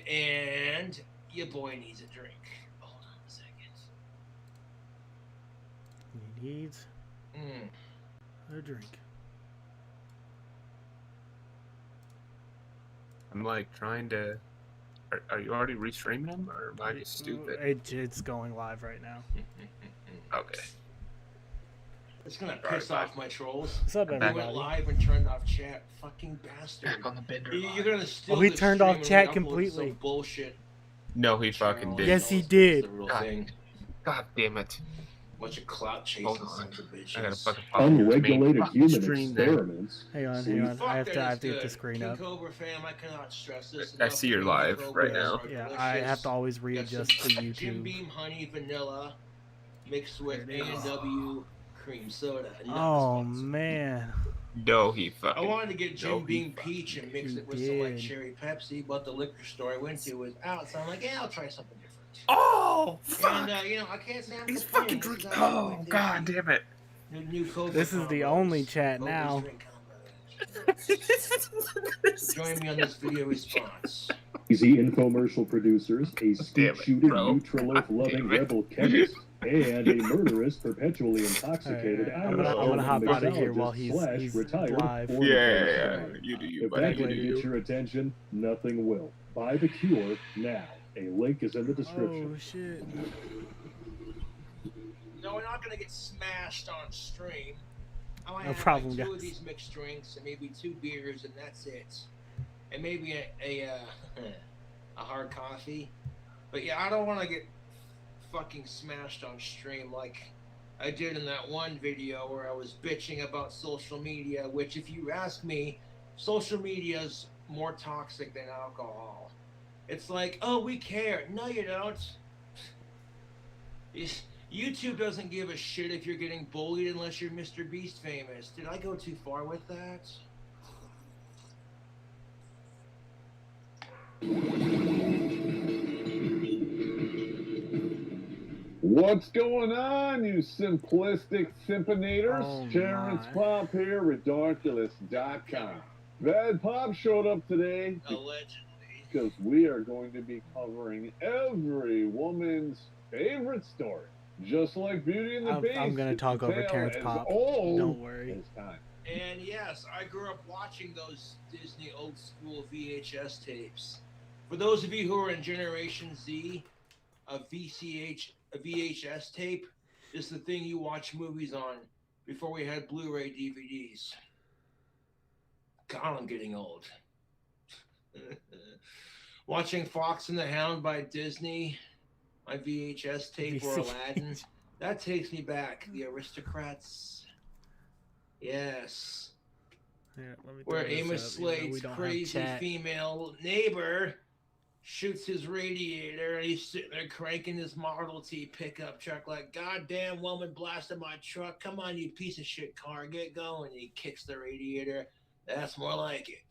and your boy needs a drink. Hold on a second. He needs Mm. a drink. I'm like trying to. Are you already restreaming them, or am I just stupid? It's going live right now. Okay. It's gonna piss off my trolls. What's up, You everybody? went live and turned off chat. Fucking bastard. Back on the bender. You're gonna steal he the turned stream off and chat re-upload completely. some bullshit. No, he fucking did. Yes, he It's did. the real thing. God damn it. Bunch of clout chasing Hold on. sons of bitches. I gotta fucking Unregulated human stream there. experiments. Hang on. I have to get the screen King up. Cobra fam, I cannot stress this I enough. see you're live right now. Yeah, I have to always readjust the YouTube. Jim Beam honey vanilla mixed with A&W cream soda. Oh man. No, he fucking. I wanted to get Jim Beam peach and mix it with some like cherry Pepsi, but the liquor store I went to was out, so I'm like, yeah, I'll try something different. Oh fuck! And you know, I can't say I'm He's fucking drinking. Oh god damn it! New Coke. This is the only chat now. Join me on this video response. Easy infomercial producers, a scoop-shooting, Nutraloaf-loving rebel chemist, and a murderous, perpetually intoxicated I'm gonna hop out of here while he's retired live. Yeah. You do you, If buddy. that didn't get your attention, nothing will. Buy the cure now. A link is in the description. Oh shit. No, we're not gonna get smashed on stream. I might No have problem, like two guys. of these mixed drinks and maybe 2 beers and that's it. And maybe a hard coffee. But yeah, I don't want to get fucking smashed on stream like I did in that one video where I was bitching about social media, which if you ask me, social media is more toxic than alcohol. It's like, oh, we care. No, you don't. YouTube doesn't give a shit if you're getting bullied unless you're Mr. Beast famous. Did I go too far with that? What's going on, you simplistic simpinators? Oh, Terrence my. Pop here, Ridiculous.com. Bad Pop showed up today Allegedly. because we are going to be covering every woman's favorite story. Just like Beauty and the Beast. I'm gonna it's talk a over tale Terrence as Pop. old Don't worry. as time. And yes, I grew up watching those Disney old school VHS tapes. For those of you who are in Generation Z, a VHS tape is the thing you watch movies on before we had Blu-ray DVDs. God, I'm getting old. Watching Fox and the Hound by Disney, my VHS tape or Aladdin, that takes me back. The Aristocrats. Yes. Here, let me Where throw this Amos up, Slade's crazy female neighbor shoots his radiator and he's sitting there cranking his Model T pickup truck like, goddamn woman blasted my truck. Come on, you piece of shit car, get going. And he kicks the radiator. That's more like it.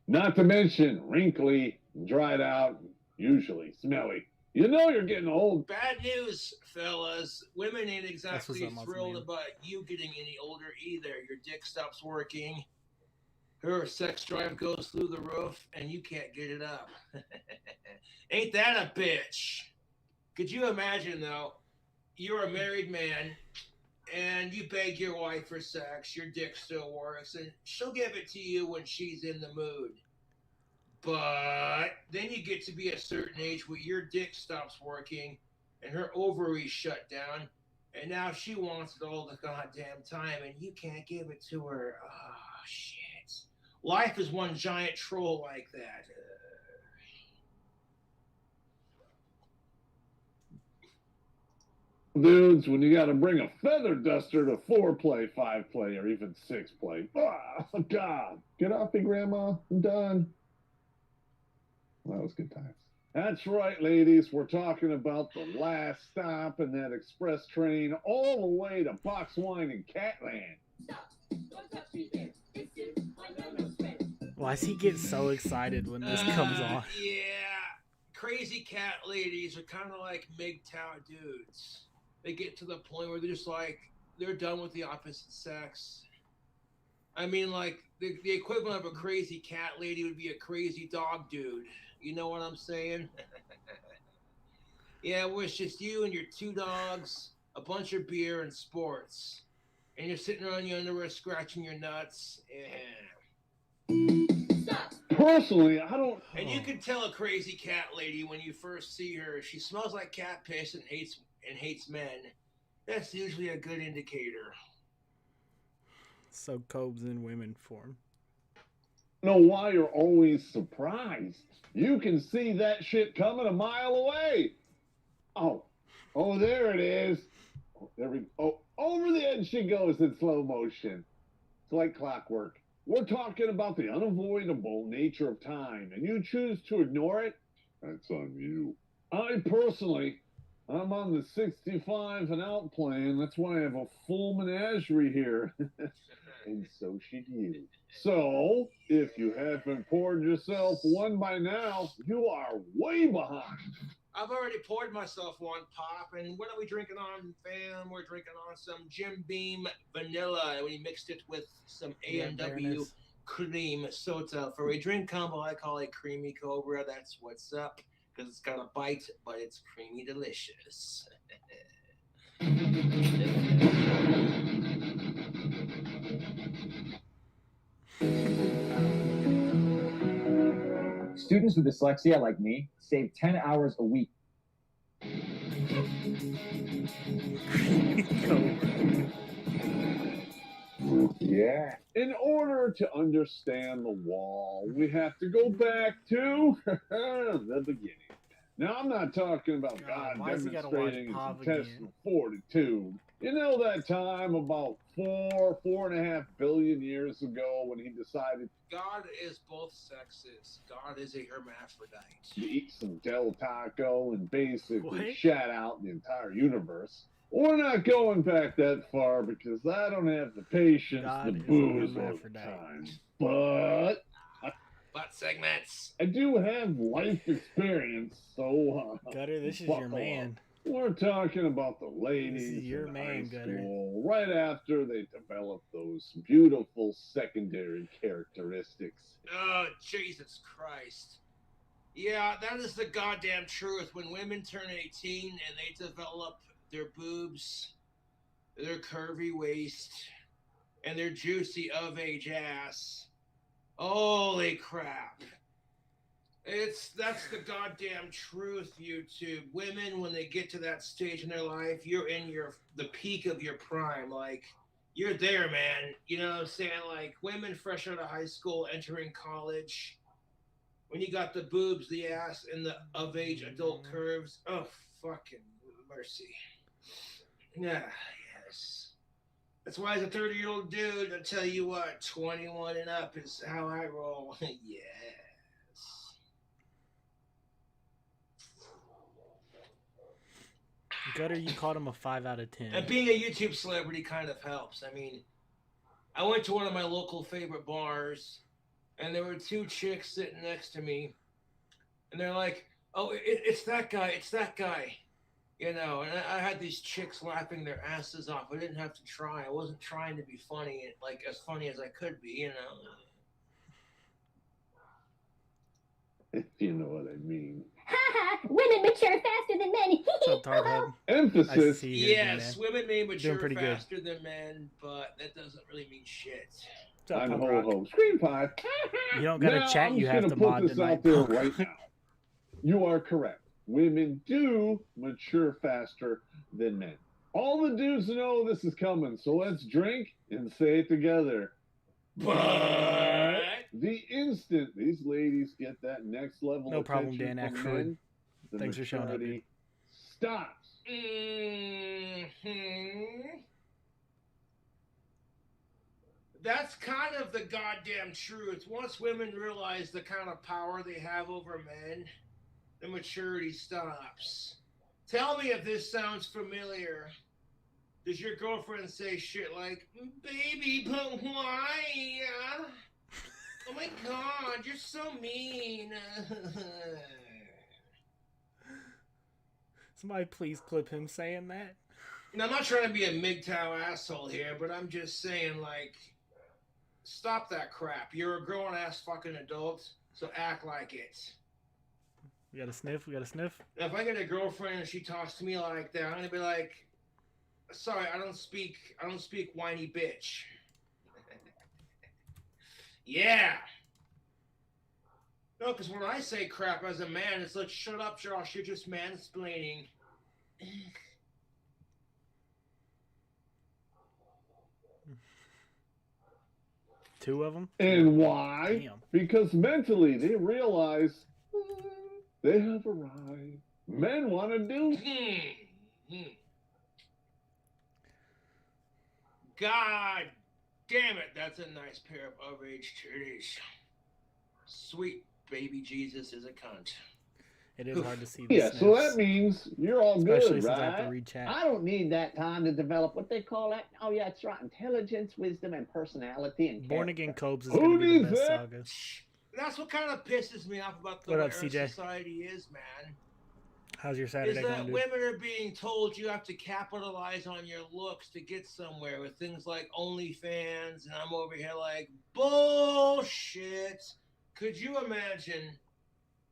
Not to mention wrinkly, dried out, usually smelly. You know you're getting old. Bad news, fellas. Women ain't exactly what that thrilled mean. about you getting any older either. Your dick stops working. Her sex drive goes through the roof, and you can't get it up. Ain't that a bitch? Could you imagine, though, you're a married man, and you beg your wife for sex, your dick still works, and she'll give it to you when she's in the mood. But then you get to be a certain age where your dick stops working, and her ovaries shut down, and now she wants it all the goddamn time, and you can't give it to her. Oh, shit. Life is one giant troll like that. Dudes, when you got to bring a feather duster to 4-play, 5-play, or even 6-play. Ah, God. Get off me, Grandma. I'm done. Well, that was good times. That's right, ladies. We're talking about the last stop in that express train all the way to Boxwine and Catland. Why does he get so excited when this comes on? Yeah. Crazy cat ladies are kind of like MGTOW dudes. They get to the point where they're just like, they're done with the opposite sex. I mean, like the equivalent of a crazy cat lady would be a crazy dog dude. You know what I'm saying? Yeah, it was just you and your two dogs, a bunch of beer, and sports. And you're sitting around your underwear scratching your nuts. Yeah. Personally, I don't. And you can tell a crazy cat lady when you first see her. She smells like cat piss and hates men. That's usually a good indicator. So Cobes in women form. Know why you're always surprised. You can see that shit coming a mile away. Oh, there it is. Oh, there we. Oh, over the edge she goes in slow motion. It's like clockwork. We're talking about the unavoidable nature of time, and you choose to ignore it. That's on you. I'm on the 65 and out plan. That's why I have a full menagerie here. And so should you. So, if you haven't poured yourself one by now, you are way behind. I've already poured myself one, Pop, and what are we drinking on, fam? We're drinking on some Jim Beam vanilla, and we mixed it with some A&W cream soda. For a drink combo, I call it Creamy Cobra. That's what's up, because it's got a bite, but it's creamy delicious. Students with dyslexia like me save 10 hours a week. Yeah. In order to understand the wall, we have to go back to the beginning. Now, I'm not talking about God demonstrating his intestinal fortitude. You know that time about 4.5 billion years ago when he decided God is both sexes. God is a hermaphrodite. to eat some Del Taco and basically shout out the entire universe? We're not going back that far because I don't have the patience to booze all the time. But segments. I do have life experience, so Gutter, this is your man. We're talking about the ladies this is your in man, high Gutter. school, right after they develop those beautiful secondary characteristics. Oh, Jesus Christ. Yeah, that is the goddamn truth. When women turn 18 and they develop their boobs, their curvy waist, and their juicy of-age ass, holy crap. That's the goddamn truth, YouTube. Women, when they get to that stage in their life, you're in the peak of your prime. Like, you're there, man. You know what I'm saying? Like, women fresh out of high school, entering college, when you got the boobs, the ass, and the of-age adult curves. Oh, fucking mercy. Yeah, yes. That's why as a 30-year-old dude, I tell you what, 21 and up is how I roll. Yes. Gutter, you called him a 5 out of 10. And being a YouTube celebrity kind of helps. I mean, I went to one of my local favorite bars, and there were two chicks sitting next to me, and they're like, "Oh, it's that guy, it's that guy." You know, and I had these chicks laughing their asses off. I didn't have to try. I wasn't trying to be funny, like as funny as I could be, you know. If you know what I mean. Women mature faster than men. What's up, Tardhead? Emphasis. Yes, women may mature faster good. than men, but that doesn't really mean shit. I'm Ho-Ho. Screen 5. You don't gotta chat, you have to mod this out there right now. You are correct. Women do mature faster than men. All the dudes know this is coming, so let's drink and say it together. But the instant these ladies get that next level no of problem, Dan Aykroyd. Thanks for showing up, dude. Stops. That's kind of the goddamn truth. Once women realize the kind of power they have over men, the maturity stops. Tell me if this sounds familiar. Does your girlfriend say shit like, "Baby, but why? Oh my God, you're so mean." Somebody please clip him saying that. Now, I'm not trying to be a MGTOW asshole here, but I'm just saying, like, stop that crap. You're a grown ass fucking adult, so act like it. We got a sniff. We got a sniff. If I get a girlfriend and she talks to me like that, I'm gonna be like, sorry, I don't speak whiny bitch. Yeah. No, because when I say crap as a man, it's like, shut up, Josh, you're just mansplaining. Two of them. And why? Damn. Because mentally they realize they have arrived. Men want to do. God damn it, that's a nice pair of age titties. Sweet baby Jesus is a cunt. It is hard to see the Yeah, sniffs, so that means you're all especially good, since I have to right? read chat. I don't need that time to develop what they call that. Oh yeah, that's right. Intelligence, wisdom, and personality and Born character. Again Cobes is Who going to be the needs best that? saga. That's what kind of pisses me off about the What way up, our CJ? society is, man. How's your Is Saturday that going, dude? women are being told you have to capitalize on your looks to get somewhere with things like OnlyFans, and I'm over here like, bullshit. Could you imagine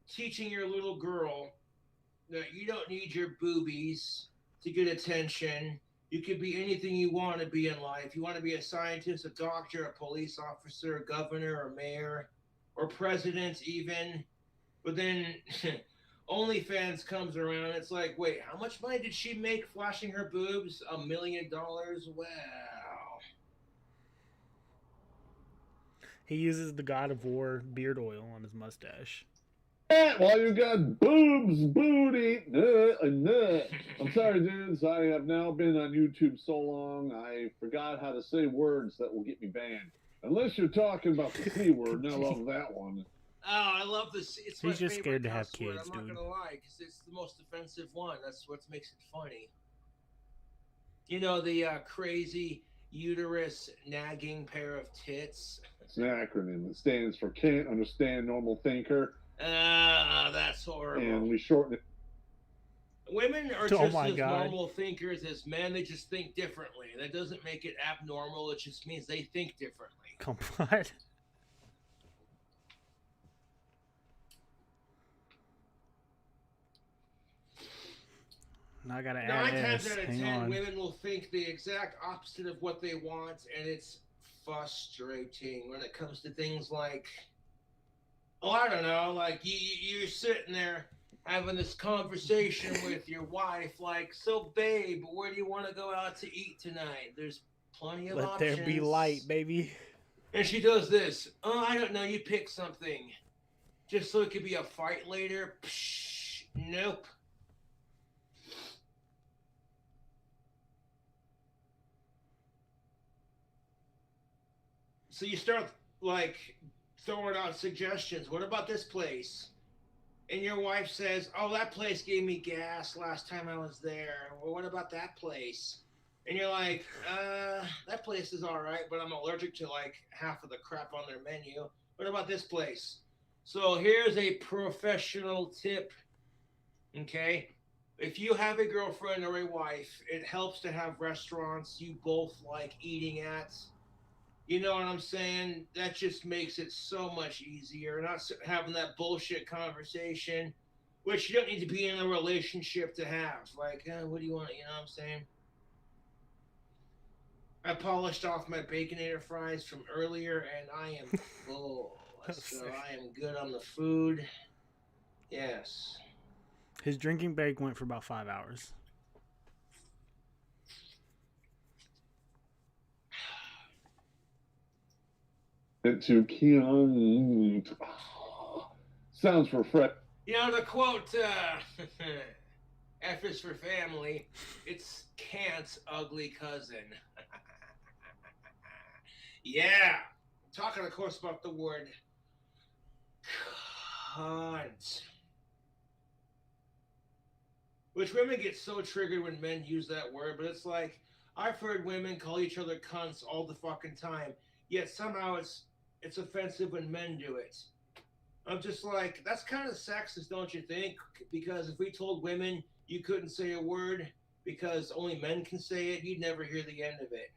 teaching your little girl that you don't need your boobies to get attention? You could be anything you want to be in life. You want to be a scientist, a doctor, a police officer, a governor, a mayor, or president even. But then OnlyFans comes around. It's like, wait, how much money did she make flashing her boobs? $1 million? Wow. He uses the God of War beard oil on his mustache. While you got boobs, booty, I'm sorry, dudes. I have now been on YouTube so long, I forgot how to say words that will get me banned. Unless you're talking about the C word, and I love that one. Oh, I love this. It's my He's just favorite scared to have cuss word, kids, I'm not dude. gonna lie, because it's the most offensive one. That's what makes it funny. You know, the crazy uterus nagging pair of tits. It's an acronym. It stands for Can't Understand Normal Thinker, Ah, that's horrible. and we shorten it. Women are Oh just my as God. normal thinkers as men. They just think differently. That doesn't make it abnormal. It just means they think differently. Come on. Now I gotta add 9 times S. out of Hang 10, on. women will think the exact opposite of what they want, and it's frustrating when it comes to things like, oh, I don't know, like you're sitting there having this conversation with your wife, like, so babe, where do you want to go out to eat tonight? There's plenty of Let options. there be light, baby. And she does this. Oh, I don't know, you pick something. Just so it could be a fight later. Psh, nope. So you start like throwing out suggestions. What about this place? And your wife says, "Oh, that place gave me gas last time I was there." Well, what about that place? And you're like, that place is all right, but I'm allergic to like half of the crap on their menu. What about this place? So here's a professional tip. Okay, if you have a girlfriend or a wife, it helps to have restaurants you both like eating at. You know what I'm saying? That just makes it so much easier. Not having that bullshit conversation, which you don't need to be in a relationship to have. Like, what do you want? You know what I'm saying? I polished off my Baconator fries from earlier, and I am full. So I am good on the food. Yes. His drinking break went for about 5 hours. To Keon. Sounds refreshing. You know, the quote, F is for family, it's Kant's ugly cousin. Yeah. Talking, of course, about the word cunt. Which women get so triggered when men use that word, but it's like, I've heard women call each other cunts all the fucking time, yet somehow it's offensive when men do it. I'm just like, that's kind of sexist, don't you think? Because if we told women you couldn't say a word because only men can say it, you'd never hear the end of it.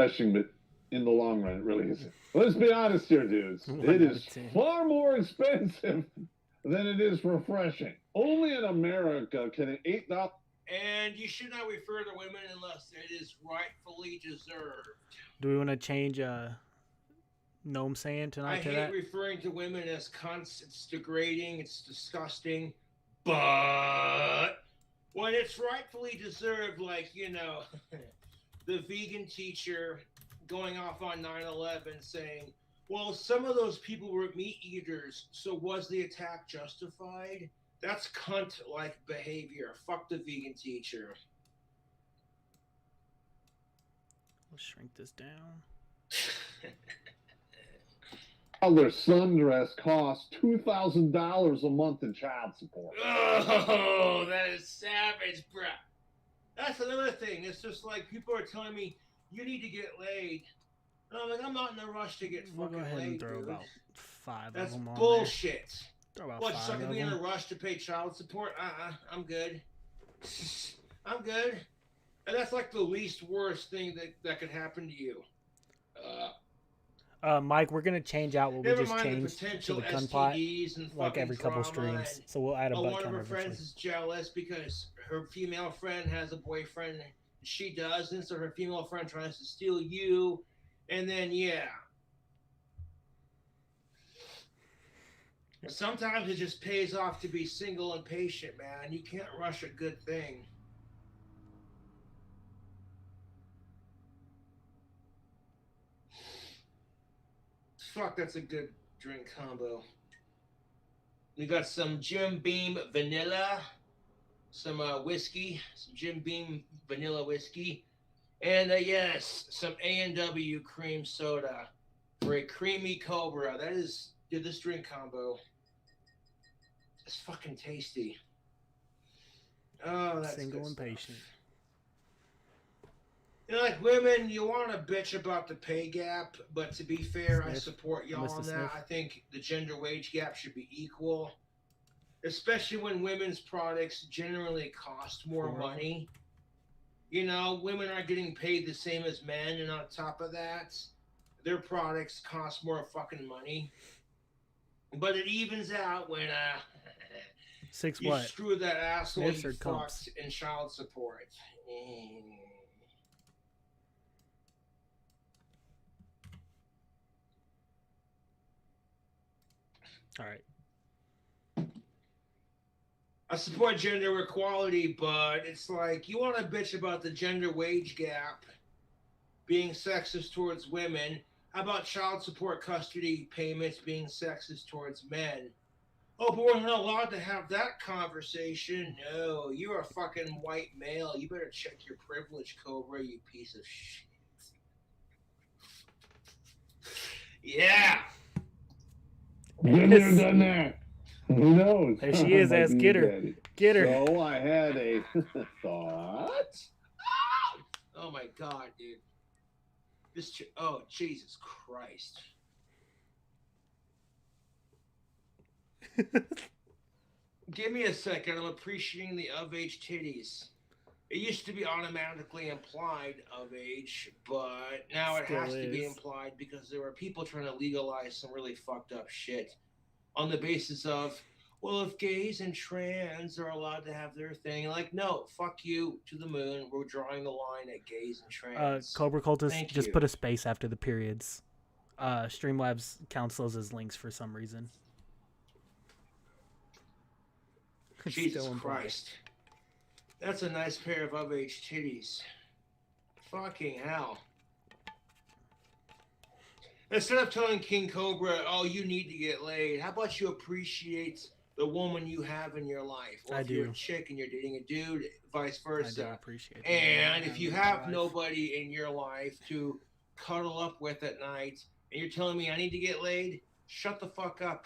refreshing, but in the long run, it really isn't. Let's be honest here, dudes. One It out is of 10. far more expensive than it is refreshing. Only in America can an $8. And you should not refer to women unless it is rightfully deserved. Do we want to change know what I'm saying tonight I to hate that? referring to women as cunts. It's degrading. It's disgusting. But when it's rightfully deserved, like, you know, the vegan teacher going off on 9/11 saying, well, some of those people were meat eaters, so was the attack justified? That's cunt-like behavior. Fuck the vegan teacher. Let's shrink this down. Their sundress costs $2,000 a month in child support. Oh, that is savage, bruh. That's another thing. It's just like people are telling me, you need to get laid. And I'm like, I'm not in a rush to get We'll fucking go ahead laid, and throw dude. about 5 That's of them on bullshit. there. Throw about What, 5 sucking of me in a them. rush to pay child support? I'm good. I'm good. And that's like the least worst thing that could happen to you. Mike, we're gonna change out what we Never just mind the changed to potential the gun pot, STDs and like fucking every couple trauma streams. So we'll add a butt one of counter her friends eventually. is jealous because her female friend has a boyfriend and she doesn't, so her female friend tries to steal you, and then yeah. Sometimes it just pays off to be single and patient, man. You can't rush a good thing. Fuck, that's a good drink combo. We got some Jim Beam vanilla, some whiskey, some Jim Beam vanilla whiskey, and yes, some A&W cream soda for a creamy Cobra. That is, dude, this drink combo is fucking tasty. Oh, that's Single good and stuff. patient. You know, like women, you want to bitch about the pay gap, but to be fair, I Sniff. support y'all Mr. on that. Sniff. I think the gender wage gap should be equal, especially when women's products generally cost more Four. money. You know, women aren't getting paid the same as men, and on top of that, their products cost more fucking money. But it evens out when 6 you what? screw that asshole Sniffs you or comps? fucked in child support. All right. I support gender equality, but it's like you want to bitch about the gender wage gap being sexist towards women. How about child support custody payments being sexist towards men? Oh, but we're not allowed to have that conversation. No, you're a fucking white male. You better check your privilege, Cobra, you piece of shit. Yeah. Been there, done that. Who knows? There she is, Might ass. be Get her. daddy. Get her. So I had a thought. Oh my god, dude. Oh, Jesus Christ. Give me a second. I'm appreciating the of age titties. It used to be automatically implied of age, but now it Still has to be is. implied because there are people trying to legalize some really fucked up shit on the basis of, well, if gays and trans are allowed to have their thing, like, no, fuck you to the moon. We're drawing the line at gays and trans. Cobra Cultist, Thank just you. put a space after the periods. Streamlabs counts those as links for some reason. It's Jesus still implied. Christ. That's a nice pair of age titties. Fucking hell. Instead of telling King Cobra, oh, you need to get laid, how about you appreciate the woman you have in your life? Or I if you're do. a chick and you're dating a dude, vice I do versa. appreciate that. And if you in my have life. nobody in your life to cuddle up with at night, and you're telling me I need to get laid, shut the fuck up.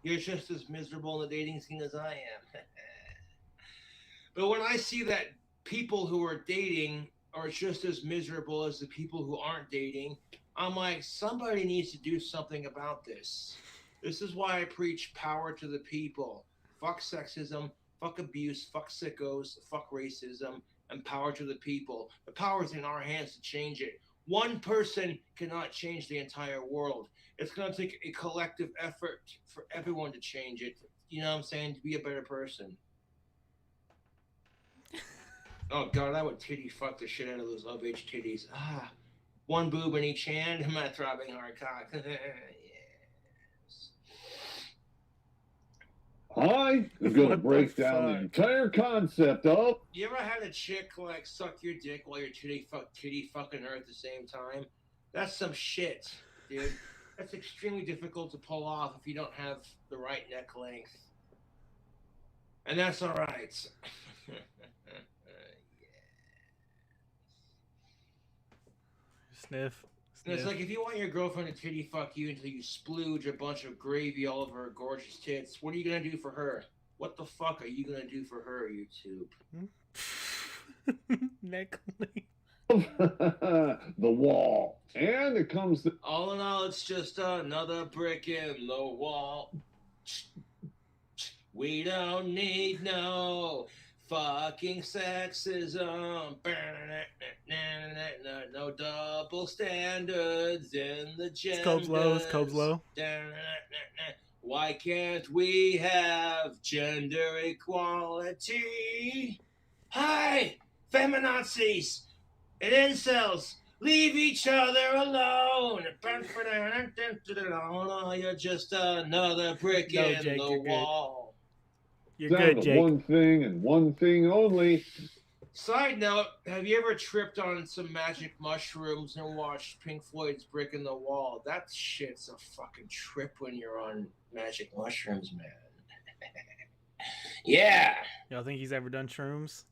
You're just as miserable in the dating scene as I am. But when I see that people who are dating are just as miserable as the people who aren't dating, I'm like, somebody needs to do something about this. This is why I preach power to the people. Fuck sexism, fuck abuse, fuck sickos, fuck racism, and power to the people. The power's in our hands to change it. One person cannot change the entire world. It's going to take a collective effort for everyone to change it. You know what I'm saying? To be a better person. Oh, God, I would titty fuck the shit out of those of-age titties. Ah, one boob in each hand, my throbbing hard cock. Yes. I am going to break down the entire concept of... You ever had a chick, like, suck your dick while you're titty fucking her at the same time? That's some shit, dude. That's extremely difficult to pull off if you don't have the right neck length. And that's all right. Sniff. And it's like if you want your girlfriend to titty fuck you until you splooge a bunch of gravy all over her gorgeous tits, what are you gonna do for her? What the fuck are you gonna do for her, YouTube? Neck length. the wall. And it comes to... All in all, it's just another brick in the wall. We don't need no fucking sexism. No double standards in the genders. Scopes low, scopes low. Why can't we have gender equality? Hi, feminazis and incels, leave each other alone. You're just another brick in Jake, the you're wall. You're down good, to Jake. one thing and one thing only. Side note, have you ever tripped on some magic mushrooms and watched Pink Floyd's Brick in the Wall? That shit's a fucking trip when you're on magic mushrooms, man. Yeah. Y'all think he's ever done shrooms?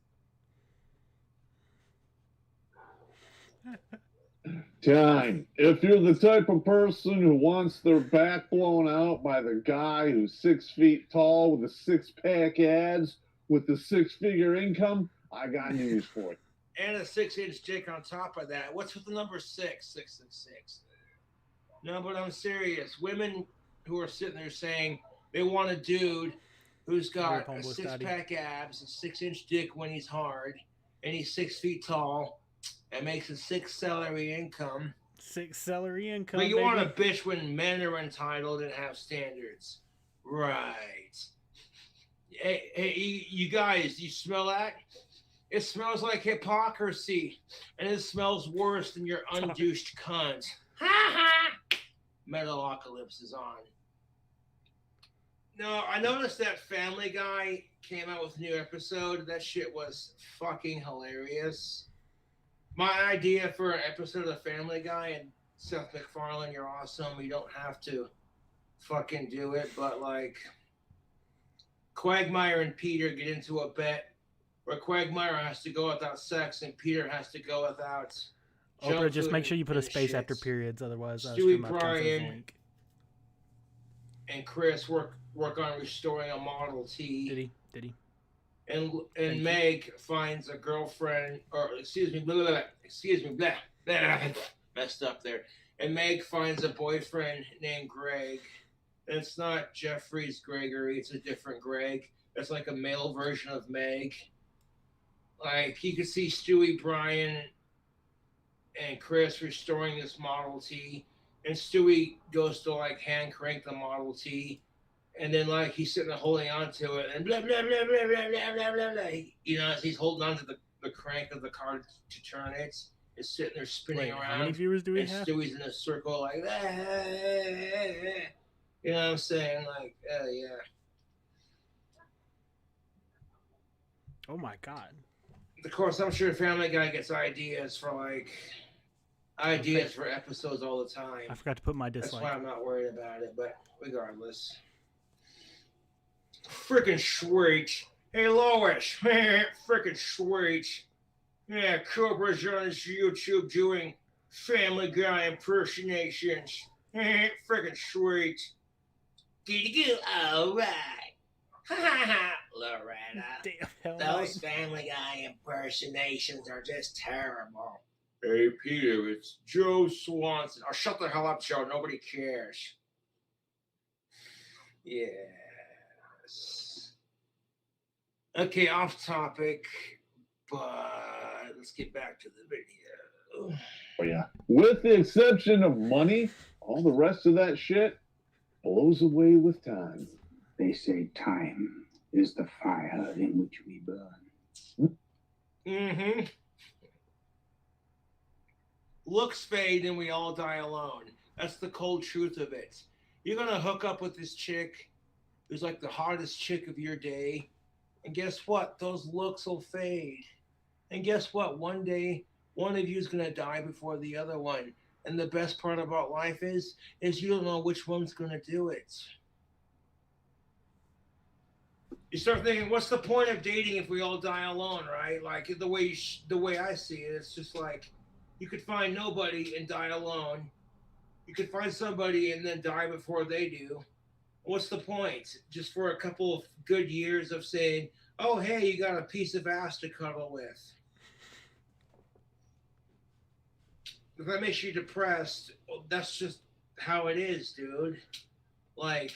Time. If you're the type of person who wants their back blown out by the guy who's 6 feet tall with a six-pack abs with the six-figure income, I got news for you. And a 6-inch dick on top of that. What's with the number 6? 6 and 6. No, but I'm serious. Women who are sitting there saying they want a dude who's got a six-pack abs, a 6-inch dick when he's hard, and he's 6 feet tall, and makes a 6 salary income. 6 salary income. But you baby. want a bitch when men are entitled and have standards. Right. Hey, you guys, you smell that? It smells like hypocrisy, and it smells worse than your undouched cunt. Ha ha! Metalocalypse is on. No, I noticed that Family Guy came out with a new episode. That shit was fucking hilarious. My idea for an episode of Family Guy, and Seth MacFarlane, you're awesome. You don't have to fucking do it, but like Quagmire and Peter get into a bet where Quagmire has to go without sex and Peter has to go without. Oprah, just make sure you put a space after periods, otherwise Stewie Bryan and Chris work on restoring a Model T. Did he? And Meg finds a girlfriend, or excuse me, messed up there. And Meg finds a boyfriend named Greg. And it's not Jeffrey's Gregory, it's a different Greg. It's like a male version of Meg. Like, you could see Stewie Bryan and Chris restoring this Model T. And Stewie goes to, like, hand crank the Model T. And then, like, he's sitting there holding on to it, and blah, blah, blah, blah, blah, blah, blah, blah, blah. You know, as he's holding on to the crank of the car to turn it, it's sitting there spinning around. How many viewers do we have? Stewie's in a circle, like, you know what I'm saying? Like, yeah. Oh, my God. Of course, I'm sure Family Guy gets ideas for episodes all the time. I forgot to put my dislike. That's why I'm not worried about it, but regardless. Frickin' sweet. Hey, Lois. Frickin' sweet. Yeah, Cobra's on his YouTube doing Family Guy impersonations. Frickin' sweet. Giddy-goo, all right. Ha ha ha, Loretta. Damn, those Family Guy impersonations are just terrible. Hey, Peter, it's Joe Swanson. Oh, shut the hell up, Joe. Nobody cares. Yes. Okay, off topic, but let's get back to the video. Oh, yeah. With the exception of money, all the rest of that shit blows away with time. They say time is the fire in which we burn. Mm-hmm. Looks fade and we all die alone. That's the cold truth of it. You're gonna hook up with this chick who's like the hottest chick of your day, and guess what? Those looks will fade. And guess what? One day, one of you is gonna die before the other one. And the best part about life is you don't know which one's gonna do it. You start thinking, what's the point of dating if we all die alone, right? Like the way I see it, it's just like you could find nobody and die alone. You could find somebody and then die before they do. What's the point? Just for a couple of good years of saying, oh, hey, you got a piece of ass to cuddle with. If that makes you depressed, well, that's just how it is, dude. Like,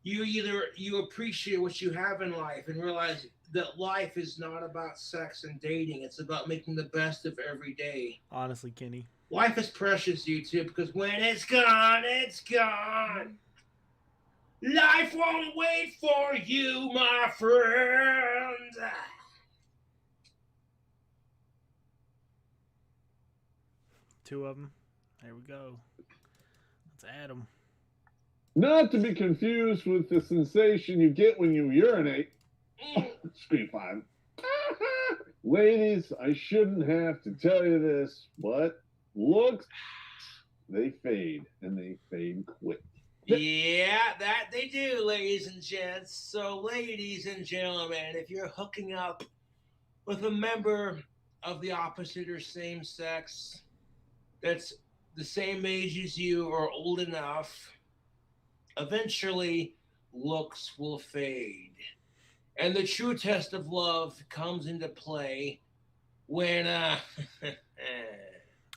you appreciate what you have in life and realize that life is not about sex and dating. It's about making the best of every day. Honestly, Kenny. Life is precious, YouTube, because when it's gone, it's gone. Life won't wait for you, my friend. Two of them. There we go. Let's add them. Not to be confused with the sensation you get when you urinate. Screen 5. Ladies, I shouldn't have to tell you this, but looks, they fade, and they fade quick. Yeah, that they do, ladies and gents. So, ladies and gentlemen, if you're hooking up with a member of the opposite or same sex that's the same age as you or old enough, eventually looks will fade. And the true test of love comes into play when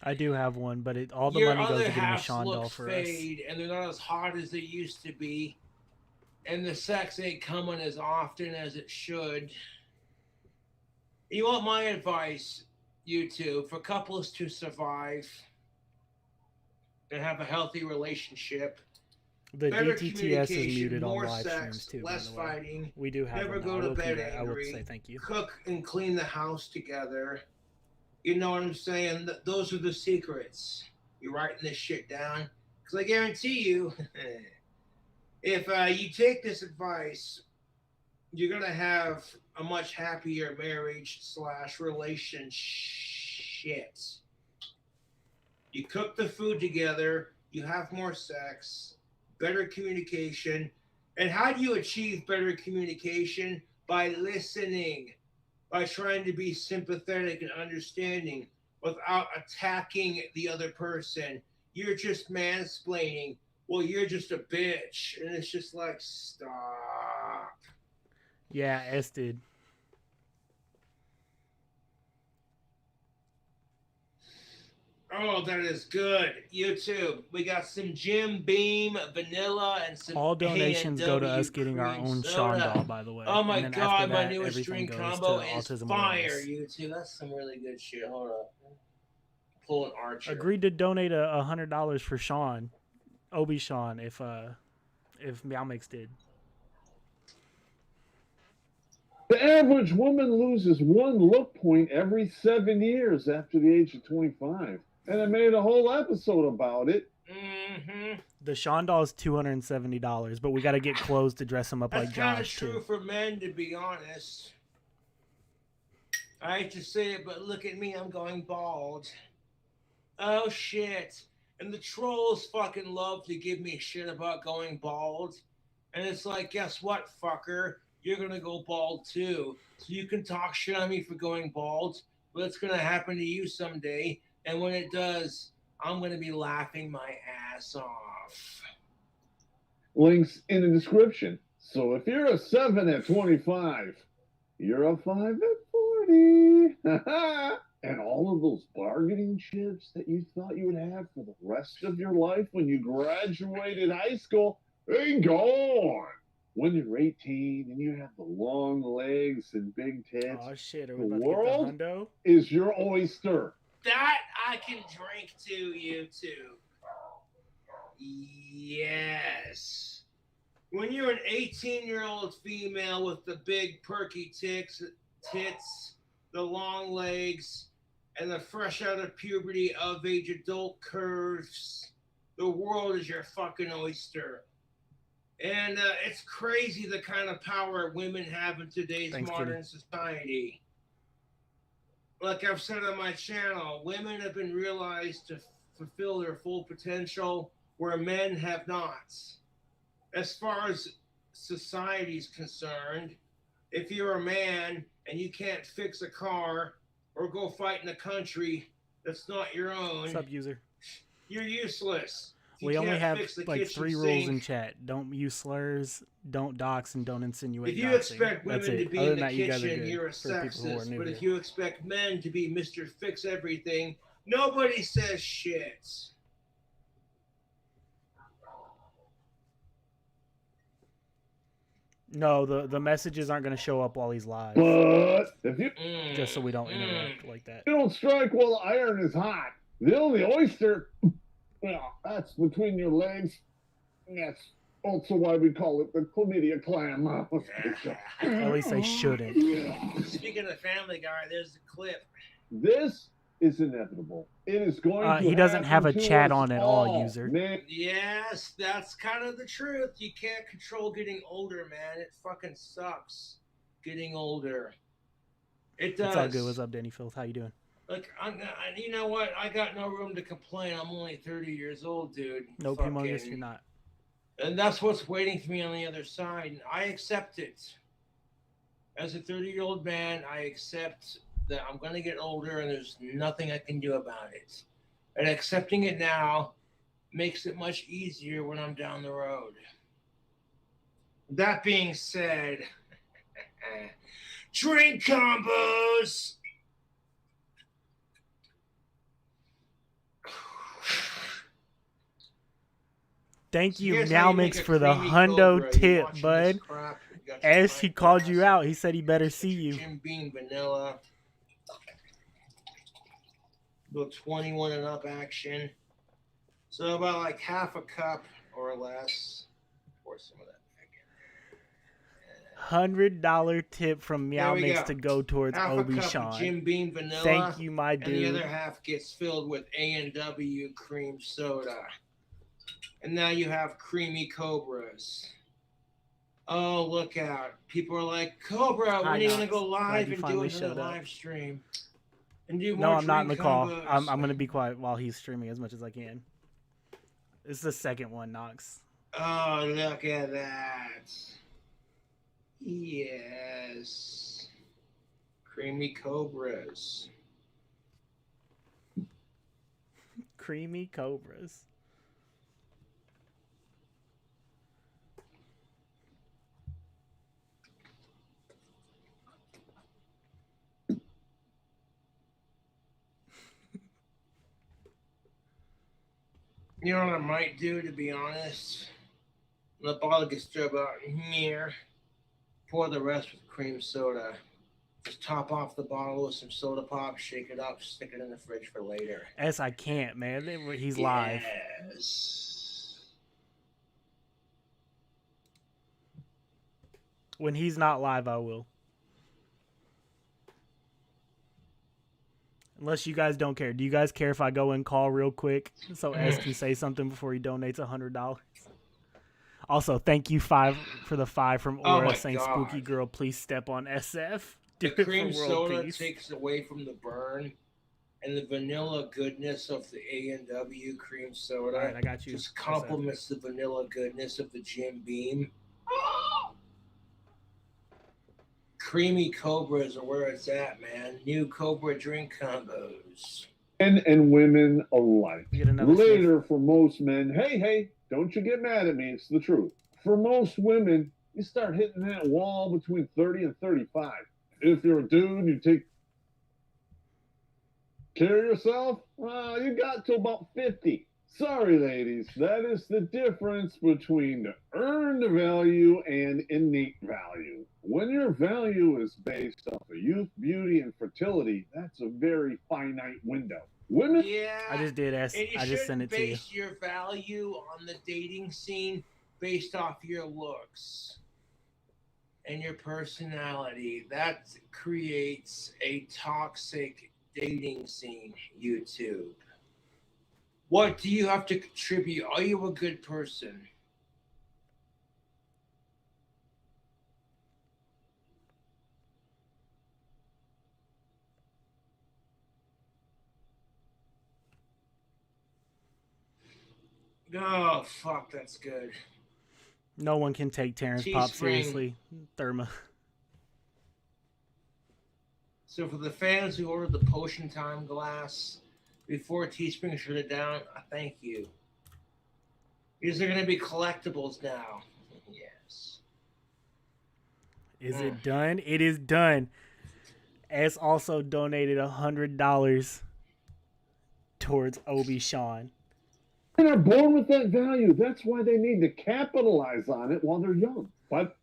I do have one, but all the your money goes other to getting a halves Sean doll looks for us. fade, and they're not as hot as they used to be, and the sex ain't coming as often as it should. You want my advice, you two, for couples to survive and have a healthy relationship? The Better DTTS is muted on more live sex, streams too. less by the way. fighting. We do have Never one. go to bed I will angry. say thank you. Cook and clean the house together. You know what I'm saying? Those are the secrets. You're writing this shit down? Because I guarantee you, if you take this advice, you're going to have a much happier marriage / relationship. You cook the food together. You have more sex. Better communication. And how do you achieve better communication? By listening. By trying to be sympathetic and understanding without attacking the other person. You're just mansplaining. Well, you're just a bitch. And it's just like, stop. Yeah, S did. Oh, that is good. YouTube. We got some Jim Beam vanilla and some All donations go to A&W us getting our cream own soda. Sean doll, by the way. Oh my and then god, after my that, newest everything drink goes combo to is Autism fire, Awareness. YouTube. That's some really good shit. Hold up. Pull an Archer. Agreed to donate $100 for Sean, Obi Sean, if Meow Mix did. The average woman loses one look point every 7 years after the age of 25. And I made a whole episode about it. Mm-hmm. The Sean doll is $270, but we got to get clothes to dress him up That's like kind of Josh true too. for men, to be honest. I hate to say it, but look at me, I'm going bald. Oh shit. And the trolls fucking love to give me shit about going bald. And it's like, guess what, fucker? You're gonna go bald too. So you can talk shit on me for going bald, but it's gonna happen to you someday. And when it does, I'm gonna be laughing my ass off. Links in the description. So if you're a 7 at 25, you're a 5 at 40. And all of those bargaining chips that you thought you would have for the rest of your life when you graduated high school, they gone. When you're 18 and you have the long legs and big tits, Oh shit, are the we about to world get the hundo? is your oyster. That I can drink to, YouTube. Yes. When you're an 18-year-old female with the big perky tits, the long legs, and the fresh out of puberty of age adult curves, the world is your fucking oyster. And it's crazy the kind of power women have in today's modern society. Like I've said on my channel, women have been realized to fulfill their full potential where men have not. As far as society's concerned, if you're a man and you can't fix a car or go fight in a country that's not your own, what's up, user? You're useless. We only have like 3 rules in chat. Don't use slurs, don't dox, and don't insinuate. If you expect women to be in the kitchen, you're a sexist. But if you expect men to be Mr. Fix Everything, nobody says shit. No, the messages aren't going to show up while he's live. But if you just so we don't interrupt like that. You don't strike while the iron is hot. The only oyster, well, that's between your legs. That's also why we call it the chlamydia clam. At least they shouldn't. Speaking of Family Guy, there's the clip. This is inevitable. It is going to he doesn't have a chat on at all, user. Man. Yes, that's kind of the truth. You can't control getting older, man. It fucking sucks getting older. It does. It's all good. What's up, Danny Filth? How you doing? Look, you know what? I got no room to complain. I'm only 30 years old, dude. No, humongous, you're not. And that's what's waiting for me on the other side. And I accept it. As a 30-year-old man, I accept that I'm going to get older and there's nothing I can do about it. And accepting it now makes it much easier when I'm down the road. That being said, drink combos. Thank you, Meowmix, for the hundo tip, bud. As he called you out, he said he better see you. Jim Beam vanilla. Little 21 and up action. So about like half a cup or less. Pour some of that back in. $100 tip from Meowmix to go towards Obi Sean. Jim Beam vanilla. Thank you, my dude. And the other half gets filled with A&W cream soda. And now you have creamy cobras. Oh, look out. People are like, Cobra, when are you going to go live and do another live stream? And do more no, I'm not in the call. combos. I'm going to be quiet while he's streaming as much as I can. This is the second one, Knox. Oh, look at that. Yes. Creamy cobras. Creamy cobras. You know what I might do, to be honest? The bottle gets thrown out here. Pour the rest with cream soda. Just top off the bottle with some soda pop, shake it up, stick it in the fridge for later. Yes, I can't, man. He's live. Yes. When he's not live, I will. Unless you guys don't care. Do you guys care if I go and call real quick so S can say something before he donates $100? Also, thank you for the 5 from Aura saying Spooky Girl, please step on SF. The cream soda takes away from the burn and the vanilla goodness of the A&W cream soda. All right, I got you. Just complements the vanilla goodness of the Jim Beam. Creamy Cobras are where it's at, man. New Cobra drink combos. Men and women alike. Later, sniff. for most men, hey, don't you get mad at me. It's the truth. For most women, you start hitting that wall between 30 and 35. If you're a dude, you take care of yourself, you got to about 50. Sorry, ladies. That is the difference between earned value and innate value. When your value is based off of youth, beauty, and fertility, that's a very finite window. Women. Yeah. I just did ask. And you I just sent it shouldn't to you. base your value on the dating scene based off your looks and your personality. That creates a toxic dating scene, YouTube. What do you have to contribute? Are you a good person? Oh, fuck, that's good. No one can take Terrence Pop Teespring. seriously. Therma. So for the fans who ordered the Potion Time glass before Teespring shut it down, I thank you. These are going to be collectibles now. Yes. Is it done? It is done. S also donated $100 towards Obi Sean. They're born with that value. That's why they need to capitalize on it while they're young. But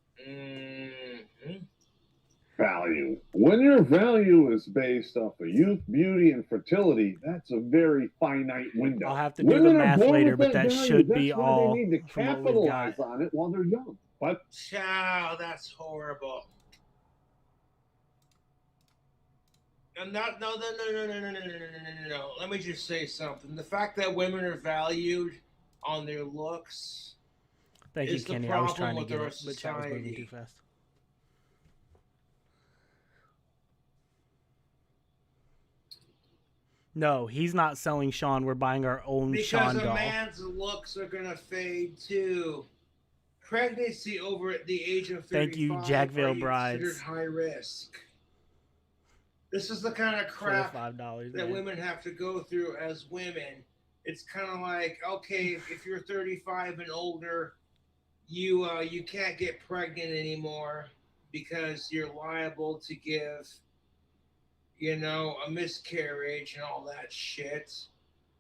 value. When your value is based off of youth, beauty, and fertility, that's a very finite window. I'll have to do the math later, but that should be That's why all they need to from what we've got. capitalize on it while they're young. But Chow, that's horrible. No. Let me just say something. The fact that women are valued on their looks Thank you, is the Kenny. I was problem trying to with get our it, but chat was moving too society. fast. No, he's not selling Sean. We're buying our own Sean Because a doll. man's looks are gonna fade too. Pregnancy over at the age of 35 Thank you, Jackville are you Brides. considered high risk. This is the kind of For the crap $5, that man. women have to go through as women. It's kind of like, okay, if you're 35 and older, you can't get pregnant anymore because you're liable to give, a miscarriage and all that shit.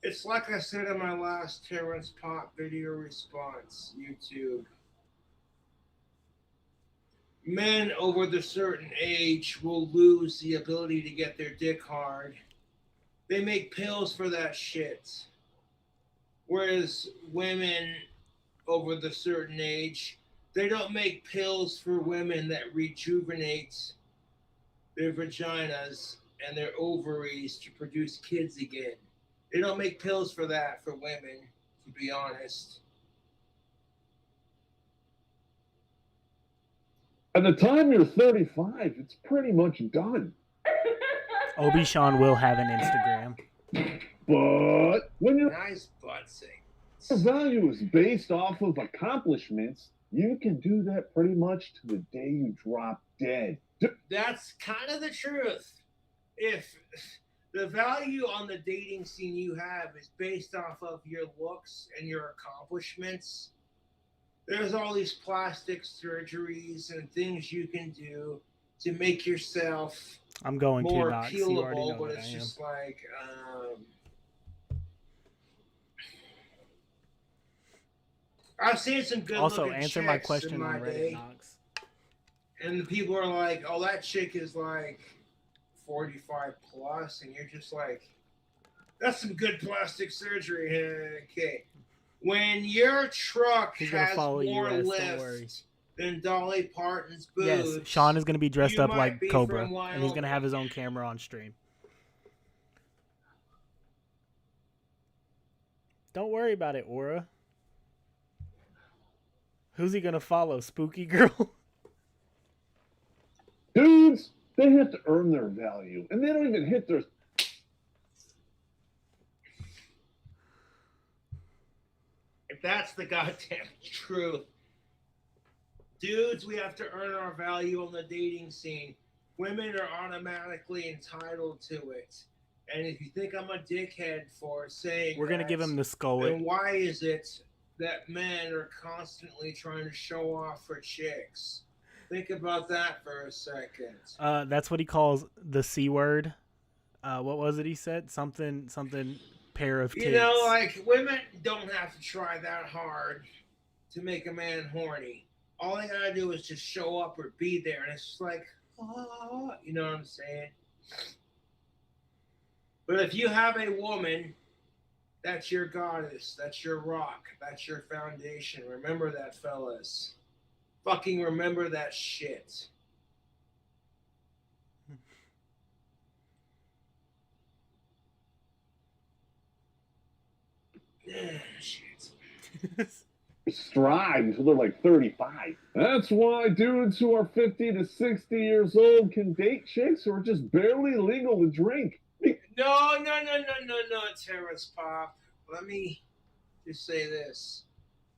It's like I said in my last Terrence Pop video response, YouTube. Men over the certain age will lose the ability to get their dick hard. They make pills for that shit. Whereas women over the certain age, they don't make pills for women that rejuvenate their vaginas and their ovaries to produce kids again. They don't make pills for that for women, to be honest. by the time you're 35, it's pretty much done. Obi Sean will have an Instagram. But when your Nice butt sing. value is based off of accomplishments, you can do that pretty much to the day you drop dead. That's kind of the truth. If the value on the dating scene you have is based off of your looks and your accomplishments, there's all these plastic surgeries and things you can do to make yourself I'm going more to, Knox. You already appealable, know but that it's I am. just like I've seen some good Also, looking answer my chicks question in my on Reddit, day, Knox. and the people are like, "Oh, that chick is like 45 plus," and you're just like, "That's some good plastic surgery." Okay, when your truck He's gonna has follow you, more S, don't worry. lift than Dolly Parton's boobs, Yes, Sean is going to be dressed you up might like be Cobra, from and he's going to have Wyoming. his own camera on stream. Don't worry about it, Aura. Who's he going to follow? Spooky Girl? Dudes, they have to earn their value, and they don't even hit their. If that's the goddamn truth. Dudes, we have to earn our value on the dating scene. Women are automatically entitled to it. And if you think I'm a dickhead for saying We're going to that, give him the skull. then why is it that men are constantly trying to show off for chicks? Think about that for a second. That's what he calls the C word. What was it he said? Something pair of tits. Like women don't have to try that hard to make a man horny. All they gotta do is just show up or be there, and it's just like, oh, you know what I'm saying? But if you have a woman, that's your goddess, that's your rock, that's your foundation. Remember that, fellas. Fucking remember that shit. Shit. Strive until they're like 35. That's why dudes who are 50 to 60 years old can date chicks who are just barely legal to drink. No, Terrace Pop. Let me just say this.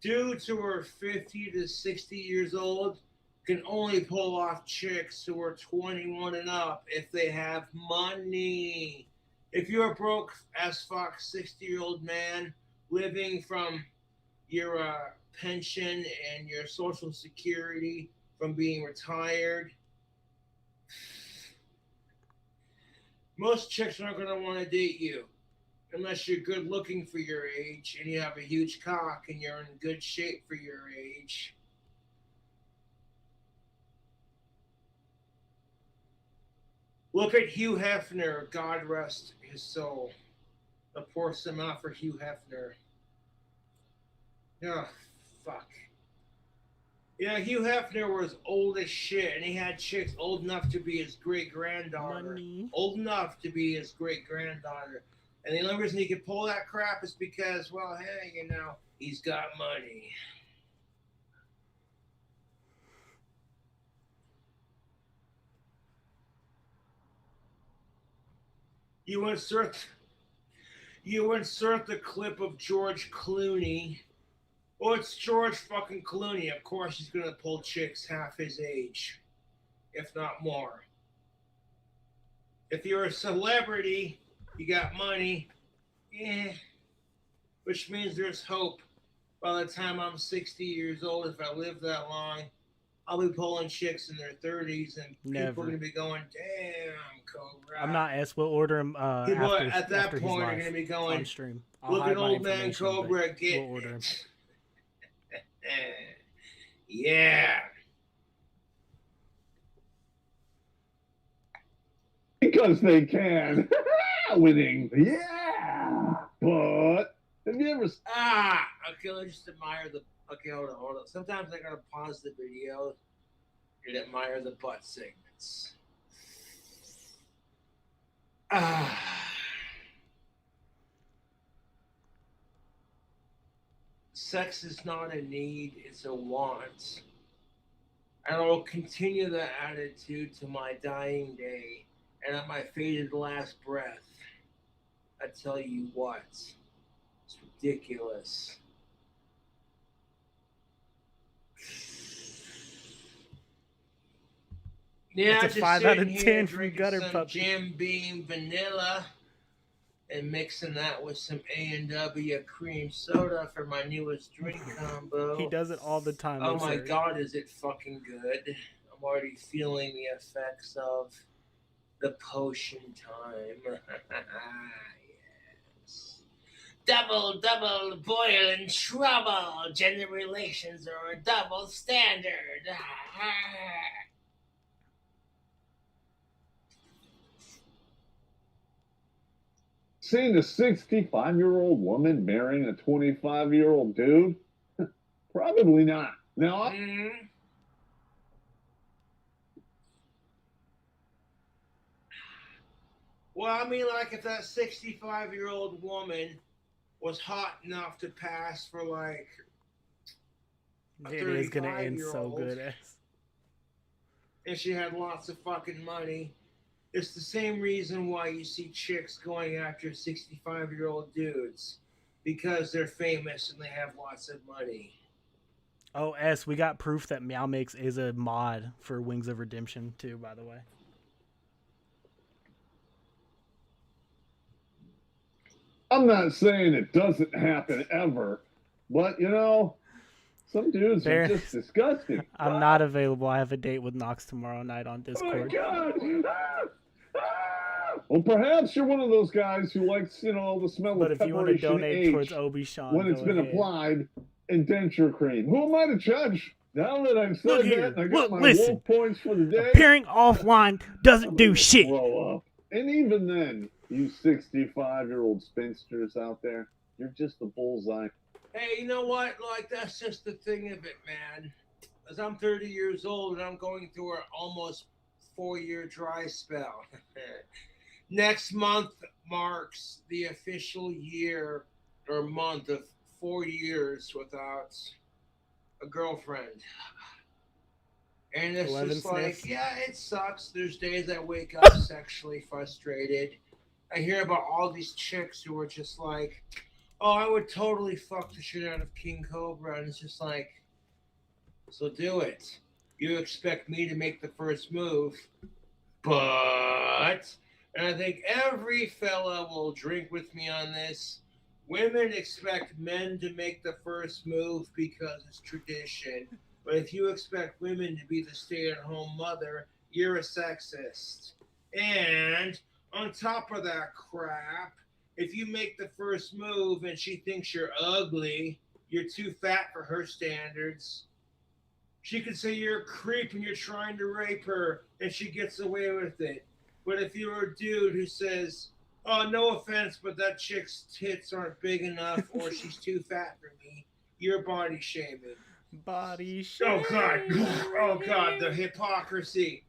Dudes who are 50 to 60 years old can only pull off chicks who are 21 and up if they have money. If you're a broke as fuck 60-year-old man living from your pension and your social security from being retired, most chicks aren't going to want to date you unless you're good looking for your age and you have a huge cock and you're in good shape for your age. Look at Hugh Hefner, God rest his soul. Of course, I'm out for Hugh Hefner. Oh, fuck. Yeah, Hugh Hefner was old as shit, and he had chicks old enough to be his great-granddaughter. Money. Old enough to be his great-granddaughter. And the only reason he could pull that crap is because, well, hey, you know, he's got money. You insert the clip of George Clooney. Oh, it's George fucking Clooney. Of course he's gonna pull chicks half his age, if not more. If you're a celebrity, you got money, which means there's hope. By the time I'm 60 years old, if I live that long, I'll be pulling chicks in their 30s, and people are gonna be going, "Damn, Cobra." I'm not asked. We'll order him People after, at that after point he's are gonna be going, on stream. I'll "Look hide at my old man information, Cobra but get." We'll order him. Yeah. Because they can. Winning. Yeah. But have you ever... Okay, let's just admire the... Okay, hold on. Sometimes I gotta pause the video and admire the butt segments. Sex is not a need, it's a want. And I will continue that attitude to my dying day and at my fated last breath. I tell you what, it's ridiculous. Yeah, That's a just 5 out of sitting 10 here from drinking Gutter some Puppy. Jim Beam vanilla and mixing that with some A&W cream soda for my newest drink combo. He does it all the time. Oh my God, is it fucking good? I'm already feeling the effects of the potion time. Yes. Double boil and trouble. Gender relations are a double standard. Seeing a 65-year-old woman marrying a 25-year-old dude? Probably not. No. Well, I mean, like, if that 65-year-old woman was hot enough to pass for, like, a 35-year-old. It is going to end so good. And she had lots of fucking money. It's the same reason why you see chicks going after 65-year-old dudes. Because they're famous and they have lots of money. Oh, S, we got proof that Meow Mix is a mod for Wings of Redemption, too, by the way. I'm not saying it doesn't happen ever, but, you know, some dudes are just disgusting. I'm not available. I have a date with Knox tomorrow night on Discord. Oh, my God. Well, perhaps you're one of those guys who likes, you know, the smell but of if you want to donate H towards Obi-Sean, when it's been applied in denture cream. Who am I to judge? Now that I've said that, I got my wolf points for the day. Appearing offline doesn't do shit. Grow up. And even then, You 65-year-old spinsters out there, you're just the bullseye. Hey, you know what? Like, that's just the thing of it, man. As I'm 30 years old and I'm going through an almost 4-year dry spell. Next month marks the official year or month of 4 years without a girlfriend. And it's 11 just like, sniffs. yeah, it sucks. There's days I wake up sexually frustrated. I hear about all these chicks who are just like, oh, I would totally fuck the shit out of King Cobra. And it's just like, so do it. You expect me to make the first move, but, and I think every fella will drink with me on this. Women expect men to make the first move because it's tradition. But if you expect women to be the stay at home mother, you're a sexist. And on top of that crap, if you make the first move and she thinks you're ugly, you're too fat for her standards, she could say you're a creep and you're trying to rape her, and she gets away with it. But if you're a dude who says, oh, no offense, but that chick's tits aren't big enough or she's too fat for me, you're body shaming. Body Oh, God. shaming. Oh, God, the hypocrisy.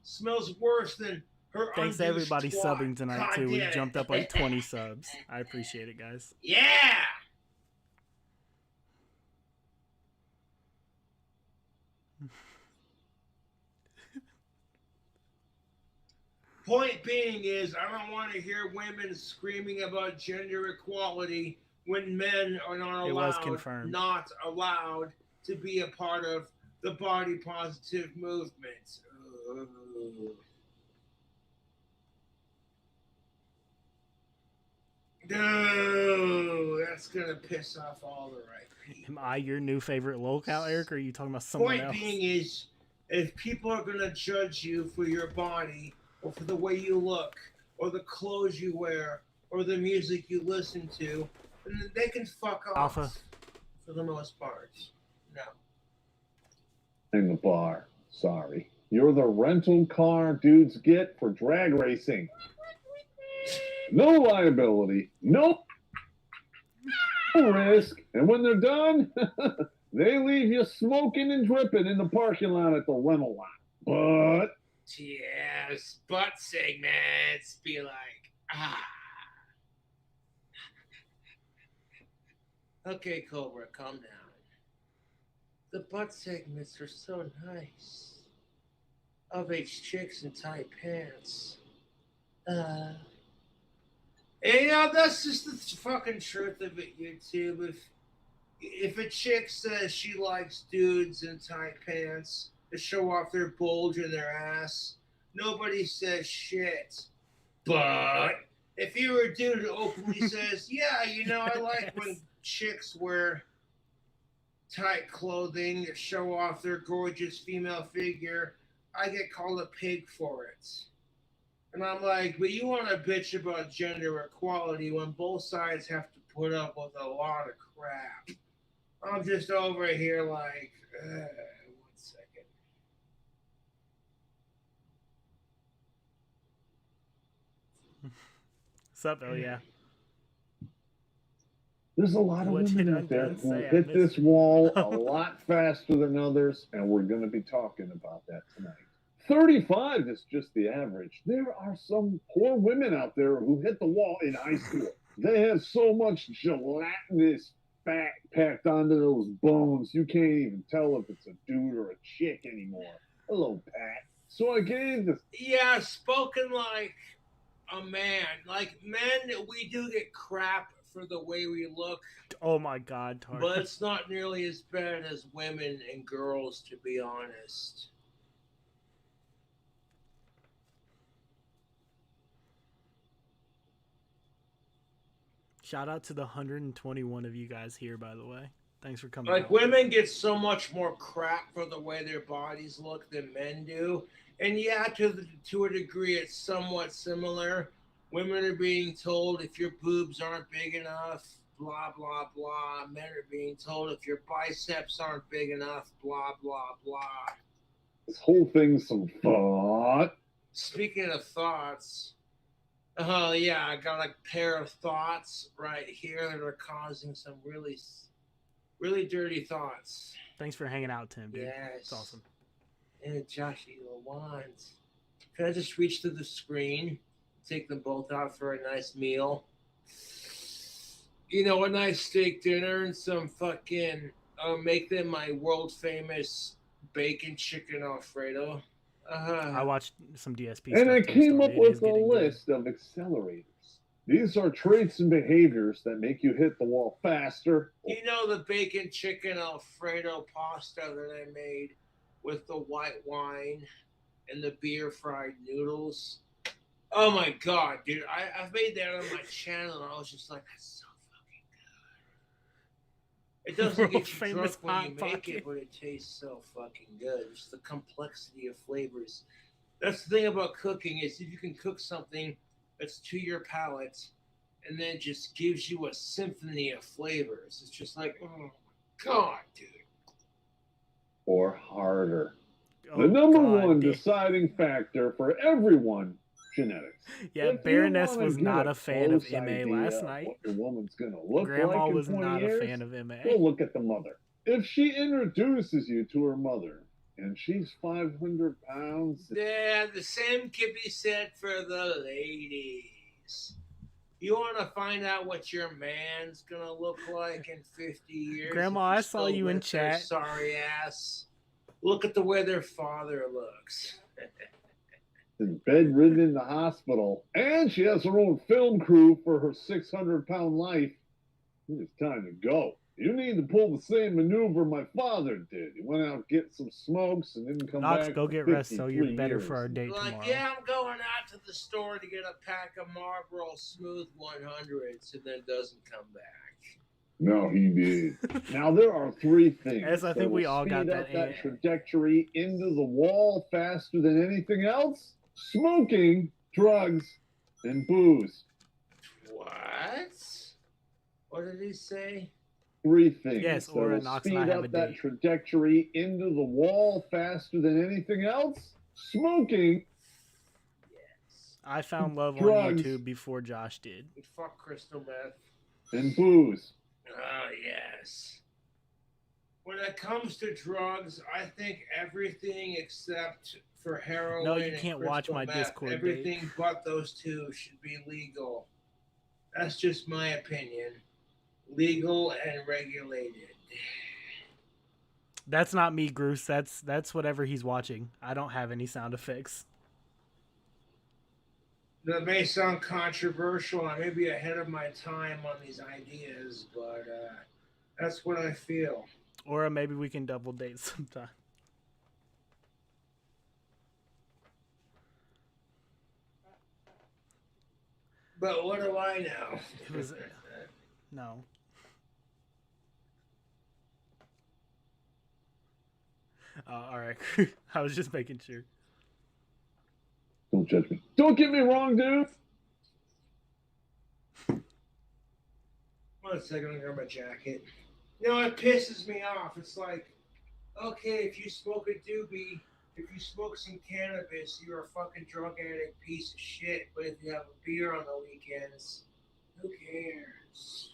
Smells worse than her Thanks to unused everybody twat. subbing tonight, God too. We damn it. jumped up like 20 subs. I appreciate it, guys. Yeah! Point being is, I don't want to hear women screaming about gender equality when men are not It was allowed, confirmed. to be a part of the body positive movement. No, that's gonna piss off all the right people. Am I your new favorite locale, Eric, or are you talking about someone Point else? being is, if people are gonna judge you for your body, or for the way you look, or the clothes you wear, or the music you listen to, then they can fuck off. Alpha. For the most part. No. In the bar. Sorry. You're the rental car dudes get for drag racing. No liability. No risk. And when they're done, they leave you smoking and dripping in the parking lot at the rental lot. But Yes, butt segments be like, Okay, Cobra, calm down. The butt segments are so nice. Of-age chicks in tight pants. And, you know, that's just the fucking truth of it, YouTube. If a chick says she likes dudes in tight pants to show off their bulge in their ass, nobody says shit. But if you're a dude who openly says, yeah, you know, I like when chicks wear tight clothing that show off their gorgeous female figure, I get called a pig for it. And I'm like, but you want to bitch about gender equality when both sides have to put up with a lot of crap. I'm just over here like, 1 second. What's up, oh yeah? there's a lot of What women did out there Undone who say? I hit missed this wall a lot faster than others, and we're going to be talking about that tonight. 35 is just the average. There are some poor women out there who hit the wall in high school. They have so much gelatinous fat packed onto those bones, you can't even tell if it's a dude or a chick anymore. Hello, Pat. So I gave this. Yeah, spoken like a man. Like men, we do get crap for the way we look, Oh my God, Tar. but it's not nearly as bad as women and girls, to be honest. Shout out to the 121 of you guys here, by the way. Thanks for coming Like, out. women get so much more crap for the way their bodies look than men do. And yeah, to a degree, it's somewhat similar. Women are being told if your boobs aren't big enough, blah, blah, blah. Men are being told if your biceps aren't big enough, blah, blah, blah. This whole thing's some thought. Speaking of thoughts, oh yeah, I got a pair of thoughts right here that are causing some really, really dirty thoughts. Thanks for hanging out, Tim, dude. Yes. It's awesome. And Joshy Lawans. Can I just reach to the screen, take them both out for a nice meal? You know, a nice steak dinner and some fucking, make them my world famous bacon chicken Alfredo. I watched some DSP And stuff. I came up It is with a getting good. list of accelerators. These are traits and behaviors that make you hit the wall faster. You know the bacon chicken Alfredo pasta that I made with the white wine and the beer fried noodles? Oh my god, dude. I've made that on my channel and I was just like, that's so fucking good. It doesn't World get you famous drunk when you Hot make Pocket. it, but it tastes so fucking good. Just the complexity of flavors. That's the thing about cooking is if you can cook something that's to your palate and then just gives you a symphony of flavors. It's just like, oh my god, dude. Or harder. Oh, The number God, one dude. deciding factor for everyone, genetics. Yeah, If you Baroness wanna was get not a fan of close MA idea last of night. What your woman's gonna look Grandma like in was 20 not years, a fan of MA. go look at the mother. If she introduces you to her mother and she's 500 pounds, Yeah, the same can be said for the ladies. You want to find out what your man's gonna look like in 50 years? Grandma, if I saw still you in with their chat. Sorry ass. Look at the way their father looks. is bedridden in the hospital, and she has her own film crew for her 600-pound life, it's time to go. You need to pull the same maneuver my father did. He went out, get some smokes, and didn't come Knox, back go for get rest so you're 53 better years. for our date Like, tomorrow. yeah, I'm going out to the store to get a pack of Marlboro Smooth 100s, and then doesn't come back. No, he did. Now there are three things Yes, I that think will we all got speed that up that in. trajectory into the wall faster than anything else: smoking, drugs, and booze. What? What did he say? Three things Yes, that Aura, will Knox and I speed have a up that date. trajectory into the wall faster than anything else: smoking, I found love on drugs, YouTube before Josh did. Fuck crystal meth. and booze. Oh, yes. When it comes to drugs, I think everything except for heroin No, you and can't watch crystal my meth, Discord date. everything but those two should be legal. That's just my opinion. Legal and regulated. That's not me, Bruce. That's whatever he's watching. I don't have any sound effects. That may sound controversial. I may be ahead of my time on these ideas, but that's what I feel. Or maybe we can double date sometime. But what do I know? It was no. All right. I was just making sure. Don't judge me. Don't get me wrong, dude. One second, I'm gonna grab my jacket. No, it pisses me off. It's like, okay, if you smoke a doobie, if you smoke some cannabis, you're a fucking drug addict piece of shit. But if you have a beer on the weekends, who cares?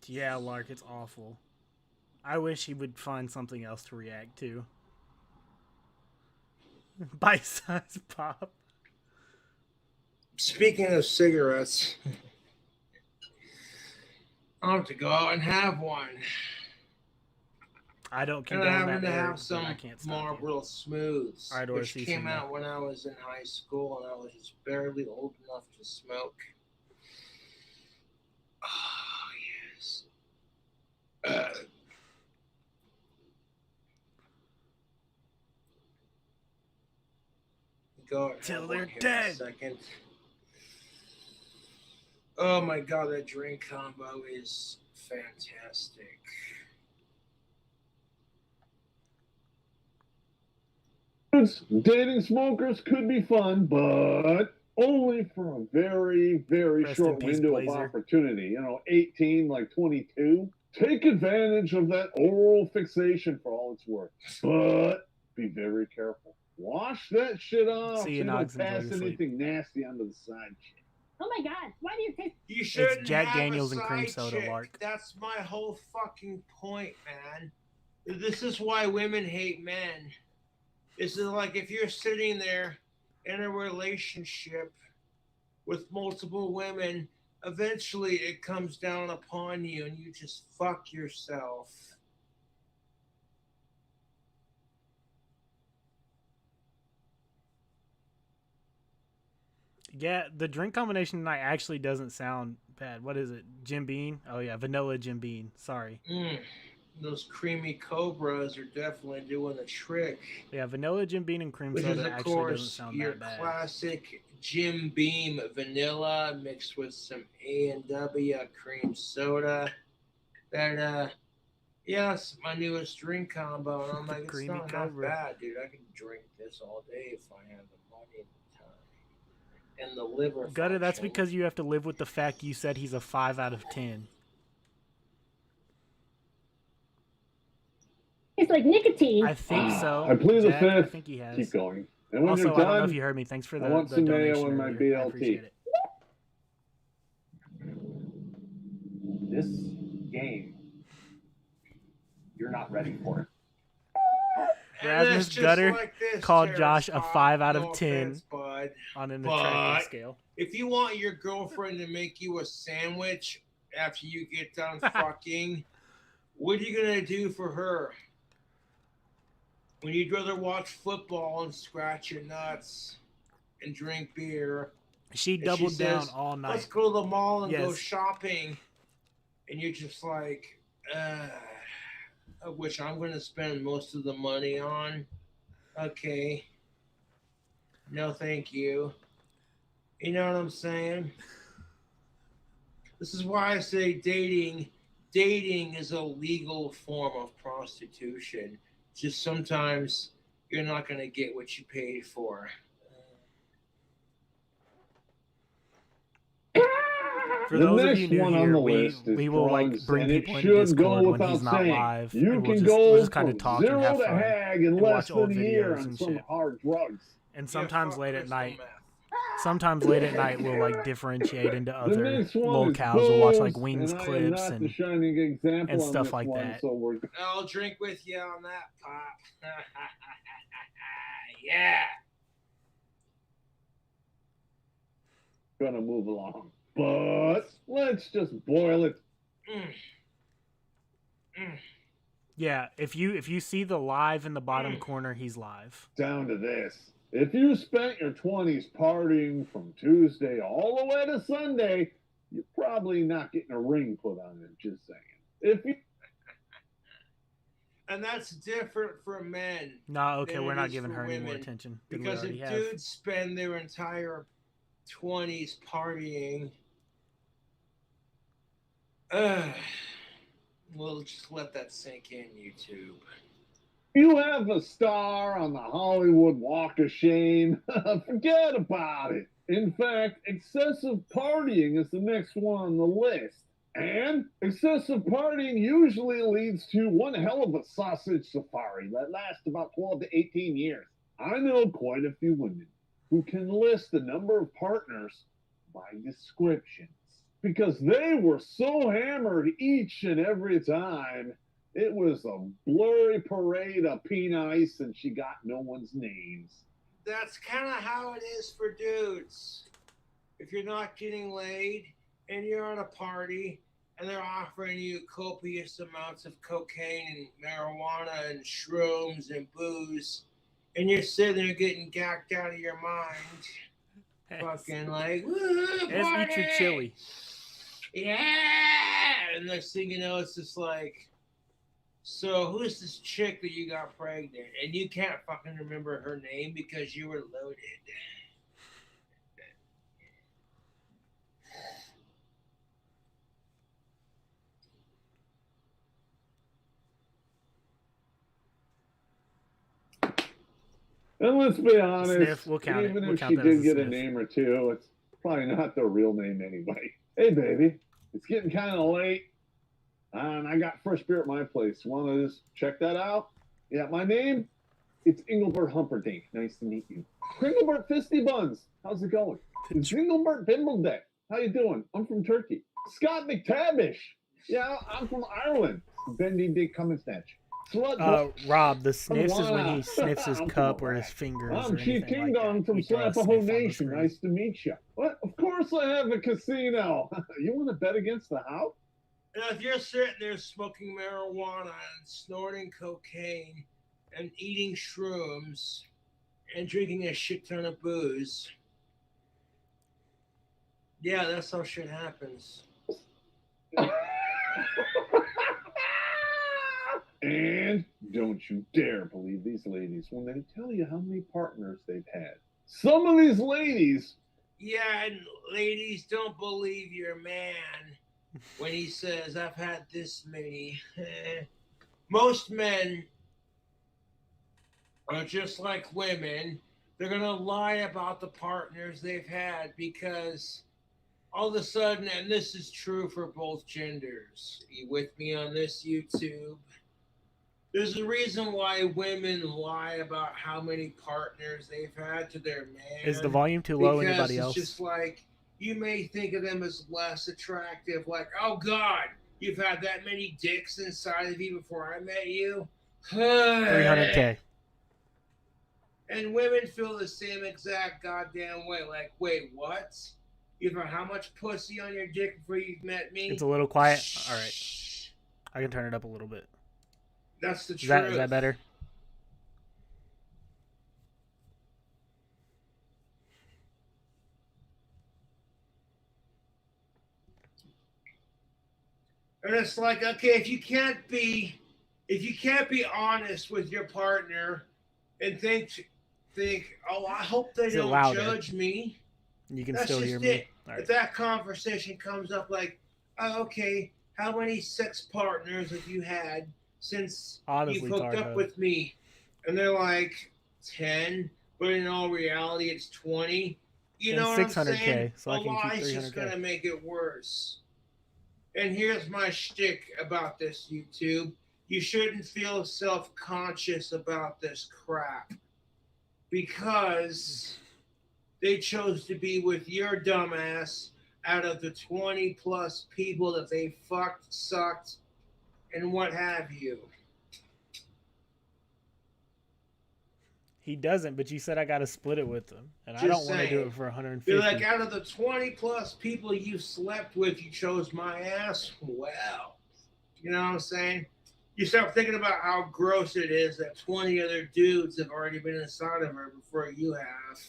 Yeah, Lark, it's awful. I wish he would find something else to react to. Bite-sized pop. Speaking of cigarettes, I'll have to go out and have one. I don't And condone I that. happen to Eric, have but some I can't stop you. Marlboro Smooths, All right, which Orsi, came see out ya. when I was in high school and I was just barely old enough to smoke. Oh, yes. Go and Till have they're one here in dead. a second. Oh my god, that drink combo is fantastic. Dating smokers could be fun, but only for a very, very Rest in short peace, window Blazer. of opportunity. 18, like 22. Take advantage of that oral fixation for all it's worth. But be very careful. Wash that shit off See so you, you don't Knox. Enjoy pass your sleep. anything nasty onto the side chick. Oh my God, why do you taste? You shouldn't Jack have Daniels a and cream side soda, chick. Lark. That's my whole fucking point, man. This is why women hate men. This is like if you're sitting there in a relationship with multiple women, eventually it comes down upon you and you just fuck yourself. Yeah, the drink combination tonight actually doesn't sound bad. What is it? Jim Beam? Oh yeah, vanilla Jim Beam. Sorry. Those creamy cobras are definitely doing the trick. Yeah, vanilla Jim Beam and cream Which soda is, of actually doesn't course, sound your that bad. classic Jim Beam vanilla mixed with some A&W cream soda. That, yeah, that's my newest drink combo. And I'm like, it's Creamy not Cobra. half bad, dude. I can drink this all day if I have the money and the time. And the liver Gutter, that's function. because you have to live with the fact you said he's a 5 out of 10. It's like nicotine. I think so. I plead the Jack, I fifth. think he has. Keep going. And when Also, you're I don't know done, if you heard me. Thanks for I the want some donation mayo in my earlier. I BLT. appreciate it. This game, you're not ready for it. Rasmus just Gutter like this, called Terrence Josh a Scott. 5 out No of 10 offense, bud. on an But attractive scale. if you want your girlfriend to make you a sandwich after you get done fucking, what are you gonna do for her? When you'd rather watch football and scratch your nuts and drink beer. She and doubled down says, all night. Let's go to the mall and go Yes. shopping. And you're just like, which I'm going to spend most of the money on. Okay. No, thank you. You know what I'm saying? This is why I say dating is a legal form of prostitution. Just sometimes you're not going to get what you paid for. For The those of next you new one on here, the we list is will like drugs, bring and it people into should go Discord when he's without not saying. live, You and we'll can just go kind of from talk and zero have to fun hag in and less watch old than a year videos on and some shit. hard drugs. And sometimes fuck late at crystal night, meth. sometimes late at night we'll like differentiate into The other next one is locales. We'll watch like booze, Wings and I am clips not the and shining example and on stuff this like one, that. so we're I'll drink with you on that, Pop. Yeah. gonna move along. But let's just boil it yeah, if you see the live in the bottom corner, he's live. down to this. If you spent your 20s partying from Tuesday all the way to Sunday, you're probably not getting a ring put on it, just saying. If you And that's different for men. No, okay, than we're it not is giving for her any more women. attention than we Because already if have. dudes spend their entire 20s partying, we'll just let that sink in, YouTube. you have a star on the Hollywood Walk of Shame, forget about it. In fact, excessive partying is the next one on the list. And excessive partying usually leads to one hell of a sausage safari that lasts about 12 to 18 years. I know quite a few women who can list the number of partners by descriptions because they were so hammered each and every time. It was a blurry parade of peanuts, and she got no one's names. That's kind of how it is for dudes. If you're not getting laid and you're on a party and they're offering you copious amounts of cocaine and marijuana and shrooms and booze, and you're sitting there getting gacked out of your mind, fucking like, woo, Eat your chili. Yeah! And next thing you know, it's just like, so who's this chick that you got pregnant? And you can't fucking remember her name because you were loaded. And let's be honest, Sniff, we'll count it. even We'll if count she that as did a get a sniff. name or two, it's probably not their real name anyway. Hey, baby, it's getting kind of late, and I got fresh beer at my place. Want to just check that out? Yeah, my name, it's Engelbert Humperdinck. Nice to meet you. Kringelbert Fisty Buns, how's it going? It's Engelbert Bimbledeck. How you doing? I'm from Turkey. Scott McTavish. Yeah, I'm from Ireland. Bendy Dick Cummins-Snatch. Rob, the sniffs is when he Wow. sniffs his I'm cup from or Iraq. his fingers I'm or Chief anything King like Dong that. from We throw a Slapaho sniff on the Nation. screen. Nice to meet you. What? Of course I have a casino. You want to bet against the house? Now, if you're sitting there smoking marijuana and snorting cocaine and eating shrooms and drinking a shit ton of booze, yeah, that's how shit happens. And don't you dare believe these ladies when they tell you how many partners they've had. Some of these ladies. Yeah, and ladies, don't believe your man when he says, I've had this many. Most men are just like women. They're going to lie about the partners they've had because all of a sudden, and this is true for both genders. Are you with me on this, YouTube? There's a reason why women lie about how many partners they've had to their man. Is the volume too low? Because Anybody it's else? just like, you may think of them as less attractive. Like, oh, God, you've had that many dicks inside of you before I met you? 300K. And women feel the same exact goddamn way. Like, wait, what? You've had how much pussy on your dick before you met me? It's a little quiet. All right. I can turn it up a little bit. That's the truth. Is that better? And it's like, okay, if you can't be honest with your partner and think, oh, I hope they don't judge me. You can That's still just hear it. me. All right. If that conversation comes up like, oh, okay, how many sex partners have you had since you've hooked up with me? And they're like 10, but in all reality, it's 20. You know what I'm saying? So I can keep 300K. It's just gonna make it worse. And here's my shtick about this, YouTube. You shouldn't feel self-conscious about this crap because they chose to be with your dumbass out of the 20 plus people that they fucked, sucked, and what have you. He doesn't, but you said I got to split it with him, and I don't want to do it for 150. They're like, out of the 20 plus people you slept with, you chose my ass. Well, you know what I'm saying? You start thinking about how gross it is that 20 other dudes have already been inside of her before you have.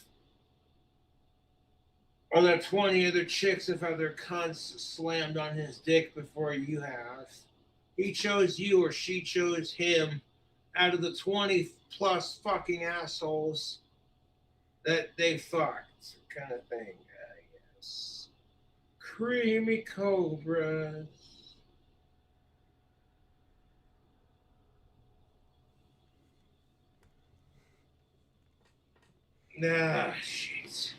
Or that 20 other chicks have had their cunts slammed on his dick before you have. He chose you or she chose him out of the 20 plus fucking assholes that they fucked, kind of thing, I guess. Creamy cobras. Ah, shit.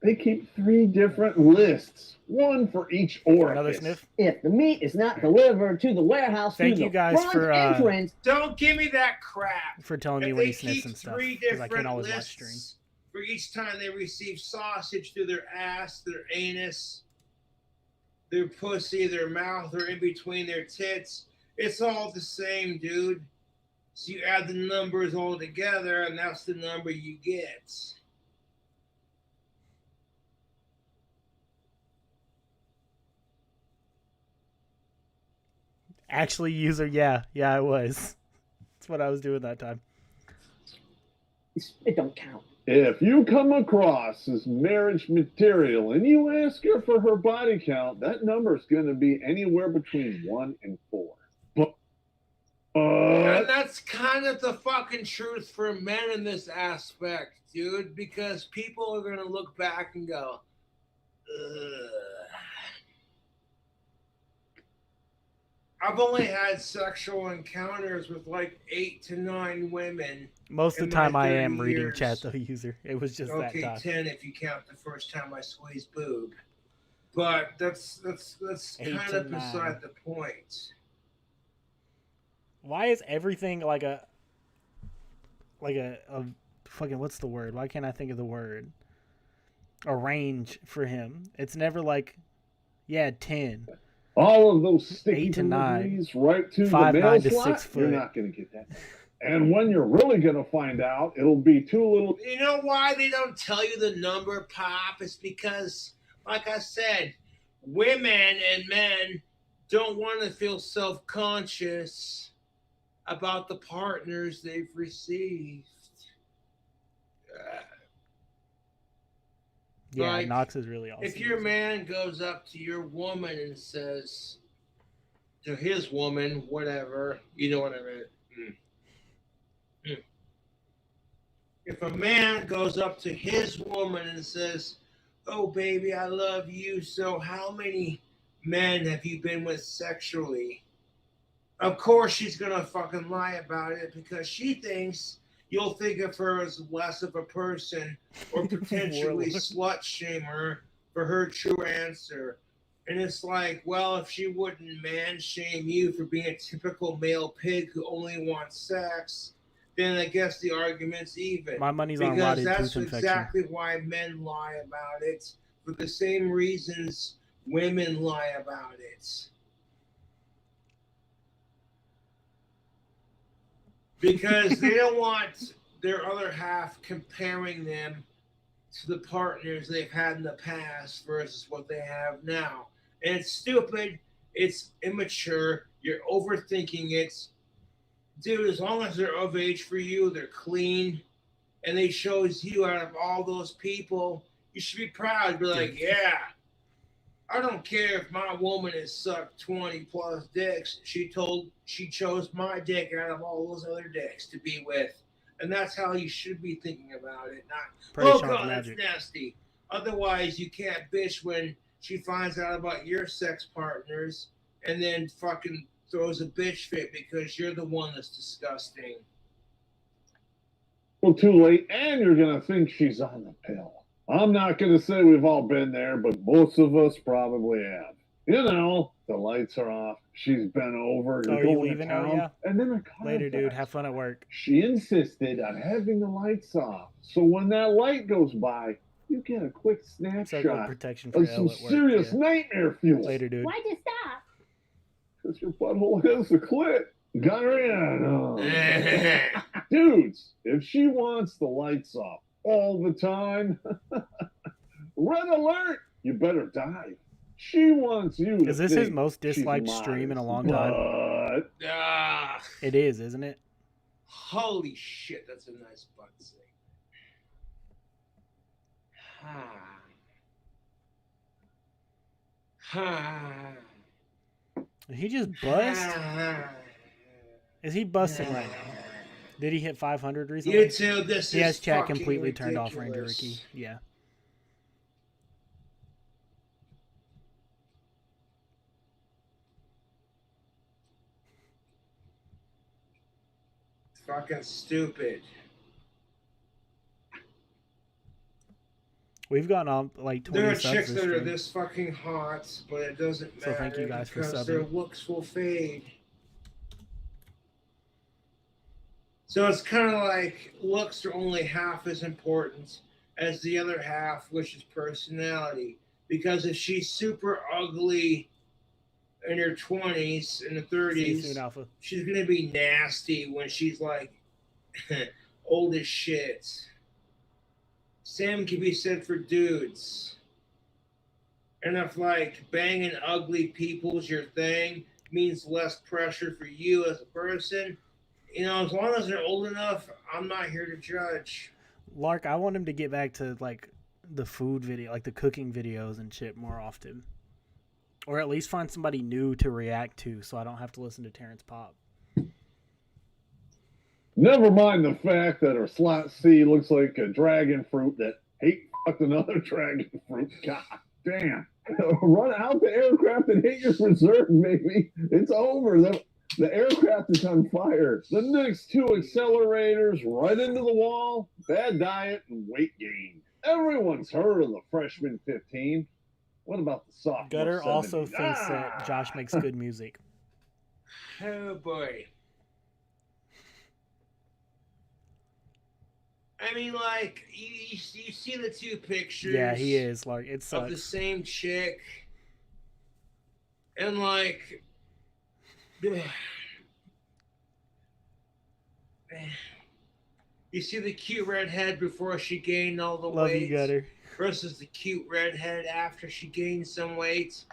They keep 3 different lists, one for each orifice. Another sniff? If the meat is not delivered to the warehouse Thank through you the guys front for entrance, don't give me that crap. For telling me If when they he sniffs keep and stuff, 3 because I can't different always watch lists stream. for each time they receive sausage through their ass, their anus, their pussy, their mouth, or in between their tits, it's all the same, dude. So you add the numbers all together, and that's the number you get. Actually, user, yeah, I was. That's what I was doing that time. it don't count. If you come across this marriage material and you ask her for her body count, that number is going to be anywhere between 1 and 4. And that's kind of the fucking truth for men in this aspect, dude, because people are going to look back and go, ugh. I've only had sexual encounters with like 8 to 9 women. Most of in the time my I 30 am reading years. chat though, user. It was just that Okay, time. 10 if you count the first time I squeezed boob. But that's 8 kind to of 9. beside the point. Why is everything like a fucking, what's the word? Why can't I think of the word? A range for him. It's never like, yeah, 10. All of those sticky 8 to 9. deliveries right to 5'9" the mail to slot, 6 foot. you're not going to get that. And when you're really going to find out, it'll be too little. You know why they don't tell you the number, Pop? It's because, like I said, women and men don't want to feel self-conscious about the partners they've received. Yeah, like, Knox is really awesome. If your man goes up to your woman and says, to his woman, whatever, you know what I mean. If a man goes up to his woman and says, "Oh, baby, I love you. So how many men have you been with sexually?" Of course she's going to fucking lie about it because she thinks you'll think of her as less of a person or potentially slut shame her for her true answer. And it's like, well, if she wouldn't man shame you for being a typical male pig who only wants sex, then I guess the argument's even. My money's on rotted that's tooth infection. exactly why men lie about it, for the same reasons women lie about it. Because they don't want their other half comparing them to the partners they've had in the past versus what they have now. And it's stupid. It's immature. You're overthinking it. Dude, as long as they're of age for you, they're clean, and they chose you out of all those people, you should be proud. Be like, yeah, I don't care if my woman has sucked 20 plus dicks. She chose my dick out of all those other dicks to be with. And that's how you should be thinking about it. Not, oh God, that's nasty. Otherwise, you can't bitch when she finds out about your sex partners and then fucking throws a bitch fit because you're the one that's disgusting. Well, too late, and you're going to think she's on the pill. I'm not going to say we've all been there, but most of us probably have. You know, the lights are off. She's been over. Are you leaving now? Yeah. And then later, dude. Have fun at work. She insisted on having the lights off. So when that light goes by, you get a quick snapshot protection of some serious nightmare fuel. Later, dude. Why'd you stop? Because your butthole has a clit. Got her in. Dudes, if she wants the lights off all the time, red alert, you better dive. She wants you to Is this his most disliked stream in a long time? It is, isn't it? Holy shit, that's a nice butt segment. Did he just bust? Is he busting right now? Did he hit 500 recently? YouTube, this he has is chat completely ridiculous. turned off, Ranger Ricky. Yeah. Fucking stupid. We've gotten on like 20 There are subs chicks this that are stream. this fucking hot, but it doesn't matter. So thank you guys for because subbing. their looks will fade. So it's kind of like looks are only half as important as the other half, which is personality. Because if she's super ugly in her 20s and the 30s, she's going to be nasty when she's like old as shit. Same can be said for dudes. And if like banging ugly people's your thing means less pressure for you as a person, you know, as long as they're old enough, I'm not here to judge. Lark, I want him to get back to like the food video, like the cooking videos and shit more often. Or at least find somebody new to react to so I don't have to listen to Terrence Pop. Never mind the fact that her slot C looks like a dragon fruit that hate fucked another dragon fruit. God damn. Run out the aircraft and hit your reserve, baby. It's over. The aircraft is on fire. The next two accelerators right into the wall. Bad diet and weight gain. Everyone's heard of the freshman 15. What about the sophomore Gutter 70? also thinks that Josh makes good music. Oh boy. I mean, like, you see the two pictures. Yeah, he is. Like, it of the sucks. same chick. And, like, you see the cute redhead before she gained all the Love weight. you, Gutter. Versus the cute redhead after she gained some weight.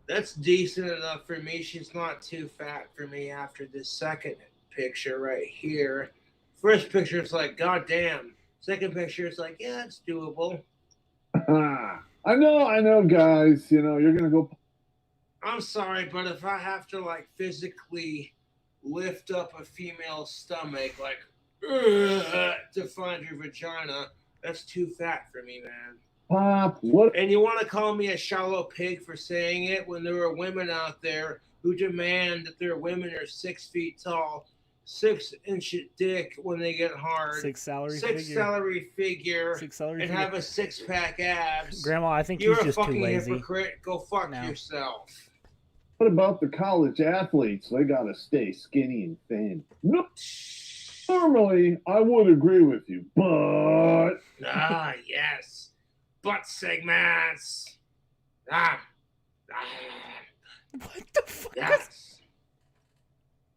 That's decent enough for me. She's not too fat for me after this second picture right here. First picture is like, God damn. Second picture is like, yeah, it's doable. I know, guys. You know, you're going to go. I'm sorry, but if I have to, like, physically lift up a female's stomach, like, to find her vagina, that's too fat for me, man. Pop, what? And you want to call me a shallow pig for saying it when there are women out there who demand that their women are 6 feet tall, 6-inch dick when they get hard, Six salary figure, Six salary and figure. have a 6-pack abs. Grandma, I think You're he's a just too fucking lazy. hypocrite. Go fuck yourself. What about the college athletes? They got to stay skinny and thin. No. Normally, I would agree with you, but... Ah, yes. Butt segments. What the fuck? Yes.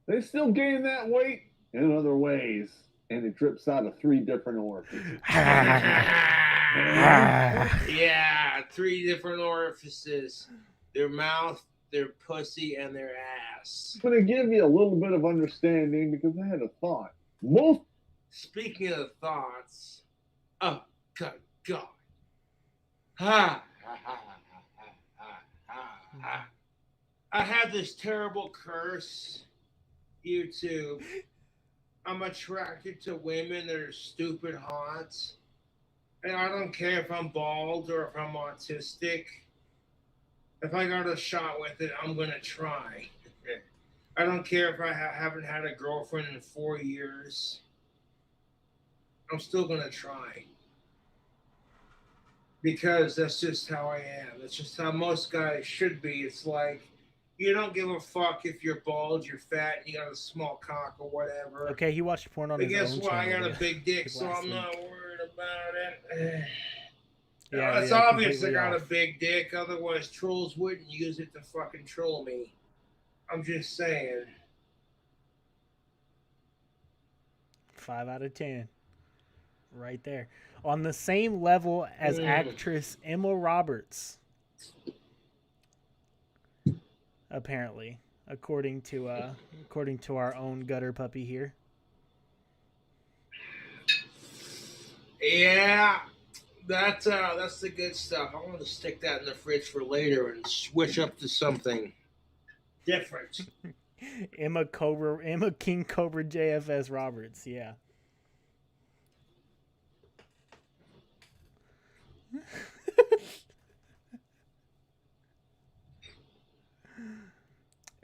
They still gain that weight in other ways, and it drips out of 3 different orifices. Yeah, 3 different orifices. Their mouth, their pussy, and their ass. I'm going to give you a little bit of understanding because I had a thought. Speaking of thoughts, oh, God. Ha. I have this terrible curse, YouTube. I'm attracted to women that are stupid hot. And I don't care if I'm bald or if I'm autistic. If I got a shot with it, I'm going to try. I don't care if I haven't had a girlfriend in 4 years. I'm still going to try. Because that's just how I am. That's just how most guys should be. It's like, you don't give a fuck if you're bald, you're fat, and you got a small cock or whatever. Okay, he watched porn on but his guess own what? I channel got a big dick, so last I'm week. not worried about it. Yeah, It's yeah, obvious I completely got off. a big dick, otherwise trolls wouldn't use it to fucking troll me. I'm just saying. 5 out of 10. Right there. On the same level as actress Emma Roberts. Apparently. According to our own gutter puppy here. Yeah. That's the good stuff. I want to stick that in the fridge for later and switch up to something different. Emma King Cobra JFS Roberts, yeah.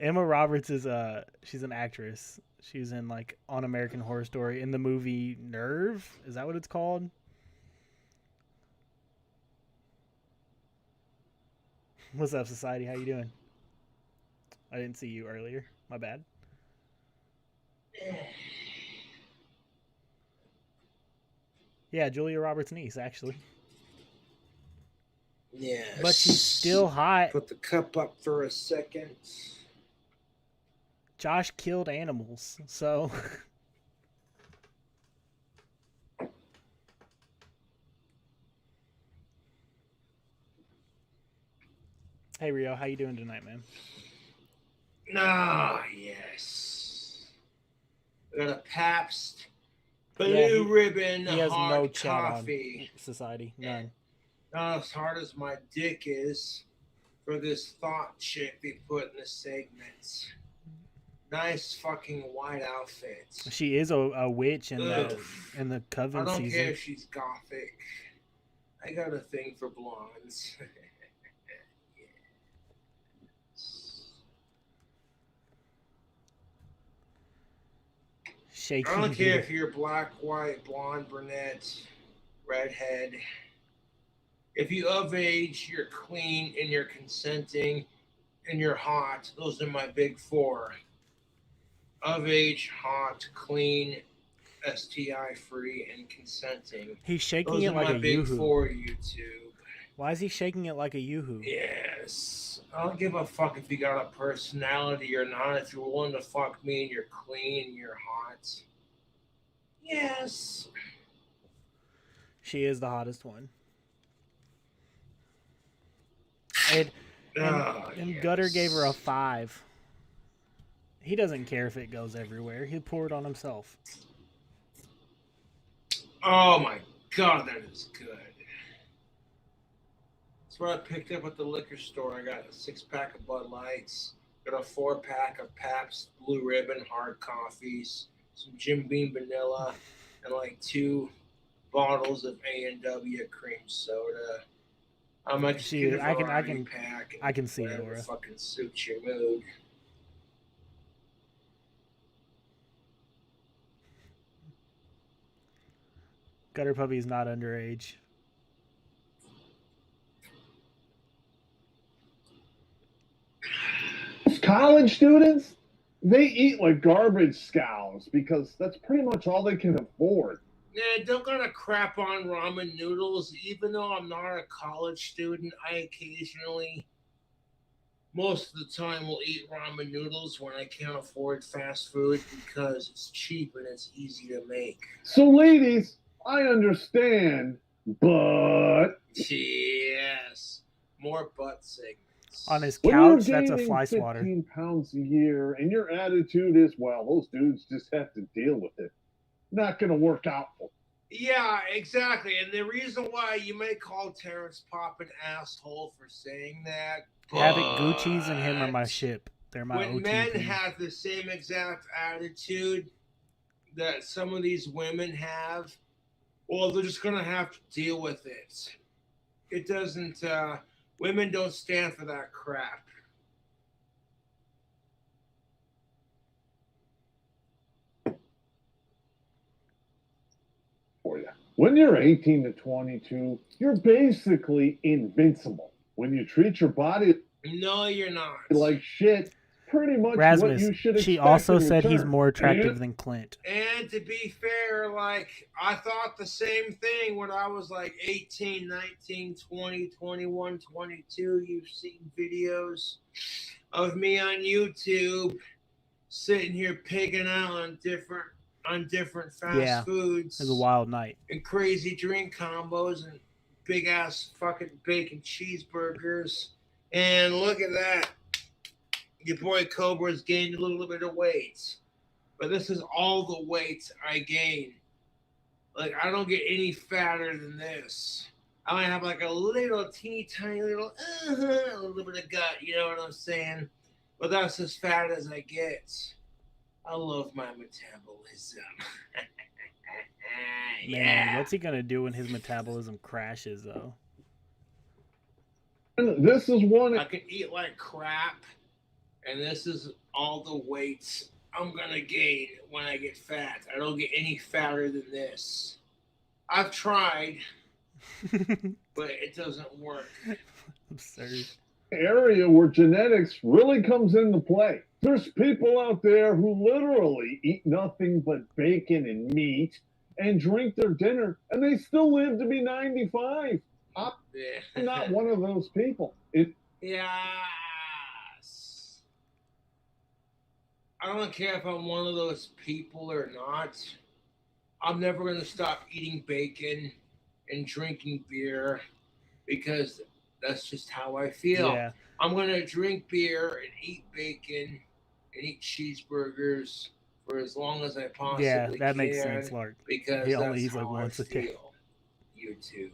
Emma Roberts is she's an actress. She's in like On American Horror Story in the movie Nerve. Is that what it's called? What's up, Society? How you doing? I didn't see you earlier. My bad. Yeah, Julia Roberts' niece, actually. Yes. But she's still hot. Put the cup up for a second. Josh killed animals, so... Hey, Rio, how you doing tonight, man? Ah, yes. I got a Pabst Blue Ribbon he has hard no chat coffee. on Society, none. Not as hard as my dick is for this thought chick they put in the segments. Nice fucking white outfit. She is a witch in the Coven I don't season. care if she's gothic. I got a thing for blondes. shaking. I don't care if you're black, white, blonde, brunette, redhead. If you of age, you're clean and you're consenting and you're hot. Those are my big four. Of age, hot, clean, STI free, and consenting. He's shaking Those it are like my a big yoo-hoo. four, YouTube. Why is he shaking it like a yoo-hoo? Yes. I don't give a fuck if you got a personality or not. If you're willing to fuck me and you're clean and you're hot. Yes. She is the hottest one. And yes. Gutter gave her a 5. He doesn't care if it goes everywhere. He'll pour it on himself. Oh my god, that is good. That's what I picked up at the liquor store. I got a 6-pack of Bud Lights, got a 4-pack of Pabst Blue Ribbon hard coffees, some Jim Beam vanilla, and like 2 bottles of A&W cream soda. I might just get a variety pack. I can see it, whatever Laura. Fucking suits your mood. Gutter Puppy's not underage. College students, they eat like garbage scows because that's pretty much all they can afford. Yeah, don't gotta crap on ramen noodles. Even though I'm not a college student, I occasionally, most of the time, will eat ramen noodles when I can't afford fast food because it's cheap and it's easy to make. So, ladies, I understand, but yes, more butt segments. On his when couch, you're that's a gaining fly 15 swatter. pounds a year and your attitude is, well, those dudes just have to deal with it. Not going to work out for them. Yeah, exactly. And the reason why you may call Terrence Pop an asshole for saying that, Havoc, Gucci's, and him are my ship. They're my when OTP. men have the same exact attitude that some of these women have, well, they're just going to have to deal with it. It doesn't, women don't stand for that crap. For you. When you're 18 to 22, you're basically invincible. When you treat your body No, you're not. like shit, pretty much Rasmus, what you should expect. she also in said he's return. more attractive than Clint. And to be fair, like, I thought the same thing when I was like 18, 19, 20, 21, 22. You've seen videos of me on YouTube sitting here pigging out on different fast foods. It was a wild night. And crazy drink combos and big ass fucking bacon cheeseburgers. And look at that. Your boy Cobra's gained a little bit of weight. But this is all the weight I gain. Like, I don't get any fatter than this. I might have like a little teeny tiny little, a little bit of gut, you know what I'm saying? But that's as fat as I get. I love my metabolism. Man, what's he gonna do when his metabolism crashes, though? This is one. I can eat like crap, and this is all the weights I'm gonna gain when I get fat. I don't get any fatter than this. I've tried, but it doesn't work. Absurd. Area where genetics really comes into play. There's people out there who literally eat nothing but bacon and meat and drink their dinner, and they still live to be 95. I'm not one of those people. Yes. I don't care if I'm one of those people or not. I'm never going to stop eating bacon and drinking beer because that's just how I feel. Yeah. I'm going to drink beer and eat bacon and eat cheeseburgers for as long as I possibly can. Yeah, that makes sense, Lark. Because he only that's eats like how once I a day. feel. YouTube.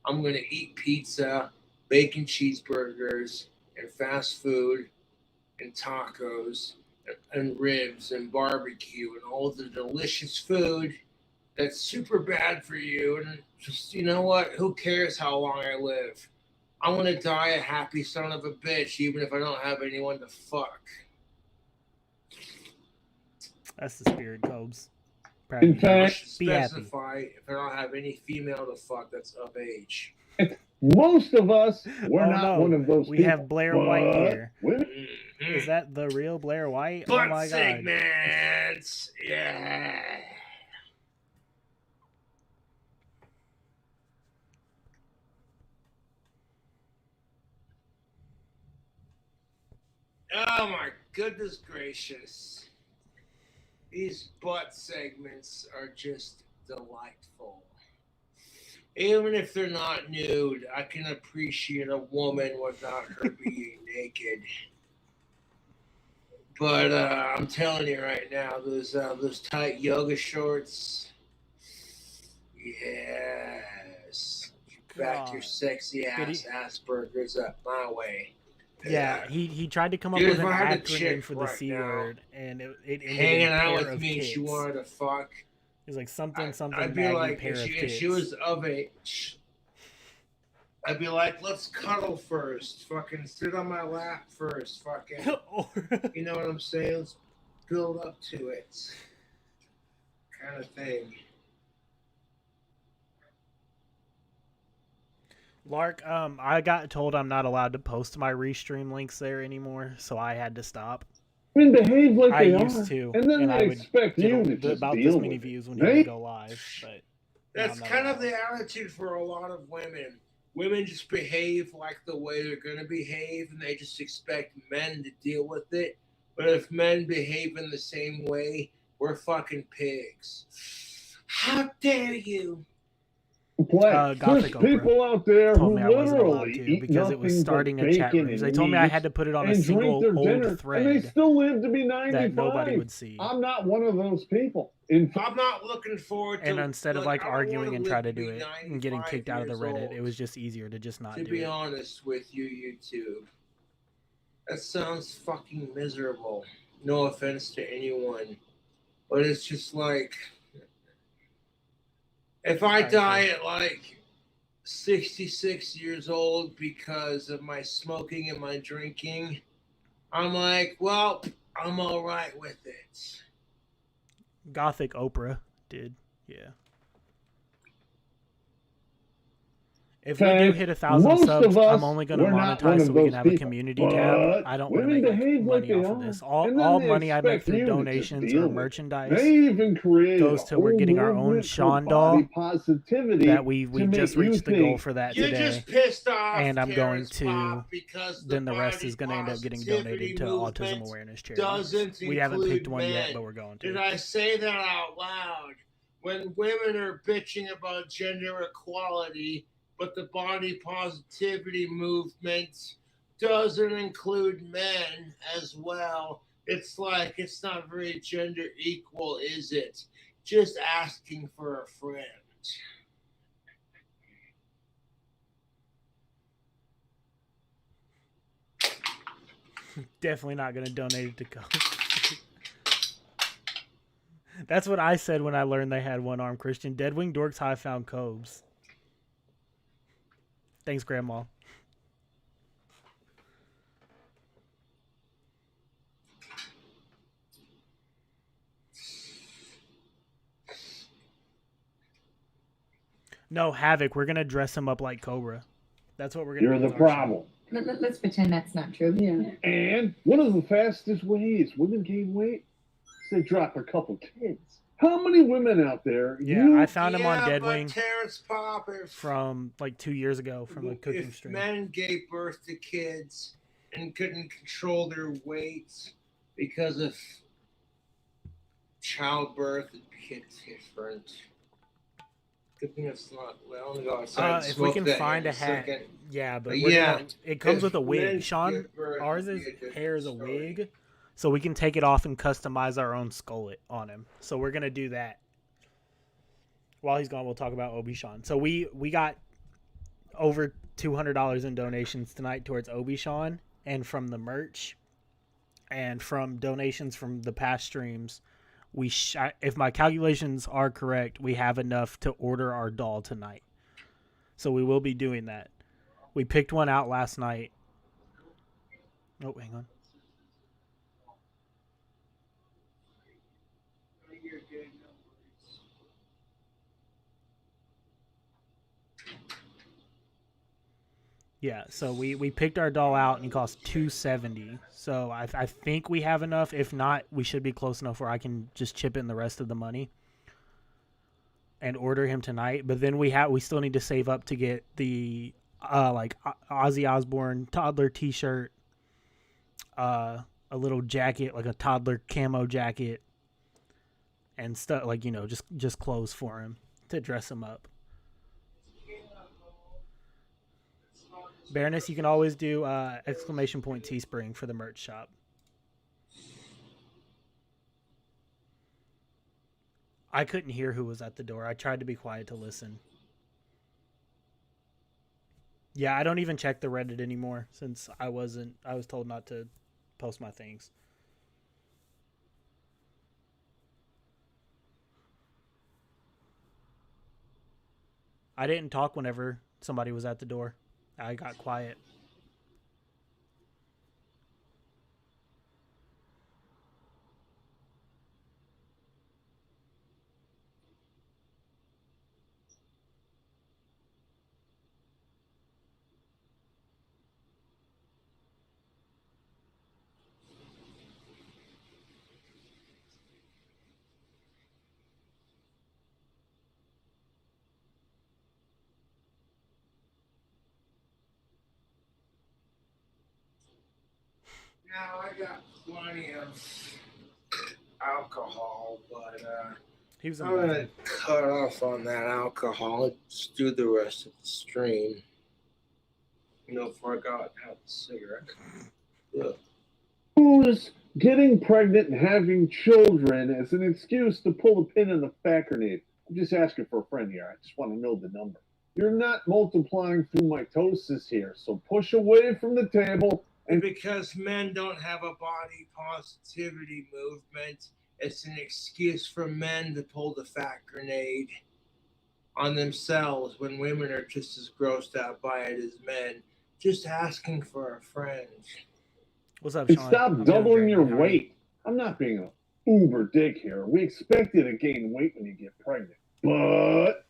I'm going to eat pizza, bacon cheeseburgers, and fast food, and tacos, and ribs, and barbecue, and all the delicious food that's super bad for you. And just, you know what? Who cares how long I live? I'm going to die a happy son of a bitch, even if I don't have anyone to fuck. That's the spirit, Cobes. Proud of In you. fact, Be happy. Specify if I don't have any female to fuck that's of age. most of us, we're Oh, not no. one of those We people. have Blair White But here. women- Is that the real Blair White? Butt Oh my god. segments. Yeah. Oh my goodness gracious. These butt segments are just delightful. Even if they're not nude, I can appreciate a woman without her being naked. But I'm telling you right now, those tight yoga shorts, yes, back your God. sexy ass Asperger's up my way. Yeah, he tried to come up Dude, with if an I had a acronym chick for the right C now word, and it ended hanging in out pair with of me, and tits. she wanted to fuck. It was like something I'd be Maggie like, pair of if tits. she was of age, I'd be like, let's cuddle first. Fucking sit on my lap first. Fucking, you know what I'm saying? Let's build up to it. Kind of thing. Lark, I got told I'm not allowed to post my restream links there anymore, so I had to stop. women behave like I they used are, to, and then and they I would expect get you to just about deal this many with it. views when he They- would go live, but That's no, I'm kind not of the attitude for a lot of women. Women just behave like the way they're going to behave, and they just expect men to deal with it. But if men behave in the same way, we're fucking pigs. How dare you? Play. Gothic There's people Oprah out there told who me I wasn't allowed literally to eat because it was nothing starting but a chat bacon room. and They told me I meats had to put it on a and drink single their hold dinner, and they thread still live to be 95. that nobody would see. I'm not one of those people. I'm not looking forward to. And instead of like I don't arguing wanna and live try to be do it and getting 95 kicked out of the years Reddit, old. it was just easier to just not To do be it. honest with you, YouTube, that sounds fucking miserable. No offense to anyone, but it's just like, if I die at like 66 years old because of my smoking and my drinking, I'm like, well, I'm all right with it. Gothic Oprah did, yeah. If we do hit 1,000 most subs, of us, I'm only going to we're not one monetize of so we can those have a people. community tab. But I don't want to women make like behave like money they off of are, this. and then All they money I make expect through you to just donations deal or with it. merchandise They even created goes a to we're whole getting our own movement for Sean body doll positivity that we to just make you reached the goal think for that You're today. just pissed off, And I'm going Terrence to Pop, because then the rest is going to end up getting donated to autism awareness charities. We haven't picked one yet, but we're going to. Did I say that out loud? When women are bitching about gender equality, but the body positivity movement doesn't include men as well, it's like it's not very gender equal, is it? Just asking for a friend. Definitely not going to donate it to Cobes. That's what I said when I learned they had one arm. Christian. Deadwing Dorks High found Cobes. Thanks, Grandma. No, Havoc. We're going to dress him up like Cobra. That's what we're going to do. You're the problem. Let's pretend that's not true. Yeah. And one of the fastest ways women gain weight is they drop a couple kids. How many women out there? Yeah, I found him on but Deadwing Terrence Pop, from like 2 years ago from the cooking if stream. men gave birth to kids and couldn't control their weights because of childbirth, it's different. Good thing it's not. Well, I'm gonna go outside. If we can find a hat, second. yeah, but Yeah, it comes if with a wig. men Sean, give birth, ours it'd is be a different hair is a story. wig, so we can take it off and customize our own skullet on him. So we're gonna do that. While he's gone, we'll talk about Obi Sean. So we got over $200 in donations tonight towards Obi Sean, and from the merch, and from donations from the past streams. If my calculations are correct, we have enough to order our doll tonight. So we will be doing that. We picked one out last night. Oh, hang on. Yeah, so we picked our doll out and it cost $270. So I think we have enough. If not, we should be close enough where I can just chip in the rest of the money and order him tonight. But then we still need to save up to get the Ozzy Osbourne toddler T-shirt, a little jacket, like a toddler camo jacket, and stuff like just clothes for him to dress him up. Baroness, you can always do ! Teespring for the merch shop. I couldn't hear who was at the door. I tried to be quiet to listen. Yeah, I don't even check the Reddit anymore since I was told not to post my things. I didn't talk whenever somebody was at the door. I got quiet. Now I got plenty of alcohol, but He was in I'm the gonna bathroom. cut off on that alcohol. Just do the rest of the stream. Before I go out and have a cigarette. Ugh. Who's getting pregnant and having children as an excuse to pull the pin in the fat grenade? I'm just asking for a friend here. I just want to know the number. You're not multiplying through mitosis here, so push away from the table. And because men don't have a body positivity movement, it's an excuse for men to pull the fat grenade on themselves when women are just as grossed out by it as men. Just asking for a friend. What's up, Sean? Stop doubling your weight. I'm not being an uber dick here. We expect you to gain weight when you get pregnant. But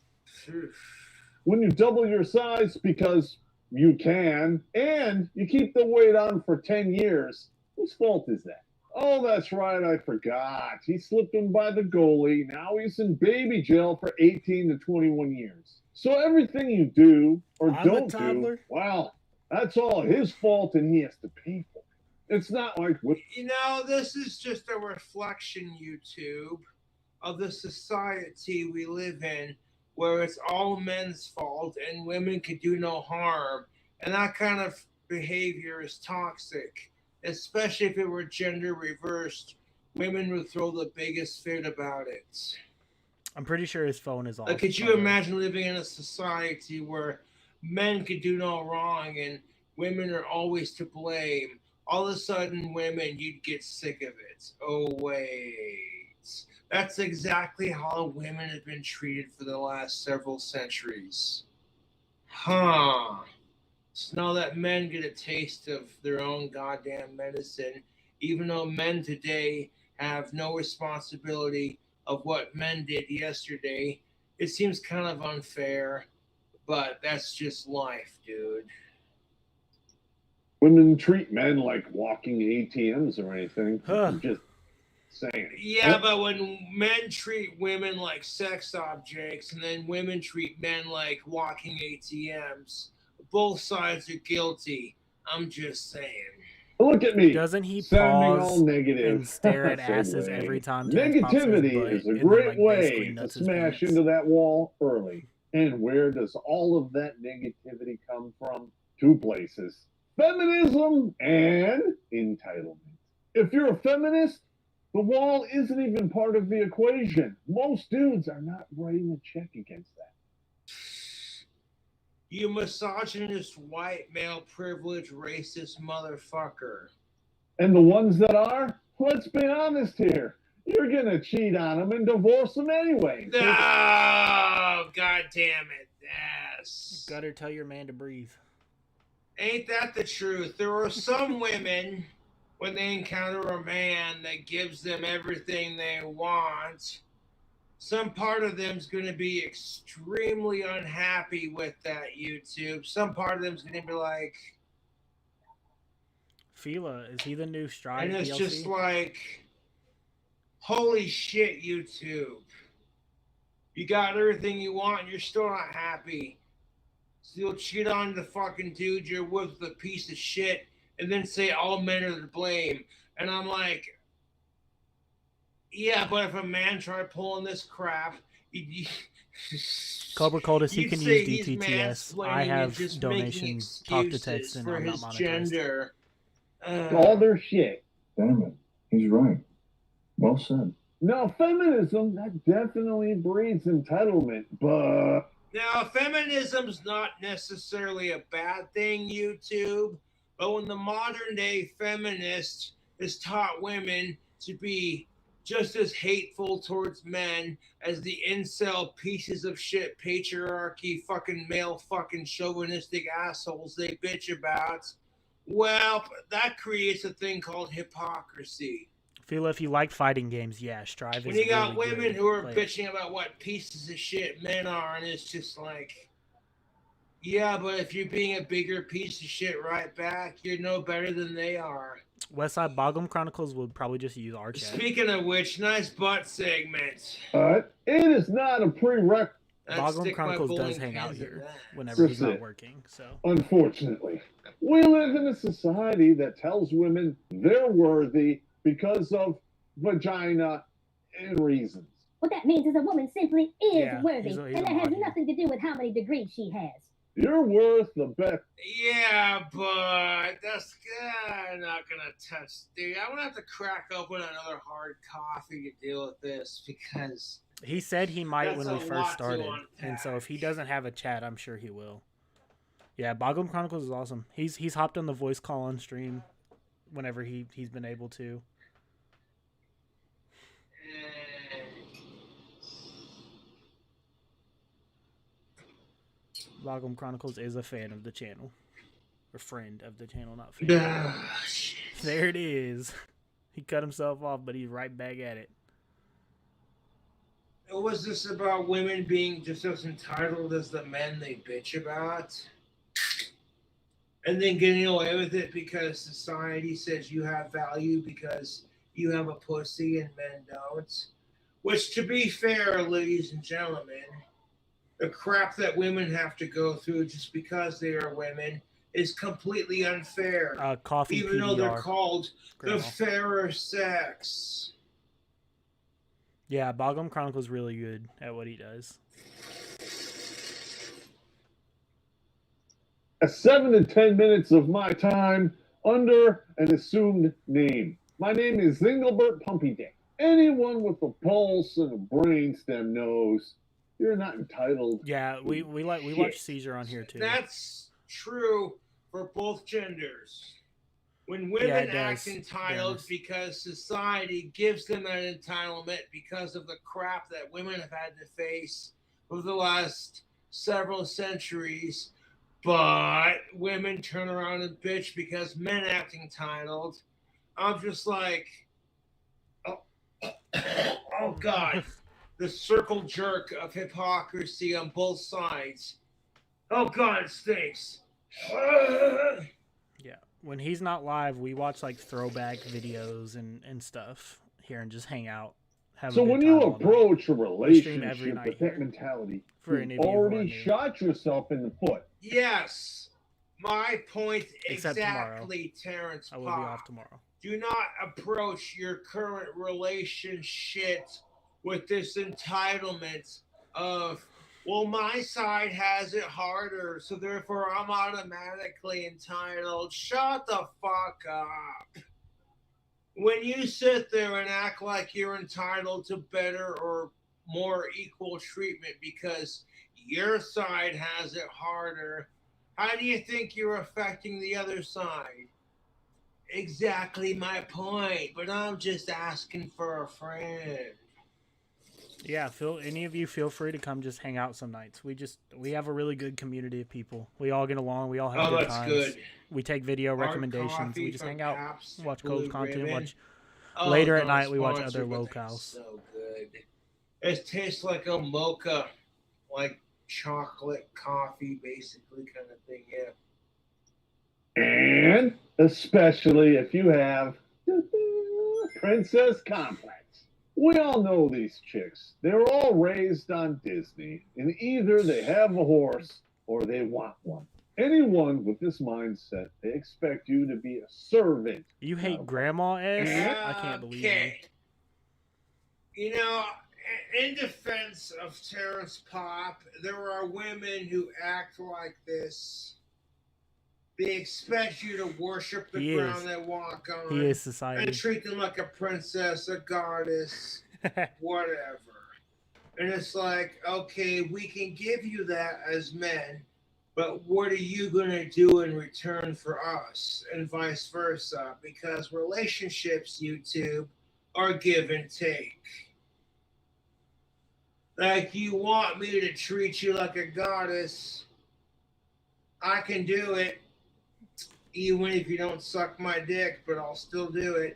when you double your size because you can, and you keep the weight on for 10 years, whose fault is that? Oh, that's right, I forgot. He slipped in by the goalie. Now he's in baby jail for 18 to 21 years. So everything you do or don't do, well, that's all his fault and he has to pay for it. It's not like this is just a reflection, YouTube, of the society we live in, where it's all men's fault and women could do no harm. And that kind of behavior is toxic, especially if it were gender reversed. Women would throw the biggest fit about it. I'm pretty sure his phone is off. Could you imagine living in a society where men could do no wrong and women are always to blame? All of a sudden, women, you'd get sick of it. Oh, wait. That's exactly how women have been treated for the last several centuries. Huh. So now that men get a taste of their own goddamn medicine, even though men today have no responsibility of what men did yesterday, it seems kind of unfair, but that's just life, dude. Women treat men like walking ATMs or anything. I'm just saying. Yeah, but when men treat women like sex objects and then women treat men like walking ATMs, both sides are guilty. I'm just saying. Look at me. Doesn't he sounding pause all negative and stare at So asses wait. every time Terrence pops his Negativity butt is a and great then, basically way to nuts his smash pants? into that wall early. And where does all of that negativity come from? Two places: feminism and entitlement. If you're a feminist, the wall isn't even part of the equation. Most dudes are not writing a check against that. You misogynist, white, male, privileged, racist motherfucker. And the ones that are, let's be honest here, you're going to cheat on them and divorce them anyway. Oh, God damn it. Yes. Gotta tell your man to breathe. Ain't that the truth? There are some women, when they encounter a man that gives them everything they want, some part of them's going to be extremely unhappy with that YouTube. Some part of them's going to be like, Fila, is he the new Strive and it's DLC? just like, holy shit, YouTube. You got everything you want and you're still not happy. Still cheat on the fucking dude you're with, the piece of shit, and then say all men are to blame. And I'm like, yeah, but if a man tried pulling this crap, Cobra Coldest, he you'd can say use he's DTTS. I mansplaining and have just donations, making talk to text, excuses and for I'm not his monetized. gender. All their shit. Damn it. He's right. Well said. Now, feminism, that definitely breeds entitlement, but... Now, feminism's not necessarily a bad thing, YouTube, but when the modern day feminist has taught women to be just as hateful towards men as the incel pieces of shit patriarchy fucking male fucking chauvinistic assholes they bitch about, well, that creates a thing called hypocrisy. Fila, if you like fighting games, yeah, Strive When is you got really women good. who are Play it. bitching about what pieces of shit men are, and it's just like, yeah, but if you're being a bigger piece of shit right back, you're no better than they are. Westside Bogum Chronicles would probably just use our chat. Speaking of which, nice butt segment. It is not a prerequisite. Bogum Chronicles does hang out pins in here that. whenever he's That's not it. working. So Unfortunately, we live in a society that tells women they're worthy because of vagina and reasons. What that means is a woman simply is Yeah, worthy, he's a and that has mod here. nothing to do with how many degrees she has. You're worth the best. Yeah, but that's not gonna touch, dude. I'm gonna have to crack open another hard coffee to deal with this because he said he might that's when we a first lot to started, unpack. and so if he doesn't have a chat, I'm sure he will. Yeah, Bogum Chronicles is awesome. He's hopped on the voice call on stream whenever he's been able to. Bogum Chronicles is a fan of the channel. Or friend of the channel, not fan. There it is. He cut himself off, but he's right back at it. Was this about women being just as entitled as the men they bitch about? And then getting away with it because society says you have value because you have a pussy and men don't? Which, to be fair, ladies and gentlemen, the crap that women have to go through just because they are women is completely unfair. Coffee even PDR, though they're called Grandma. the fairer sex. Yeah, Bogum Chronicles really good at what he does. A 7 to 10 minutes of my time under an assumed name. My name is Zinglebert Pumpydick. Anyone with a pulse and a brainstem knows you're not entitled. Yeah, we watch Seizure on here too. That's true for both genders. When women Yeah, it act does, entitled Dennis. because society gives them an entitlement because of the crap that women have had to face over the last several centuries, but women turn around and bitch because men act entitled. I'm just like, oh God, the circle jerk of hypocrisy on both sides. Oh God, it stinks. Yeah, when he's not live, we watch like throwback videos and stuff here and just hang out. Have So a good when time you all night. approach a We stream every relationship night with here. that mentality, For any you've of you who are already new. shot yourself in the foot. Yes, my point Except exactly, Terrence I will be Pop. off tomorrow. Do not approach your current relationship with this entitlement of, well, my side has it harder, so therefore I'm automatically entitled. Shut the fuck up. When you sit there and act like you're entitled to better or more equal treatment because your side has it harder, how do you think you're affecting the other side? Exactly my point, but I'm just asking for a friend. Yeah, any of you feel free to come just hang out some nights. We have a really good community of people. We all get along. We all have good that's times. good. We take video Hard recommendations. coffee We just from hang out, watch Blue Cole's content, Ribbon. watch Oh, later at not night. We watch sponsored, other but they're locales. So good. It tastes like a mocha, like chocolate coffee, basically, kind of thing. Yeah. And especially if you have Princess Complex. We all know these chicks. They're all raised on Disney, and either they have a horse or they want one. Anyone with this mindset, they expect you to be a servant. You hate Grandma S? I can't believe you. You know, in defense of Terrence Pop, there are women who act like this. They expect you to worship the ground they walk on. He is society. And treat them like a princess, a goddess, whatever. And it's like, okay, we can give you that as men, but what are you going to do in return for us? And vice versa. Because relationships, YouTube, are give and take. Like, you want me to treat you like a goddess, I can do it. Even if you don't suck my dick, but I'll still do it.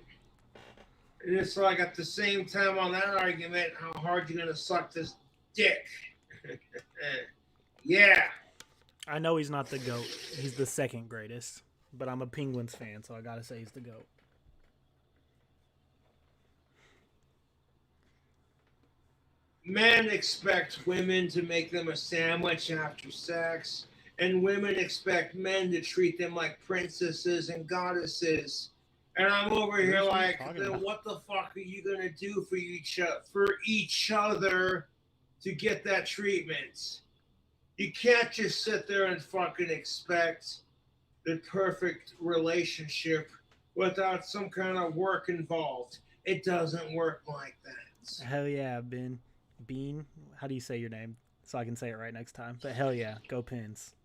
And it's like at the same time on that argument, how hard you gonna suck this dick? Yeah. I know he's not the GOAT. He's the second greatest. But I'm a Penguins fan, so I gotta say he's the GOAT. Men expect women to make them a sandwich after sex. And women expect men to treat them like princesses and goddesses. And I'm over here like, then what the fuck are you gonna do for each other to get that treatment? You can't just sit there and fucking expect the perfect relationship without some kind of work involved. It doesn't work like that. Hell yeah, Bean. How do you say your name? So I can say it right next time. But hell yeah, go Pens.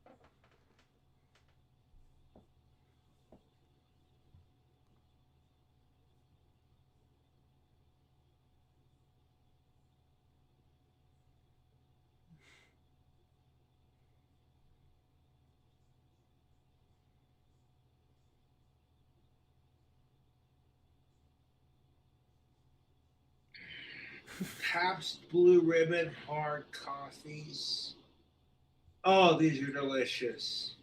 Pabst Blue Ribbon hard coffees. Oh, these are delicious.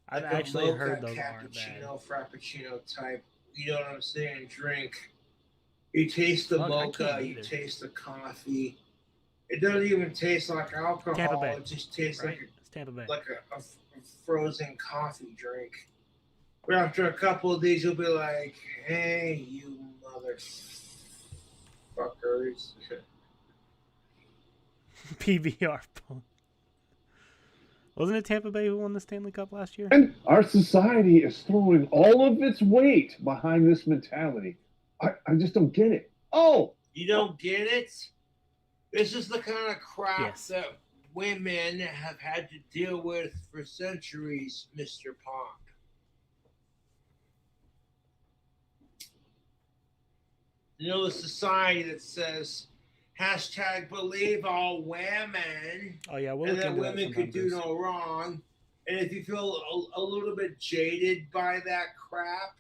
I've like actually heard those cappuccino, aren't bad. Frappuccino type. You know what I'm saying? Drink. You taste the mocha. You taste the coffee. It doesn't even taste like alcohol. Tampa Bay. It just tastes right? It's Tampa Bay. like a frozen coffee drink. But after a couple of these, you'll be like, "Hey, you motherfuckers." PBR phone. Wasn't it Tampa Bay who won the Stanley Cup last year? And our society is throwing all of its weight behind this mentality. I just don't get it. Oh! You don't get it? This is the kind of crap that women have had to deal with for centuries, Mr. Pop. You know, the society that says, #believe all women. Oh, yeah, and that women could do no wrong. And if you feel a little bit jaded by that crap,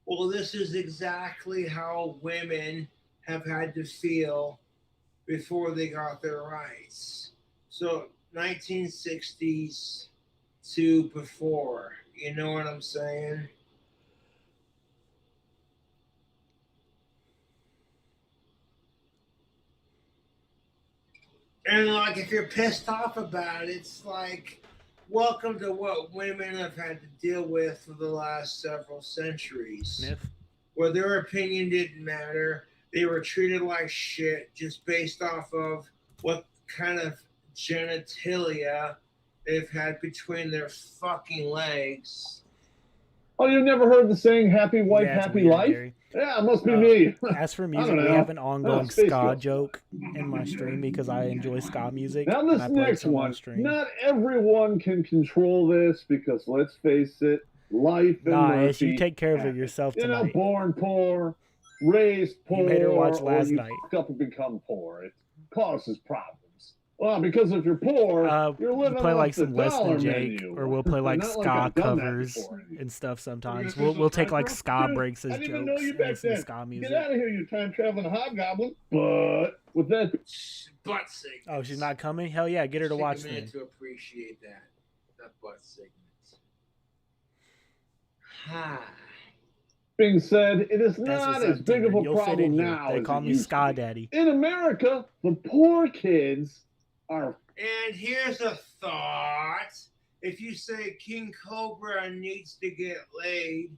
well, this is exactly how women have had to feel before they got their rights. So 1960s to before, you know what I'm saying? And like, if you're pissed off about it, it's like, welcome to what women have had to deal with for the last several centuries. Sniff. Where their opinion didn't matter. They were treated like shit just based off of what kind of genitalia they've had between their fucking legs. Oh, you've never heard the saying, happy wife, happy life? Gary. Yeah, it must be me. As for music, we have an ongoing ska joke in my stream because I enjoy ska music. Now this next one, not everyone can control this because let's face it, life and mercy. You take care of it yourself tonight. You know, born poor, raised poor, you made her watch last or you night. fuck up and become poor. It causes problems. Well, because if you're poor, you're living we'll play off like the some Less Than dollar Jake, menu. or we'll play like Not ska like I've done that covers before. and stuff sometimes. We'll take like ska breaks as I didn't even jokes know you and back listen to then. ska music. Get out of here, you time traveling hobgoblin. But with that. Butt segments. Oh, she's not coming? Hell yeah, get her to Take watch a minute then. to appreciate that. That butt segments. Hi. Being said, it is That's not what's as up, big of Demon. a You'll fit in problem here. now They as call it me used Ska to be. Daddy. In America, the poor kids are. And here's a thought. If you say King Cobra needs to get laid,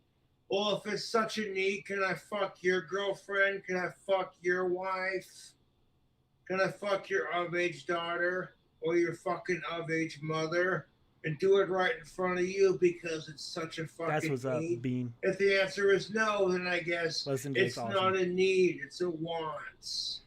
well, if it's such a need, can I fuck your girlfriend? Can I fuck your wife? Can I fuck your of-age daughter or your fucking of-age mother? And do it right in front of you because it's such a fucking That's what's up, need? Bean. If the answer is no, then I guess Listen to it's this, awesome. not a need, it's a want.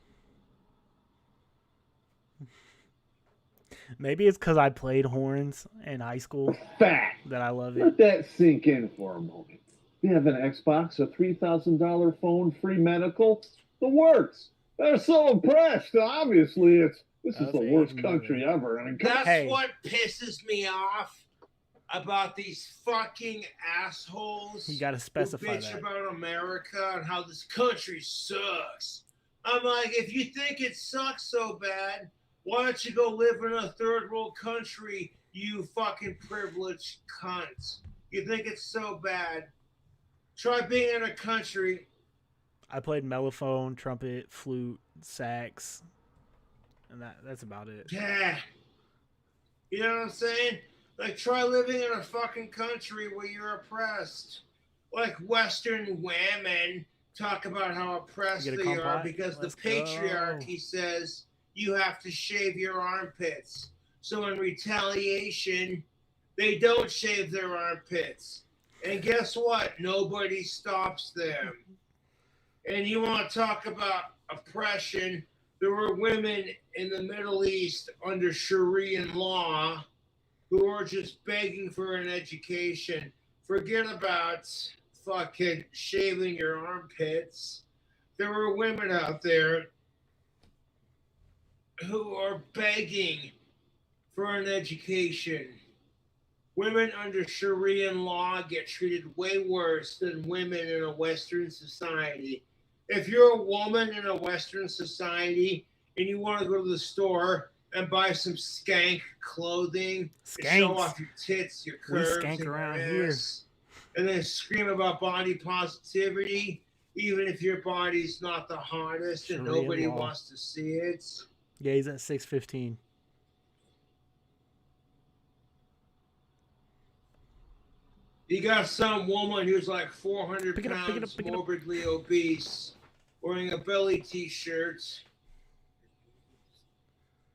Maybe it's because I played horns in high school Fact. that I love it. Let that sink in for a moment. You have an Xbox, a $3,000 phone, free medical, the works. They're so impressed. Obviously, this is the worst country ever. I mean, That's what pisses me off about these fucking assholes. You gotta specify who bitch that. about America and how this country sucks. I'm like, if you think it sucks so bad, why don't you go live in a third world country, you fucking privileged cunt? You think it's so bad? Try being in a country. I played mellophone, trumpet, flute, sax, and that's about it. Yeah. You know what I'm saying? Like, try living in a fucking country where you're oppressed. Like Western women talk about how oppressed You get a they are compote? because Let's the patriarchy says you have to shave your armpits. So in retaliation, they don't shave their armpits. And guess what? Nobody stops them. And you want to talk about oppression? There were women in the Middle East under Sharia law who are just begging for an education. Forget about fucking shaving your armpits. There were women out there who are begging for an education. Women under Sharia law get treated way worse than women in a Western society. If you're a woman in a Western society and you want to go to the store and buy some skank clothing and show Skanks. off your tits, your We curves, skank and your around ass, and then scream about body positivity, even if your body's not the hottest and Sharia nobody law. wants to see it. Yeah, he's at 6:15. You got some woman who's like 400 Pick it up, pick it pounds, up, pick it up. morbidly obese, wearing a belly t-shirt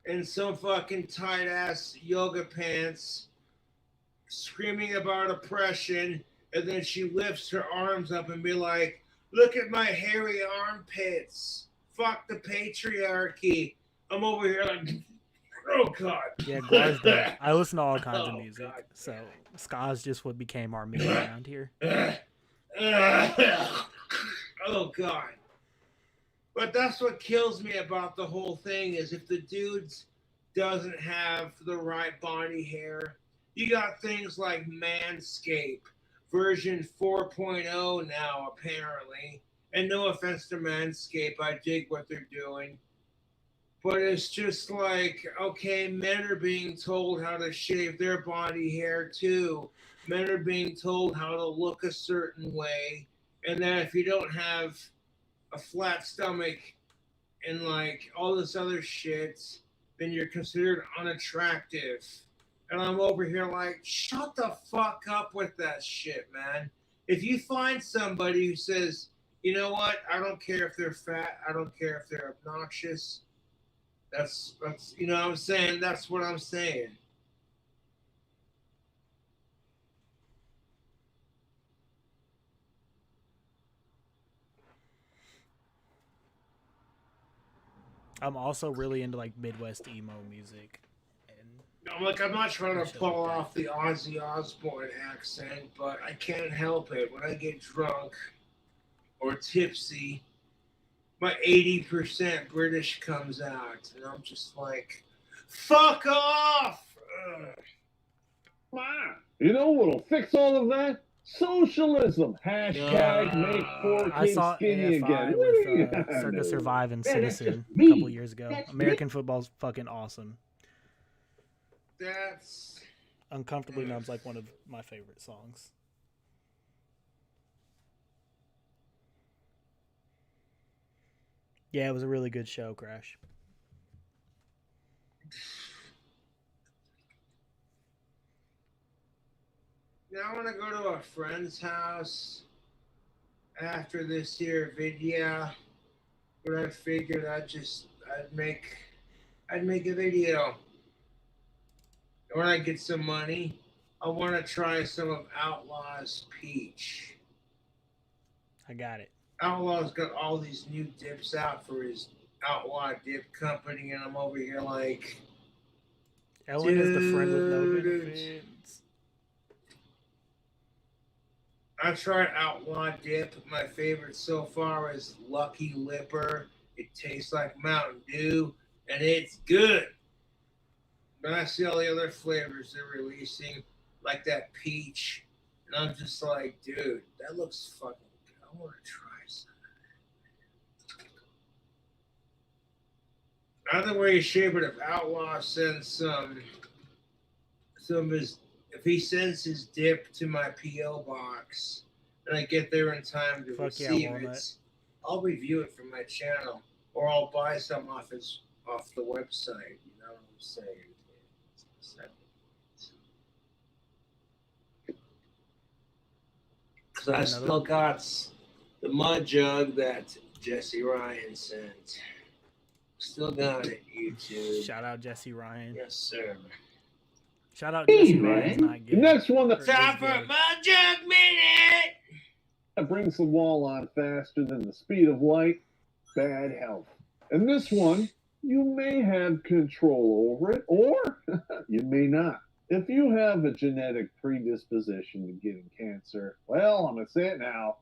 and some fucking tight-ass yoga pants, screaming about oppression, and then she lifts her arms up and be like, look at my hairy armpits. Fuck the patriarchy. I'm over here like, oh, God. Yeah, Gar's dope. I listen to all kinds of Oh, music, God. so ska's just what became our music around here. Oh, God. But that's what kills me about the whole thing is if the dude doesn't have the right body hair, you got things like Manscaped, version 4.0 now, apparently. And no offense to Manscaped, I dig what they're doing. But it's just like, okay, men are being told how to shave their body hair too. Men are being told how to look a certain way. And then if you don't have a flat stomach and like all this other shit, then you're considered unattractive. And I'm over here like, shut the fuck up with that shit, man. If you find somebody who says, you know what, I don't care if they're fat, I don't care if they're obnoxious, that's you know what I'm saying? That's what I'm saying. I'm also really into like Midwest emo music. And I'm not trying to shit pull like that. off the Ozzy Osbourne accent, but I can't help it. When I get drunk or tipsy, my 80% British comes out, and I'm just like, fuck off! Ugh. You know what'll fix all of that? Socialism. Hashtag make I 4K saw skinny AFI again. with Circa No. Survive and Man, that's Citizen just a couple me. years ago. That's American football's fucking awesome. That's Uncomfortably Numb's like one of my favorite songs. Yeah, it was a really good show, Crash. Now I want to go to a friend's house after this here video, but I figured I'd make a video. When I get some money, I want to try some of Outlaw's peach. I got it. Outlaw's got all these new dips out for his Outlaw Dip Company, and I'm over here like, Ellen is the friend with no dude. benefits. I tried Outlaw Dip. My favorite so far is Lucky Lipper. It tastes like Mountain Dew, and it's good. But I see all the other flavors they're releasing, like that peach, and I'm just like, dude, that looks fucking good. I want to try some of that. Either way, shape it. If Outlaw sends some of his, if he sends his dip to my PO box, and I get there in time to receive it, I'll review it from my channel, or I'll buy some off the website. You know what I'm saying? Because I still got the mud jug that Jesse Ryan sent. Still got it, YouTube. Shout out Jesse Ryan. Yes, sir. Shout out Jesse Ryan's not good. The next one that Time for a mud jug minute. That brings the wall on faster than the speed of light. Bad health. And this one, you may have control over it, or you may not. If you have a genetic predisposition to getting cancer, well, I'm going to say it now.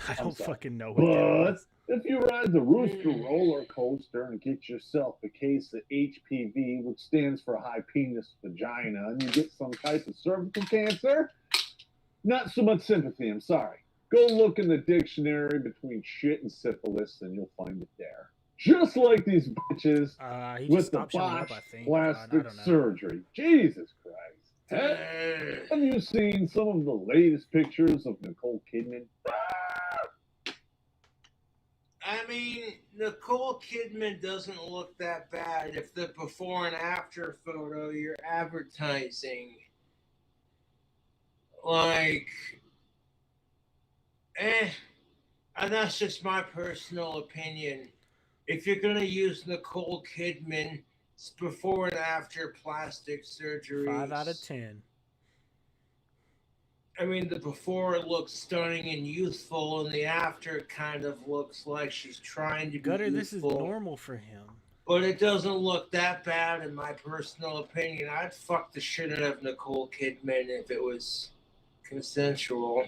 I don't fucking know what that is. If you ride the Rooster roller coaster and get yourself a case of HPV, which stands for high penis vagina, and you get some type of cervical cancer, not so much sympathy, I'm sorry. Go look in the dictionary between shit and syphilis and you'll find it there. Just like these bitches with the botched plastic surgery. Jesus Christ. Have you seen some of the latest pictures of Nicole Kidman? I mean, Nicole Kidman doesn't look that bad if the before and after photo you're advertising. Like, and that's just my personal opinion. If you're going to use Nicole Kidman's before and after plastic surgery, 5 out of 10. I mean, the before looks stunning and youthful, and the after kind of looks like she's trying to be Gutter, youthful. this is normal for him. But it doesn't look that bad, in my personal opinion. I'd fuck the shit out of Nicole Kidman if it was consensual.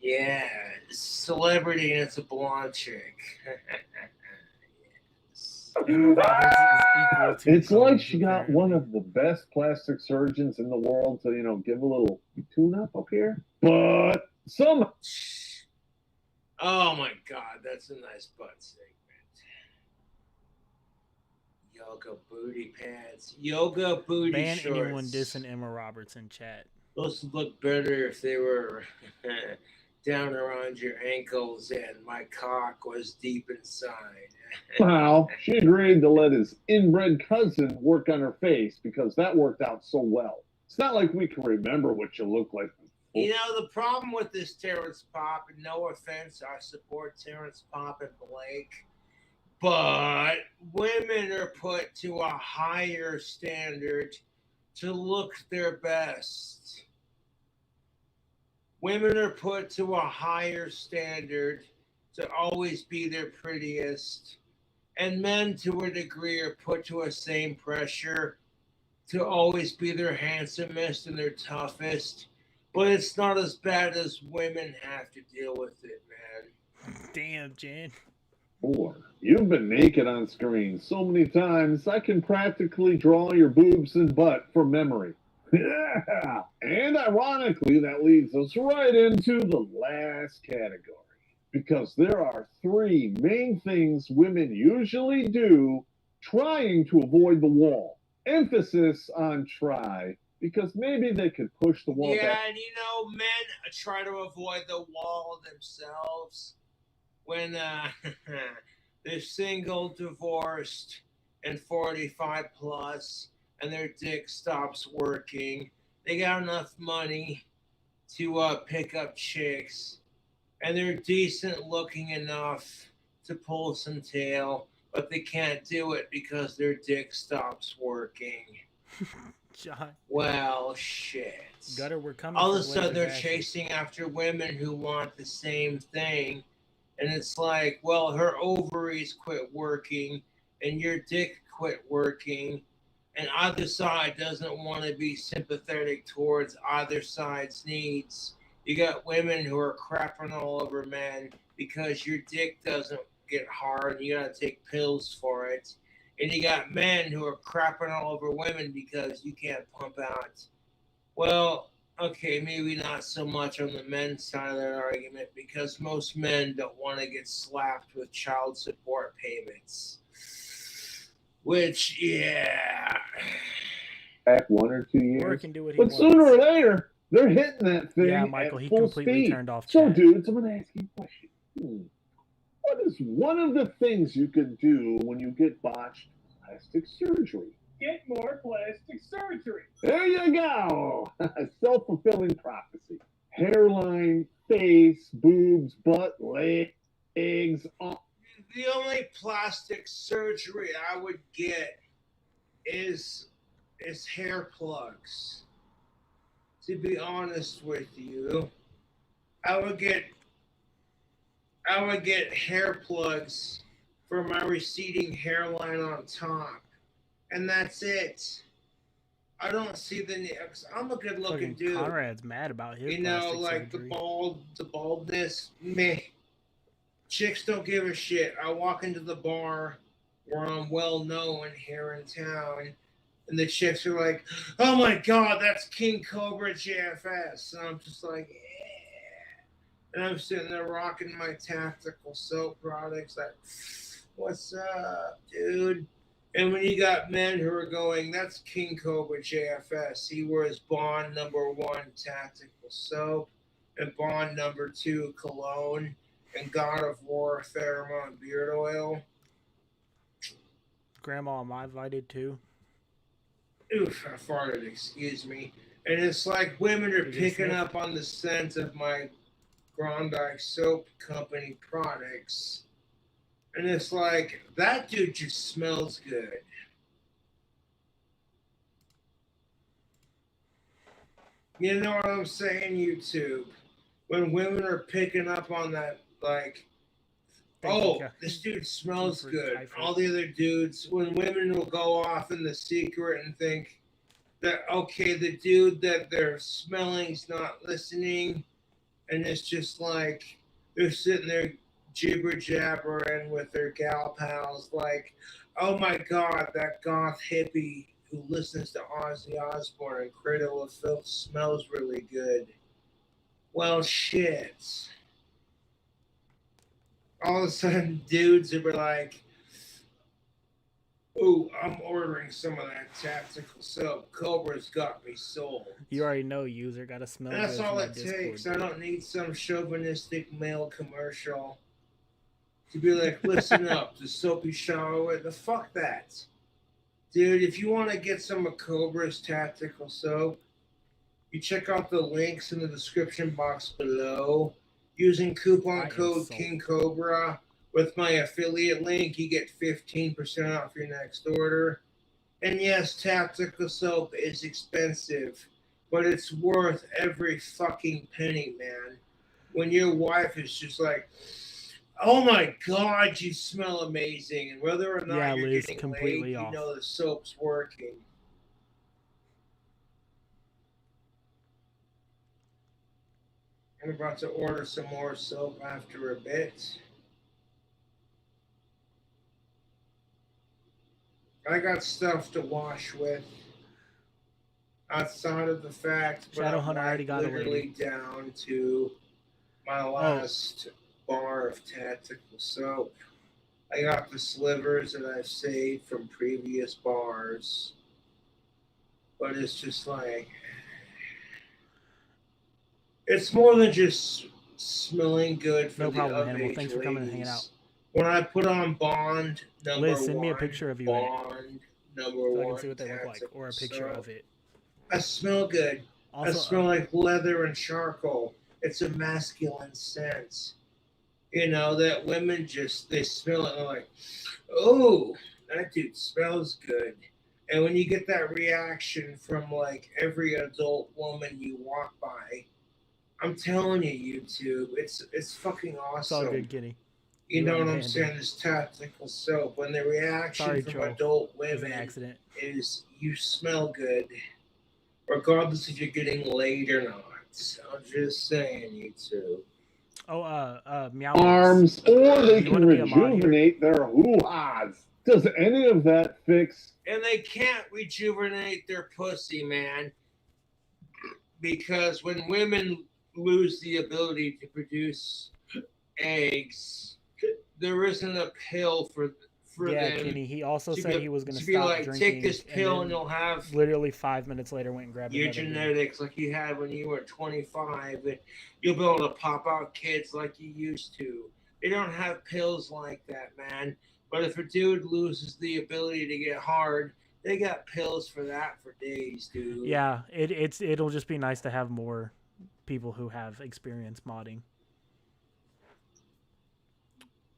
Yeah, celebrity and it's a blonde chick. It's like she got one of the best plastic surgeons in the world to, give a little tune-up up here. But some... Oh my God, that's a nice butt segment. Yoga booty pants. Yoga booty Ban shorts. anyone dissing Emma Roberts in chat. Those would look better if they were down around your ankles and my cock was deep inside. Wow, she agreed to let his inbred cousin work on her face because that worked out so well. It's not like we can remember what you look like. You know, the problem with this Terrence Popp, and no offense, I support Terrence Popp and Blake, but women are put to a higher standard to look their best. Women are put to a higher standard to always be their prettiest. And men, to a degree, are put to a same pressure to always be their handsomest and their toughest. But it's not as bad as women have to deal with it, man. Damn, Jen. Boy, you've been naked on screen so many times, I can practically draw your boobs and butt from memory. Yeah. And ironically, that leads us right into the last category. Because there are three main things women usually do trying to avoid the wall. Emphasis on try, because maybe they could push the wall Yeah, back. and men try to avoid the wall themselves when they're single, divorced, and 45 plus, and their dick stops working. They got enough money to pick up chicks, and they're decent looking enough to pull some tail, but they can't do it because their dick stops working. John. Well, shit. Gutter, we're coming All for of a sudden, Blazers they're asses. chasing after women who want the same thing. And it's like, well, her ovaries quit working and your dick quit working. And either side doesn't want to be sympathetic towards either side's needs. You got women who are crapping all over men because your dick doesn't get hard. You got to take pills for it. And you got men who are crapping all over women because you can't pump out. Well, okay, maybe not so much on the men's side of that argument because most men don't want to get slapped with child support payments. Which, yeah. Back 1 or 2 years. Or can do what he But wants. sooner or later, they're hitting that thing Yeah, Michael, at he full completely speed. turned off So, chat. dudes, I'm going to ask you a question. What is one of the things you can do when you get botched plastic surgery? Get more plastic surgery. There you go. Self-fulfilling prophecy. Hairline, face, boobs, butt, legs. The only plastic surgery I would get is hair plugs. To be honest with you, I would get hair plugs for my receding hairline on top, and that's it. I don't see the need. I'm a good-looking dude. Conrad's mad about his like surgery. the baldness. Meh. Chicks don't give a shit. I walk into the bar where I'm well known here in town, and the chicks are like, "Oh my god, that's King Cobra JFS," and I'm just like, "Yeah." And I'm sitting there rocking my tactical soap products, like, "What's up, dude?" And when you got men who are going, "That's King Cobra JFS. He wears Bond #1 tactical soap and Bond #2 cologne and God of War pheromone beard oil." Grandma, am I invited too? Oof, I farted, excuse me. And it's like women are picking up on the scent of my Grondike Soap Company products. And it's like, that dude just smells good. You know what I'm saying, YouTube? When women are picking up on that, like, this dude smells good. All the other dudes, when women will go off in the secret and think that, okay, the dude that they're smelling's not listening, and it's just like they're sitting there jibber jabbering with their gal pals, like, "Oh my god, that goth hippie who listens to Ozzy Osbourne and Cradle of Filth smells really good." Well, shit. All of a sudden, dudes are like, "Ooh, I'm ordering some of that tactical soap. Cobra's got me sold." You already know, user. Gotta smell That's good all for it my Discord, takes. dude. I don't need some chauvinistic male commercial to be like, "Listen up, the soapy shower with." The fuck that. Dude, if you want to get some of Cobra's tactical soap, you check out the links in the description box below. Using coupon code King Cobra with my affiliate link, you get 15% off your next order. And yes, tactical soap is expensive, but it's worth every fucking penny, man. When your wife is just like, "Oh my god, you smell amazing," and whether or not you're Liz, getting completely laid, off. you know the soap's working. I'm about to order some more soap after a bit. I got stuff to wash with. outside of the fact, but I'm Shadowhunter already got a literally lady. down to my last bar of tactical soap. I got the slivers that I've saved from previous bars, but it's just like, it's more than just smelling good for No the problem, of Hannibal. age Thanks for coming and hanging out. ladies. When I put on Bond number Liz, send me a one, picture of you in it, Bond number so I one can see what they look like, tactical or a picture soap, of it. I smell good. I Also, smell like leather and charcoal. It's a masculine scent. You know, that women just, they smell it and they're like, oh, that dude smells good. And when you get that reaction from like every adult woman you walk by, I'm telling you, YouTube, it's fucking awesome. It's all good, Kenny. You know what I'm saying? This tactical soap. When the reaction Sorry, from Joel. adult It was an women accident. is you smell good, regardless if you're getting laid or not. I'm just saying, YouTube. Oh, Meow. Arms, or they You can wanna be a mod here? rejuvenate their hoo-has. Does any of that fix? And they can't rejuvenate their pussy, man. Because when women lose the ability to produce eggs, there isn't a pill for Yeah, them. Kenny. He also to said be- he was going to to be stop like, drinking. take this pill and you'll have literally 5 minutes later went and grabbed your another beer. genetics like you had when you were 25, and you'll be able to pop out kids like you used to. They don't have pills like that, man. But if a dude loses the ability to get hard, they got pills for that for days, dude. Yeah, it'll just be nice to have more people who have experience modding.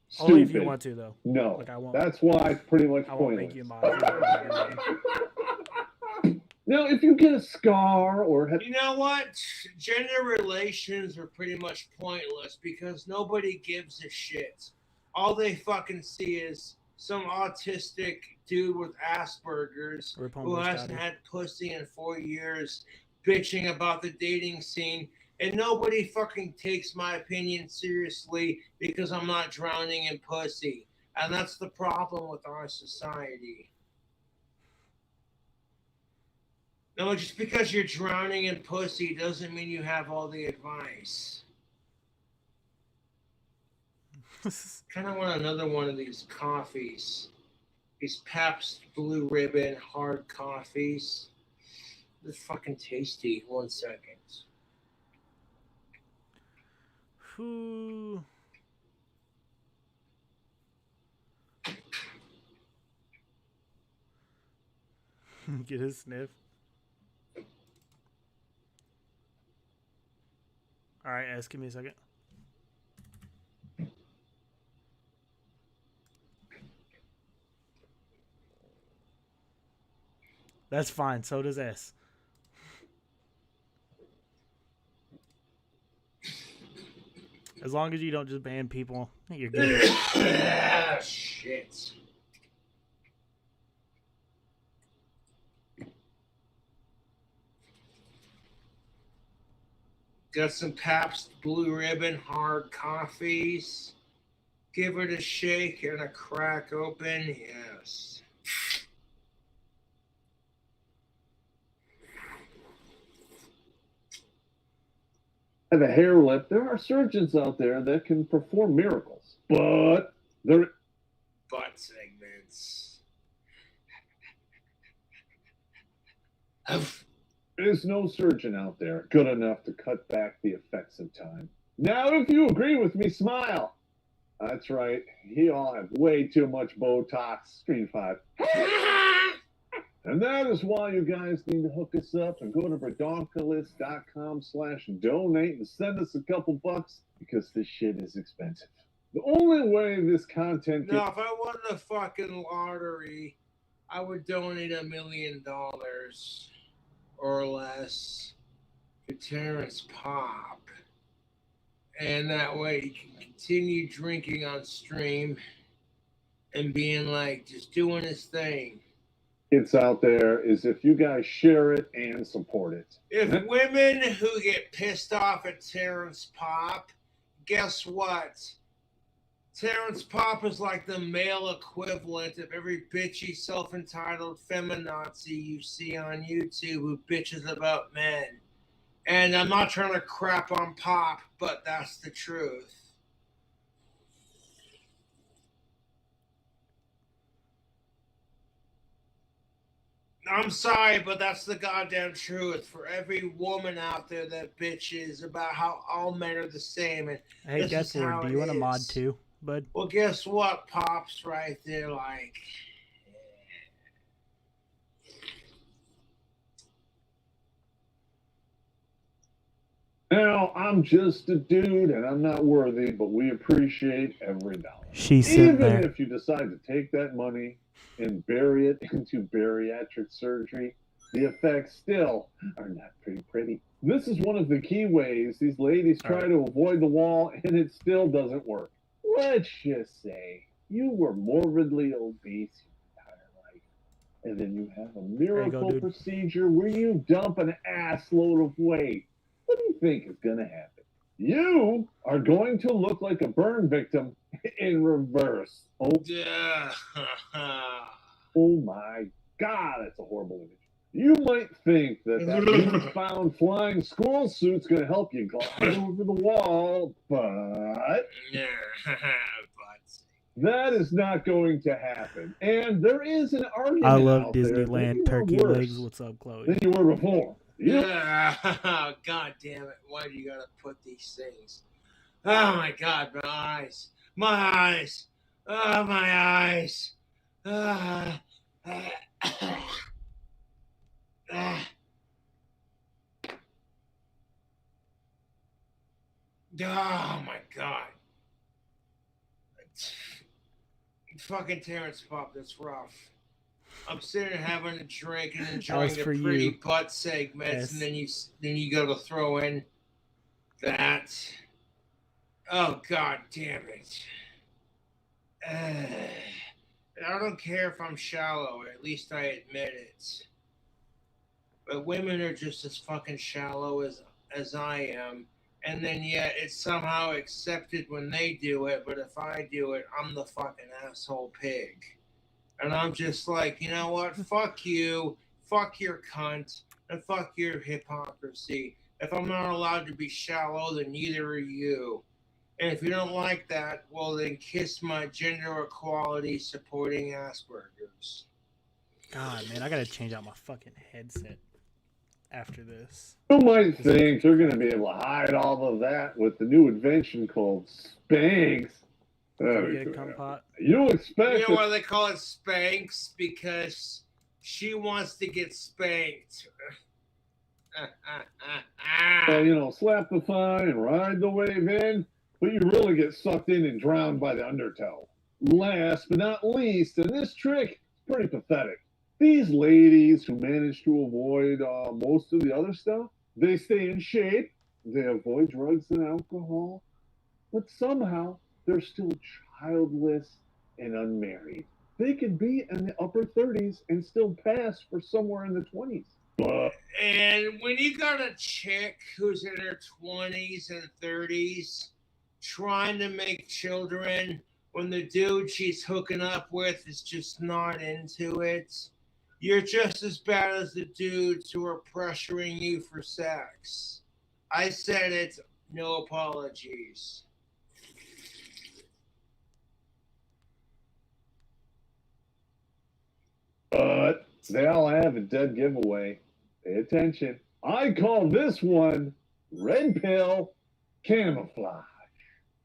Stupid. Only if you want to, though. No, Like, I won't. that's why it's pretty much I won't pointless. make you a mod. If you don't want to. Now, if you get a scar or have... You know what? Gender relations are pretty much pointless because nobody gives a shit. All they fucking see is some autistic dude with Asperger's who hasn't had pussy in 4 years bitching about the dating scene. And nobody fucking takes my opinion seriously because I'm not drowning in pussy. And that's the problem with our society. No, just because you're drowning in pussy doesn't mean you have all the advice. Kind of want another one of these coffees. These Pabst Blue Ribbon hard coffees. They're fucking tasty. 1 second. Whew. Get a sniff. All right, ask me a second. That's fine. So does S. As long as you don't just ban people, you're good. Shit. Got some Pabst Blue Ribbon hard coffees. Give it a shake and a crack open. Yes. have a hair lip. There are surgeons out there that can perform miracles, but they're butt segments. There's no surgeon out there good enough to cut back the effects of time. Now, if you agree with me, smile. That's right. You all have way too much Botox. Stream 5. And that is why you guys need to hook us up and go to redonkulous.com/donate and send us a couple bucks because this shit is expensive. The only way this content No, if I won the fucking lottery, I would donate $1 million or less to Terrence Pop. And that way he can continue drinking on stream and being like, just doing his thing. It's out there is if you guys share it and support it. If women who get pissed off at Terrence Pop, guess what? Terrence Pop is like the male equivalent of every bitchy, self-entitled feminazi you see on YouTube who bitches about men. And I'm not trying to crap on Pop, but that's the truth. I'm sorry, but that's the goddamn truth. For every woman out there that bitches about how all men are the same, and Hey, this is Deathward, how do it you want a mod is. too, bud? Well, guess what? Pop's right there, like. Now, I'm just a dude and I'm not worthy, but we appreciate every dollar. She's sitting Even there. if you decide to take that money and bury it into bariatric surgery, the effects still are not pretty. This is one of the key ways these ladies try to avoid the wall, and it still doesn't work. Let's just say you were morbidly obese your entire life, and then you have a miracle procedure where you dump an ass load of weight. What do you think is going to happen? You are going to look like a burn victim in reverse. Oh, Yeah. oh my God, that's a horrible image. You might think that newfound flying squirrel suit's going to help you glide over the wall, but that is not going to happen. And there is an argument I love out there that Disneyland you turkey are worse legs. What's up, Chloe? than you were before. Yeah. God damn it. Why do you gotta put these things? Oh my God, my eyes. My eyes. Oh, my eyes. Oh my God. Fucking Terrence Pop, that's rough. I'm sitting there having a drink and enjoying the pretty butt segments, and then you go to throw in that. Oh God damn it! I don't care if I'm shallow. At least I admit it. But women are just as fucking shallow as I am, and then yet it's somehow accepted when they do it. But if I do it, I'm the fucking asshole pig. And I'm just like, you know what? Fuck you. Fuck your cunt. And fuck your hypocrisy. If I'm not allowed to be shallow, then neither are you. And if you don't like that, well, then kiss my gender equality supporting Asperger's. God, man, I gotta change out my fucking headset after this. You might think they're going to be able to hide all of that with the new invention called Spanx. You expect. You know why they call it Spanx? Because she wants to get spanked. Slap the thigh and ride the wave in, but you really get sucked in and drowned by the undertow. Last but not least, and this trick is pretty pathetic. These ladies who manage to avoid most of the other stuff, they stay in shape, they avoid drugs and alcohol, but somehow they're still childless and unmarried. They could be in the upper 30s and still pass for somewhere in the 20s. And when you got a chick who's in her 20s and 30s trying to make children when the dude she's hooking up with is just not into it, you're just as bad as the dudes who are pressuring you for sex. I said it, no apologies. But they all have a dead giveaway. Pay attention. I call this one red pill camouflage.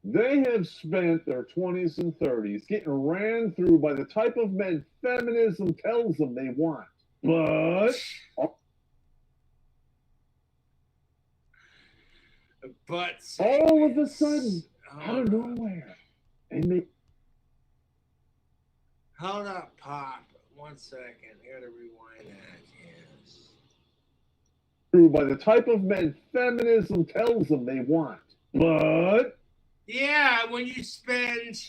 They have spent their 20s and 30s getting ran through by the type of men feminism tells them they want. But all of a sudden, out of nowhere, Hold up, Pop. 1 second. I gotta rewind that. Yes. Through by the type of men feminism tells them they want. But yeah, when you spend,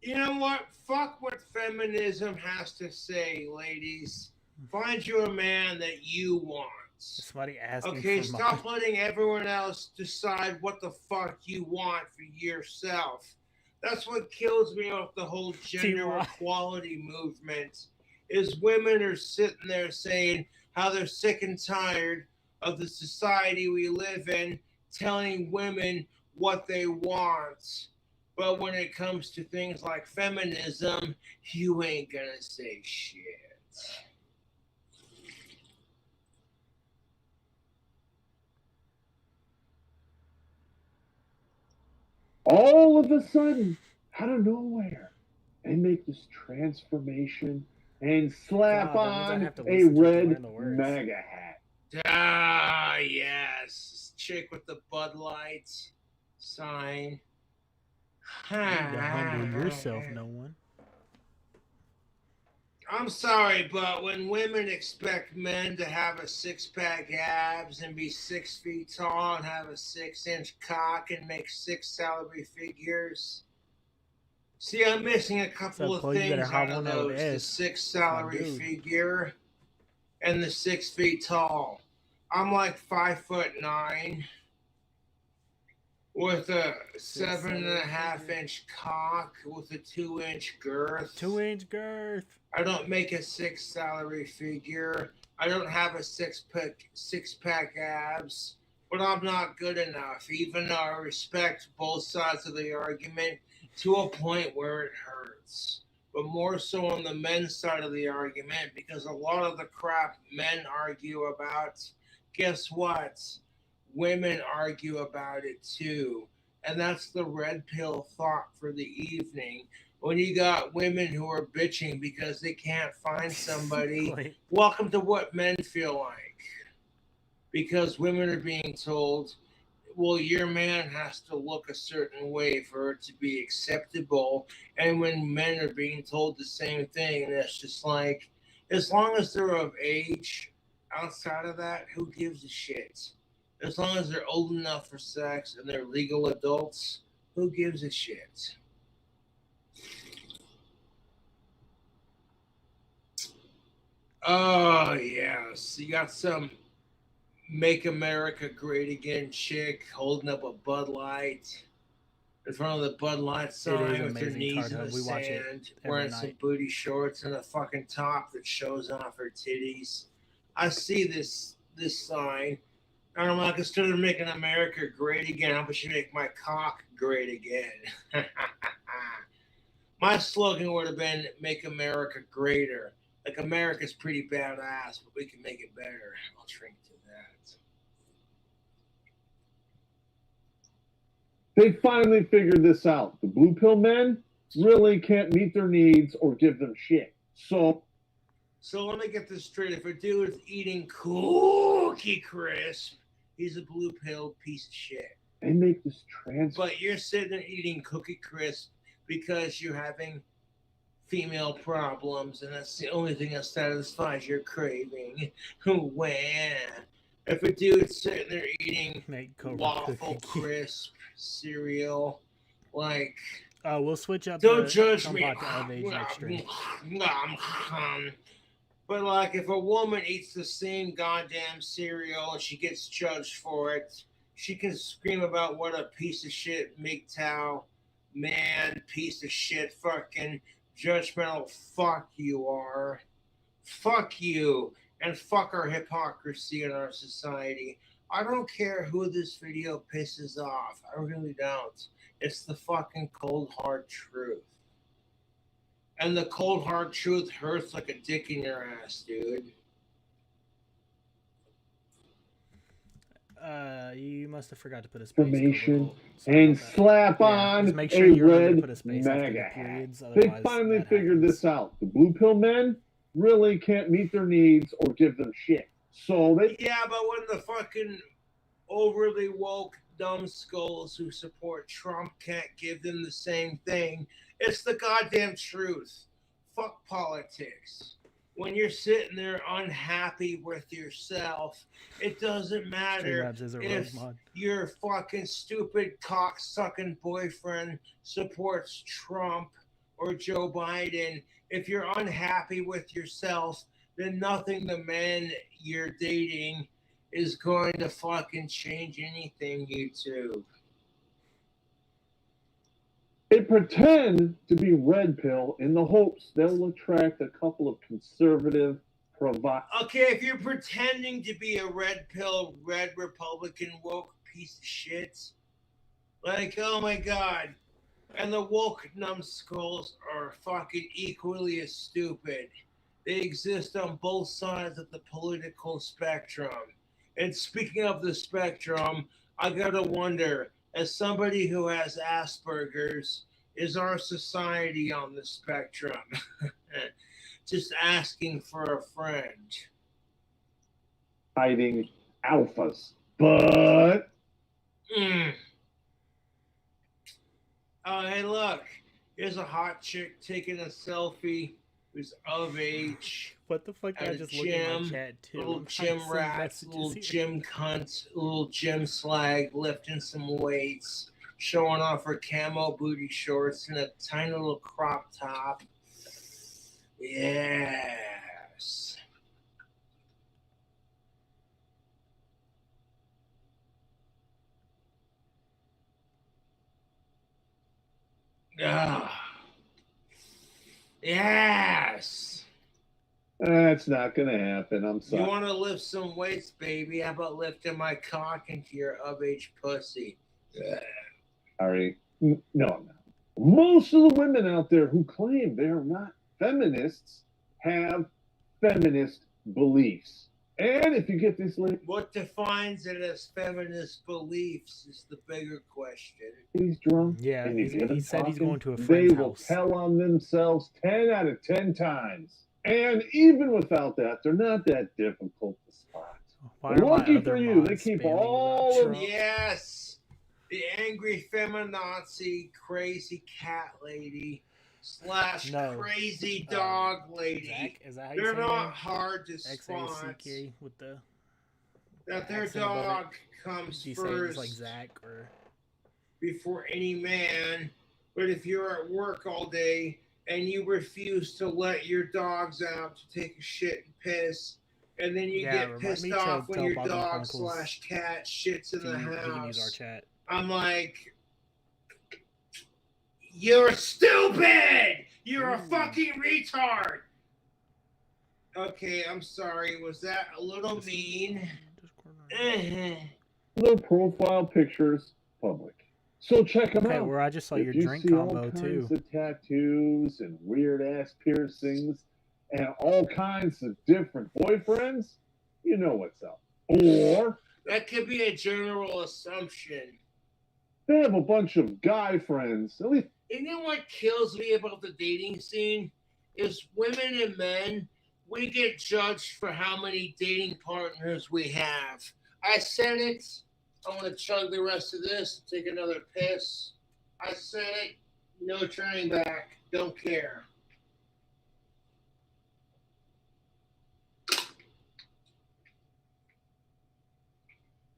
you know what? Fuck what feminism has to say, ladies. Find you a man that you want. Somebody asking. Okay, stop letting everyone else decide what the fuck you want for yourself. That's what kills me with the whole gender TY. equality movement. Is women are sitting there saying how they're sick and tired of the society we live in, telling women what they want. But when it comes to things like feminism, you ain't gonna say shit. All of a sudden, out of nowhere, they make this transformation and slap God, that means I on have to a listen to it to red learn the words. MAGA hat. Ah, yes. Chick with the Bud Light sign. You need to humble yourself, no one. I'm sorry, but when women expect men to have a six-pack abs and be 6 feet tall and have a 6-inch cock and make 6 salary figures, see, I'm missing a couple of Chloe, you better things hop out of on that with those: the S. 6 That's my salary dude. figure and the 6 feet tall. I'm like 5'9" with a 7.5-inch cock with a 2-inch girth. 2-inch girth. I don't make a 6 salary figure. I don't have a six-pack abs, but I'm not good enough. Even though I respect both sides of the argument to a point where it hurts. But more so on the men's side of the argument, because a lot of the crap men argue about, guess what? Women argue about it too. And that's the red pill thought for the evening. When you got women who are bitching because they can't find somebody, welcome to what men feel like. Because women are being told, well, your man has to look a certain way for it to be acceptable. And when men are being told the same thing, and it's just like, as long as they're of age, outside of that, who gives a shit? As long as they're old enough for sex and they're legal adults, who gives a shit? Oh, yes. You got some Make America Great Again chick holding up a Bud Light in front of the Bud Light sign with her knees in the sand, wearing some booty shorts and a fucking top that shows off her titties. I see this sign, and I'm like, instead of making America great again, how about you make my cock great again? My slogan would have been "Make America Greater." Like, America's pretty badass, but we can make it better. I'll drink to that. They finally figured this out. The blue pill men really can't meet their needs or give them shit. So let me get this straight. If a dude's eating Cookie Crisp, he's a blue pill piece of shit. They make this transfer. But you're sitting there eating Cookie Crisp because you're having female problems, and that's the only thing that satisfies your craving. When if a dude's sitting there eating waffle crisp cereal, like, we'll switch up. Don't judge me. But like, if a woman eats the same goddamn cereal and she gets judged for it, she can scream about what a piece of shit MGTOW man, piece of shit, fucking judgmental fuck you are. Fuck you, and fuck our hypocrisy in our society. I don't care who this video pisses off. I really don't. It's the fucking cold hard truth. And the cold hard truth hurts like a dick in your ass, dude. You must have forgot to put a space. Information and slap on just make sure a you remember to red put a space MAGA after the periods. hat. They finally figured this out. The blue pill men really can't meet their needs or give them shit. So they but when the fucking overly woke numbskulls who support Trump can't give them the same thing, it's the goddamn truth. Fuck politics. When you're sitting there unhappy with yourself, it doesn't matter if your fucking stupid cock-sucking boyfriend supports Trump or Joe Biden. If you're unhappy with yourself, then nothing the man you're dating is going to fucking change anything, YouTube. They pretend to be red pill in the hopes they'll attract a couple of conservative, Okay, if you're pretending to be a red pill, red Republican woke piece of shit, like, oh my god. And the woke numbskulls are fucking equally as stupid. They exist on both sides of the political spectrum. And speaking of the spectrum, I gotta wonder, as somebody who has Asperger's, is our society on the spectrum? Just asking for a friend. hiding alphas. But Mm. Oh, hey, look. Here's a hot chick taking a selfie who's of age. What the fuck? At I a just look at my gym. chat too. Little I'm trying to gym send rats, messages little here. gym cunts, little gym slag, lifting some weights, showing off her camo booty shorts and a tiny little crop top. Yes. Ah. Yes. that's not going to happen. I'm You sorry. want to lift some weights, baby? How about lifting my cock into your of-age pussy? Sorry. No, I'm not. Most of the women out there who claim they are not feminists have feminist beliefs. And if you get this What defines it as feminist beliefs is the bigger question. he's drunk, Yeah, and you he get him said he's talking, going to a they friend's will house. tell on themselves 10 out of 10 times. And even without that, they're not that difficult to spot. Why are my Lucky other for you, they mods keep spamming all about of Trump? Yes, the angry feminazi, crazy cat lady / No. crazy dog lady. Zach? Is that how you They're say not name? hard to spot. XACK with the That their accent above dog it. comes Do you say it just like first Zach or? before any man. But if you're at work all day and you refuse to let your dogs out to take a shit and piss, and then you Yeah, get remind pissed me to off when tell your Bogdan dog Chronicles / cat shits in the he can use our house, chat. I'm like, you're stupid! You're a fucking retard! Okay, I'm sorry. Was that a little mean? the profile pictures public. So check them Okay, out. where I just saw If your you drink see all combo kinds too. of tattoos and weird ass piercings and all kinds of different boyfriends, you know what's up. Or that could be a general assumption. They have a bunch of guy friends. At least. You know what kills me about the dating scene is women and men. We get judged for how many dating partners we have. I said it. I'm gonna chug the rest of this. Take another piss. I said it. No turning back. Don't care.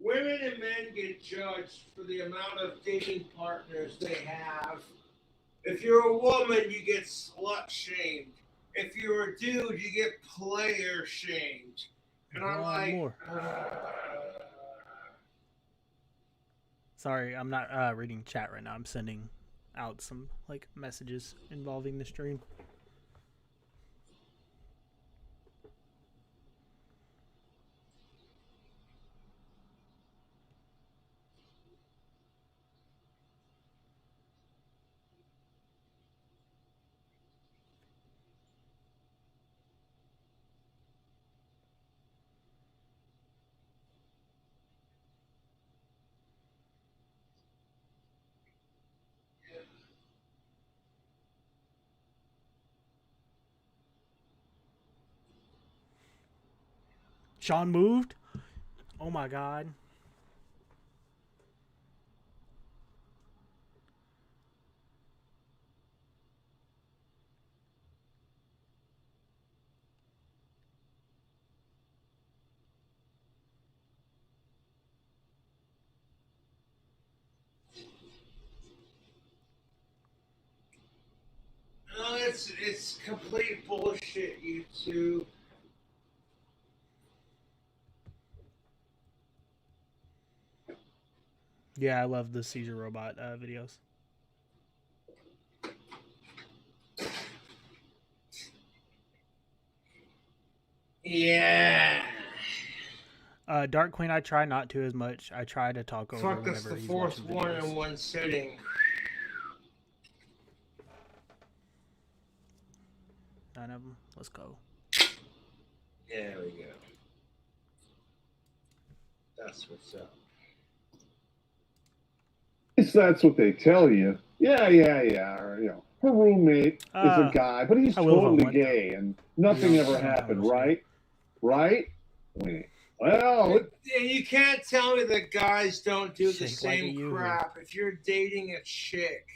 Women and men get judged for the amount of dating partners they have. If you're a woman, you get slut shamed. If you're a dude, you get player shamed. And I'm like, more. Sorry, I'm not reading chat right now. I'm sending out some like messages involving the stream. Sean moved? Oh my god. no, it's complete bullshit, you two. Yeah, I love the Caesar robot videos. Yeah. Dark Queen, I try not to as much. I try to talk over Fuck, that's whenever the he's fourth watching one videos. in one sitting. None of them. Let's go. There we go. That's what's up. At least that's what they tell you. Yeah. Or, her roommate is a guy, but he's totally gay, and nothing ever happened, right? Right? Wait. Well, And you can't tell me that guys don't do the Shake same like a yoo-hoo. crap. If you're dating a chick,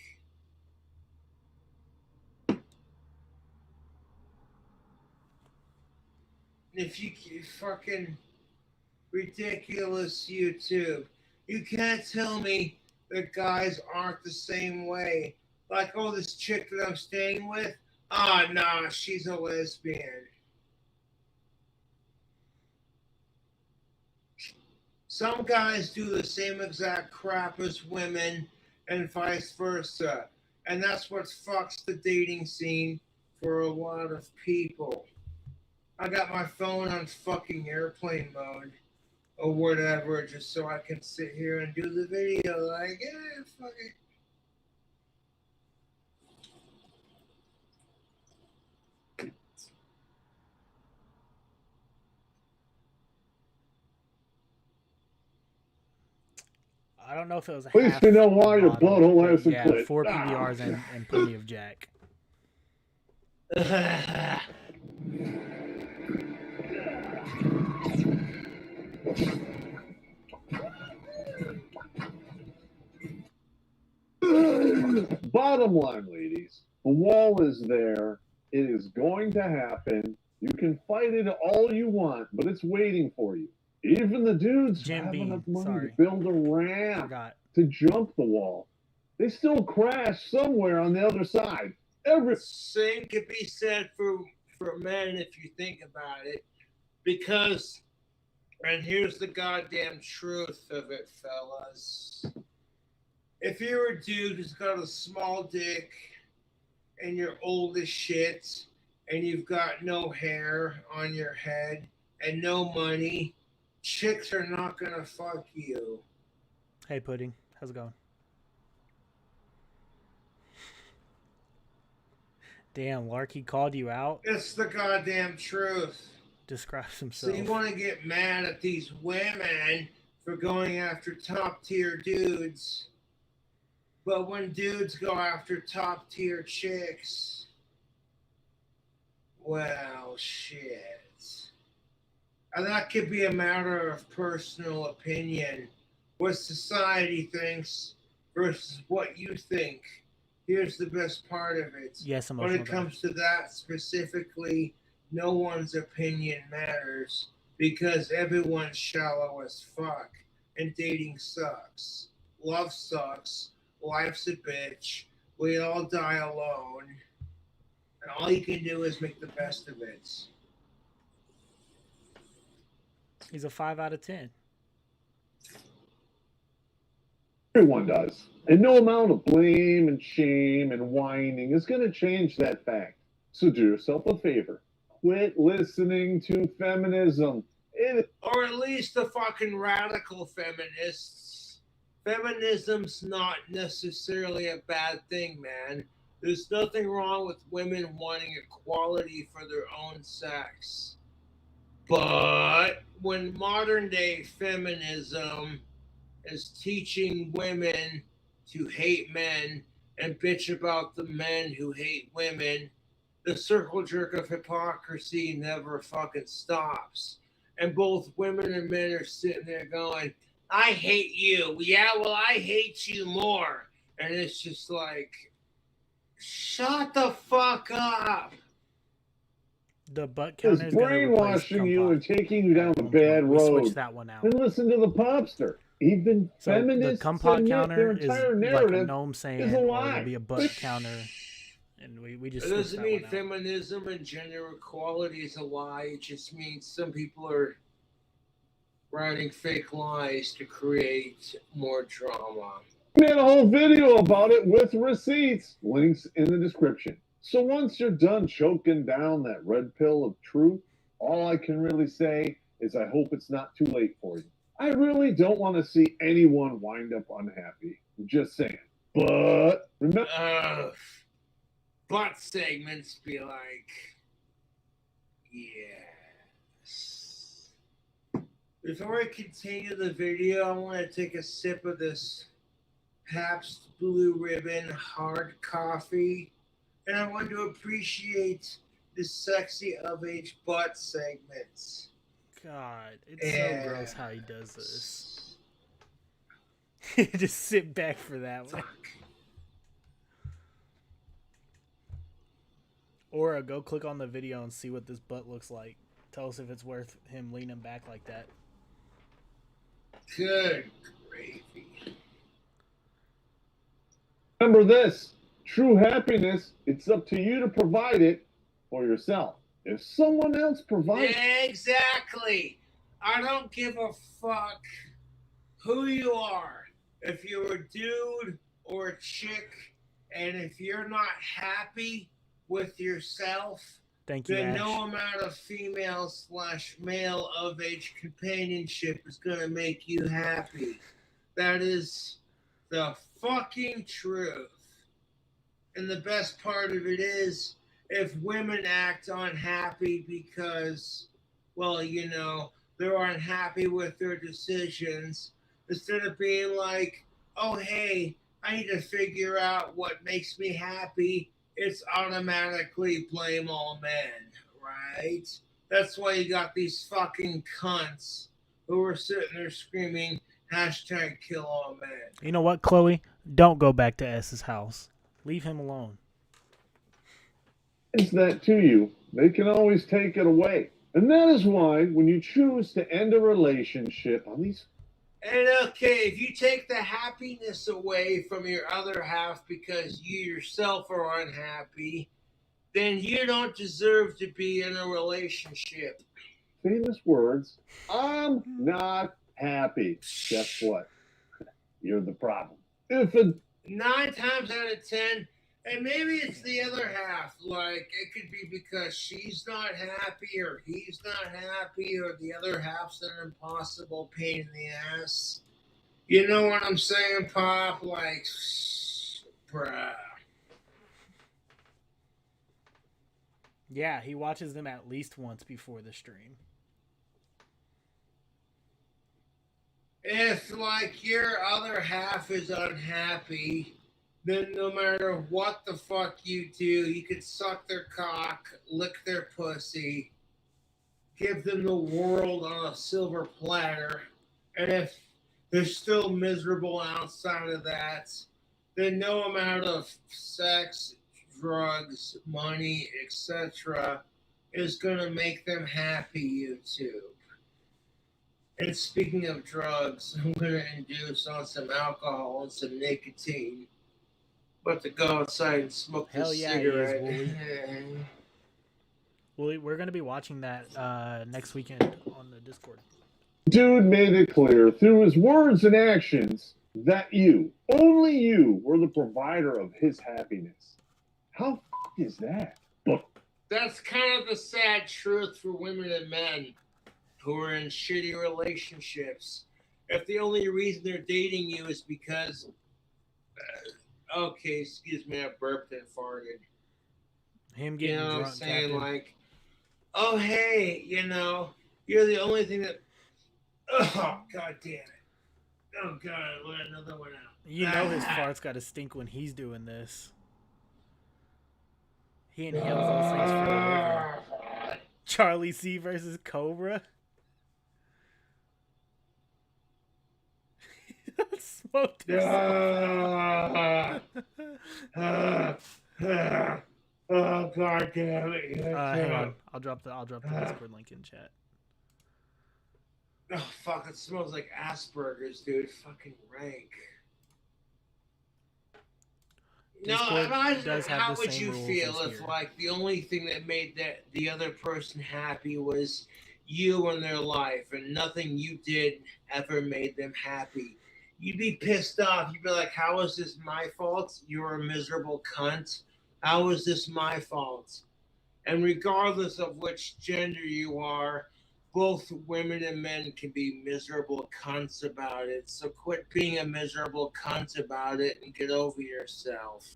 if you fucking ridiculous YouTube, you can't tell me that guys aren't the same way. Like, oh, this chick that I'm staying with, nah, she's a lesbian. Some guys do the same exact crap as women and vice versa. And that's what fucks the dating scene for a lot of people. I got my phone on fucking airplane mode or whatever just so I can sit here and do the video. Like, yeah, fuck it. I don't know if it was a at least half you know why your bottle, blood hole but hasn't yeah, quit. 4 PBRs and plenty of Jack. Bottom line, ladies, the wall is there. It is going to happen. You can fight it all you want, but it's waiting for you. Even the dudes who Jim have Beam, enough money sorry. to build a ramp Forgot. to jump the wall, they still crash somewhere on the other side. Same could be said for men if you think about it. Because, and here's the goddamn truth of it, fellas. If you're a dude who's got a small dick and you're old as shit and you've got no hair on your head and no money, chicks are not gonna fuck you. Hey, Pudding. How's it going? Damn, Larky called you out? It's the goddamn truth. Describes So himself. you want to get mad at these women for going after top tier dudes, but when dudes go after top tier chicks, well, shit. And that could be a matter of personal opinion. What society thinks versus what you think. Here's the best part of it. Yes, when it comes to that specifically, no one's opinion matters because everyone's shallow as fuck and dating sucks. Love sucks. Life's a bitch. We all die alone. And all you can do is make the best of it. He's a 5 out of 10. Everyone does. And no amount of blame and shame and whining is going to change that fact. So do yourself a favor. Quit listening to feminism. Or at least the fucking radical feminists. Feminism's not necessarily a bad thing, man. There's nothing wrong with women wanting equality for their own sex. But when modern day feminism is teaching women to hate men and bitch about the men who hate women, the circle jerk of hypocrisy never fucking stops. And both women and men are sitting there going, I hate you. Yeah, well, I hate you more. And it's just like, shut the fuck up. The butt counter is brainwashing you and taking you down the bad road. Switch that one out. And listen to the popster. Even so feminists the Compot counter is like a gnome saying, or it'll be a butt counter. And we just it doesn't mean feminism and gender equality is a lie. It just means some people are writing fake lies to create more drama. We made a whole video about it with receipts. Links in the description. So once you're done choking down that red pill of truth, All I can really say is I hope it's not too late for you. I really don't want to see anyone wind up unhappy. I'm just saying. But remember, butt segments be like, yes. Before I continue the video, I want to take a sip of this Pabst Blue Ribbon hard coffee, and I want to appreciate the sexy of age butt segments. God, it's so gross how he does this. Just sit back for that one. Or go click on the video and see what this butt looks like. Tell us if it's worth him leaning back like that. Good gravy. remember this. True happiness, it's up to you to provide it for yourself. If someone else provides Exactly. I don't give a fuck who you are. If you're a dude or a chick, and if you're not happy with yourself, thank you, then Ash. no amount of female/male of age companionship is going to make you happy. That is the fucking truth. And the best part of it is, if women act unhappy because, well, you know, they're unhappy with their decisions, instead of being like, oh, hey, I need to figure out what makes me happy, it's automatically blame all men, right? That's why you got these fucking cunts who are sitting there screaming, hashtag kill all men. You know what, Chloe? Don't go back to S's house. Leave him alone. that to you, they can always take it away. And that is why when you choose to end a relationship on these And okay, if you take the happiness away from your other half because you yourself are unhappy, then you don't deserve to be in a relationship. famous words, I'm not happy. Guess what? You're the problem. If a 9 times out of 10, and maybe it's the other half. Like, it could be because she's not happy, or he's not happy, or the other half's an impossible pain in the ass. You know what I'm saying, Pop? Like, bruh. Yeah, he watches them at least once before the stream. If, like, your other half is unhappy, then no matter what the fuck you do, you could suck their cock, lick their pussy, give them the world on a silver platter, and if they're still miserable outside of that, then no amount of sex, drugs, money, etc. is going to make them happy, YouTube. And speaking of drugs, I'm going to induce on some alcohol and some nicotine. But to go outside and smoke Hell this yeah, cigarette. he is, Wooly. We're going to be watching that next weekend on the Discord. dude made it clear through his words and actions that you, only you, were the provider of his happiness. How is that? That's kind of the sad truth for women and men who are in shitty relationships. If the only reason they're dating you is because, okay, excuse me, I burped and farted. Him getting drunk, what I'm saying? Captain. Like, oh, hey, you're the only thing that, oh, god damn it. Oh, god, I let another one out. You know his farts got to stink when he's doing this. He inhales those things for a living. Charlie C versus Cobra. Smoked himself. Oh, god damn it. Hang on. I'll drop the Discord link in chat. Oh, fuck, it smells like Asperger's, dude. Fucking rank. Discord no, imagine how the would same you rules feel as if, here. like, the only thing that made the other person happy was you in their life, and nothing you did ever made them happy? You'd be pissed off. You'd be like, how is this my fault? You're a miserable cunt. How is this my fault? And regardless of which gender you are, both women and men can be miserable cunts about it. So quit being a miserable cunt about it and get over yourself.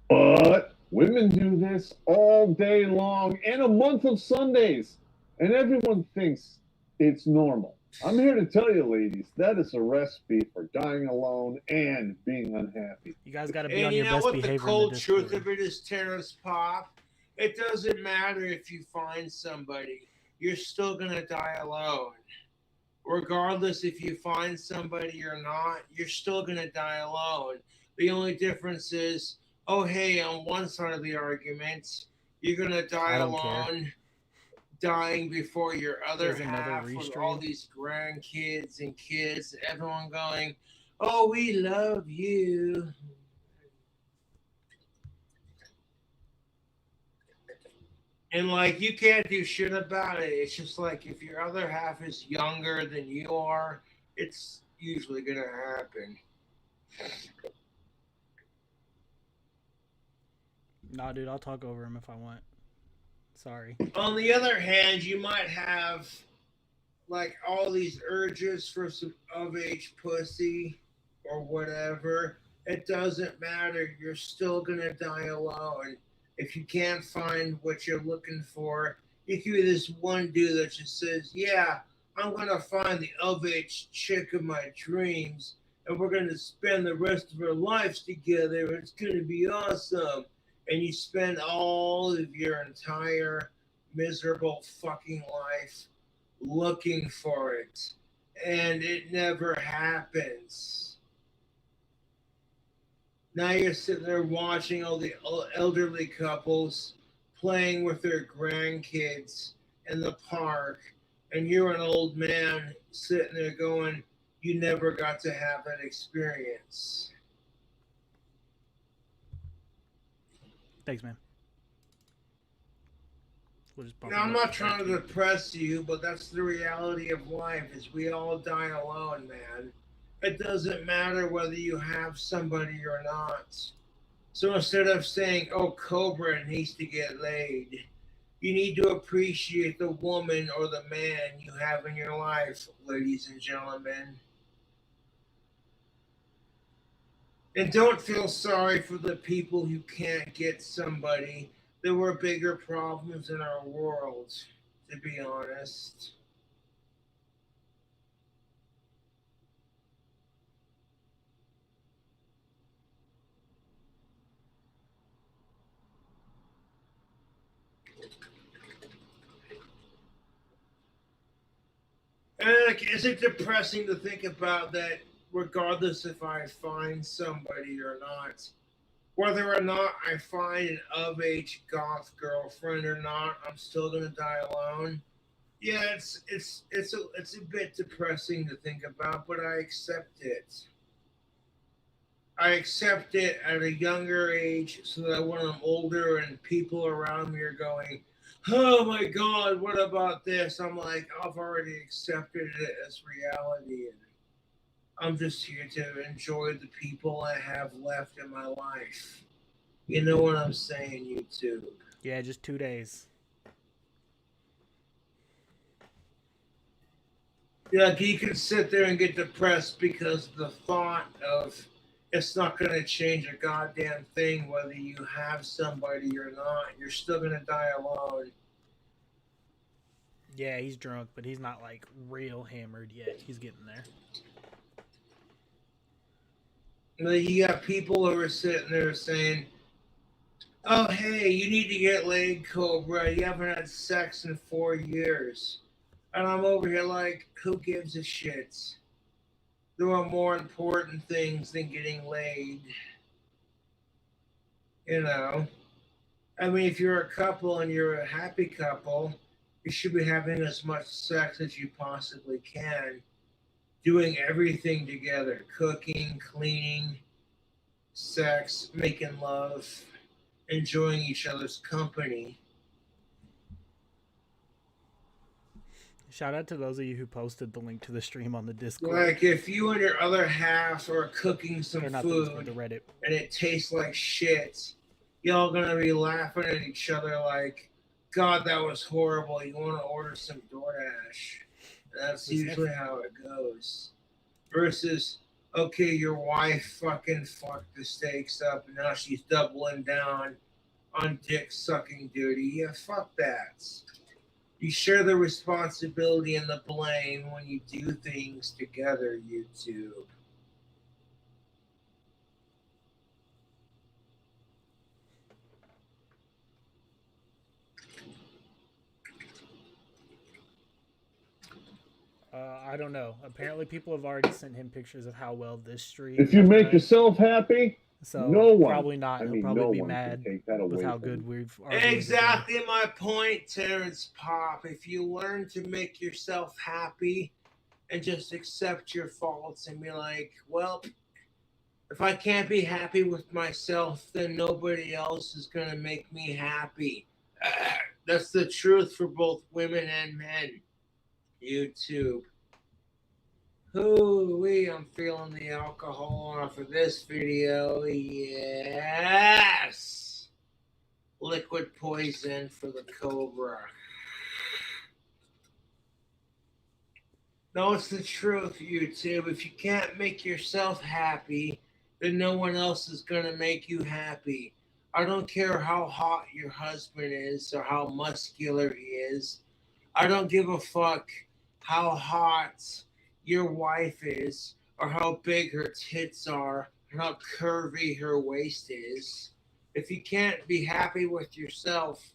But women do this all day long and a month of Sundays, and everyone thinks it's normal. I'm here to tell you, ladies, that is a recipe for dying alone and being unhappy. You guys got to be And on you your know best what the behavior in cold the truth Discord. of it is, Terrence Pop? It doesn't matter if you find somebody. You're still going to die alone. Regardless if you find somebody or not, you're still going to die alone. The only difference is, oh, hey, on one side of the argument, you're going to die I don't alone, care. dying before your other There's another half with restream. all these grandkids and kids, everyone going, oh, we love you. And like you can't do shit about it. It's just like if your other half is younger than you are, it's usually gonna happen. Nah, dude, I'll talk over him if I want. Sorry. On the other hand, you might have like all these urges for some of age pussy or whatever. It doesn't matter. You're still gonna die alone. If you can't find what you're looking for, you can be this one dude that just says, yeah, I'm gonna find the of age chick of my dreams and we're gonna spend the rest of our lives together. It's gonna be awesome. And you spend all of your entire miserable fucking life looking for it, and it never happens. Now you're sitting there watching all the elderly couples playing with their grandkids in the park, and you're an old man sitting there going, you never got to have that experience. Thanks, man. We'll just bump Now, it I'm up not to trying to 13. depress you, but that's the reality of life is we all die alone, man. It doesn't matter whether you have somebody or not. So instead of saying, oh, Cobra needs to get laid, you need to appreciate the woman or the man you have in your life, ladies and gentlemen. And don't feel sorry for the people who can't get somebody. There were bigger problems in our world, to be honest. And like, is it depressing to think about that regardless if I find somebody or not? Whether or not I find an of age goth girlfriend or not, I'm still gonna die alone. Yeah, it's a bit depressing to think about, but I accept it. I accept it at a younger age so that when I'm older and people around me are going, oh my God, what about this? I'm like, I've already accepted it as reality. And I'm just here to enjoy the people I have left in my life. You know what I'm saying, YouTube? Yeah, just 2 days. Like you can sit there and get depressed because the thought of it's not going to change a goddamn thing whether you have somebody or not. You're still going to die alone. Yeah, he's drunk, but he's not like real hammered yet. He's getting there. You got people who are sitting there saying, oh, hey, you need to get laid, Cobra. You haven't had sex in 4 years. And I'm over here like, who gives a shit? There are more important things than getting laid. You know? I mean, if you're a couple and you're a happy couple, you should be having as much sex as you possibly can. Doing everything together. Cooking, cleaning, sex, making love, enjoying each other's company. Shout out to those of you who posted the link to the stream on the Discord. Like if you and your other half are cooking some Or not food the Discord, the Reddit. and it tastes like shit, y'all gonna be laughing at each other like, God, that was horrible. You want to order some DoorDash. That's usually how it goes. Versus, okay, your wife fucking fucked the steaks up and now she's doubling down on dick sucking duty. Yeah, fuck that. You share the responsibility and the blame when you do things together, YouTube. I don't know. Apparently, people have already sent him pictures of how well this stream. If you has make done. yourself happy, So no one, probably not. He'll probably no be one mad can take that with away how from good you. we've Exactly my point, Terrence Pop. If you learn to make yourself happy and just accept your faults and be like, well, if I can't be happy with myself, then nobody else is going to make me happy. That's the truth for both women and men. YouTube. Hoo-wee, I'm feeling the alcohol off of this video. Yes! Liquid poison for the cobra. No, it's the truth, YouTube. If you can't make yourself happy, then no one else is going to make you happy. I don't care how hot your husband is or how muscular he is. I don't give a fuck how hot your wife is or how big her tits are or how curvy her waist is. If you can't be happy with yourself,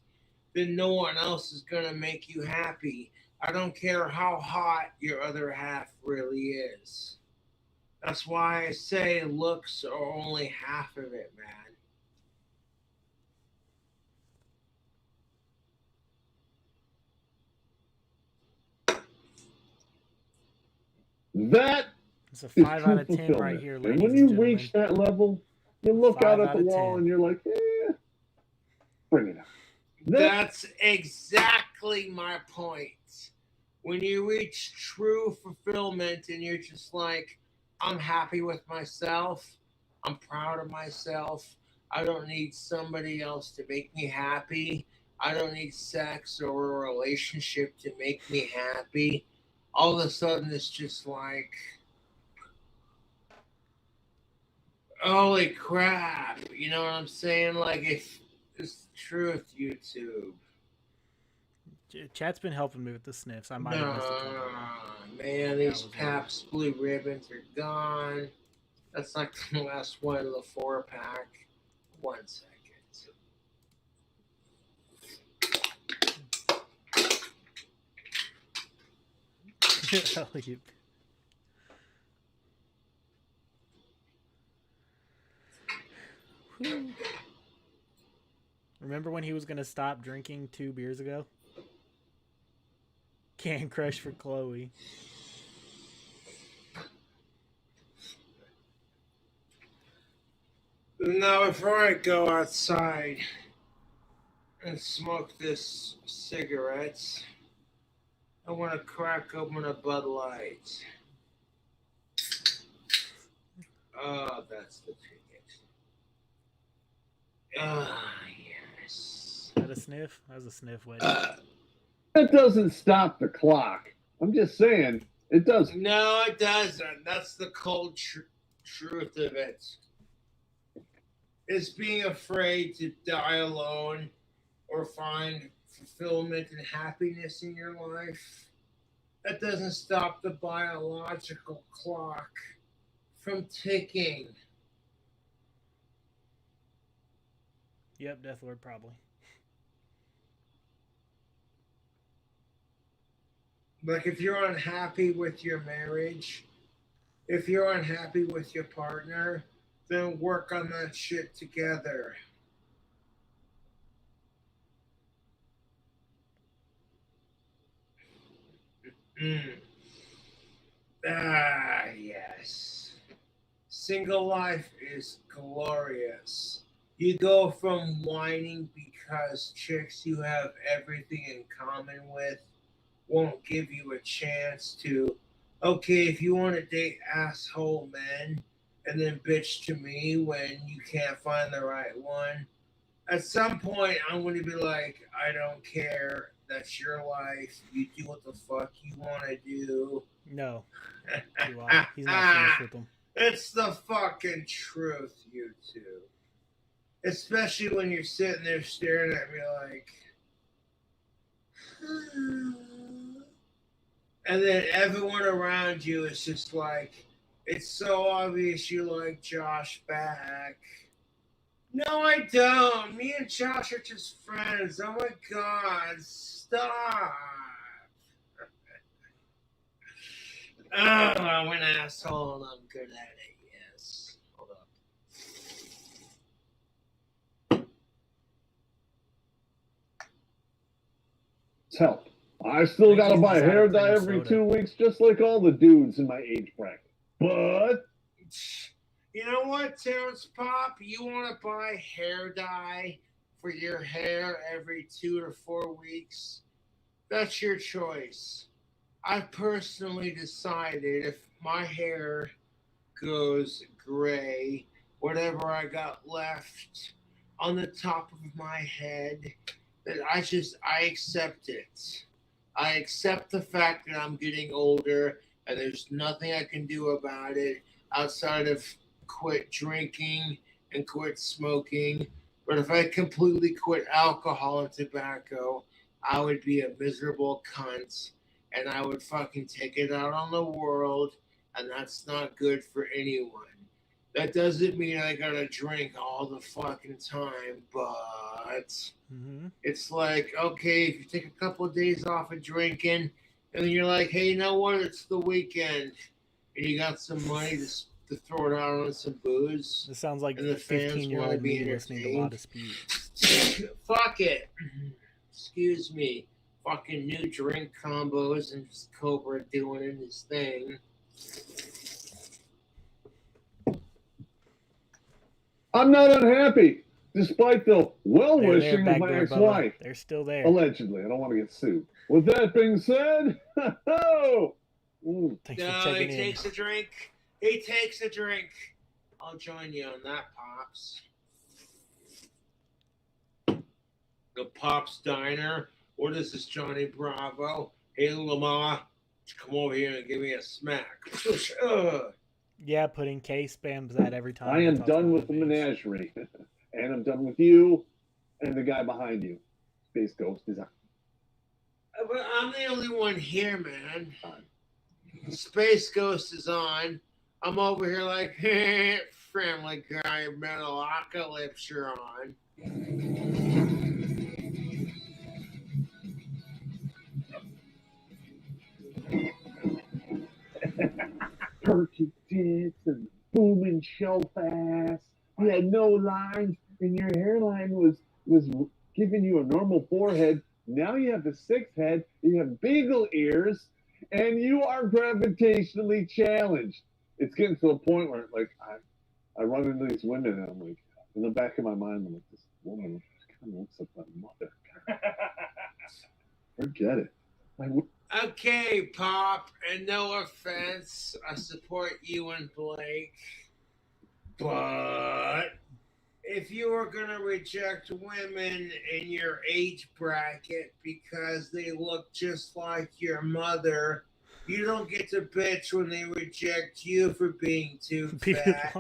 then no one else is going to make you happy. I don't care how hot your other half really is. That's why I say looks are only half of it, man. That it's a is 5 true out of 10 fulfillment. right here, And ladies when you and reach that level, you look 5 out at out the of wall 10. and you're like, bring it on. That's exactly my point. When you reach true fulfillment and you're just like, I'm happy with myself, I'm proud of myself, I don't need somebody else to make me happy, I don't need sex or a relationship to make me happy. All of a sudden, it's just like, holy crap, you know what I'm saying? Like, if it's the truth, YouTube. Chat's been helping me with the sniffs. I might have missed a couple. Man, these Pabst Blue Ribbons are gone. That's like the last one of the 4-pack. 1 second. Remember when he was going to stop drinking 2 beers ago? Can Crush for Chloe. Now, before I go outside and smoke this cigarette, I want to crack open a Bud Light. Oh, that's the ticket. Ah, yes. Is that a sniff? That was a sniff, Weddy. That doesn't stop the clock. I'm just saying, it does. No, it doesn't. That's the cold truth of it. It's being afraid to die alone or find fulfillment and happiness in your life. That doesn't stop the biological clock from ticking. Yep, Death Lord probably. Like if you're unhappy with your marriage, if you're unhappy with your partner, then work on that shit together. Ah, yes. Single life is glorious. You go from whining because chicks you have everything in common with won't give you a chance to, okay, if you want to date asshole men and then bitch to me when you can't find the right one, At some point, I'm going to be like, I don't care. That's your life. You do what the fuck you want to do. No. He's not finished with them. It's the fucking truth, you two. Especially when you're sitting there staring at me like. And then everyone around you is just like, it's so obvious you like Josh back. No, I don't. Me and Josh are just friends. Oh my god, stop. Oh, I'm an asshole and I'm good at it, yes. Hold up. It's help. I still gotta buy he's out hair of dye cream every soda. 2 weeks, just like all the dudes in my age bracket. But You know what, Terrence Pop? You want to buy hair dye for your hair every 2 to 4 weeks? That's your choice. I personally decided if my hair goes gray, whatever I got left on the top of my head, that I accept it. I accept the fact that I'm getting older and there's nothing I can do about it outside of quit drinking and quit smoking. But if I completely quit alcohol and tobacco, I would be a miserable cunt and I would fucking take it out on the world, and that's not good for anyone. That doesn't mean I gotta drink all the fucking time, but it's like, okay, if you take a couple of days off of drinking, and then you're like, hey, you know what? It's the weekend, and you got some money to throw it out on some booze. This sounds like and the fans 15-year-old want to be me listening to entertained. La Dispute. Fuck it. Excuse me. Fucking new drink combos and just Cobra doing in his thing. I'm not unhappy, despite the There, well-wishing of back my door, ex-wife. Bubba. They're still there. Allegedly. I don't want to get sued. With that being said, oh, Thanks for No, he checking in. takes a drink. He takes a drink. I'll join you on that, Pops. The Pops Diner. What is this, Johnny Bravo? Hey, Lamar, come over here and give me a smack. Yeah, putting K spams that every time. I am done with the menagerie. And I'm done with you and the guy behind you. Space Ghost is on. But I'm the only one here, man. Space Ghost is on. I'm over here like, hey, Family Guy, Metalocalypse, you're on. Perky tits and booming shelf ass. You had no lines, and your hairline was giving you a normal forehead. Now you have the sixth head, you have beagle ears, and you are gravitationally challenged. It's getting to a point where, like, I run into these women, and I'm like, in the back of my mind, I'm like, this woman kind of looks like my mother. Forget it. Okay, Pop, and no offense, I support you and Blake, but if you are going to reject women in your age bracket because they look just like your mother, you don't get to bitch when they reject you for being too fat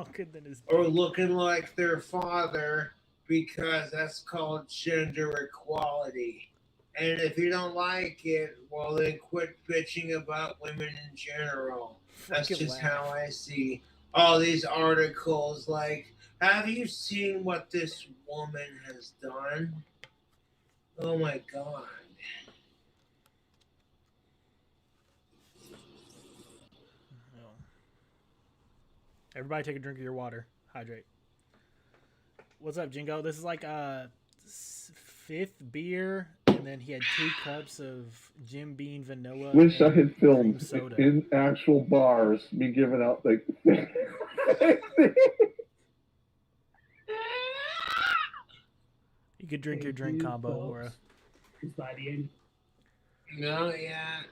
or looking like their father, because that's called gender equality. And if you don't like it, well, then quit bitching about women in general. That's just how I see all these articles. Like, have you seen what this woman has done? Oh my God. Everybody take a drink of your water. Hydrate. What's up, Jingo? This is like fifth beer, and then he had 2 cups of Jim Beam vanilla. Wish I and had filmed cream soda. in actual bars, me giving out like. You could drink your drink combo, Aura. It's by the end. No, yeah.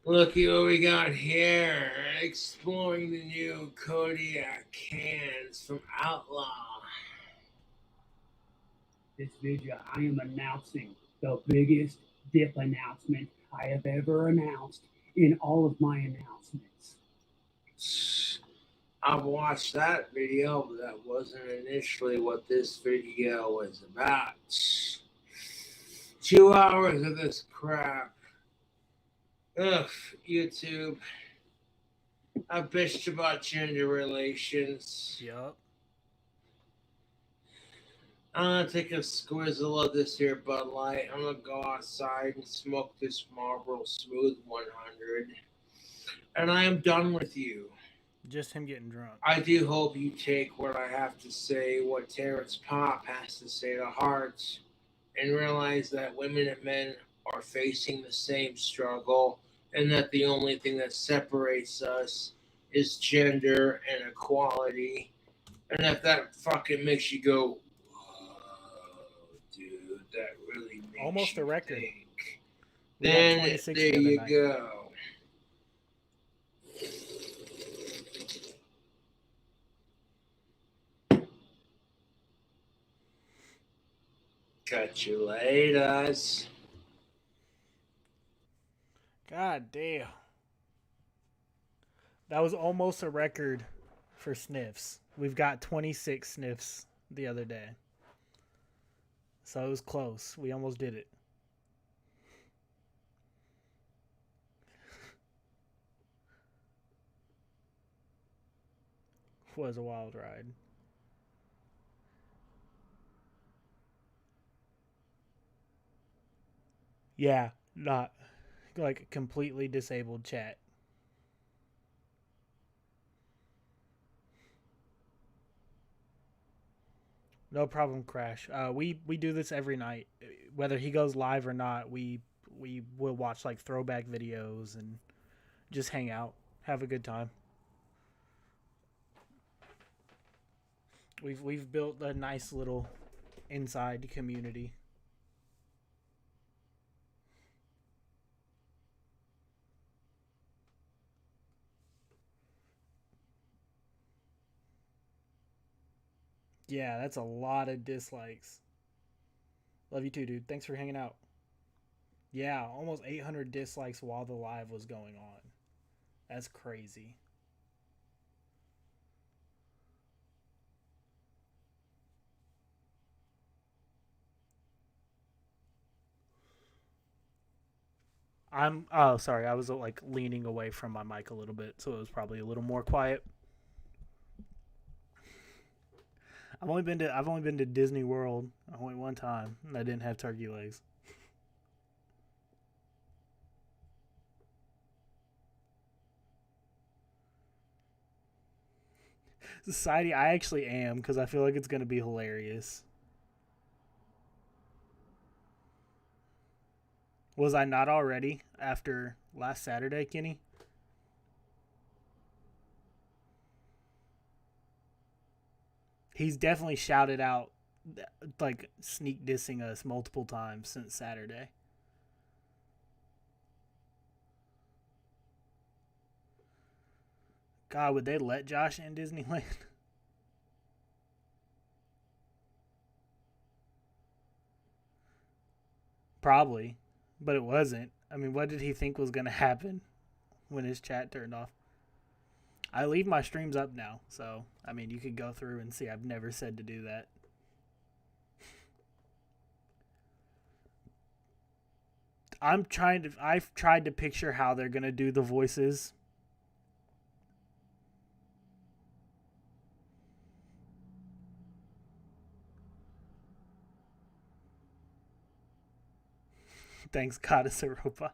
Looky what we got here. Exploring the new Kodiak cans from Outlaw. This video, I am announcing the biggest dip announcement I have ever announced in all of my announcements. I've watched that video, but that wasn't initially what this video was about. 2 hours of this crap. Ugh, YouTube. I bitched about gender relations. Yup. I'm gonna take a squizzle of this here Bud Light. I'm gonna go outside and smoke this Marlboro Smooth 100. And I am done with you. Just him getting drunk. I do hope you take what I have to say, what Terrence Pop has to say to heart, and realize that women and men are facing the same struggle, and that the only thing that separates us is gender and equality. And if that fucking makes you go, whoa, dude, that really makes Almost you a record. think, We got then 26 there the other you night. go. Catch you later. God damn. That was almost a record for sniffs. We've got 26 sniffs the other day. So it was close. We almost did it. Was a wild ride. Yeah, not like completely disabled chat. No problem, Crash. We do this every night, whether he goes live or not. We will watch like throwback videos and just hang out, have a good time. We've built a nice little inside community. Yeah, that's a lot of dislikes. Love you too, dude. Thanks for hanging out. Yeah, almost 800 dislikes while the live was going on. That's crazy. Oh, sorry. I was like leaning away from my mic a little bit, so it was probably a little more quiet. I've only been to Disney World only one time, and I didn't have turkey legs. Society, I actually am, because I feel like it's going to be hilarious. Was I not already after last Saturday, Kenny? He's definitely shouted out, like, sneak dissing us multiple times since Saturday. God, would they let Josh in Disneyland? Probably, but it wasn't. I mean, what did he think was going to happen when his chat turned off? I leave my streams up now, so, I mean, you could go through and see I've never said to do that. I've tried to picture how they're going to do the voices. Thanks, Goddess Europa.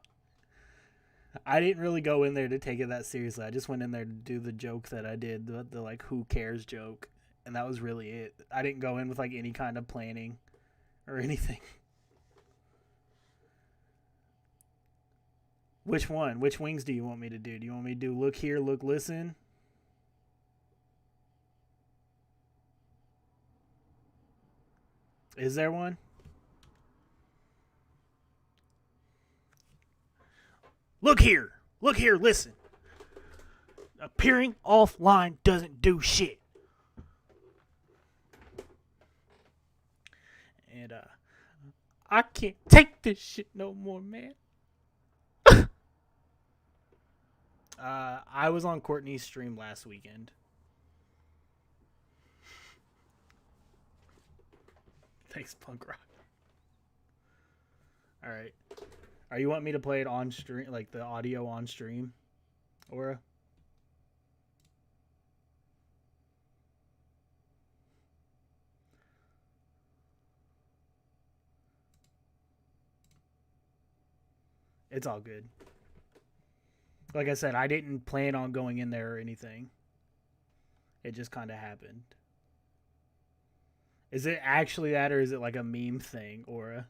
I didn't really go in there to take it that seriously. I just went in there to do the joke that I did, the like who cares joke, and that was really it. I didn't go in with like any kind of planning or anything. Which one? Which wings do you want me to do? Do you want me to do look here, look, listen? Is there one? Look here, Look here, listen. Appearing offline doesn't do shit. And I can't take this shit no more, man. I was on Courtney's stream last weekend. Thanks, Punk Rock. All right. Are you want me to play it on stream, like the audio on stream, Aura? It's all good. Like I said, I didn't plan on going in there or anything. It just kind of happened. Is it actually that, or is it like a meme thing, Aura?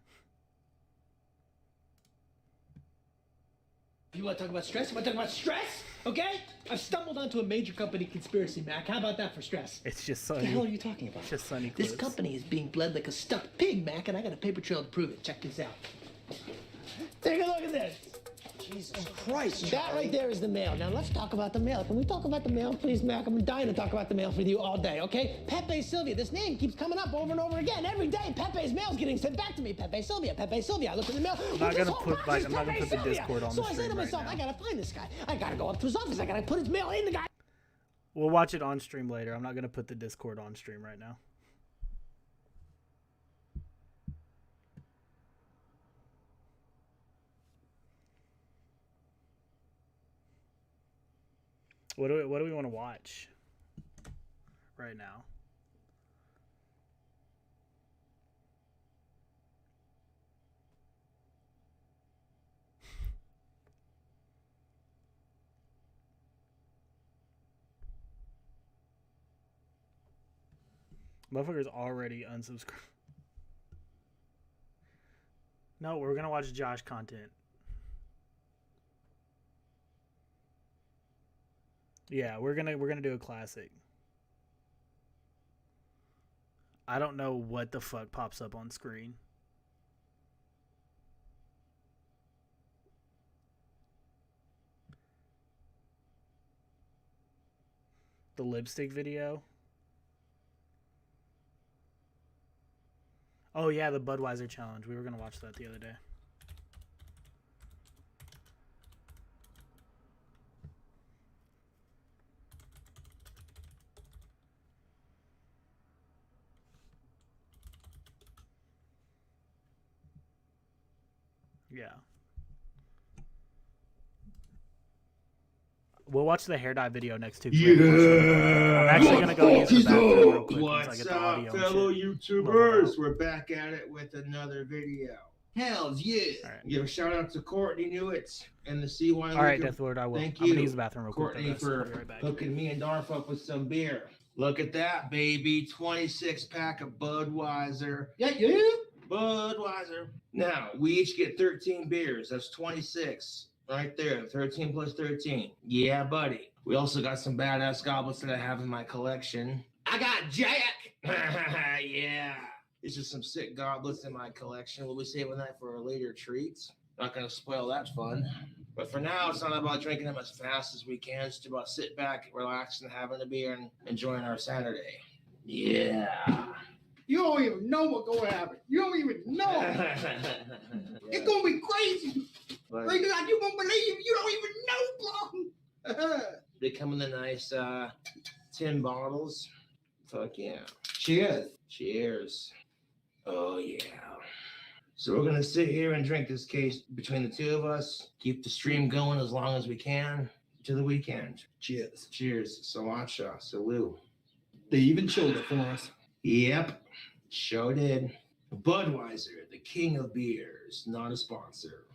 You want to talk about stress? You want to talk about stress? Okay? I've stumbled onto a major company conspiracy, Mac. How about that for stress? It's just What Sunny. the hell are you talking about? It's just Sunny This clips. company is being bled like a stuck pig, Mac, and I got a paper trail to prove it. Check this out. Take a look at this. Jesus Christ. That right there is the mail. Now let's talk about the mail. Can we talk about the mail, please, Mac? I'm dying to talk about the mail with you all day, okay? Pepe Sylvia. This name keeps coming up over and over again. Every day, Pepe's mail's getting sent back to me. Pepe Sylvia. Pepe Sylvia. I look in the mail. I'm not gonna put the Discord on So the I say stream to right myself, now. I gotta find this guy. I gotta go up to his office. I gotta put his mail in the guy. We'll watch it on stream later. I'm not gonna put the Discord on stream right now. What do we want to watch right now? Motherfucker's already unsubscribed. No, we're gonna watch Josh content. Yeah, we're gonna do a classic. I don't know what the fuck pops up on screen. The lipstick video. Oh yeah, the Budweiser challenge. We were gonna watch that the other day. Yeah. We'll watch the hair dye video next too. I'm actually gonna go use the bathroom real quick once I What's get the up, audio and fellow shit. YouTubers? We're back at it with another video. Hells yeah! Right. Give a shout out to Courtney Newitz and the CY. All right, Deathlord, I will. Thank I'm you, gonna use the bathroom real Courtney, quick. Though, for guys. I'll be right back. hooking me and Darf up with some beer. Look at that, baby! 26 pack of Budweiser. Yeah. Budweiser. Now we each get 13 beers. That's 26 right there. 13 plus 13. Yeah, buddy. We also got some badass goblets that I have in my collection. I got Jack. Yeah. These are some sick goblets in my collection. We'll be saving that for a later treat. Not gonna spoil that fun. But for now, it's not about drinking them as fast as we can. It's about sitting back, relaxing, having a beer, and enjoying our Saturday. Yeah. You don't even know what's going to happen. You don't even know. It's going to be crazy. But Like, you won't believe. You don't even know, bro. they come in the nice tin bottles. Fuck yeah. Cheers. Cheers. Oh, yeah. So we're going to sit here and drink this case between the two of us. Keep the stream going as long as we can to the weekend. Cheers. Cheers. Sriracha. Salute. They even showed it for us. Yep. Sure did. Budweiser, the king of beers, not a sponsor.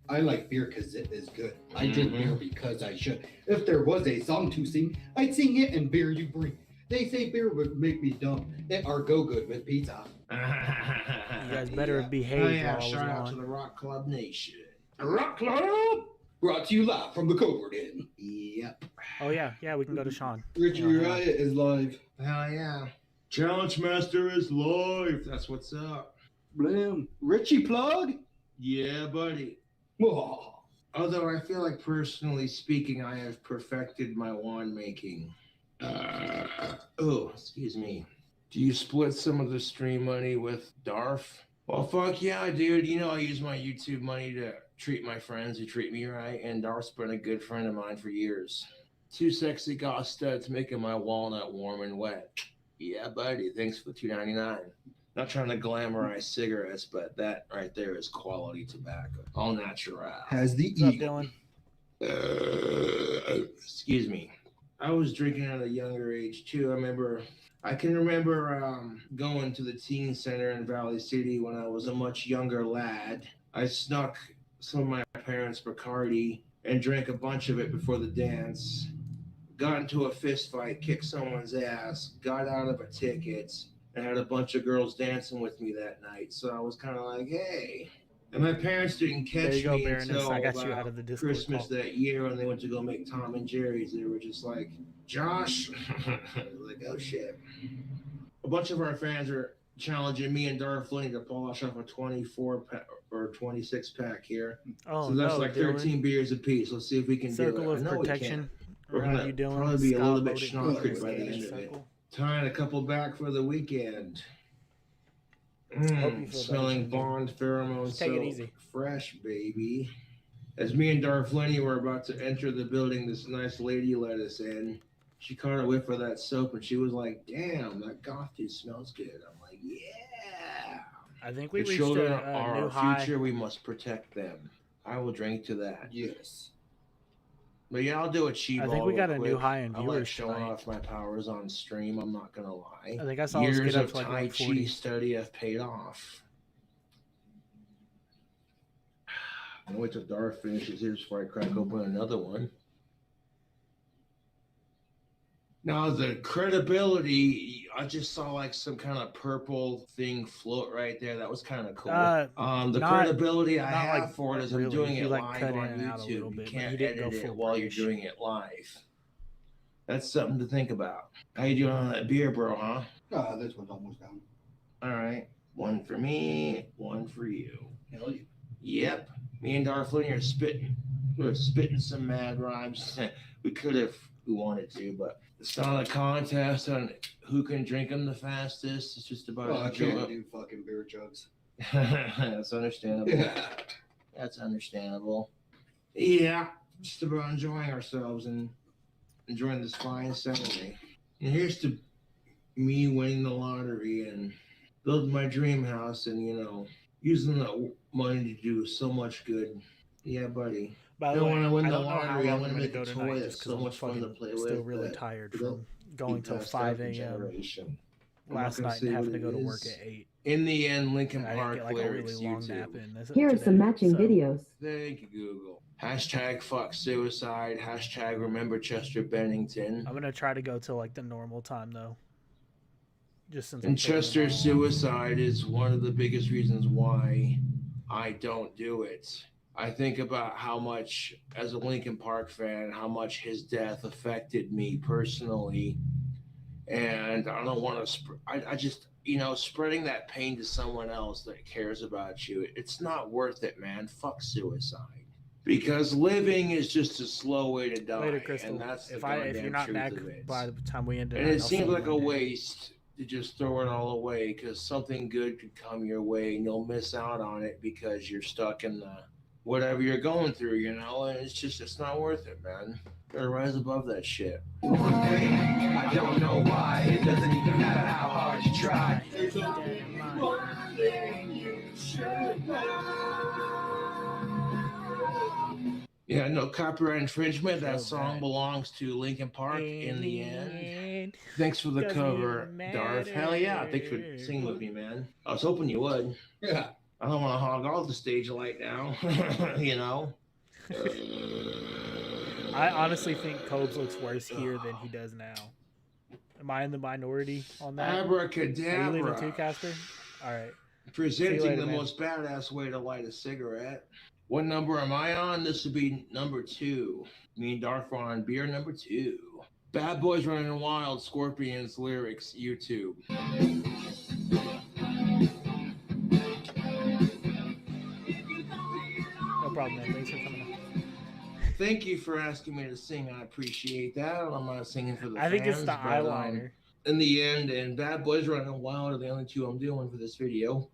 I like beer because it is good. I drink Mhm. beer because I should. If there was a song to sing, I'd sing it and beer you bring. They say beer would make me dumb. It are go good with pizza. You guys better have behaved Oh, yeah. while I was Shout out to gone. the Rock Club Nation. Rock Club! Brought to you live from the Cobra Den. Yep. Oh yeah, we can go to Sean. Richie Yeah. Riot is live. Hell yeah. Challenge Master is live. That's what's up. Blam. Richie plug? Yeah, buddy. Oh. Although I feel like, personally speaking, I have perfected my wand making. Oh, excuse me. Do you split some of the stream money with Darf? Well, fuck yeah, dude. You know I use my YouTube money to treat my friends who treat me right, and Darf's been a good friend of mine for years. Two sexy goth studs making my walnut warm and wet. Yeah, buddy. Thanks for the $2.99. Not trying to glamorize cigarettes, but that right there is quality tobacco. All natural. Has the What's up, Dylan? Excuse me. I was drinking at a younger age too. I can remember going to the teen center in Valley City when I was a much younger lad. I snuck some of my parents' Bacardi and drank a bunch of it before the dance. Got into a fist fight, kicked someone's ass, got out of a ticket, and had a bunch of girls dancing with me that night. So I was kind of like, hey. And my parents didn't catch me until I got you out of the Discord Christmas call. that year when they went to go make Tom and Jerry's. They were just like, Josh. Like, oh shit. A bunch of our fans are challenging me and Darth Flynn to polish off a 24 pack or 26 pack here. Oh, so that's no, like Dylan. 13 beers apiece. Let's see if we can Circle do it. of I know protection. We're How gonna you doing? probably be a little bit Scott schnockered voted by the for end the of it. circle. Tying a couple back for the weekend. Hope you feel Smelling better. Bond pheromones. Just take it so easy. fresh, baby. As me and Darth Lenny were about to enter the building, this nice lady let us in. She caught a whiff of that soap and she was like, damn, that goth dude smells good. I'm like, yeah. I think we The reached children a are new our high. future. We must protect them. I will drink to that. Yes. But yeah, I'll do a cheap. I think we got a new high in I like viewers showing tonight. off my powers on stream. I'm not gonna lie. I think I saw us Years get up of to like Tai 140. Chi study have paid off. I'll wait till Darth finishes his before I crack open another one. Now the credibility, I just saw like some kind of purple thing float right there. That was kind of cool. The not- credibility I not have like for it is really. I'm doing He, it like, live cut on in and out a little YouTube. You bit, but can't he didn't edit go it full while you're British. doing it live. That's something to think about. How you doing on that beer, bro, huh? This one's almost down. All right. One for me, one for you. Hell yeah. Yep. Me and Darth Flynn are spitting. We're spitting some mad rhymes. We could have, we wanted to, but it's not a contest on who can drink them the fastest. It's just about I can't enjoying. do fucking beer jugs. That's understandable. Yeah. That's understandable. Yeah, just about enjoying ourselves and enjoying this fine Saturday. And here's to me winning the lottery and building my dream house and, you know, using the money to do so much good. Yeah, buddy. By the Then way, when I win I the don't know how lottery, long I'm I'm gonna going to make go a tonight toy just that's because so I'm much fun to fucking play with. still really that tired will from going be till passed 5 down from a.m. generation. I'm last not gonna night say and having what to go it to work is. at 8. In the end, Lincoln And I didn't Park get like a really lyrics long YouTube. nap in. This Here are today, some matching so- videos. Thank you, Google. Hashtag fuck suicide. Hashtag remember Chester Bennington. I'm gonna try to go till like the normal time though. Just since And I'm taking them Chester all off. suicide is one of the biggest reasons why I don't do it. I think about how much, as a Linkin Park fan, how much his death affected me personally. And I don't want to, I just, you know, spreading that pain to someone else that cares about you, it's not worth it, man. Fuck suicide. Because living is just a slow way to die. Later, Crystal. And that's the If goddamn you're not truth back of it. by the time we end it, And it seems like a waste to just throw it all away because something good could come your way and you'll miss out on it because you're stuck in the whatever you're going through, you know? And it's not worth it, man. Gotta rise above that shit. I don't know why. It doesn't even matter how hard you try. Yeah, no copyright infringement. That song belongs to Linkin Park in the end. Thanks for the Doesn't cover, even Darth. Hell yeah, thanks for singing with me, man. I was hoping you would. Yeah. I don't want to hog all the stage light now, you know? I honestly think Cobes looks worse here than he does now. Am I in the minority on that? Abracadabra. Are you leaving too, Casper? All right. Presenting later, the man. most badass way to light a cigarette. What number am I on? This would be number 2. Me and Darth are on beer number 2. Bad Boys Running Wild, Scorpions lyrics, YouTube. No problem, man. Thanks for coming on. thank you for asking me to sing. I appreciate that. I'm not singing for the I fans. think it's the but, eyeliner. In the end, and Bad Boys Running Wild are the only two I'm doing for this video.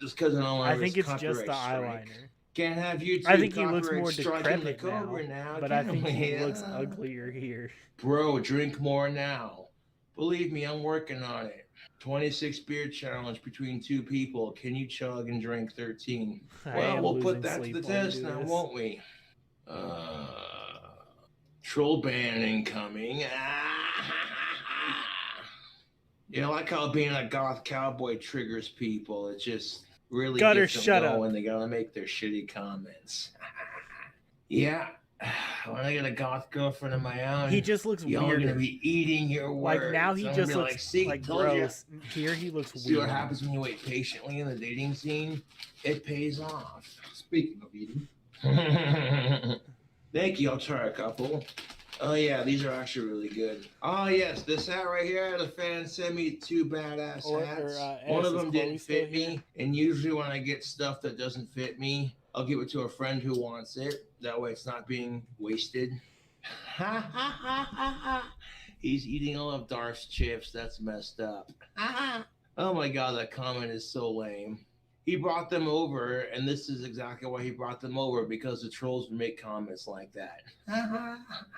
Just because I don't want to I think it's just the eyeliner. Can't have YouTube. I think he looks more striking the decrepit now, Cobra now, but I can think we? he looks uglier here. Bro, drink more now. Believe me, I'm working on it. 26 beer challenge between two people. Can you chug and drink 13? Well, we'll put that to the test now, won't we? Troll ban incoming. Yeah, I like how being a goth cowboy triggers people. It just really gets them going. They gotta make their shitty comments. Yeah. When I get a goth girlfriend of my own, he just looks weird. You're gonna be eating your words. Like now he just looks like, see, gross. Here he looks see weird. What happens when you wait patiently in the dating scene? It pays off. Speaking of eating. Thank you. I'll try a couple. Oh yeah, these are actually really good. Oh yes, this hat right here, I had a fan send me 2 badass hats. One of them didn't fit me, and usually when I get stuff that doesn't fit me, I'll give it to a friend who wants it. That way it's not being wasted. He's eating all of Darth's chips. That's messed up. Oh my god, that comment is so lame. He brought them over, and this is exactly why he brought them over, because the trolls would make comments like that.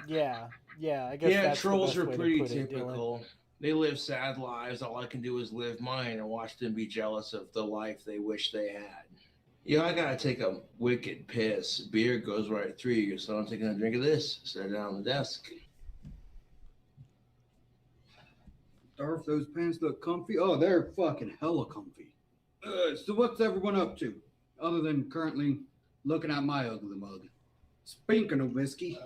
Yeah, I guess that's trolls the are best pretty way to put it, typical. They live sad lives. All I can do is live mine and watch them be jealous of the life they wish they had. I gotta take a wicked piss. Beer goes right through you, so I'm taking a drink of this. Set it down on the desk. Darth, those pants look comfy. Oh, they're fucking hella comfy. So what's everyone up to, other than currently looking at my ugly mug? Speaking of whiskey.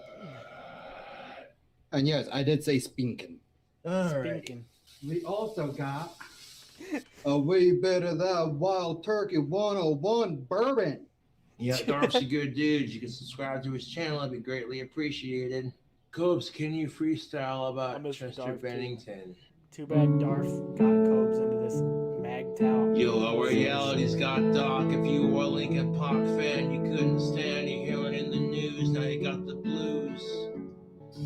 And yes, I did say spinking. Spinking. We also got a wee bit of that Wild Turkey 101 bourbon. Yeah, Darth's a good dude. You can subscribe to his channel. That'd be greatly appreciated. Cobes, can you freestyle about Chester Bennington? Too bad Darth got Cobes into this mag towel. Yo, our reality's got dark. If you were a Linkin Park fan, you couldn't stand it. Hearing in the news, now you got the blues.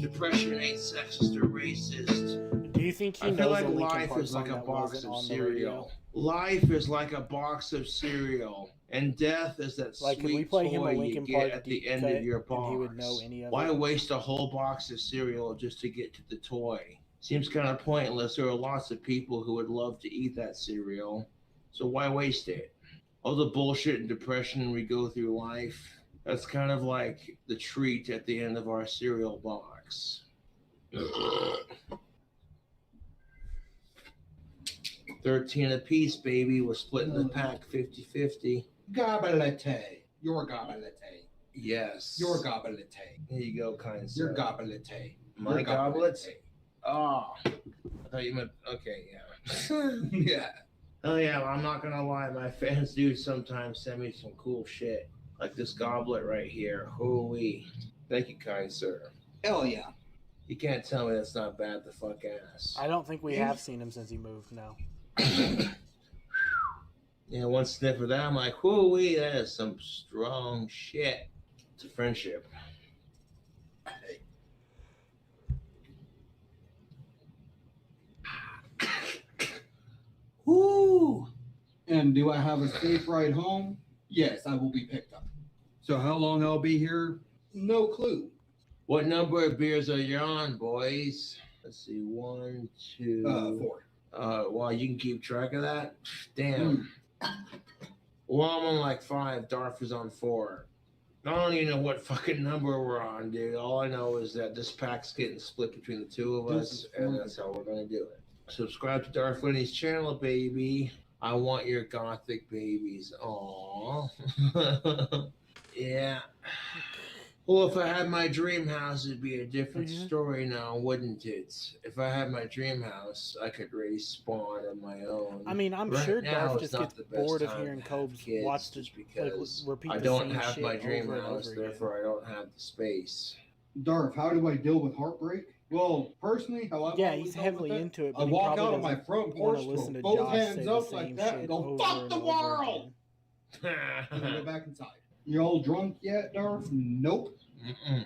Depression ain't sexist or racist. Do you think he I knows feel like a Linkin life Park is like a song box that of wasn't on the cereal. radio? Life is like a box of cereal, and death is that Like, could we sweet play him a toy you Linkin get Park at the deep end cut of your and box. he would know any of Why it? waste a whole box of cereal just to get to the toy? Seems kind of pointless. There are lots of people who would love to eat that cereal, so why waste it? All the bullshit and depression we go through life, that's kind of like the treat at the end of our cereal box. 13 apiece, baby. We're splitting the pack 50-50. Gobelete. Your gobelete. Yes. Your gobelete. Here you go, kind sir. Your gobelete. My Your goblet? Oh. I thought you meant, okay, yeah. Yeah. Oh, yeah, well, I'm not going to lie. My fans do sometimes send me some cool shit. Like this goblet right here. Hoo-wee. Thank you, kind sir. Hell yeah. You can't tell me that's not bad the fuck ass. I don't think we have seen him since he moved, no. Yeah, one sniff of that, I'm like, whoo-wee, that is some strong shit. It's a friendship. Woo! And do I have a safe ride home? Yes, I will be picked up. So how long I'll be here? No clue. What number of beers are you on, boys? Let's see, 1, 2... 4. Wow, you can keep track of that? Damn. Well, I'm on like 5. Darth is on 4. I don't even know what fucking number we're on, dude. All I know is that this pack's getting split between the two of us, and that's how we're gonna do it. Subscribe to Darth Winnie's channel, baby. I want your gothic babies. Aww. Yeah. Well, if I had my dream house, it'd be a different story now, wouldn't it? If I had my dream house, I could raise spawn on my own. I mean, I'm right sure now, Darth it's just not gets the best bored of time hearing to have Cobes kids, watch just the, because repeat I the don't same have shit my dream over and house, over again. therefore I don't have the space. Darth, how do I deal with heartbreak? Well, personally, how I've Yeah, always he's dealt heavily with it, into it, I but he walk probably out on my doesn't front wanna porch, listen to throw both Josh say hands the up same like that, and shit go, over fuck and the over world! And I go back inside. You all drunk yet, Darth? Nope. Mm-mm.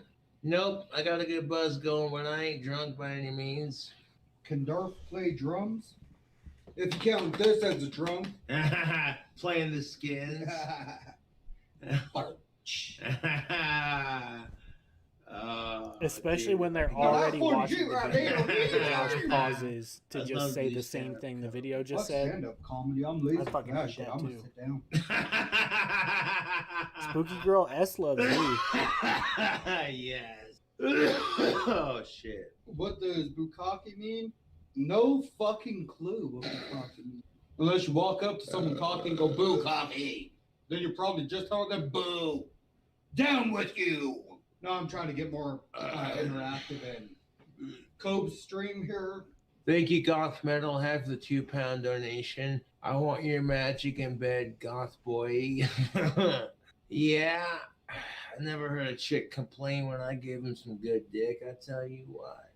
Nope, I got a good buzz going, but I ain't drunk by any means. Can Darth play drums? If you count this as a drum. Playing the skins. Especially dude. when they're No, already that's watching the right video. here. Josh pauses to I just love say you, the same stand-up thing the comedy. video just What's said. stand-up comedy? I'm lazy. I fucking for that hate shit. that I'm too. gonna sit down. Spooky Girl S loves you. Yes. Oh shit. What does bukkake mean? No fucking clue what bukkake means. Unless you walk up to someone talking and go, boo coffee. Then you're probably just telling them, boo. Down with you. No, I'm trying to get more interactive and Cobe's stream here. Thank you, Goth Metal. Have the £2 donation. I want your magic in bed, Goth boy. Yeah. I never heard a chick complain when I gave him some good dick. I tell you what.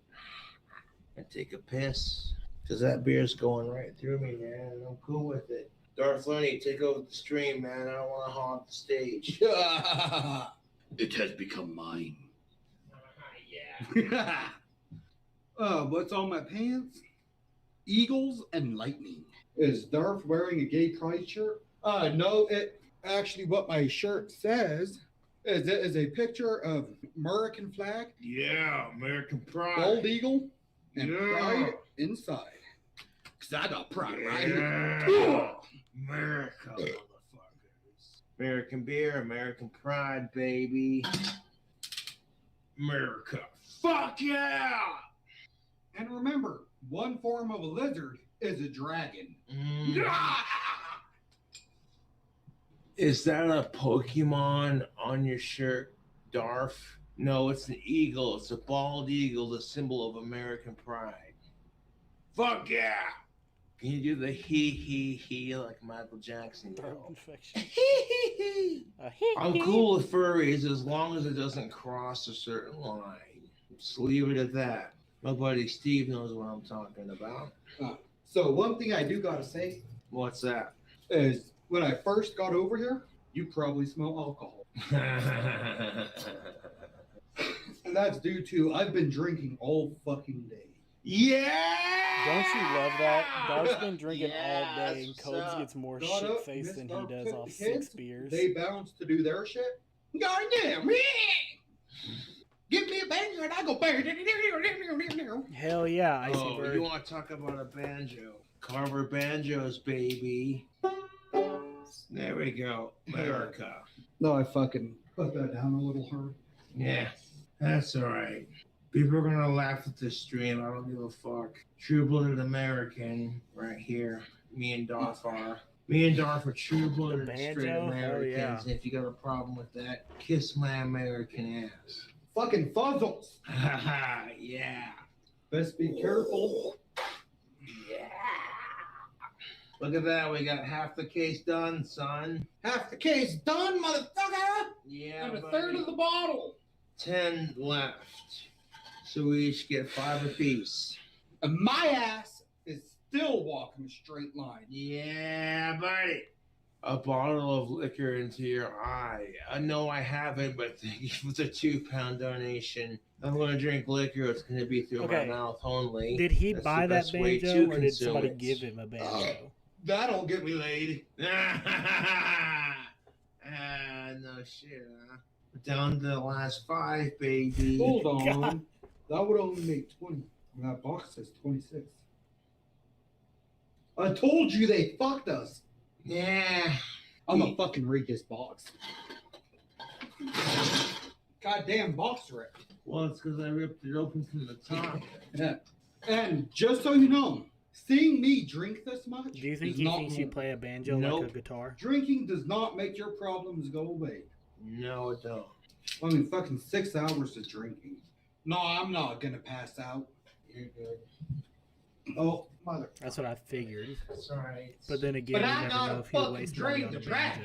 I take a piss. Because that beer's going right through me, man. And I'm cool with it. Darth Lenny, take over the stream, man. I don't want to hog the stage. It has become mine. Yeah. What's on my pants? Eagles and lightning. Is Darth wearing a gay pride shirt? No, it actually what my shirt says is it is a picture of American flag, Yeah, American pride. bald eagle, and Yeah. pride inside. Cause I got pride right here. Yeah. America, motherfuckers. American beer, American pride, baby. America. Fuck yeah! And remember, one form of a lizard is a dragon. Is that a Pokemon on your shirt, Darth? No, it's an eagle. It's a bald eagle, the symbol of American pride. Fuck yeah! Can you do the he like Michael Jackson? Throat infection. I'm cool with furries as long as it doesn't cross a certain line. Just leave it at that. My buddy Steve knows what I'm talking about. So one thing I do gotta say What's that? is when I first got over here, you probably smell alcohol. And that's due to I've been drinking all fucking day. Yeah! Don't you love that? Darth's been drinking Yeah, all day, and that's Cobes what's up. gets more Got up, shit-faced than he missed does our off 6 kids, beers. They bounce to do their shit. Goddamn! Give me a banger and I go bang. Hell yeah, Icy Oh, Bird. you want to talk about a banjo? Carver banjos, baby. There we go. America. No, I fucking put that down a little hard. Yeah, that's all right. People are gonna laugh at this stream. I don't give a fuck. True-blooded American, right here. Me and Darth are. Me and Darth are true-blooded Banjo? straight Hell Americans. yeah. And if you got a problem with that, kiss my American ass. Fucking fuzzles. Haha, yeah. Best be careful. Yeah. Look at that. We got half the case done, son. Half the case done, motherfucker. Yeah, And a buddy. third of the bottle. 10 left. So we each get 5 apiece. And my ass is still walking a straight line. Yeah, buddy. A bottle of liquor into your eye. No, I haven't, but thank you for the £2 donation. I'm going to drink liquor. It's going to be through Okay. my mouth only. Did he That's buy the that best way banjo, to or did consume somebody it. give him a banjo? That'll get me laid. No shit, huh? We're down to the last 5, baby. Hold on. That would only make 20. And that box says 26. I told you they fucked us. Yeah. I'm gonna fucking read this box. Goddamn box rip. Well, it's because I ripped it open from the top. Yeah. And just so you know, seeing me drink this much. Do you think is he not thinks you normal. play a banjo like Nope. a guitar? Drinking does not make your problems go away. No, it don't. I mean, fucking 6 hours of drinking. No, I'm not gonna pass out. You're good. Oh, mother. That's what I figured. It's all right. But then again, But you I never gotta know if he'll fucking waste money drink on the a dragon.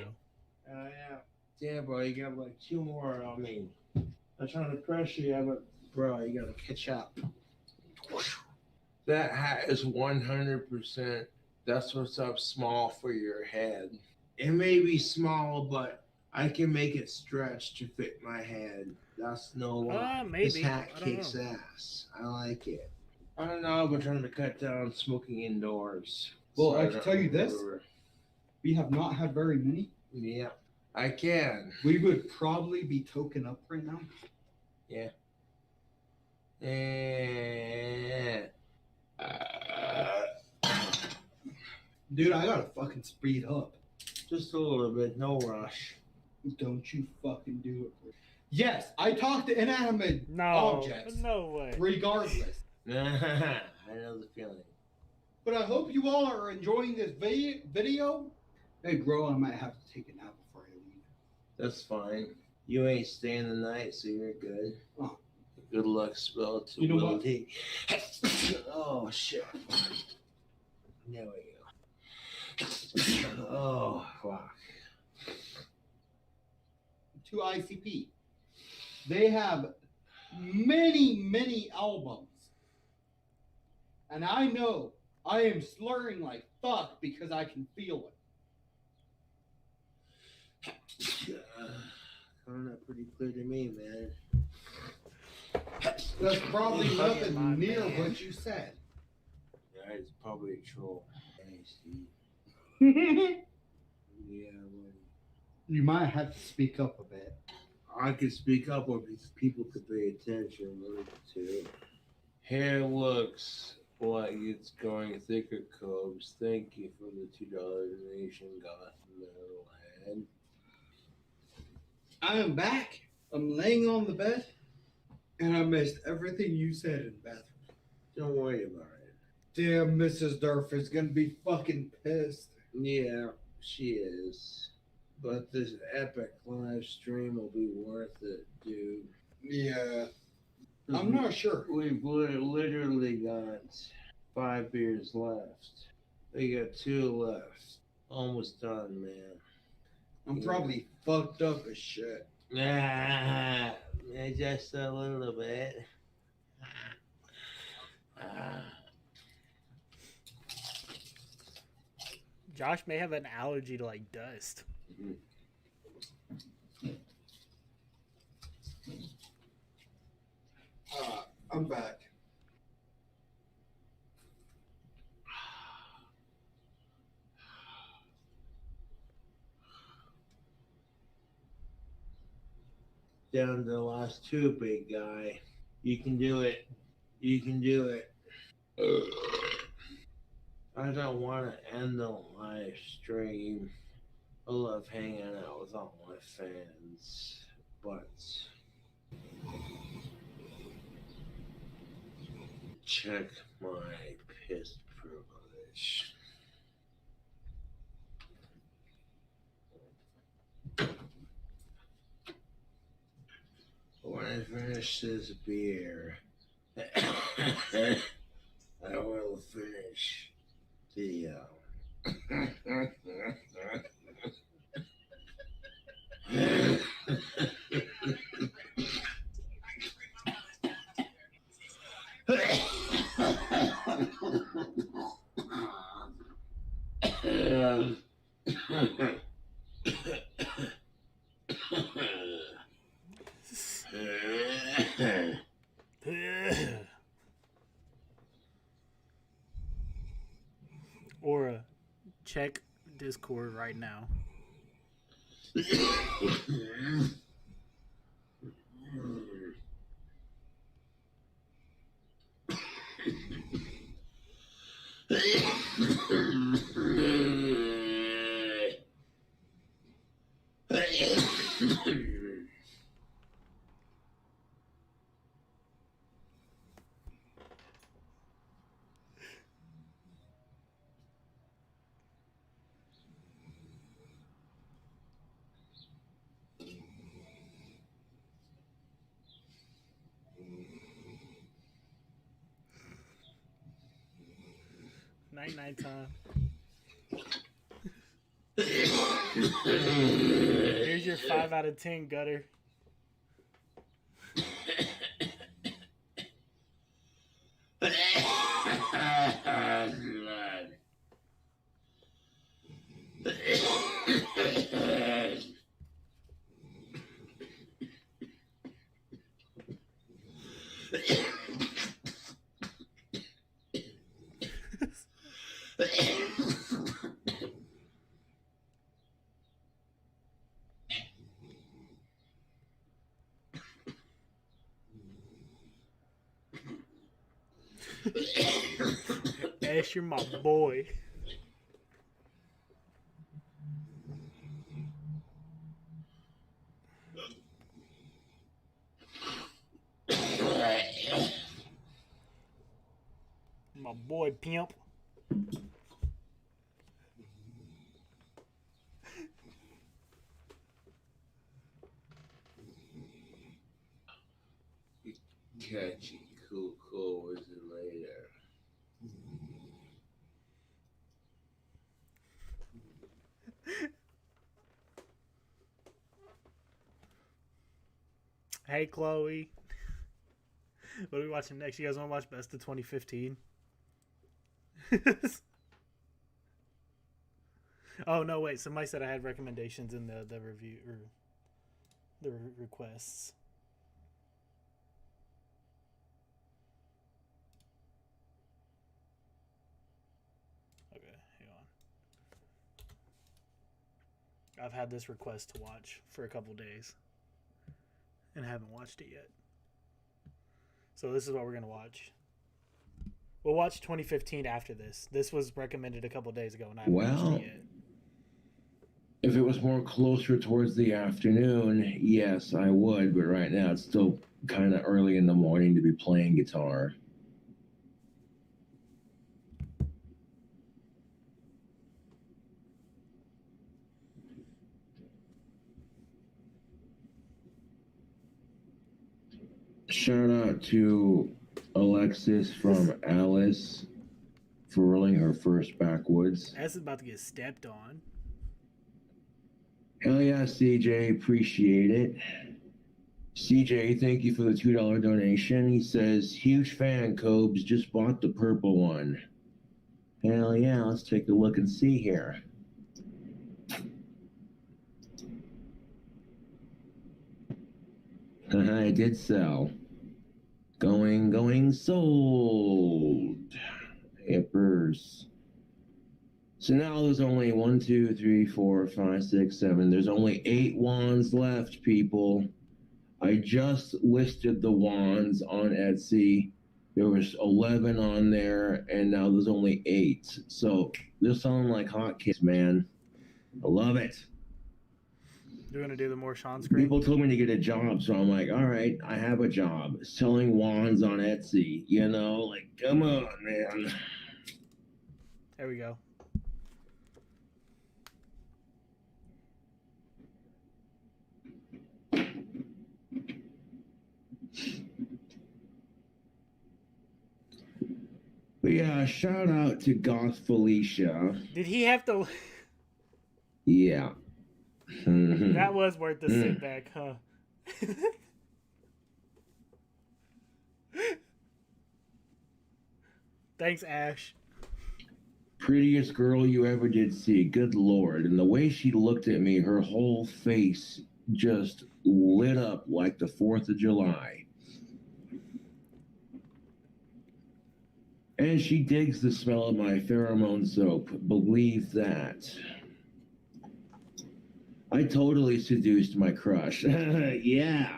banjo. Yeah. Yeah, bro, you got like 2 more on me. I'm trying to pressure you, but bro, you gotta catch up. That hat is 100%. That's what's up small for your head. It may be small, but I can make it stretch to fit my head. That's no lie. Maybe. This hat I don't kicks know. ass. I like it. I don't know. I've been trying to cut down smoking indoors. Well, So I can tell you this. remember. We have not had very many. Yeah, I can. We would probably be token up right now. Yeah. And Dude, I gotta fucking speed up. just a little bit, no rush. Don't you fucking do it. Yes, I talk to inanimate objects. No way. Regardless. I know the feeling. But I hope you all are enjoying this video. Hey, bro, I might have to take a nap before I leave. That's fine. You ain't staying the night, so you're good. Oh. Good luck spell to You know what? Wildy. Oh shit. There we go. Oh fuck. To ICP. They have many albums. And I know I am slurring like fuck because I can feel it. Coming up pretty clear to me, man. That's probably nothing my near man. what you said. Yeah, it's probably a troll. Hey, Steve. Yeah, well, You might have to speak up a bit. I could speak up or people could pay attention a little bit too. Hair looks like it's going thicker, Cobes. Thank you for the $2 donation, Gotham Metalhead. I am back. I'm laying on the bed, and I missed everything you said in the bathroom. Don't worry about it. Damn, Mrs. Durf is gonna be fucking pissed. Yeah, she is. But this epic live stream will be worth it, dude. Yeah. I'm not sure. We've literally got 5 beers left. We got 2 left. Almost done, man. I'm probably fucked up as shit. Nah, just a little bit. Josh may have an allergy to like dust. I'm back. Down to the last 2, big guy. You can do it. You can do it. I don't want to end the live stream. I love hanging out with all my fans, but check my piss privilege. When I finish this beer, I will finish the Aura, check Discord right now. Night time. Here's your 5 out of 10, Gutter. Ash, you're my boy. My boy, pimp. Catchy, cool, was it later? Hey, Chloe. What are we watching next? You guys want to watch Best of 2015? Oh, no, wait. Somebody said I had recommendations in the review, or the requests. Okay, hang on. I've had this request to watch for a couple days and haven't watched it yet. So this is what we're going to watch. We'll watch 2015 after this. This was recommended a couple days ago and I haven't watched it yet. If it was more closer towards the afternoon, yes, I would. But right now, it's still kind of early in the morning to be playing guitar. Shout out to Alexis from Alice for rolling her first backwoods. Alice is about to get stepped on. Hell yeah, CJ, appreciate it. CJ, thank you for the $2 donation. He says, huge fan, Cobes, just bought the purple one. Hell yeah, let's take a look and see here. I did sell. Going, sold. Hippers. So now there's only 1, 2, 3, 4, 5, 6, 7. There's only 8 wands left, people. I just listed the wands on Etsy. There was 11 on there, and now there's only 8. So they're selling like hotcakes, man. I love it. You're going to do the more Sean screen? People told me to get a job, so I'm like, all right, I have a job. Selling wands on Etsy, you know? Like, come on, man. There we go. But yeah, shout out to Goth Felicia. Did he have to... Yeah. That was worth the sit back, huh? Thanks, Ash. Prettiest girl you ever did see. Good Lord. And the way she looked at me, her whole face just lit up like the 4th of July. And she digs the smell of my pheromone soap. Believe that. I totally seduced my crush. Yeah. Yeah.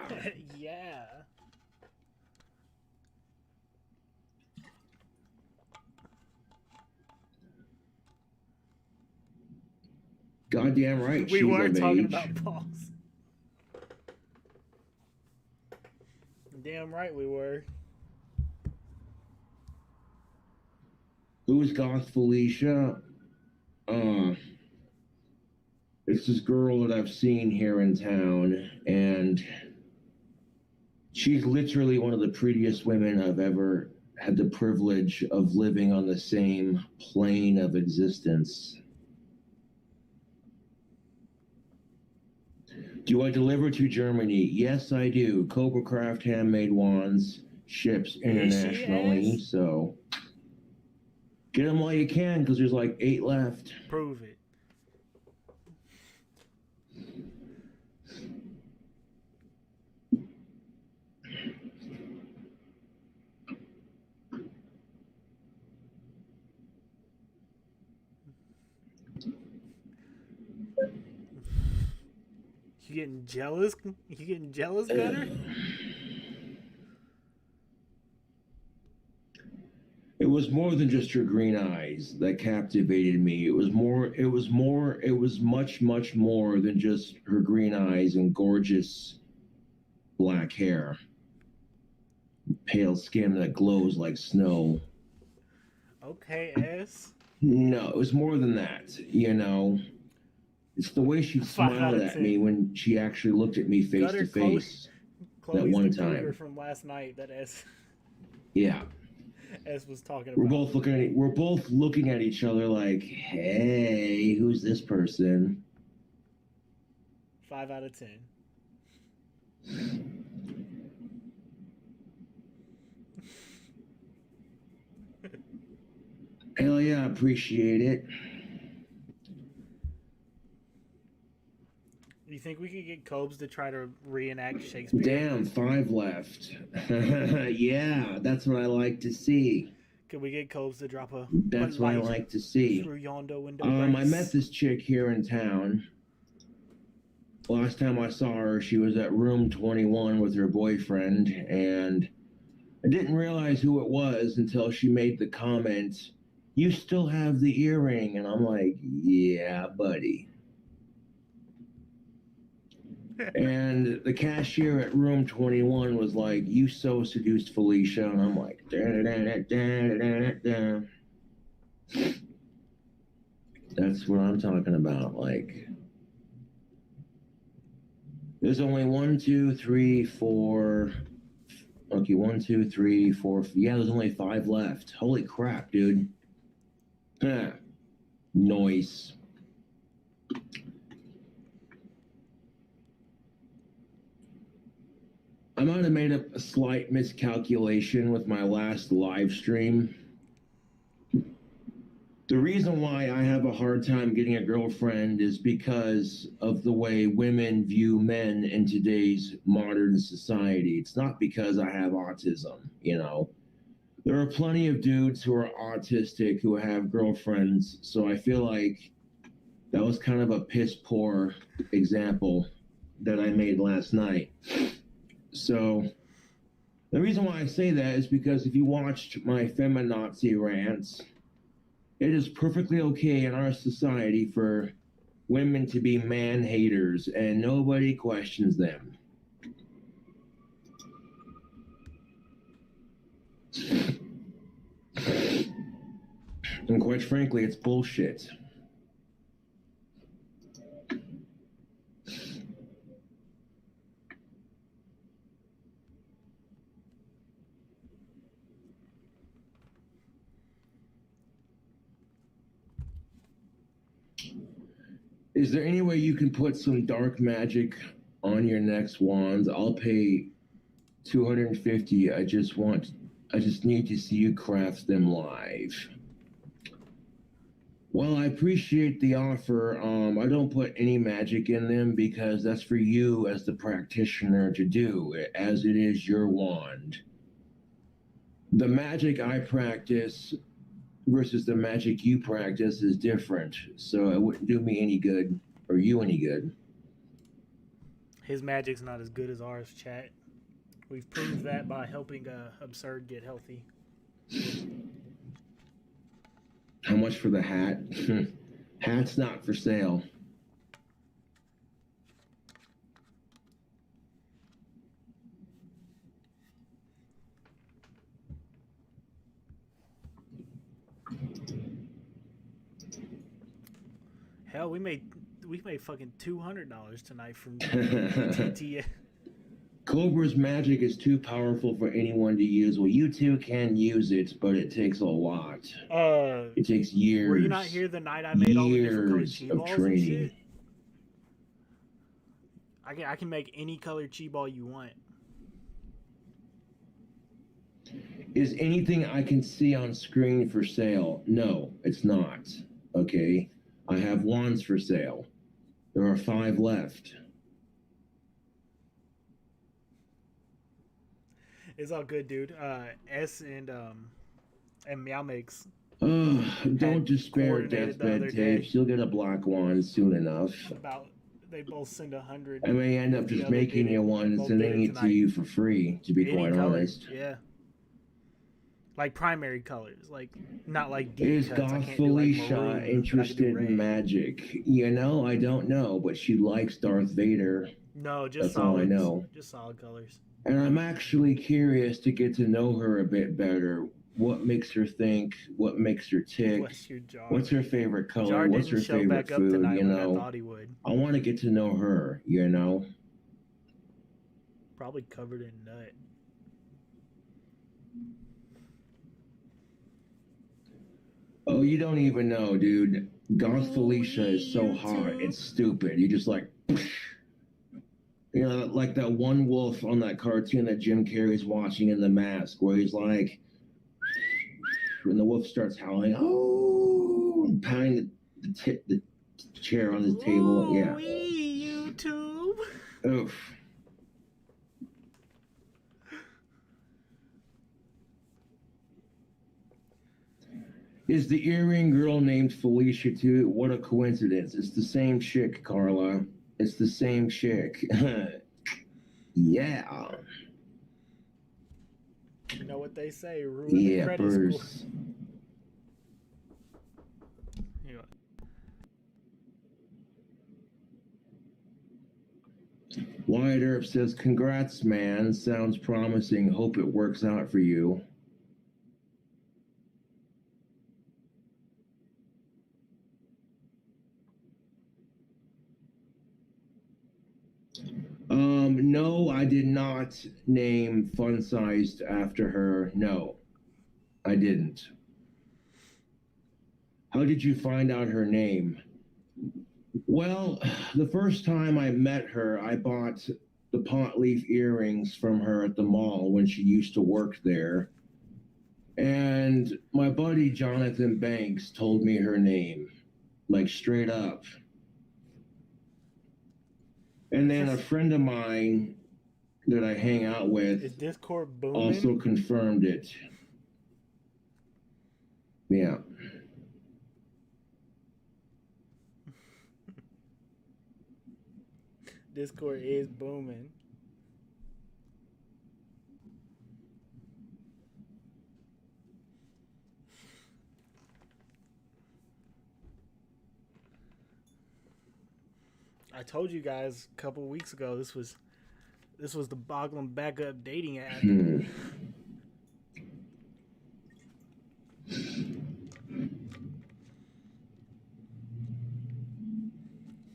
Goddamn right. We she's were of talking age. about balls. Damn right we were. Who's Goth Felicia? It's this girl that I've seen here in town, and she's literally one of the prettiest women I've ever had the privilege of living on the same plane of existence. Do I deliver to Germany? Yes, I do. Cobra Craft handmade wands ships internationally, so get them while you can, because there's like 8 left. Prove it. You getting jealous? You getting jealous, Gunner? was more than just her green eyes that captivated me. It was much, much more than just her green eyes and gorgeous black hair. Pale skin that glows like snow. Okay, S. No, it was more than that, you know. It's the way she smiled at me when she actually looked at me face to face that one time. From last night that S. Yeah. S was talking We're about. both looking at each other like, hey, who's this person? 5 out of 10. Hell yeah, appreciate it. Do you think we could get Cobes to try to reenact Shakespeare? Damn, 5 left. Yeah, that's what I like to see. Could we get Cobes to drop a That's what I like to see. through yonder window? I met this chick here in town. Last time I saw her, she was at room 21 with her boyfriend, and I didn't realize who it was until she made the comment, "You still have the earring," and I'm like, "Yeah, buddy." And the cashier at room 21 was like, "You so seduced Felicia," and I'm like, da-da-da-da-da-da-da-da. That's what I'm talking about. Like, there's only 1, 2, 3, 4. Okay, 1, 2, 3, 4. Yeah, there's only 5 left. Holy crap, dude. Noise. I might have made a slight miscalculation with my last live stream. The reason why I have a hard time getting a girlfriend is because of the way women view men in today's modern society. It's not because I have autism, you know. There are plenty of dudes who are autistic who have girlfriends, so I feel like that was kind of a piss poor example that I made last night. So the reason why I say that is because if you watched my feminazi rants, it is perfectly okay in our society for women to be man haters, and nobody questions them. And quite frankly, it's bullshit. Is there any way you can put some dark magic on your next wands? I'll pay $250. I just need to see you craft them live. Well, I appreciate the offer. I don't put any magic in them because that's for you as the practitioner to do, as it is your wand. The magic I practice versus the magic you practice is different, so it wouldn't do me any good, or you any good. His magic's not as good as ours, chat. We've proved that by helping Absurd get healthy. How much for the hat? Hat's not for sale. Hell, we made fucking $200 tonight from TTA. Cobra's magic is too powerful for anyone to use. Well, you two can use it, but it takes a lot. It takes years. Were you not here the night I made all the different colored chi balls and shit? I can make any colored chi ball you want. Is anything I can see on screen for sale? No, it's not. Okay? I have wands for sale. There are 5 left. It's all good, dude. S and Meow Makes. Don't despair, deathbed tapes. You'll get a black wand soon enough. They both send 100. I may end up just making you one and sending it to you for free, to be quite honest. Yeah. Like primary colors, like not like deep Is cuts. I Goth can't do like Felicia maroon, but I can do interested red. in magic? You know, I don't know, but she likes Darth Vader. No, just That's all I solids. know. Just solid colors. And I'm actually curious to get to know her a bit better. What makes her think? What makes her tick? Bless your jar. What's her favorite color? Jar What's didn't her show favorite back up food? tonight You like I know, thought he would. I want to get to know her. You know. Probably covered in nut. Oh, you don't even know, dude. Goth Felicia is so hot. It's stupid. You just like, you know, like that one wolf on that cartoon that Jim Carrey's watching in The Mask, where he's like, when the wolf starts howling, oh, and pounding the chair on his table. Yeah. YouTube. Oof. Is the earring girl named Felicia too? What a coincidence. It's the same chick, Carla. It's the same chick. Yeah. You know what they say, ruin the credit score. Wyatt Earp says, congrats, man. Sounds promising. Hope it works out for you. No, I did not name Fun Sized after her. No, I didn't. How did you find out her name? Well, the first time I met her, I bought the pot leaf earrings from her at the mall when she used to work there. And my buddy Jonathan Banks told me her name, like straight up. And then a friend of mine that I hang out with Is Discord booming? also confirmed it. Yeah. Discord is booming. I told you guys a couple weeks ago this was the Boglin backup dating app.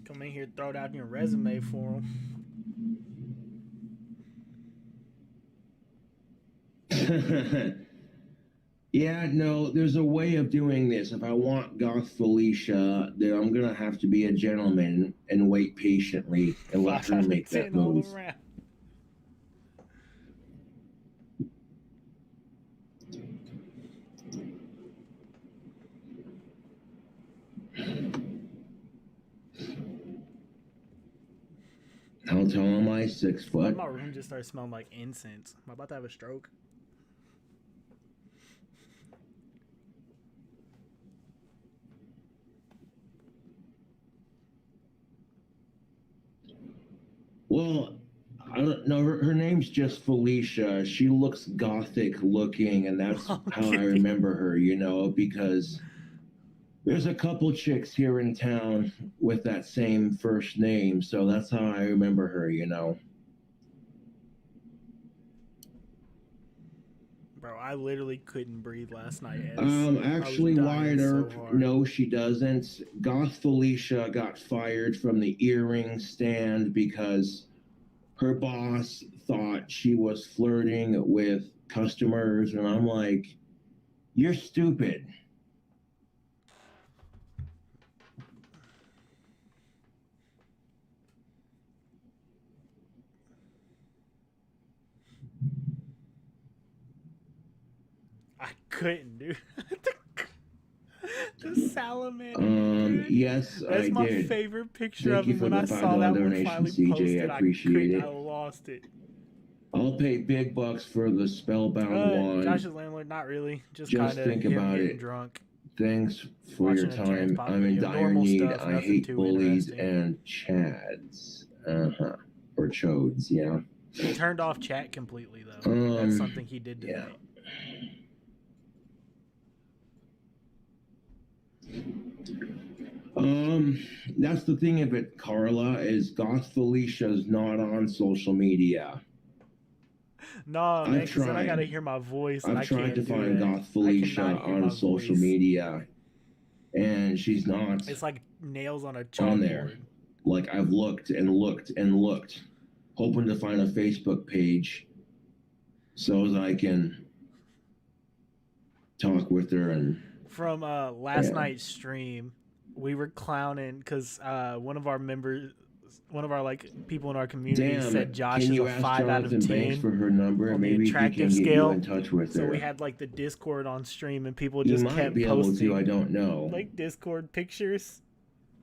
Come in here, throw it out in your resume for them. Yeah, no, there's a way of doing this. If I want Goth Felicia, then I'm going to have to be a gentleman and wait patiently and let her make that move. I'll tell him I'm 6 foot. My room just started smelling like incense. Am I about to have a stroke? Well, I don't know. Her name's just Felicia. She looks gothic looking, and that's how I remember her, you know, because there's a couple chicks here in town with that same first name, so that's how I remember her, you know. Bro, I literally couldn't breathe last night. Actually, Wyatt Earp, no, she doesn't. Goth Felicia got fired from the earring stand because her boss thought she was flirting with customers, and I'm like, you're stupid. I couldn't, dude. The salamander. Yes, that's I my did. favorite picture Thank of you him for when the I saw that one donation, finally CJ. posted. I appreciate it. I lost it. I'll pay big bucks for the spellbound one. Josh's landlord, not really. Just kind of think about it. Drunk. Thanks for your time. I'm in dire need. I hate bullies and chads. Or chodes, yeah. He turned off chat completely, though. That's something he did tonight. That's the thing of it, Carla, is Goth Felicia's not on social media. No, man, I've because then I tried. gotta hear my voice. And I've I tried can't to do find that. Goth Felicia I cannot hear my on social voice. media, and she's not It's like nails on a on there. chalkboard. Like, I've looked and looked and looked, hoping to find a Facebook page so that I can talk with her. And From last night's stream, we were clowning because one of our members, one of our like people in our community damn, said Josh can is you a ask 5 out of Jonathan 10 Banks for her number? on the Maybe he can attractive get scale. you in touch with So her. we had like the Discord on stream, and people You just might kept be able posting to. I don't know. like Discord pictures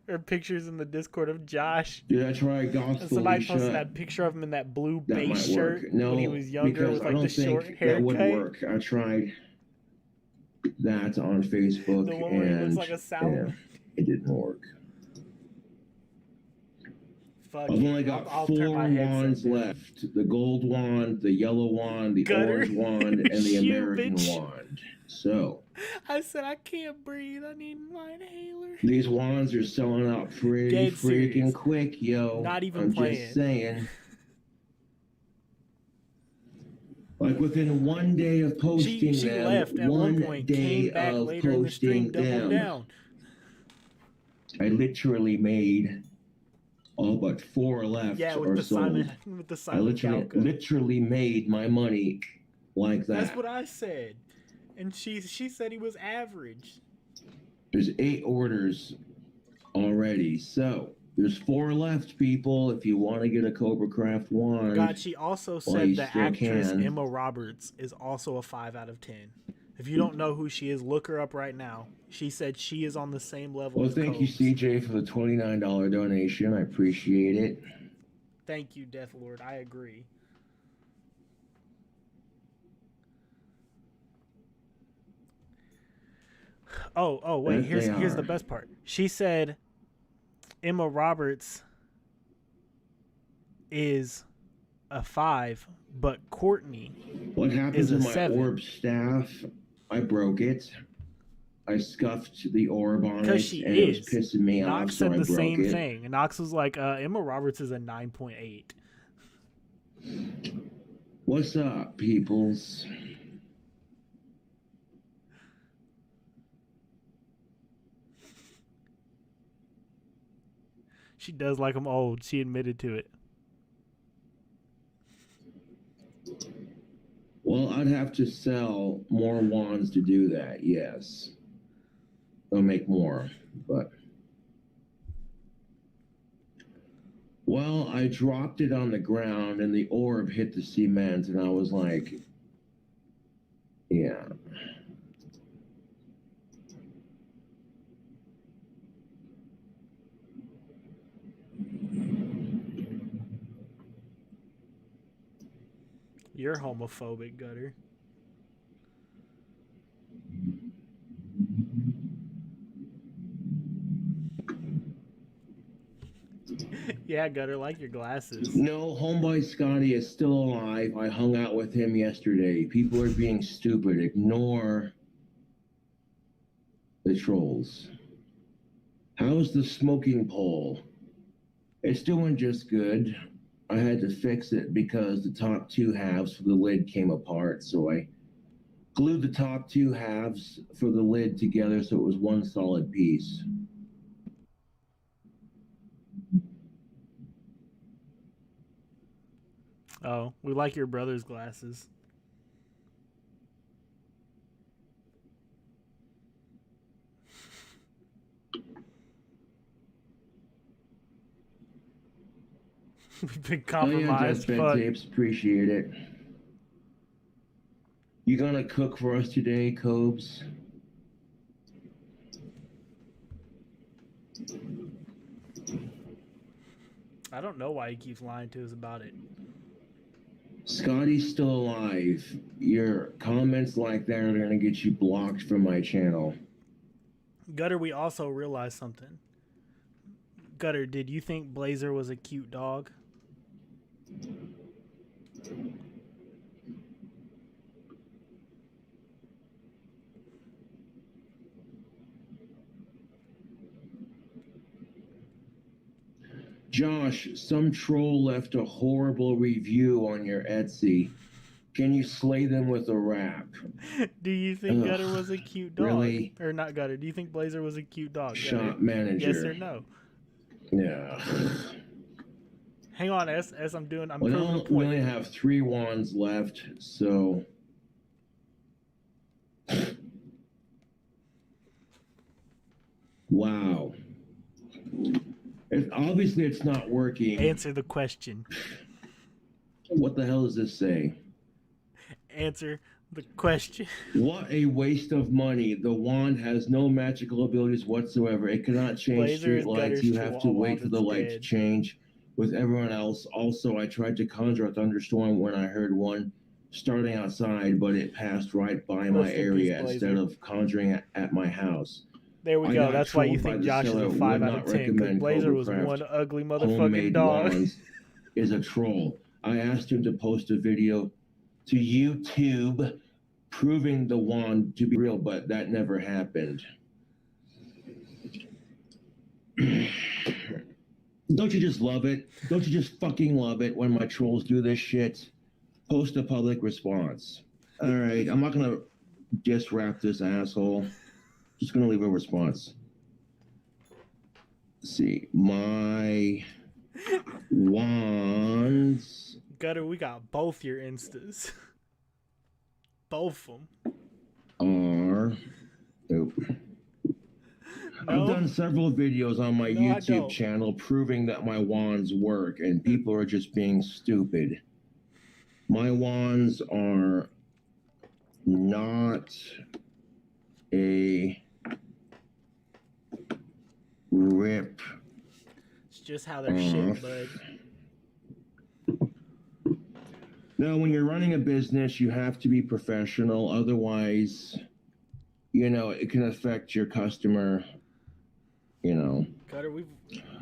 or pictures in the Discord of Josh. Did I try Goth And somebody posted Felicia? that picture of him in that blue That base might shirt work. No, when he was younger because with I like don't the short think haircut. that would work. I tried that on Facebook, The one where he looks and like a salad. it didn't work. Fuck I've it. only got I'll turn 4 my headset wands down. left: the gold wand, the yellow wand, the Gutter. orange wand, and the You American bitch. wand. So I said I can't breathe. I need my inhaler. these wands are selling out pretty Dead freaking serious. quick, yo. Not even I'm playing. just saying. Like within 1 day of posting She them, left at one point, day came back of later in the stream, posting doubled them, down. I literally made all but 4 left Yeah, or with the sold. I Simon Cowell cut. literally made my money like that. That's what I said. And she said he was average. There's 8 orders already, so there's 4 left, people. If you want to get a Cobra Craft wand, God, she also while said you the still actress can. Emma Roberts is also a 5 out of 10. If you don't know who she is, look her up right now. She said she is on the same level Well, as thank you, Cobes. CJ, for the $29 donation. I appreciate it. Thank you, Death Lord. I agree. Oh, wait. Yes, they Here's are. the best part. She said Emma Roberts is a 5, but Courtney What happened is to a my 7. orb staff? I broke it. I scuffed the orb on Because it, she and is. it was pissing me Knox off, so said I the broke same it. thing. And Knox was like, Emma Roberts is a 9.8. What's up, peoples? She does like him old. She admitted to it. Well, I'd have to sell more wands to do that, yes. I'll make more, but... Well, I dropped it on the ground, and the orb hit the cement, and I was like... Yeah. You're homophobic, Gutter. Yeah, Gutter, like your glasses. No, homeboy Scotty is still alive. I hung out with him yesterday. People are being stupid. Ignore the trolls. How's the smoking pole? It's doing just good. I had to fix it because the top 2 halves for the lid came apart, so I glued the top 2 halves for the lid together so it was one solid piece. Oh, we like your brother's glasses. We've been compromised. Oh, yeah, Deathbed Tapes. Appreciate it. You gonna cook for us today, Cobes? I don't know why he keeps lying to us about it. Scotty's still alive. Your comments like that are gonna get you blocked from my channel. Gutter, we also realized something. Gutter, did you think Blazer was a cute dog? Josh, some troll left a horrible review on your Etsy. Can you slay them with a rap? Do you think Gutter was a cute dog? Really? Or not Gutter? Do you think Blazer was a cute dog? Shop Gutter? manager. Yes or no? Yeah. Hang on, as I'm proving a We point. only have 3 wands left, so. Wow. Obviously, it's not working. Answer the question. What the hell does this say? Answer the question. What a waste of money. The wand has no magical abilities whatsoever. It cannot change Blazer street is lights. Gutter's You have to chihuahua wait for the that's light to dead. change with everyone else. Also, I tried to conjure a thunderstorm when I heard one starting outside, but it passed right by my Rest in peace, area Blazer. instead of conjuring at my house. There we I go. got That's why you trolled by think the Josh is seller. a Would 5 out not of 10. Because recommend Blazer was Cobra one Craft. ugly motherfucking Homemade dog. wands is a troll. I asked him to post a video to YouTube proving the wand to be real, but that never happened. Don't you just love it? Don't you just fucking love it when my trolls do this shit? Post a public response. All right, I'm not gonna just wrap this asshole. Just gonna leave a response. Let's see, my wands Gutter, we got both your instas. Both of them. are. Nope. I've done several videos on my No, I YouTube don't. channel proving that my wands work, and people are just being stupid. My wands are not a rip. It's just how they're shit, off. bud. Now, when you're running a business, you have to be professional. Otherwise, it can affect your customer. Gutter, we've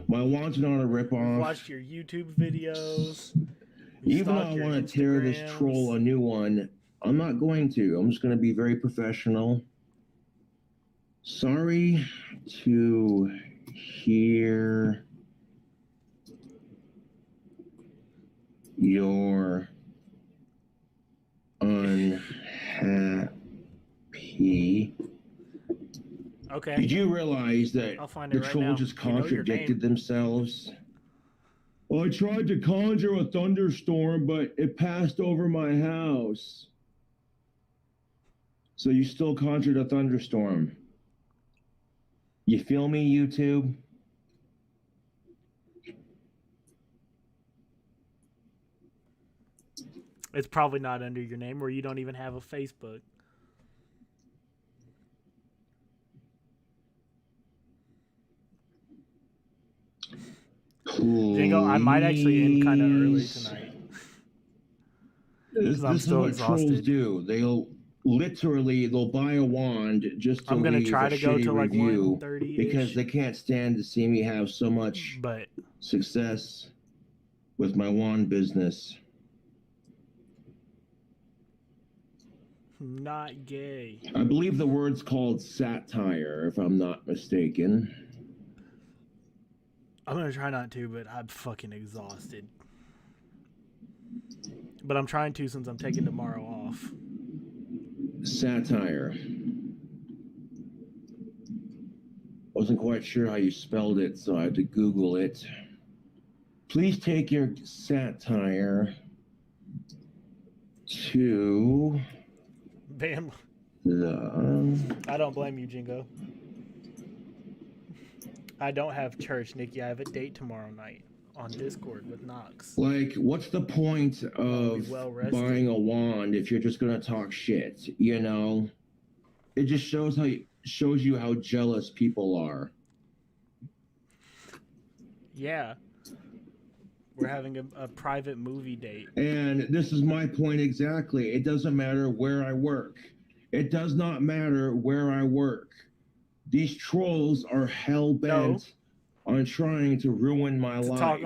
My wands are not a ripoff. watched your YouTube videos. Even though I want to tear this troll a new one, I'm not going to. I'm just going to be very professional. Sorry to hear you're unhappy. Okay. Did you realize that I'll find the it right troll now. just You know your contradicted themselves? Well, I tried to conjure a thunderstorm, but it passed over my house. So you still conjured a thunderstorm. You feel me, YouTube? It's probably not under your name, or you don't even have a Facebook. Jingo, I might actually end kind of early tonight. This I'm is still what trolls exhausted. do. They'll buy a wand just to I'm gonna leave try a to go shitty till like review 1:30-ish. because they can't stand to see me have so much success with my wand business. Not gay. I believe the word's called satire, if I'm not mistaken. I'm gonna try not to, but I'm fucking exhausted. But I'm trying to since I'm taking tomorrow off. Satire. Wasn't quite sure how you spelled it, so I had to Google it. Please take your satire to Bam. the... I don't blame you, Jingo. I don't have church, Nikki. I have a date tomorrow night on Discord with Knox. Like, what's the point of well-rested. buying a wand if you're just gonna talk shit? It just shows you how jealous people are. Yeah. We're having a private movie date. And this is my point exactly. It doesn't matter where I work. It does not matter where I work. These trolls are hell-bent on trying to ruin my life. Talk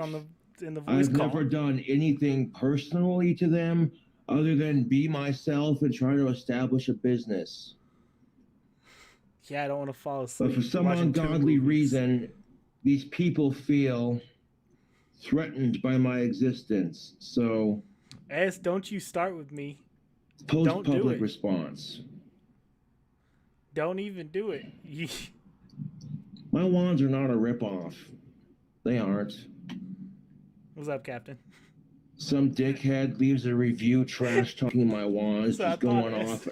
in the voice I've call. never done anything personally to them other than be myself and try to establish a business. Yeah, I don't want to fall asleep. But for some watching two ungodly movies. reason, these people feel threatened by my existence. So, S, don't you start with me. post Don't do public it. response. Don't even do it. My wands are not a ripoff. They aren't. What's up, Captain? Some dickhead leaves a review trash talking my wands, So I just going thought off.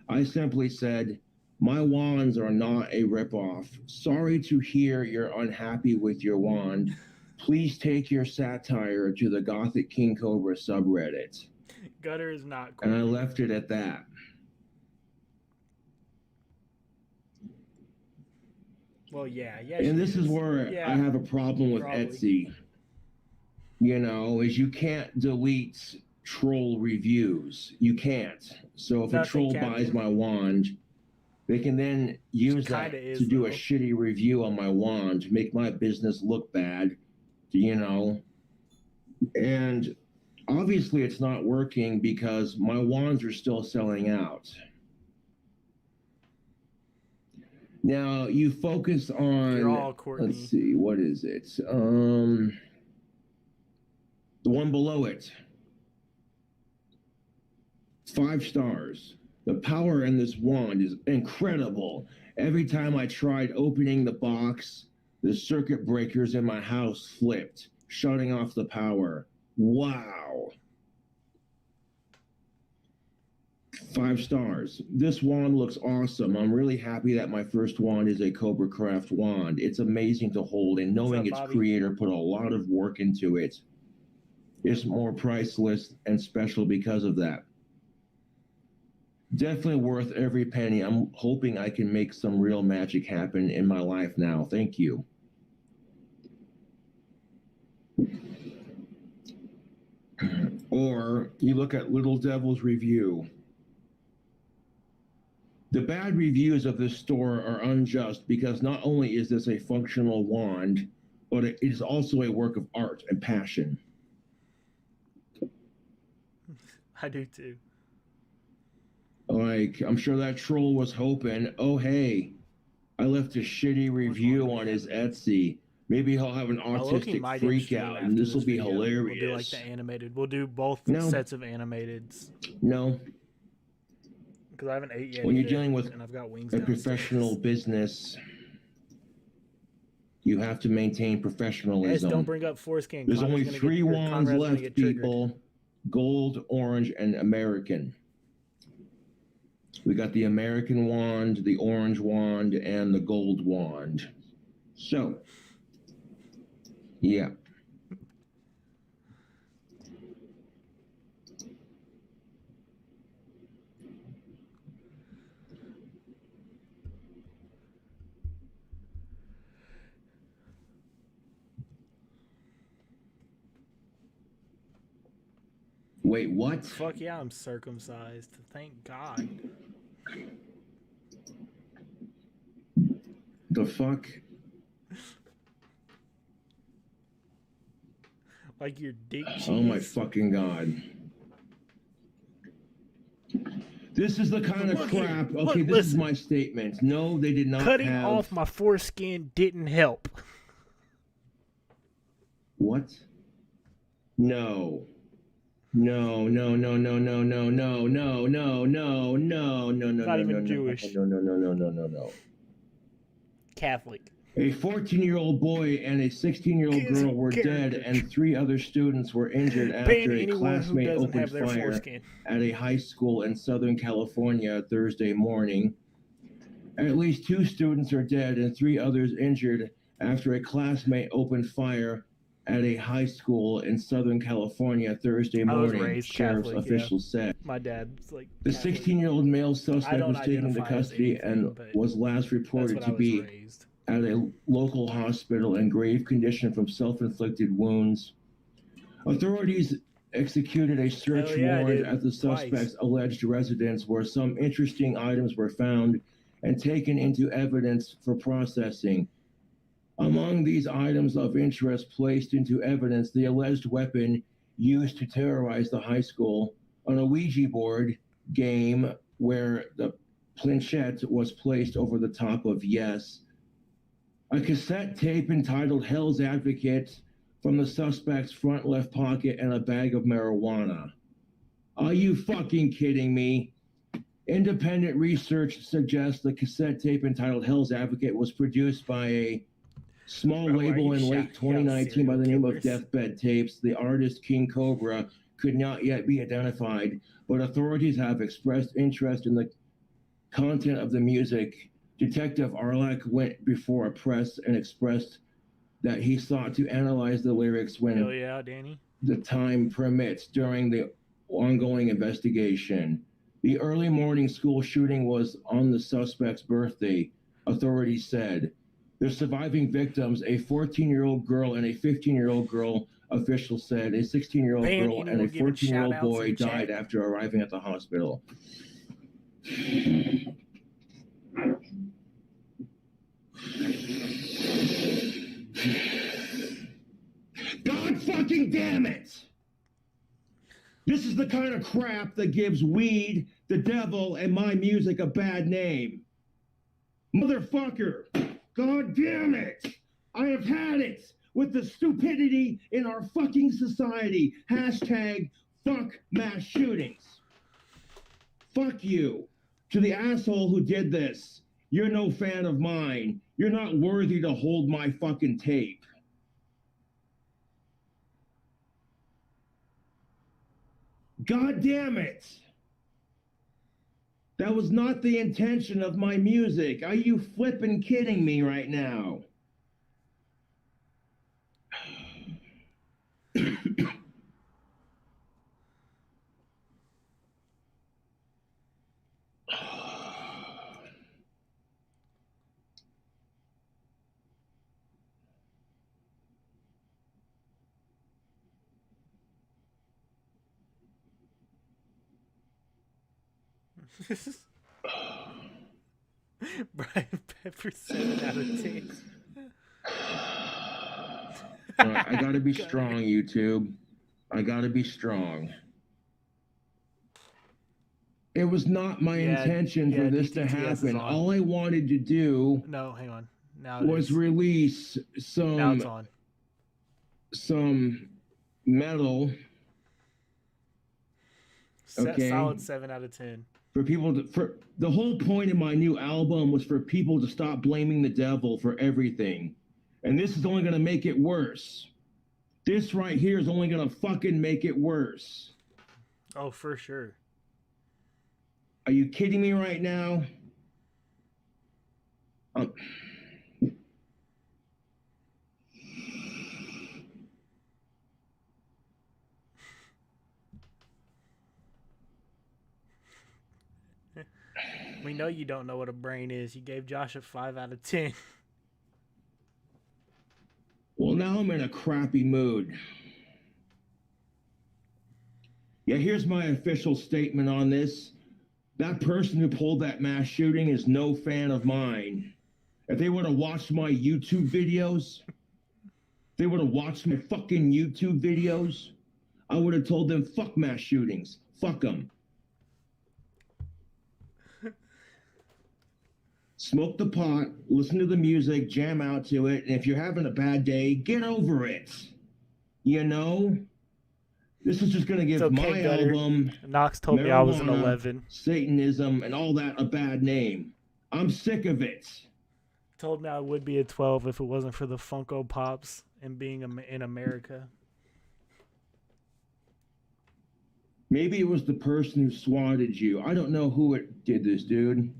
I simply said, my wands are not a ripoff. Sorry to hear you're unhappy with your wand. Please take your satire to the Gothic King Cobra subreddit. Gutter is not cool. And I left it at that. Well, yeah. And this is where I have a problem with Etsy. You know, is you can't delete troll reviews. You can't. So if a troll buys my wand, they can then use that to do a shitty review on my wand, make my business look bad, you know. And obviously it's not working because my wands are still selling out. Now you focus on, let's see, what is it? The one below it. 5 stars. The power in this wand is incredible. Every time I tried opening the box, the circuit breakers in my house flipped, shutting off the power. Wow. 5 stars. This wand looks awesome. I'm really happy that my first wand is a Cobra Craft wand. It's amazing to hold, and knowing its creator put a lot of work into it is more priceless and special because of that. Definitely worth every penny. I'm hoping I can make some real magic happen in my life now. Thank you. Or you look at Little Devil's review. The bad reviews of this store are unjust because not only is this a functional wand, but it is also a work of art and passion. I do too. Like, I'm sure that troll was hoping, oh, hey, I left a shitty review on his Etsy. Maybe he'll have an autistic freak out, and this will be hilarious. We'll do like the animated. We'll do both sets of animateds. No. Because I haven't ate yet. When you're dealing with and I've got wings a downstairs. professional business, you have to maintain professionalism. Don't bring up foreskin. There's only 3 wands left, people. Gold, orange, and American. We got the American wand, the orange wand, and the gold wand. So, yeah. Wait, what? Fuck yeah, I'm circumcised. Thank God. The fuck? Like your dick cheese. Oh my fucking God. This is the kind of crap. Okay, this is my statement. No, they did not Cutting have... off my foreskin didn't help. What? No. No, no, no, no, no, no, no, no, no, no, no, no, no, Not even no, Jewish. No, no, no, no, no, no, no. Catholic. A 14-year-old boy and a 16-year-old girl were dead, and 3 other students were injured after a classmate opened fire at a high school in Southern California Thursday morning. At least 2 students are dead and 3 others injured after a classmate opened fire at a high school in Southern California Thursday morning, sheriff's officials said. My dad's like... The 16-year-old male suspect was taken into custody and was last reported to be at a local hospital in grave condition from self-inflicted wounds. Authorities executed a search warrant at the suspect's alleged residence where some interesting items were found and taken into evidence for processing. Among these items of interest placed into evidence, the alleged weapon used to terrorize the high school, on a Ouija board game where the planchette was placed over the top of yes, a cassette tape entitled Hell's Advocate, from the suspect's front left pocket and a bag of marijuana. Are you fucking kidding me? Independent research suggests the cassette tape entitled Hell's Advocate was produced by a small label in late 2019 by the name of Deathbed Tapes. The artist King Cobra could not yet be identified, but authorities have expressed interest in the content of the music. Detective Arlak went before a press and expressed that he sought to analyze the lyrics when the time permits during the ongoing investigation. The early morning school shooting was on the suspect's birthday, authorities said. The surviving victims, a 14-year-old girl and a 15-year-old girl, officials said. A 16-year-old girl and a 14-year-old boy died after arriving at the hospital. God fucking damn it! This is the kind of crap that gives weed, the devil, and my music a bad name. Motherfucker! God damn it! I have had it with the stupidity in our fucking society. Hashtag fuck mass shootings. Fuck you. To the asshole who did this, you're no fan of mine. You're not worthy to hold my fucking tape. God damn it! That was not the intention of my music. Are you flippin' kidding me right now? Brian Pepper 7 out of 10. I gotta be strong, YouTube. I gotta be strong. It was not my intention for this to happen. All I wanted to do hang on. Now was release Now it's on. some metal. Okay. Solid 7 out of 10. For people to, for the whole point of my new album was for people to stop blaming the devil for everything. And this is only going to make it worse. This right here is only going to fucking make it worse. Oh, for sure. Are you kidding me right now? We know you don't know what a brain is. You gave Josh a 5 out of 10. Well, now I'm in a crappy mood. Yeah, here's my official statement on this. That person who pulled that mass shooting is no fan of mine. If they would have watched my YouTube videos, they would have watched my fucking YouTube videos, I would have told them, fuck mass shootings. Fuck them. Smoke the pot, listen to the music, jam out to it, and if you're having a bad day, get over it. You know? This is just going to give my album, Knox told me I was an 11. Satanism, and all that a bad name. I'm sick of it. Told me I would be a 12 if it wasn't for the Funko Pops and being in America. Maybe it was the person who swatted you. I don't know who it did this, dude.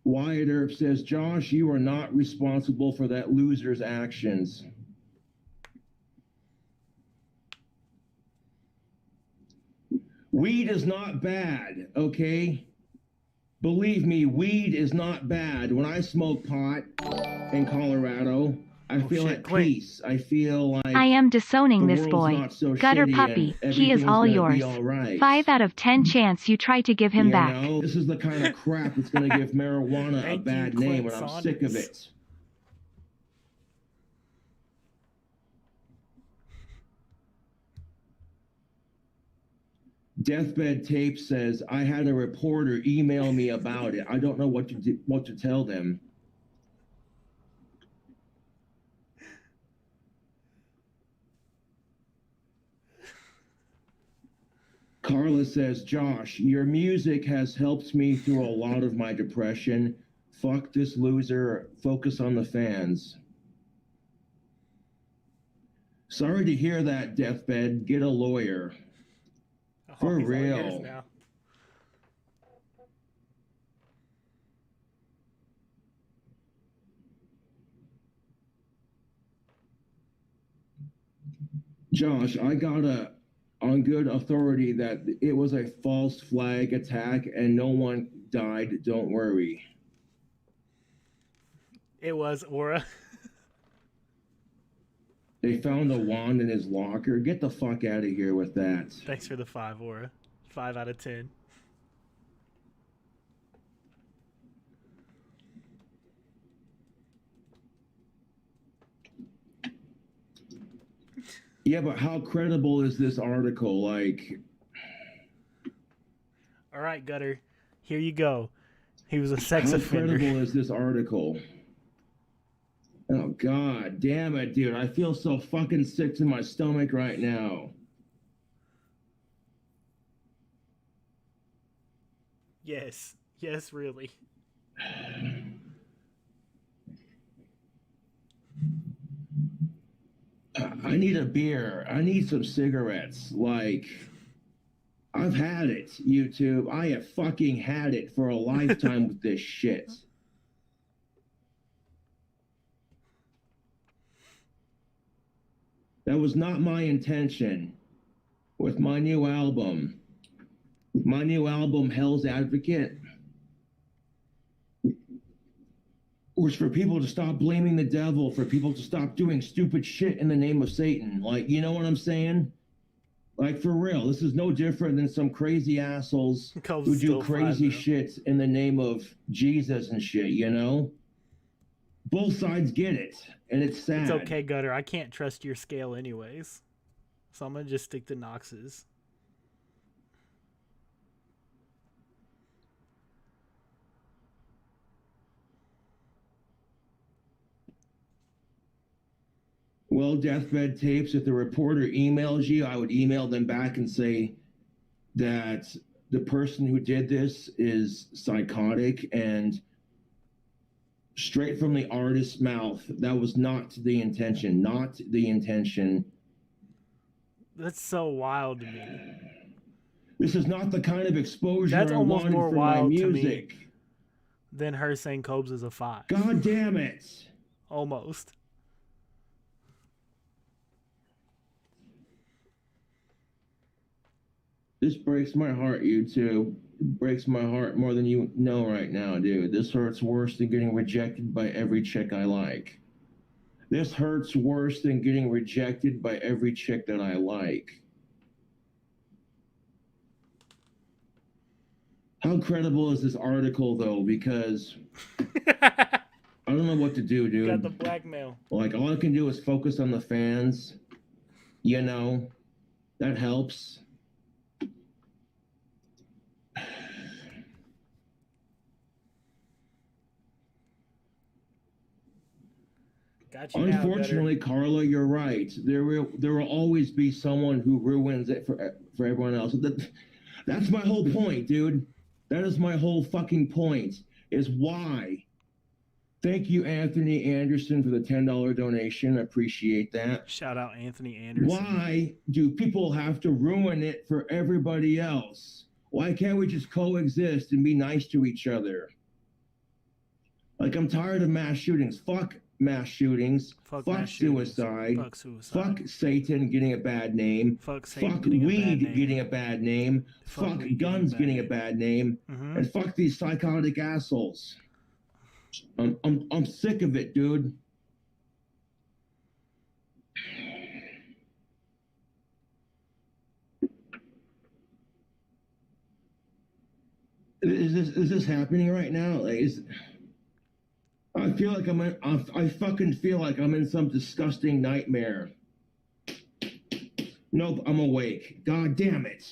Wyatt Earp says, Josh, you are not responsible for that loser's actions. Weed is not bad, okay? Believe me, weed is not bad. When I smoke pot in Colorado, I feel at peace. I feel like I am disowning this boy. Gutter puppy, he is all yours. Right. 5 out of 10 chance you try to give him back. Know, this is the kind of crap that's going to give marijuana a bad name, and I'm sick of it. Deathbed Tape says, I had a reporter email me about it. I don't know what to tell them. Carla says, Josh, your music has helped me through a lot of my depression. Fuck this loser. Focus on the fans. Sorry to hear that, Deathbed. Get a lawyer. For real. Now. Josh, I got on good authority that it was a false flag attack and no one died. Don't worry. It was Aura. They found a wand in his locker. Get the fuck out of here with that. Thanks for the 5, Aura. 5 out of 10. Yeah, but how credible is this article? Like, all right, Gutter, here you go. He was a sex offender. How credible is this article? Oh, God damn it, dude. I feel so fucking sick to my stomach right now. Yes. Yes, really. I need a beer. I need some cigarettes. Like, I've had it, YouTube. I have fucking had it for a lifetime with this shit. That was not my intention with my new album. My new album, Hell's Advocate, was for people to stop blaming the devil, for people to stop doing stupid shit in the name of Satan. Like, you know what I'm saying? Like, for real, this is no different than some crazy assholes who do crazy shit in the name of Jesus and shit, you know? Both sides get it, and it's sad. It's okay, Gutter. I can't trust your scale anyways. So I'm going to just stick to Knox's. Well, Deathbed Tapes, if the reporter emails you, I would email them back and say that the person who did this is psychotic and straight from the artist's mouth. That was not the intention. Not the intention. That's so wild to me. This is not the kind of exposure That's I almost wanted more for my wild to music. me than her saying Cobes is a 5. God damn it. Almost. This breaks my heart, YouTube. It breaks my heart more than you know right now, dude. This hurts worse than getting rejected by every chick I like. This hurts worse than getting rejected by every chick that I like. How credible is this article, though? Because I don't know what to do, dude. Got the blackmail. Like, all I can do is focus on the fans. You know, that helps. Unfortunately, Carla, you're right. There will always be someone who ruins it for everyone else. That's my whole point, dude. That is my whole fucking point. Is why. Thank you, Anthony Anderson, for the $10 donation. I appreciate that. Shout out Anthony Anderson. Why do people have to ruin it for everybody else? Why can't we just coexist and be nice to each other? Like, I'm tired of mass shootings. Fuck mass shootings. Fuck mass suicide. Fuck suicide. Fuck Satan getting a bad name. Fuck Satan Fuck getting weed a bad name. getting a bad name. Fuck guns getting a bad name. Mm-hmm. And fuck these psychotic assholes. I'm sick of it, dude. Is this happening right now? Like, I feel like I fucking feel like I'm in some disgusting nightmare. Nope, I'm awake. God damn it.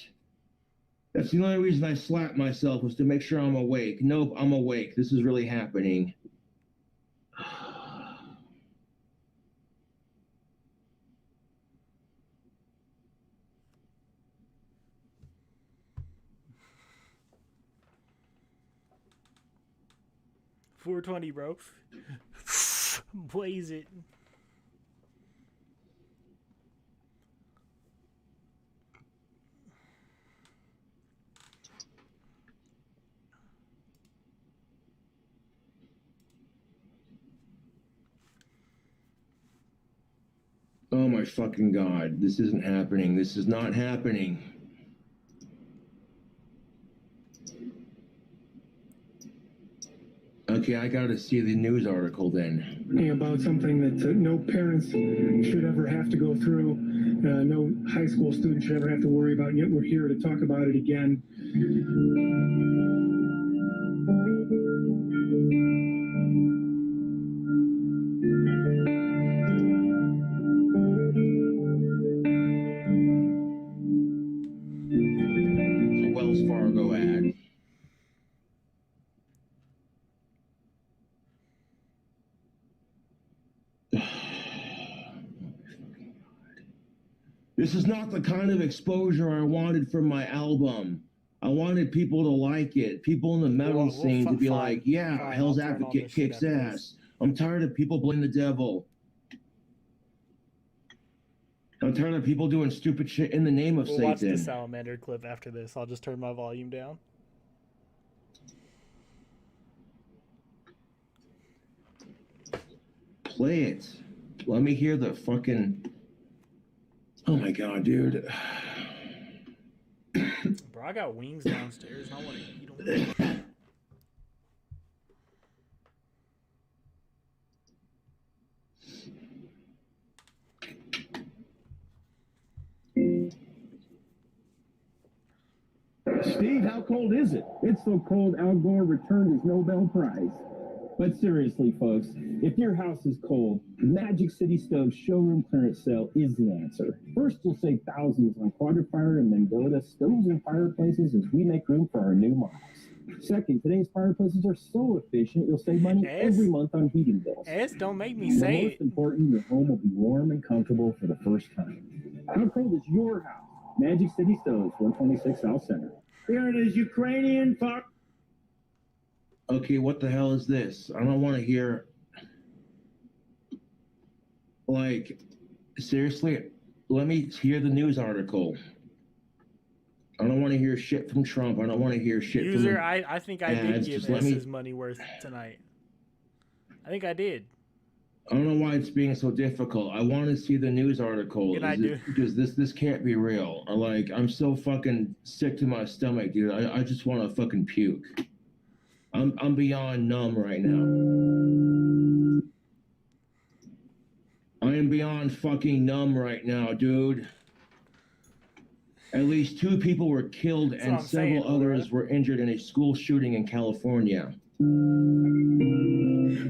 That's the only reason I slapped myself, was to make sure I'm awake. Nope, I'm awake. This is really happening. 420, bro. Blaze it. Oh my fucking god. This isn't happening. This is not happening. Okay, I gotta see the news article then. About something that no parents should ever have to go through, no high school student should ever have to worry about, and yet we're here to talk about it again. The Wells Fargo ad. This is not the kind of exposure I wanted from my album. I wanted people to like it. People in the metal scene to be like, yeah, Hell's Advocate kicks ass. I'm tired of people blaming the devil. I'm tired of people doing stupid shit in the name of Satan. Watch the salamander clip after this. I'll just turn my volume down. Play it. Let me hear the fucking... Oh my god, dude. Bro, I got wings downstairs and I want to eat them. Steve, how cold is it? It's so cold Al Gore returned his Nobel Prize. But seriously, folks, if your house is cold, Magic City Stove's showroom clearance sale is the answer. First, you'll save thousands on Quadrifier and then go to Stoves and Fireplaces as we make room for our new models. Second, today's fireplaces are so efficient, you'll save money every month on heating bills. Don't make me say it. Most important, your home will be warm and comfortable for the first time. How cold is your house? Magic City Stoves, 126 South Center. Here it is, Ukrainian fuck. Okay, what the hell is this? I don't want to hear... Like, seriously, let me hear the news article. I don't want to hear shit from Trump. I don't want to hear shit from... User, I think I did give S his money worth tonight. I think I did. I don't know why it's being so difficult. I want to see the news article. Because this can't be real. I'm so fucking sick to my stomach, dude. I just want to fucking puke. I'm beyond numb right now. I am beyond fucking numb right now, dude. At least 2 people were killed and several others were injured in a school shooting in California.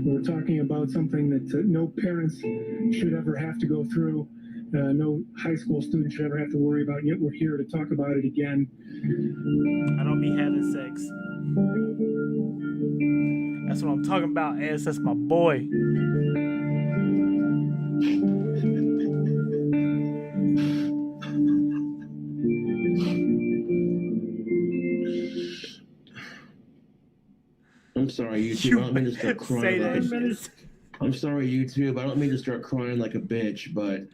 We're talking about something that no parents should ever have to go through, no high school student should ever have to worry about, and yet we're here to talk about it again. I don't be having sex. That's what I'm talking about, ass. That's my boy. I'm sorry, YouTube. I don't mean to start crying. I'm sorry, YouTube. I don't mean to start crying like a bitch, but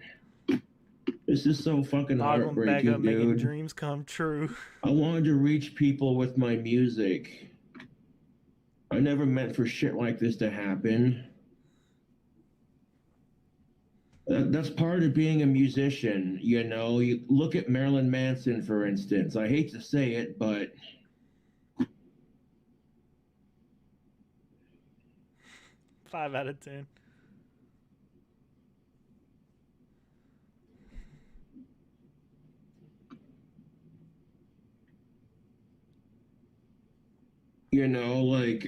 this is so fucking heartbreaking, dude. Making dreams come true. I wanted to reach people with my music. I never meant for shit like this to happen. That's part of being a musician, you know? You look at Marilyn Manson, for instance. I hate to say it, but... Five out of 10. You know, I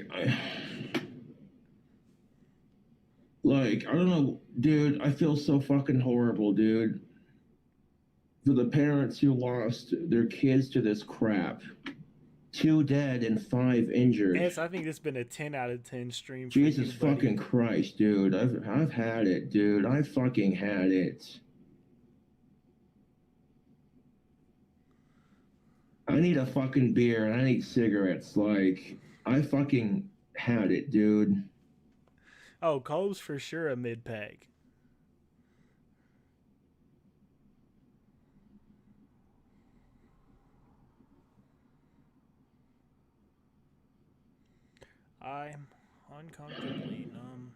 don't know, dude, I feel so fucking horrible, dude. For the parents who lost their kids to this crap. 2 dead and 5 injured. Yes, I think it's been a 10 out of 10 stream. Jesus fucking Christ, dude. I've had it, dude. I fucking had it. I need a fucking beer and I need cigarettes. had it, dude. Oh, Cole's for sure a mid-peg. I'm uncomfortably numb.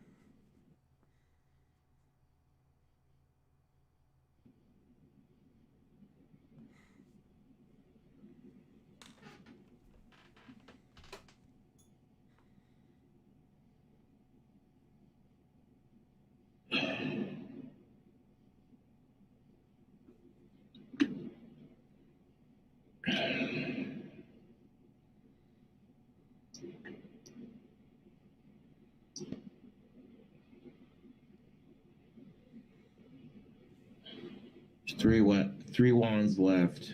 There's three wands left.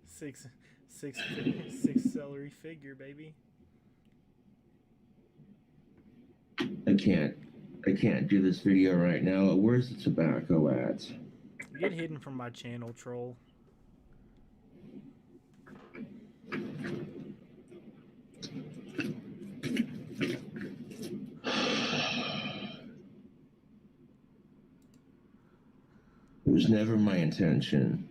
Six celery figure, baby. I can't do this video right now. Where's the tobacco at? Get hidden from my channel, troll. It was never my intention.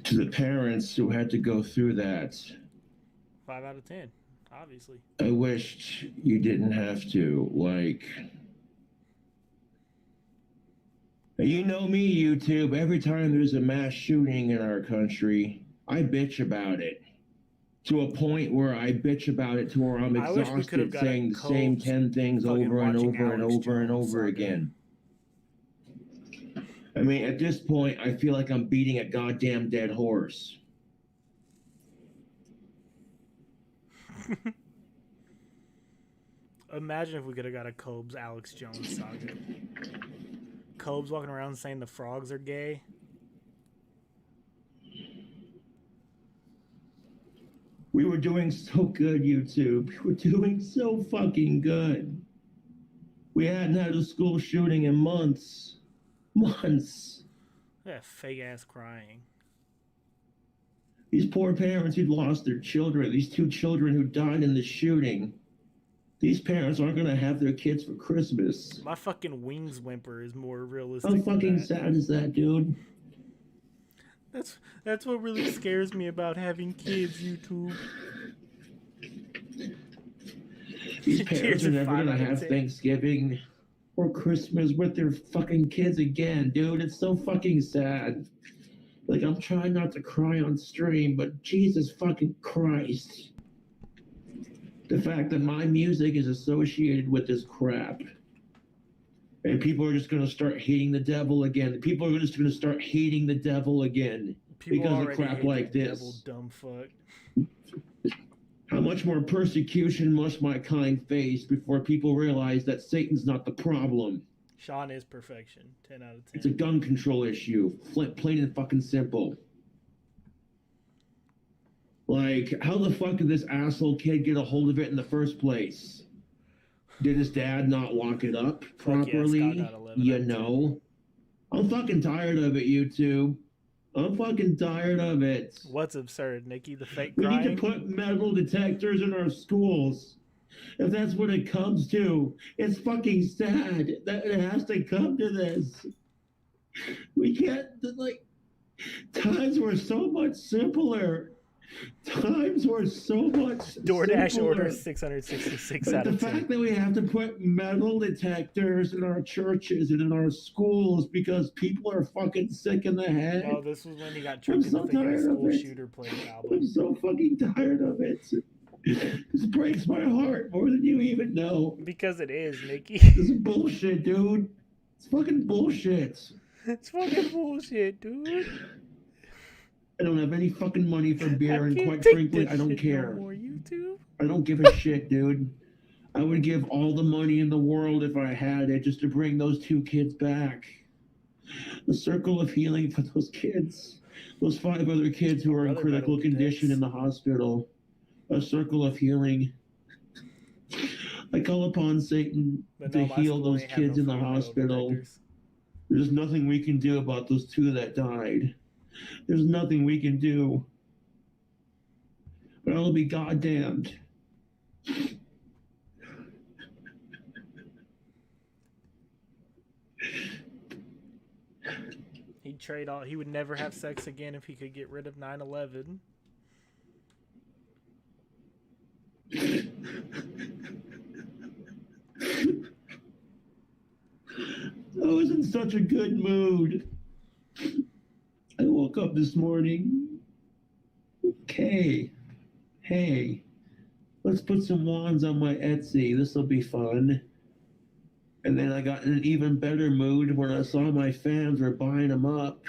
To the parents who had to go through that, 5 out of 10, obviously. I wished you didn't have to. Like, you know me, YouTube. Every time there's a mass shooting in our country, I bitch about it. To a point where I bitch about it to where I'm exhausted saying the same 10 things over and over and over and over again. I mean, at this point, I feel like I'm beating a goddamn dead horse. Imagine if we could have got a Cobbs Alex Jones saga. Cobbs walking around saying the frogs are gay. We were doing so good, YouTube. We were doing so fucking good. We hadn't had a school shooting in months. Months. Yeah, fake ass crying. These poor parents who'd lost their children, these 2 children who died in the shooting. These parents aren't going to have their kids for Christmas. My fucking wings whimper is more realistic. How fucking sad is that, dude? That's what really scares me about having kids, YouTube. These parents are never going to have Thanksgiving or Christmas with their fucking kids again, dude. It's so fucking sad. Like, I'm trying not to cry on stream, but Jesus fucking Christ. The fact that my music is associated with this crap. And people are just going to start hating the devil again. People are just going to start hating the devil again because of crap like this. Devil, dumb fuck. How much more persecution must my kind face before people realize that Satan's not the problem? Sean is perfection. 10 out of 10. It's a gun control issue. Plain and fucking simple. Like, how the fuck did this asshole kid get a hold of it in the first place? Did his dad not lock it up properly? You know? I'm fucking tired of it, YouTube. I'm fucking tired of it. What's absurd, Nikki? The fake We crying? need to put metal detectors in our schools. If that's what it comes to, it's fucking sad that it has to come to this. We can't, like, times were so much simpler. Times were so much DoorDash simpler. order 666 out The of 10. fact that we have to put metal detectors in our churches and in our schools because people are fucking sick in the head. No, this was when he got tricked into thinking a school shooter played the album. I'm so fucking tired of it. This breaks my heart more than you even know. Because it is, Nikki. This is bullshit, dude. It's fucking bullshit. It's fucking bullshit, dude. I don't have any fucking money for beer, and quite take frankly, this I don't shit care. No more, YouTube. I don't give a shit, dude. I would give all the money in the world if I had it just to bring those 2 kids back. The circle of healing for those kids. Those 5 other kids who are in critical condition in the hospital. A circle of healing. I call upon Satan But to no, my heal school those ain't have kids no in the free metal hospital. detectors. There's nothing we can do about those 2 that died. There's nothing we can do. But I'll be goddamned. He'd trade all. He would never have sex again if he could get rid of 9/11. I was in such a good mood. I woke up this morning. Okay. Hey, let's put some wands on my Etsy. This'll be fun. And then I got in an even better mood when I saw my fans were buying them up.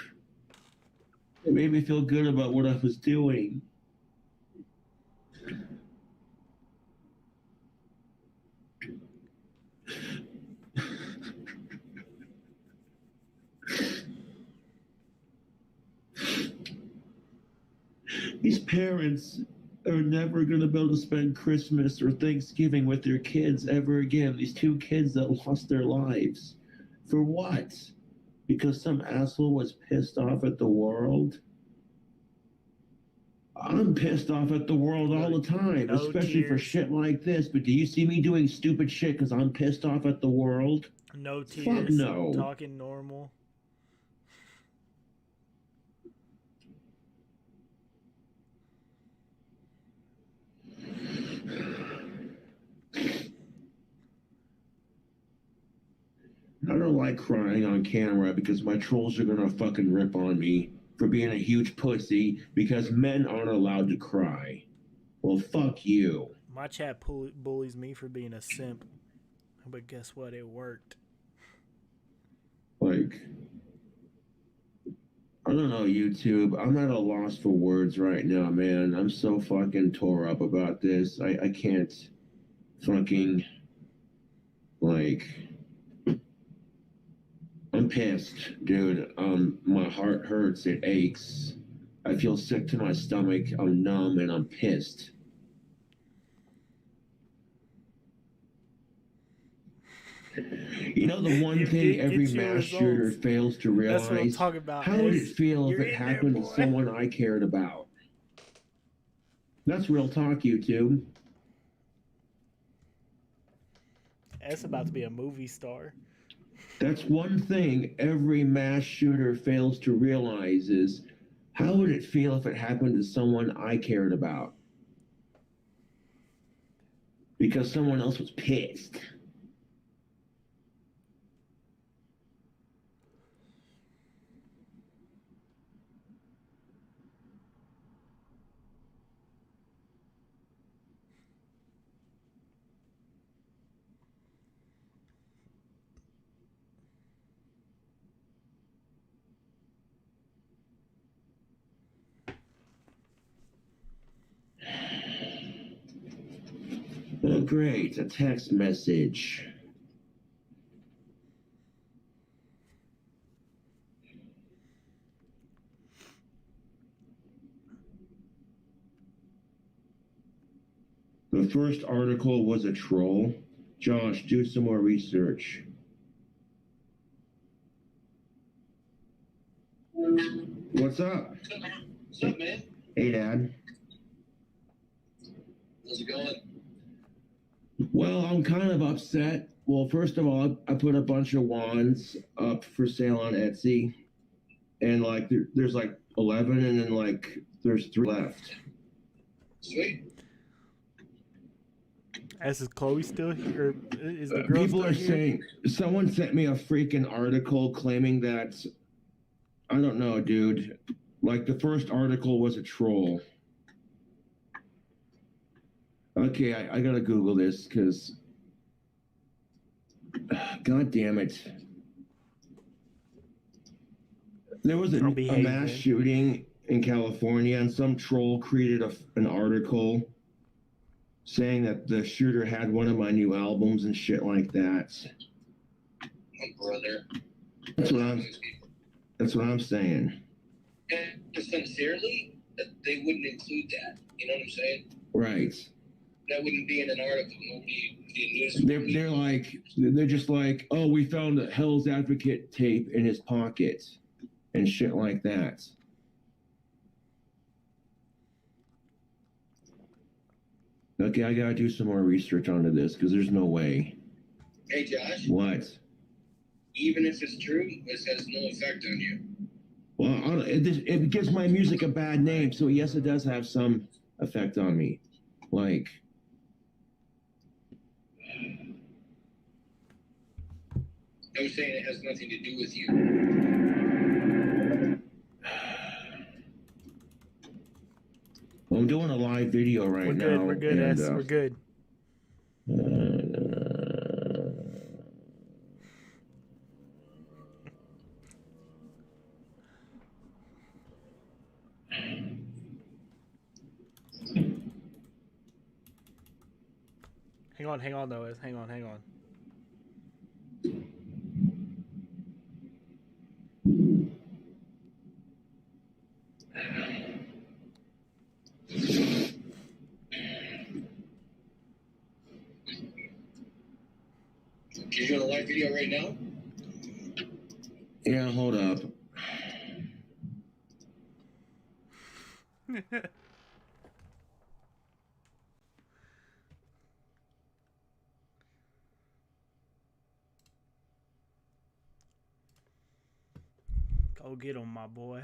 It made me feel good about what I was doing. These parents are never going to be able to spend Christmas or Thanksgiving with their kids ever again. These 2 kids that lost their lives. For what? Because some asshole was pissed off at the world? I'm pissed off at the world all the time, No especially for tears. shit like this. But do you see me doing stupid shit because I'm pissed off at the world? No tears. Fuck no. Talking normal. I don't like crying on camera because my trolls are gonna fucking rip on me for being a huge pussy because men aren't allowed to cry. Well, fuck you. My chat bullies me for being a simp. But guess what? It worked. Like, I don't know, YouTube. I'm at a loss for words right now, man. I'm so fucking tore up about this. I can't fucking, like, I'm pissed, dude. My heart hurts. It aches. I feel sick to my stomach. I'm numb and I'm pissed. You know the one thing every mass shooter fails to realize? That's what I'm talking about. How would it feel if it happened to someone I cared about? That's real talk, YouTube. That's about to be a movie star. That's one thing every mass shooter fails to realize is, how would it feel if it happened to someone I cared about? Because someone else was pissed. Oh, great, a text message. The first article was a troll. Josh, do some more research. What's up? What's up, man? Hey, Dad. How's it going? Well, I'm kind of upset. Well, first of all, I put a bunch of wands up for sale on Etsy. And, like, there's, like, 11, and then, like, there's 3 left. Sweet. Is Chloe still here? Is the girl People still are here? saying, someone sent me a freaking article claiming that, I don't know, dude. Like, the first article was a troll. Okay, I gotta Google this, because... God damn it. There was a mass shooting in California, and some troll created an article saying that the shooter had one of my new albums and shit like that. Oh, brother. That's what I'm saying. And sincerely, that they wouldn't include that. You know what I'm saying? Right. That wouldn't be in an article. Nobody would be in news. They're just like, oh, we found a Hell's Advocate tape in his pocket and shit like that. Okay, I gotta do some more research onto this because there's no way. Hey, Josh. What? Even if it's true, this has no effect on you. Well, it gives my music a bad name, so yes, it does have some effect on me. Like, I was saying it has nothing to do with you. I'm doing a live video right now. We're good, and, S. We're good. Hang on though, S. Hang on. You're doing a live video right now? Yeah, hold up. Go get him, my boy.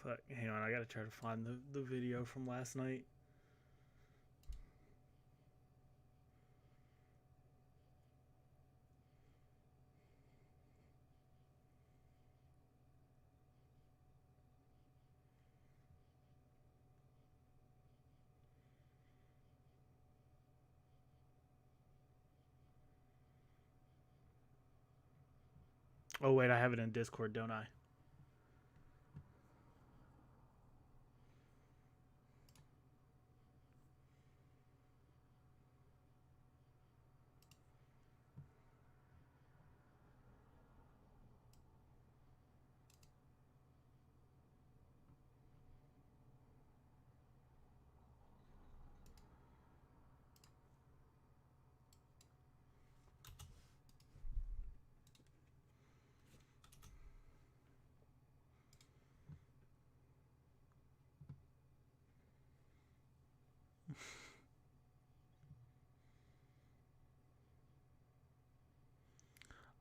Fuck, hang on, I gotta try to find the video from last night. Oh wait, I have it in Discord, don't I?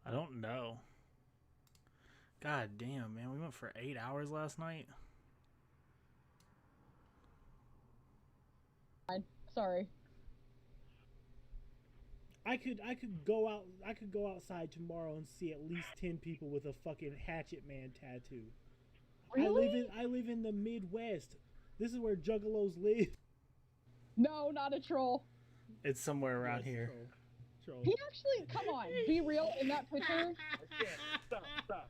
I don't know. God damn, man, we went for 8 hours last night. Sorry. I could go outside tomorrow and see at least 10 people with a fucking Hatchet Man tattoo. Really? I live in the Midwest. This is where juggalos live. No, not a troll. It's somewhere around here. Troll. He actually, come on, be real in that picture. Stop.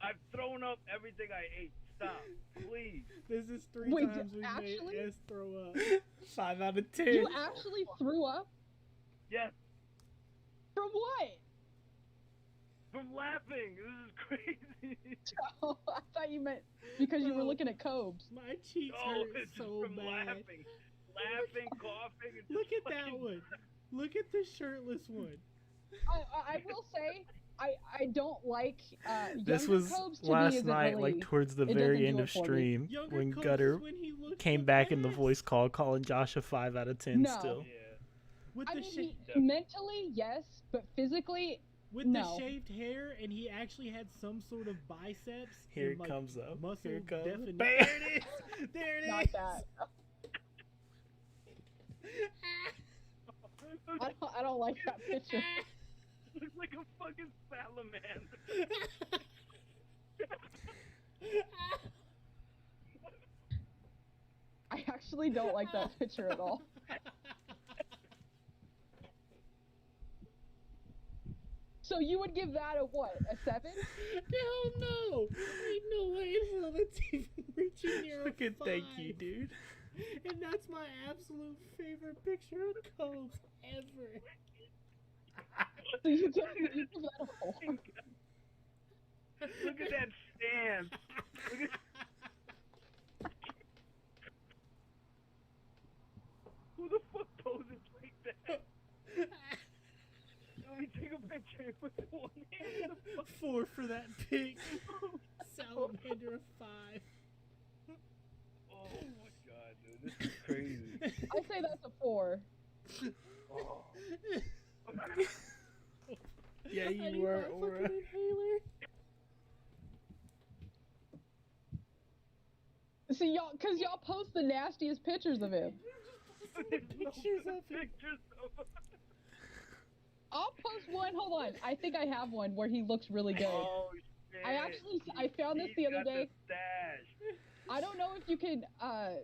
I've thrown up everything I ate. Stop, please. This is 3 times we made S throw up. 5 out of 10. You actually threw up? Yes. From what? From laughing. This is crazy. Oh, I thought you meant because you were looking at Cobes. My cheeks hurt so from bad. Laughing, coughing. And Look at that one. Look at the shirtless one. I will say, I don't like this was Cobes to last me isn't night, really, like towards the it very doesn't end do of it for me. stream, Younger when Cobes Gutter is when he looks came back in the voice call, calling Josh a 5 out of 10 No. still. With I the mean, mentally, yes, but physically, with no. the shaved hair, and he actually had some sort of biceps. Here and, it like, comes up. Muscle Here it comes. definition. Bam! There it is. There it is. Not that. I don't like that picture. Looks like a fucking salamander. I actually don't like that picture at all. So you would give that a what? A 7? Hell no! Ain't no way in hell that's even reaching near Fucking a 5. thank you, dude. And that's my absolute favorite picture of Cobes ever. So you give that a 4. Look at that stance. Look at. Who the fuck poses like that? Let me take a picture with one hand. 4 for that pic. Salamander of 5. Oh my god, dude, this is crazy. I say that's a 4. Oh. Yeah, you were, Aura. See, y'all, because y'all post the nastiest pictures of him. Pictures of him. I'll post one. Hold on. I think I have one where he looks really good. Oh, shit. I found this the other day. The stash. I don't know if you can, I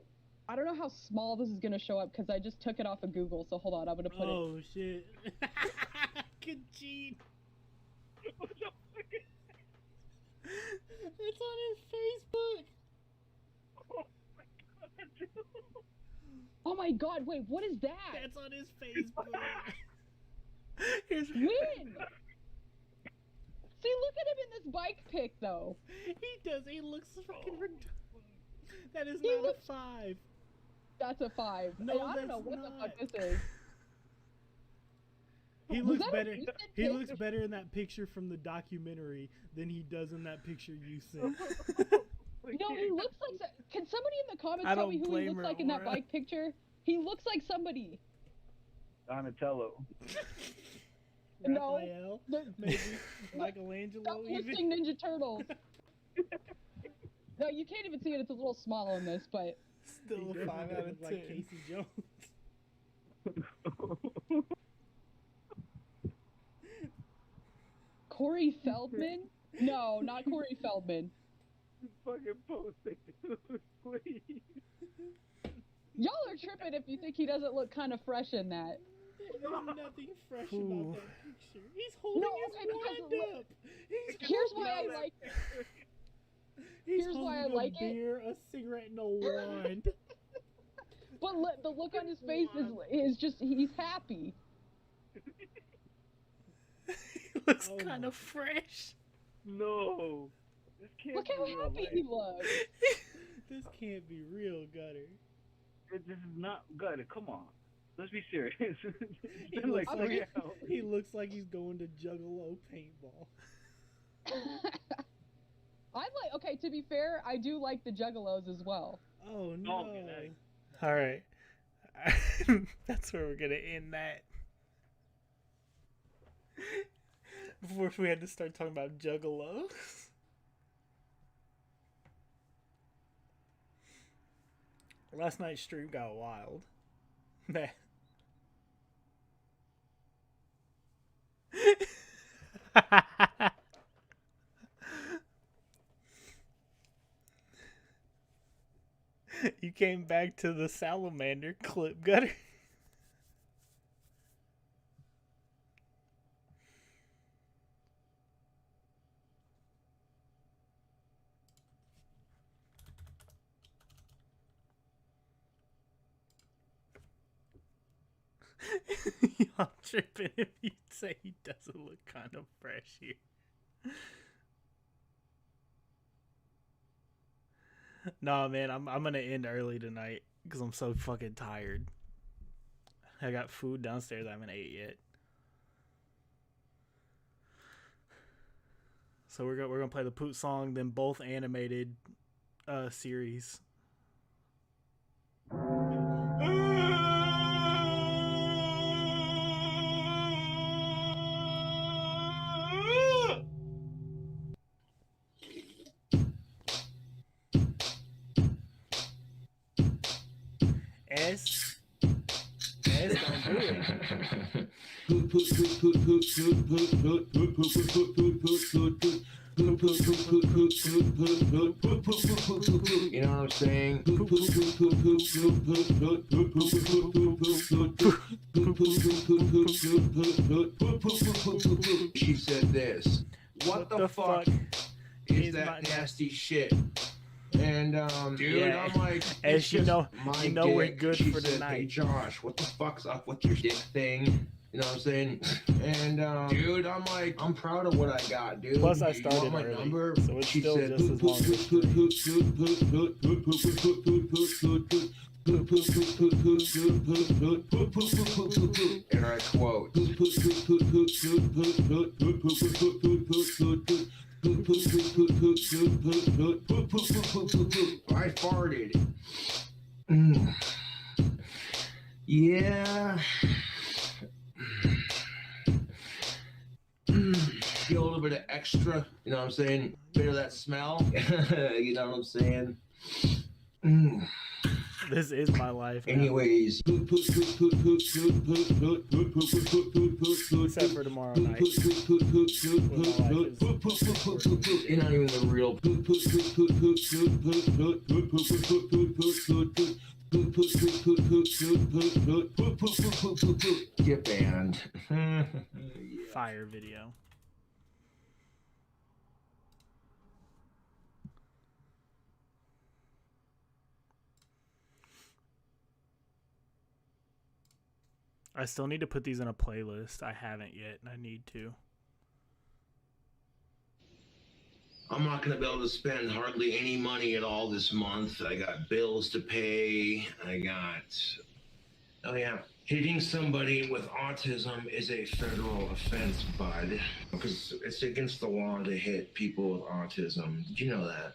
don't know how small this is going to show up because I just took it off of Google. So hold on, I'm going to put it. Oh, shit. Good cheat. What the fuck? It's on his Facebook. Oh my god, dude. Oh my god, wait, what is that? That's on his Facebook. When? See, look at him in this bike pic, though. He does. He looks fucking That is not a 5. That's a 5. No, I don't know what the fuck this is. He looks better. He looks better in that picture from the documentary than he does in that picture you sent. No, he looks like. Can somebody in the comments I tell me don't who he blame looks her, like in that Aura. bike picture? He looks like somebody. Donatello. No, Raphael, maybe Michelangelo. stop Even. listing Ninja Turtles. No, you can't even see it. It's a little small on this, but Still a 5 out of 10. Like Casey Jones. Corey Feldman? No, not Corey Feldman. Fucking post it, dude, please. Y'all are tripping if you think he doesn't look kind of fresh in that. There's nothing fresh about that picture. He's holding his wand up. Here's why I like it. He's Here's why I holding like a it. beer, a cigarette, and a wand. But the look on his face is just, he's happy. He looks kind of fresh. No. This can't Look be how real happy life. he looks. This can't be real, Gutter. This is not good. Come on. Let's be serious. It's He been like looks 3 like, hours. he looks like he's going to Juggalo paintball. Okay, to be fair, I do like the Juggalos as well. Oh, no. Oh, good night. All right. That's where we're going to end that. Before we had to start talking about Juggalos. Last night's stream got wild. Man. You came back to the salamander clip, Gutter. I'm tripping if you say he doesn't look kind of fresh here. Nah, man, I'm gonna end early tonight because I'm so fucking tired. I got food downstairs I haven't ate yet. So we're gonna play the Poot song, then both animated series. S don't do it. You know what I'm saying? She said this. What the fuck is that nasty shit? And dude, Yeah. I'm like, As it's you just know, my you know we're dick. good She for said, tonight. "Hey Josh, what the fuck's up with your dick thing?" You know what I'm saying? And dude, I'm like, I'm proud of what I got, dude. Plus, I You started want my early, number? so it's She still said, just as long as the stream. And I quote, I farted. Yeah. Feel a little bit of extra, you know what I'm saying? Bit of that smell, you know what I'm saying? This is my life now. Anyways. Except for tomorrow night. When my life is You're not even the real. Get banned. Fire video. I still need to put these in a playlist. I haven't yet, and I need to. I'm not going to be able to spend hardly any money at all this month. I got bills to pay. Oh yeah. Hitting somebody with autism is a federal offense, bud. Because it's against the law to hit people with autism. Did you know that?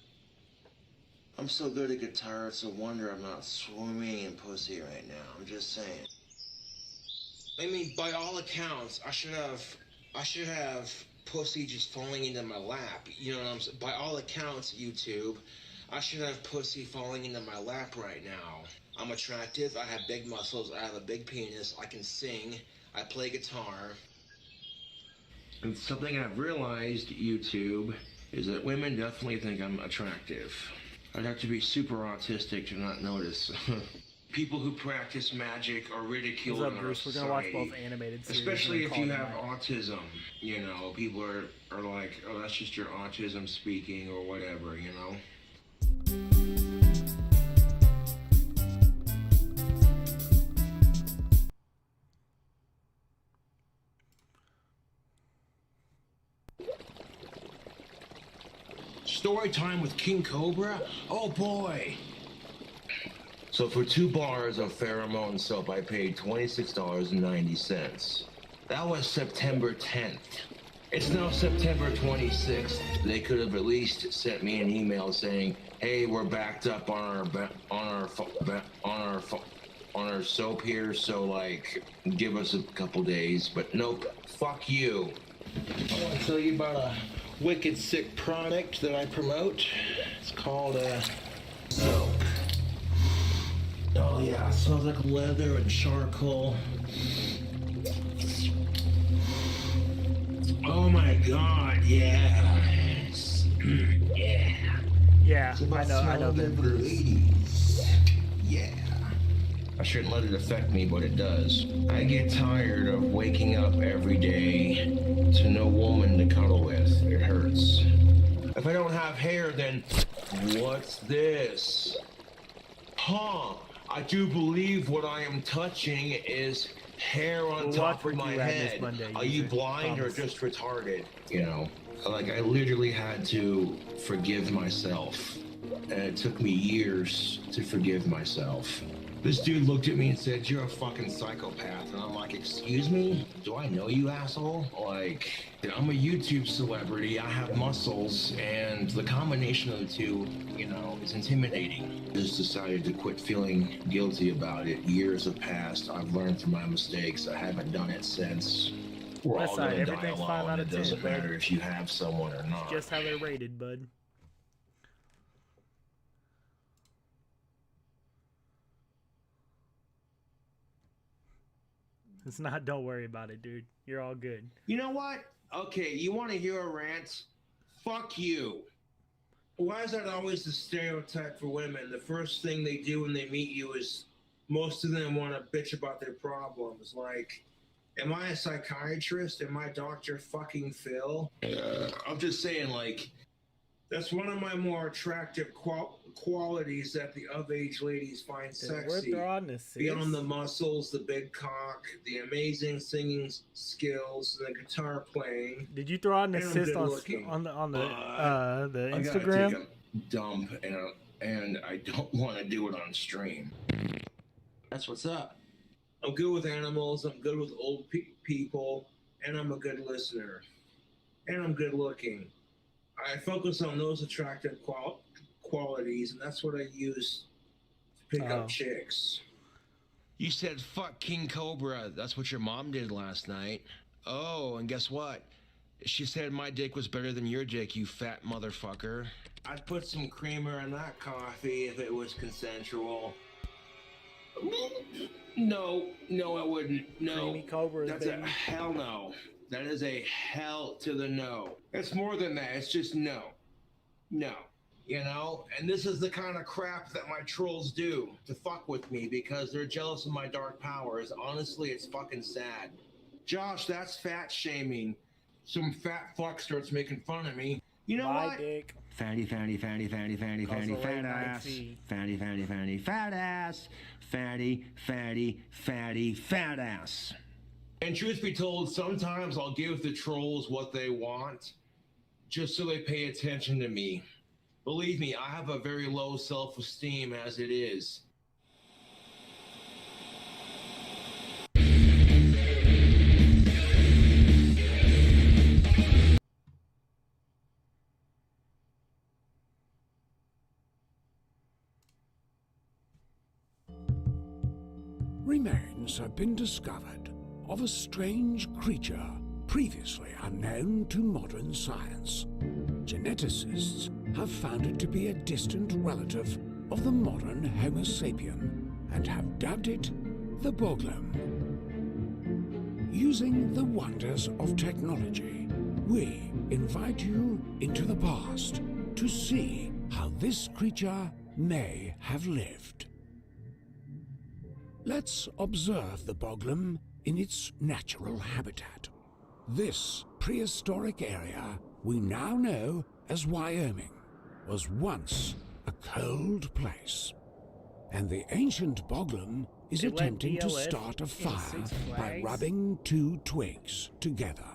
I'm so good at guitar, it's a wonder I'm not swimming in pussy right now. I'm just saying. I mean, by all accounts, I should have pussy just falling into my lap. You know what I'm saying? By all accounts, YouTube, I should have pussy falling into my lap right now. I'm attractive, I have big muscles, I have a big penis, I can sing, I play guitar. And something I've realized, YouTube, is that women definitely think I'm attractive. I'd have to be super autistic to not notice. People who practice magic are ridiculed What's up, in our Bruce? We're society. gonna watch both animated series. Especially if and you call have tonight. autism, you know, people are like, oh, that's just your autism speaking or whatever, you know? Story time with King Cobra? Oh boy! So for 2 bars of pheromone soap, I paid $26.90. That was September 10th. It's now September 26th. They could have at least sent me an email saying, "Hey, we're backed up on our soap here, so like, give us a couple days." But nope, fuck you. I want to tell you about a wicked sick product that I promote. It's called soap. Oh yeah, it smells like leather and charcoal. Oh my god, yeah. Yeah. Yeah, I know that, Bruce. Ladies. Yeah. I shouldn't let it affect me, but it does. I get tired of waking up every day to no woman to cuddle with. It hurts. If I don't have hair, then what's this? Huh. I do believe what I am touching is hair on top of my head. Are you blind or just retarded? You know, like I literally had to forgive myself. And it took me years to forgive myself. This dude looked at me and said, "You're a fucking psychopath." And I'm like, "Excuse me? Do I know you, asshole?" Like, I'm a YouTube celebrity, I have muscles, and the combination of the two, you know, is intimidating. I just decided to quit feeling guilty about it. Years have passed, I've learned from my mistakes, I haven't done it since. We're all gonna die Everything's 5 alone. out It of 10, doesn't bud. matter if you have someone or not. It's just how they're rated, bud. It's not, don't worry about it, dude. You're all good. You know what? Okay, you want to hear a rant? Fuck you. Why is that always the stereotype for women? The first thing they do when they meet you is most of them want to bitch about their problems. Like, am I a psychiatrist? Am I Dr. fucking Phil? I'm just saying, like, that's one of my more attractive qualities that the of-age ladies find sexy. this Beyond the muscles, the big cock, the amazing singing skills, the guitar playing. Did you throw out an and I'm assist good looking. on the I gotta Instagram? take a dump, and I don't want to do it on stream. That's what's up. I'm good with animals, I'm good with old people, and I'm a good listener. And I'm good looking. I focus on those attractive qualities, and that's what I use to pick up chicks. You said fuck King Cobra. That's what your mom did last night. Oh, and guess what? She said my dick was better than your dick, you fat motherfucker. I'd put some creamer in that coffee if it was consensual. No, I wouldn't. No. Creamy Cobras, That's baby. a hell no. That is a hell to the no. It's more than that. It's just no. No. You know? And this is the kind of crap that my trolls do to fuck with me because they're jealous of my dark powers. Honestly, it's fucking sad. Josh, that's fat shaming. Some fat fuck starts making fun of me. You know what? Dick. Fatty, fatty, fatty, fatty, fatty, Calls fatty, the late fat night ass. fee. Fatty, fatty, fatty, fat ass. Fatty, fatty, fatty, fat ass. And truth be told, sometimes I'll give the trolls what they want just so they pay attention to me. Believe me, I have a very low self-esteem as it is. Remains have been discovered of a strange creature previously unknown to modern science. Geneticists have found it to be a distant relative of the modern Homo sapien and have dubbed it the Boglum. Using the wonders of technology, we invite you into the past to see how this creature may have lived. Let's observe the Boglum in its natural habitat. This prehistoric area we now know as Wyoming was once a cold place, and the ancient Boglum is They let attempting to DLF start a in fire Six by Flags? rubbing two twigs together.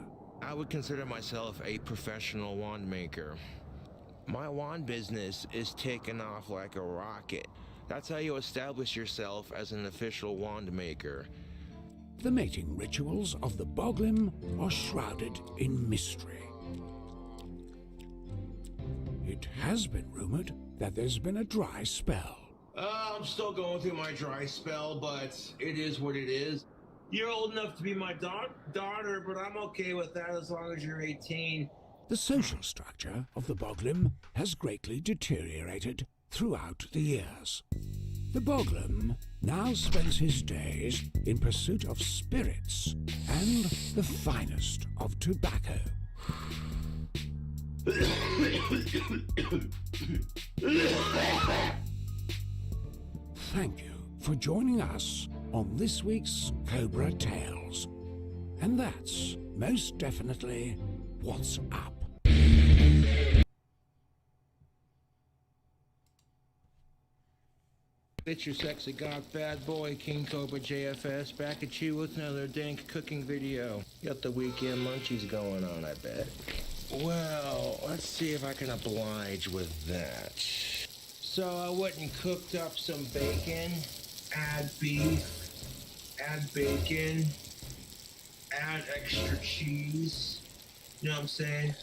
I would consider myself a professional wand maker. My wand business is taking off like a rocket. That's how you establish yourself as an official wand maker. The mating rituals of the Boglum are shrouded in mystery. It has been rumored that there's been a dry spell. I'm still going through my dry spell, but it is what it is. You're old enough to be my daughter, but I'm okay with that as long as you're 18. The social structure of the Boglum has greatly deteriorated throughout the years. The Boglum now spends his days in pursuit of spirits and the finest of tobacco. Thank you for joining us on this week's Cobra Tales. And that's most definitely what's up. It's your sexy goth bad boy, King Cobra JFS, back at you with another dank cooking video. Got the weekend munchies going on, I bet. Well, let's see if I can oblige with that. So I went and cooked up some bacon, add beef, add bacon, add extra cheese. You know what I'm saying?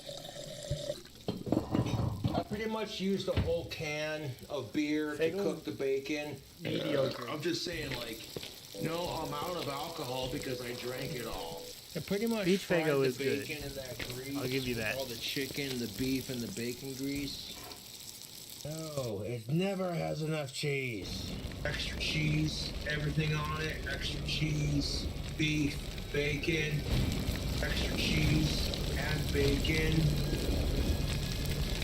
I pretty much used a whole can of beer to cook the bacon. Mediocre. I'm just saying, like, no, I'm out of alcohol because I drank it all. I pretty much Beef fried Faygo the is good. bacon in that grease. I'll give you that. All the chicken, the beef, and the bacon grease. No, it never has enough cheese. Extra cheese, everything on it, extra cheese, beef, bacon, extra cheese, add bacon,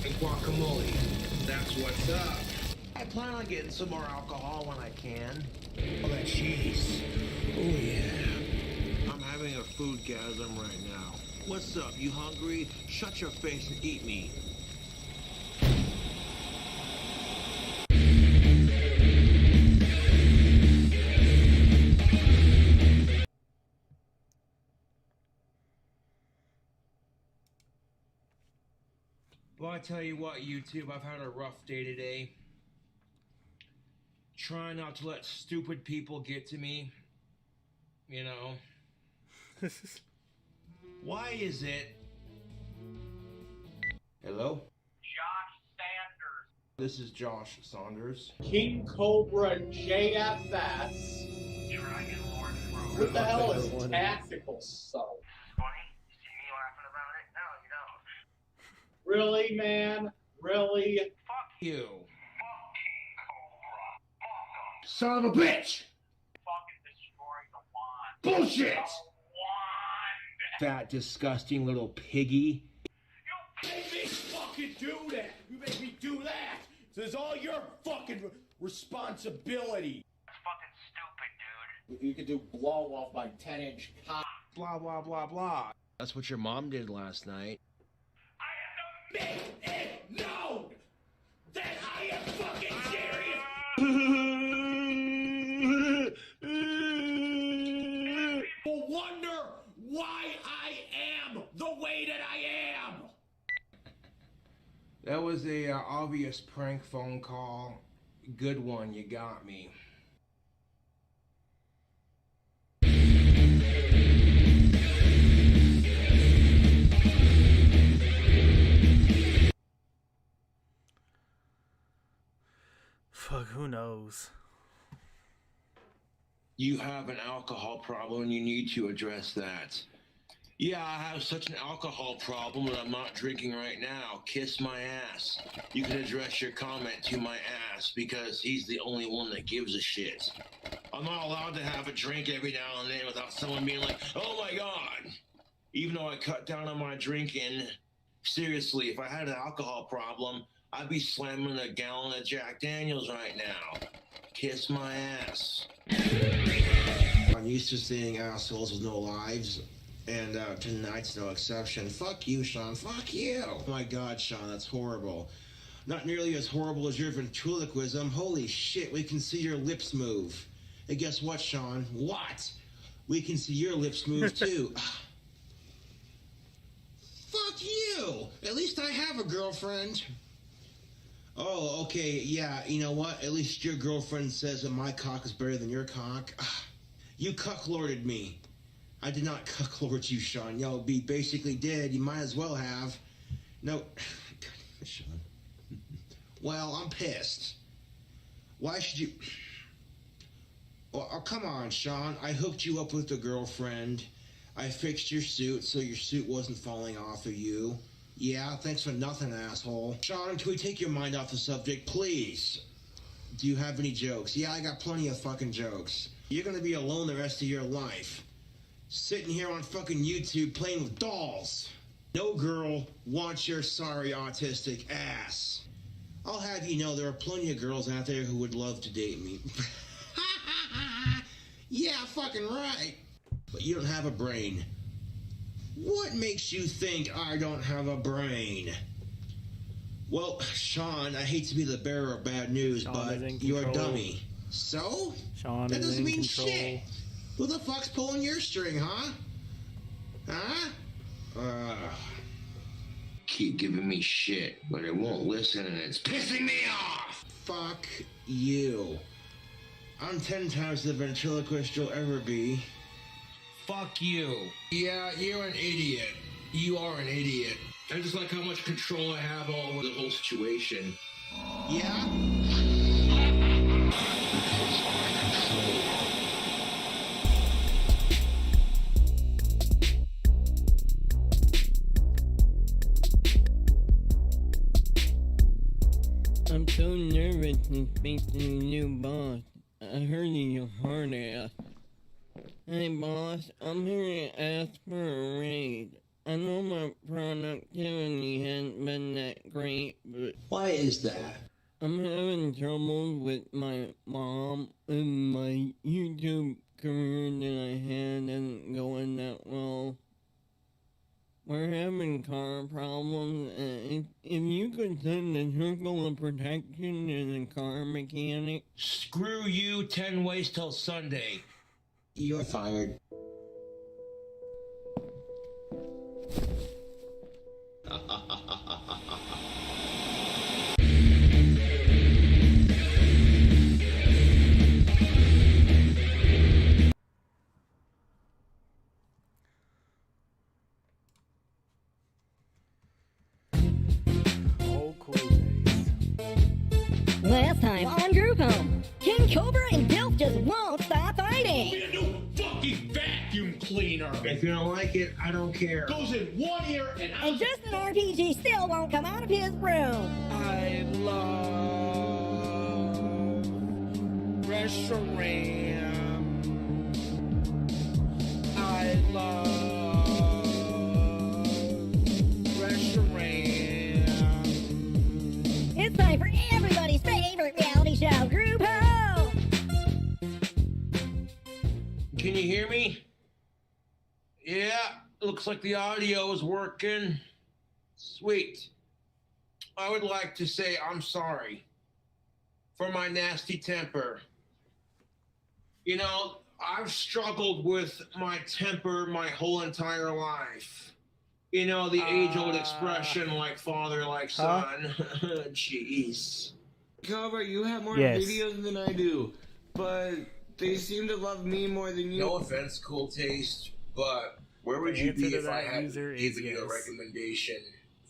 and guacamole. That's what's up. I plan on getting some more alcohol when I can. Oh, that cheese. Oh, yeah. I'm having a foodgasm right now. What's up? You hungry? Shut your face and eat me. tell you what, YouTube, I've had a rough day today. Trying not to let stupid people get to me. You know. Why is it? Hello? Josh Sanders. This is Josh Saunders. King Cobra JFS. What the hell is tactical so? Funny? You see me laughing about it? No, you don't. Really, man? Really? Fuck you. Son of a bitch! Fucking destroy the wand. Bullshit! Fat, disgusting little piggy. You made me fucking do that! You made me do that! So it's all your fucking responsibility. That's fucking stupid, dude. You could do blow off my 10-inch cock. Blah, blah, blah, blah. That's what your mom did last night. I have to make it known that I am fucking serious! People wonder why I am the way that I am! That was a obvious prank phone call. Good one, you got me. Fuck, who knows? You have an alcohol problem and you need to address that. Yeah, I have such an alcohol problem that I'm not drinking right now. Kiss my ass. You can address your comment to my ass because he's the only one that gives a shit. I'm not allowed to have a drink every now and then without someone being like, oh my god. Even though I cut down on my drinking, seriously, if I had an alcohol problem, I'd be slamming a gallon of Jack Daniels right now. Kiss my ass. I'm used to seeing assholes with no lives. And tonight's no exception. Fuck you, Sean. Fuck you. Oh my god, Sean, that's horrible. Not nearly as horrible as your ventriloquism. Holy shit, we can see your lips move. And guess what, Sean? What? We can see your lips move too. Fuck you! At least I have a girlfriend. Oh, okay, yeah, you know what? At least your girlfriend says that my cock is better than your cock. You cucklorded me. I did not cucklord you, Sean. Yo, be basically did. You might as well have. No. God, Sean. Well, I'm pissed. Why should you... Oh, come on, Sean. I hooked you up with a girlfriend. I fixed your suit so your suit wasn't falling off of you. Yeah, thanks for nothing, asshole. Sean, can we take your mind off the subject, please? Do you have any jokes? Yeah, I got plenty of fucking jokes. You're gonna be alone the rest of your life. Sitting here on fucking YouTube playing with dolls. No girl wants your sorry autistic ass. I'll have you know there are plenty of girls out there who would love to date me. Yeah, fucking right. But you don't have a brain. What makes you think I don't have a brain? Well, Sean, I hate to be the bearer of bad news, Sean but you're a dummy. So? Sean that is doesn't in mean control. shit. Who the fuck's pulling your string, huh? Huh? Keep giving me shit, but it won't listen and it's pissing me off! Fuck you. I'm 10 times the ventriloquist you'll ever be. Fuck you. Yeah, you're an idiot. You are an idiot. I just like how much control I have over the whole situation. Yeah? I'm so nervous to speak to the new boss. I heard you're hard ass. Hey boss, I'm here to ask for a raise. I know my productivity hasn't been that great, but... Why is that? I'm having trouble with my mom, and my YouTube career that I had isn't going that well. We're having car problems, and if you could send a circle of protection to the car mechanic... Screw you 10 ways till Sunday. You're fired. time on Group Home. King Cobra and Dilf just won't stop fighting. Be a new fucking vacuum cleaner. If you don't like it, I don't care. Goes in one ear and out. And Justin RPG still won't come out of his room. I love restaurant. I love restaurant. It's time for everybody's favorite reality show, Group Home. Can you hear me? Yeah, looks like the audio is working. Sweet. I would like to say I'm sorry for my nasty temper. You know, I've struggled with my temper my whole entire life. You know, the age-old expression, like father, like son. Jeez. Cobra, you have more Yes. videos than I do, but they seem to love me more than you. No offense, cool taste, but where would The you answer be to if I that had user is given you a yes. recommendation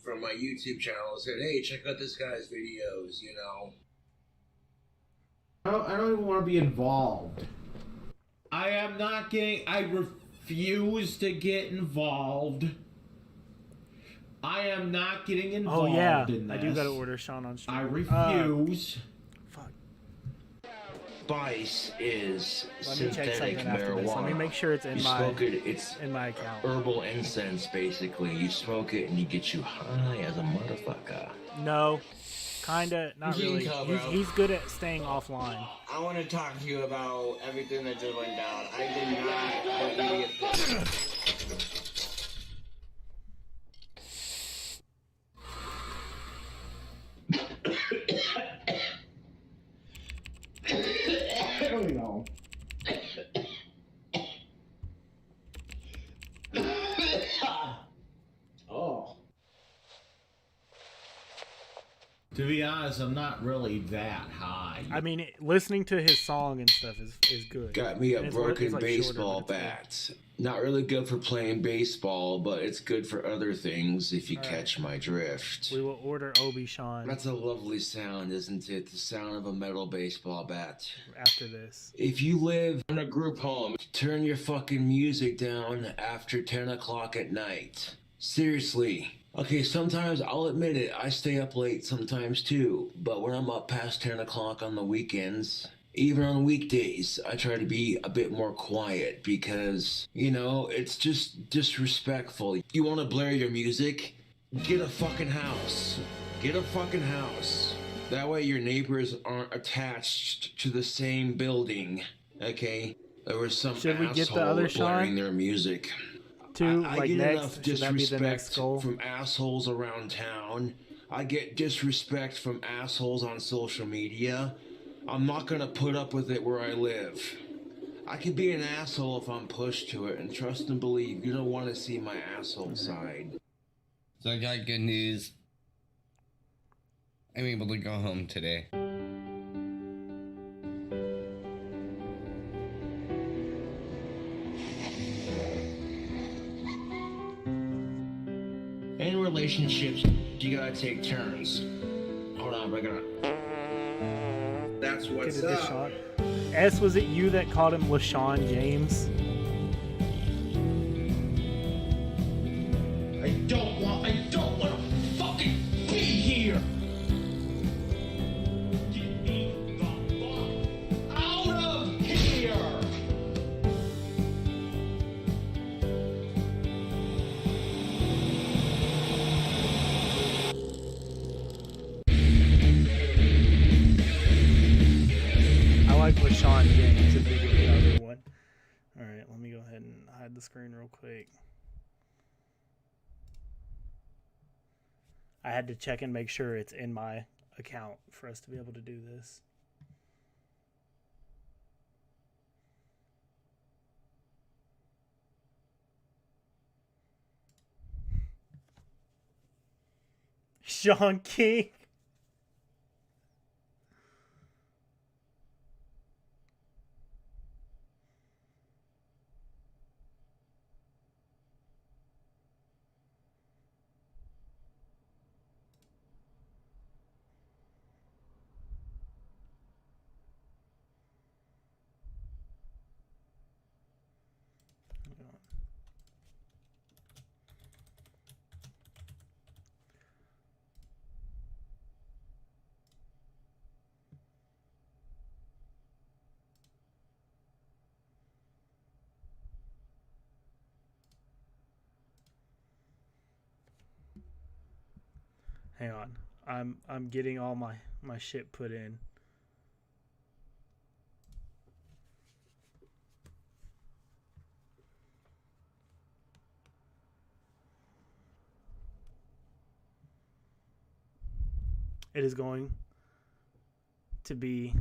from my YouTube channel and said, hey, check out this guy's videos, you know? I don't even want to be involved. I am not getting. I refuse to get involved. I am not getting Oh involved yeah, in this. I do gotta order Sean on stream. I refuse. Spice is Let me check synthetic something after this. Let me marijuana. make sure it's in You my smoke it, it's in my account. herbal incense, basically. You smoke it and you get you high as a motherfucker. No, kinda, not King really. Cobra. He's good at staying offline. I want to talk to you about everything that just went down. I did not want you to get this. No. Oh. To be honest, I'm not really that high. I mean, listening to his song and stuff is good. Got me a And it's broken like baseball shorter, but bat. Not really good for playing baseball, but it's good for other things if you All right. catch my drift. We will order Obi Sean That's a lovely sound, isn't it? The sound of a metal baseball bat. after this. If you live in a group home, turn your fucking music down after 10 o'clock at night. Seriously. Okay, sometimes I'll admit it, I stay up late sometimes too, but when I'm up past 10 o'clock on the weekends, even on weekdays, I try to be a bit more quiet because, you know, it's just disrespectful. You want to blare your music? Get a fucking house. Get a fucking house. That way your neighbors aren't attached to the same building, okay? There was some Should we get the asshole other blaring Sean? their music. Two, I like get next. enough Should that be the next disrespect goal? from assholes around town. I get disrespect from assholes on social media. I'm not gonna put up with it where I live. I can be an asshole if I'm pushed to it, and trust and believe, you don't want to see my asshole side. So I got good news. I'm able to go home today. In relationships, you gotta take turns. Hold on, I gotta. That's what's Get it, up. Deshaun. S, was it you that called him LaShawn James? I don't want to fucking be here. Get me the fuck out of here. I like LaShawn James if we get the other one. Alright, let me go ahead and hide the screen real quick. I had to check and make sure it's in my account for us to be able to do this. Sean King. Hang on. I'm getting all my shit put in. It is going to be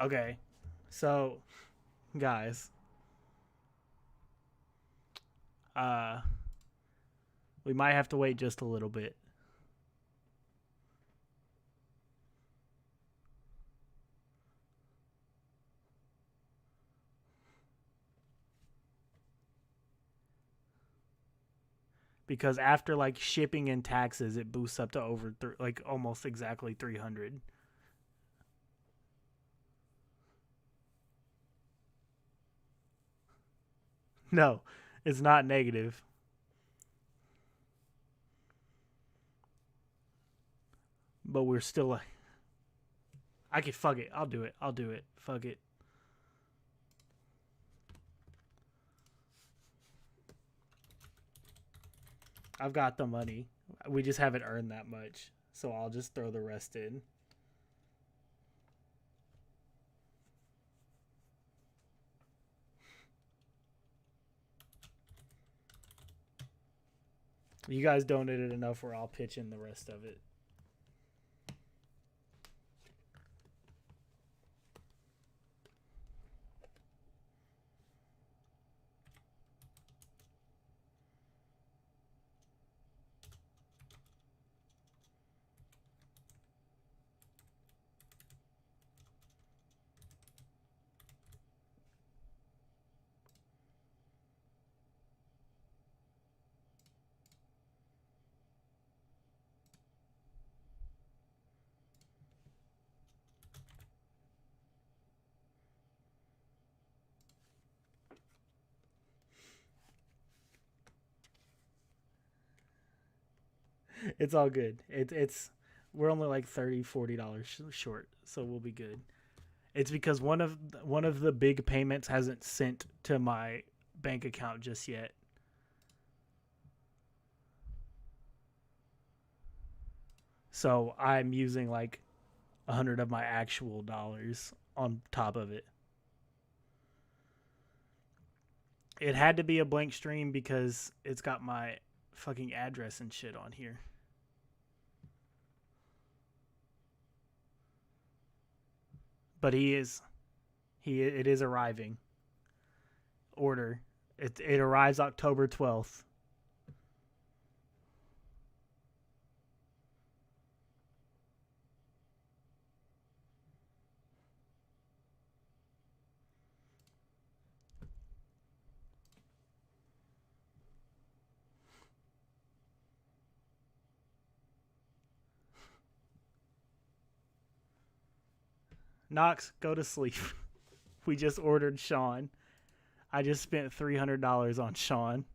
okay. So, guys, we might have to wait just a little bit. Because after like shipping and taxes, it boosts up to over like almost exactly 300. No, it's not negative. But we're still like, I can fuck it. I'll do it. Fuck it. I've got the money. We just haven't earned that much. So I'll just throw the rest in. You guys donated enough where I'll pitch in the rest of it. It's all good. It's we're only like $30-$40 short, so we'll be good. It's because one of the big payments hasn't sent to my bank account just yet. So I'm using like 100 of my actual dollars on top of it. It had to be a blank stream because it's got my fucking address and shit on here. But it is arriving. Order. It arrives October 12th. Knox, go to sleep. We just ordered Sean. I just spent $300 on Sean.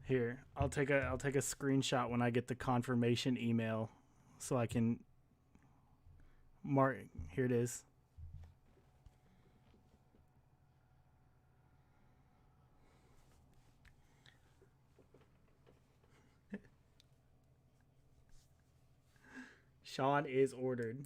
Here, I'll take a screenshot when I get the confirmation email so I can mark. Here it is. Sean is ordered.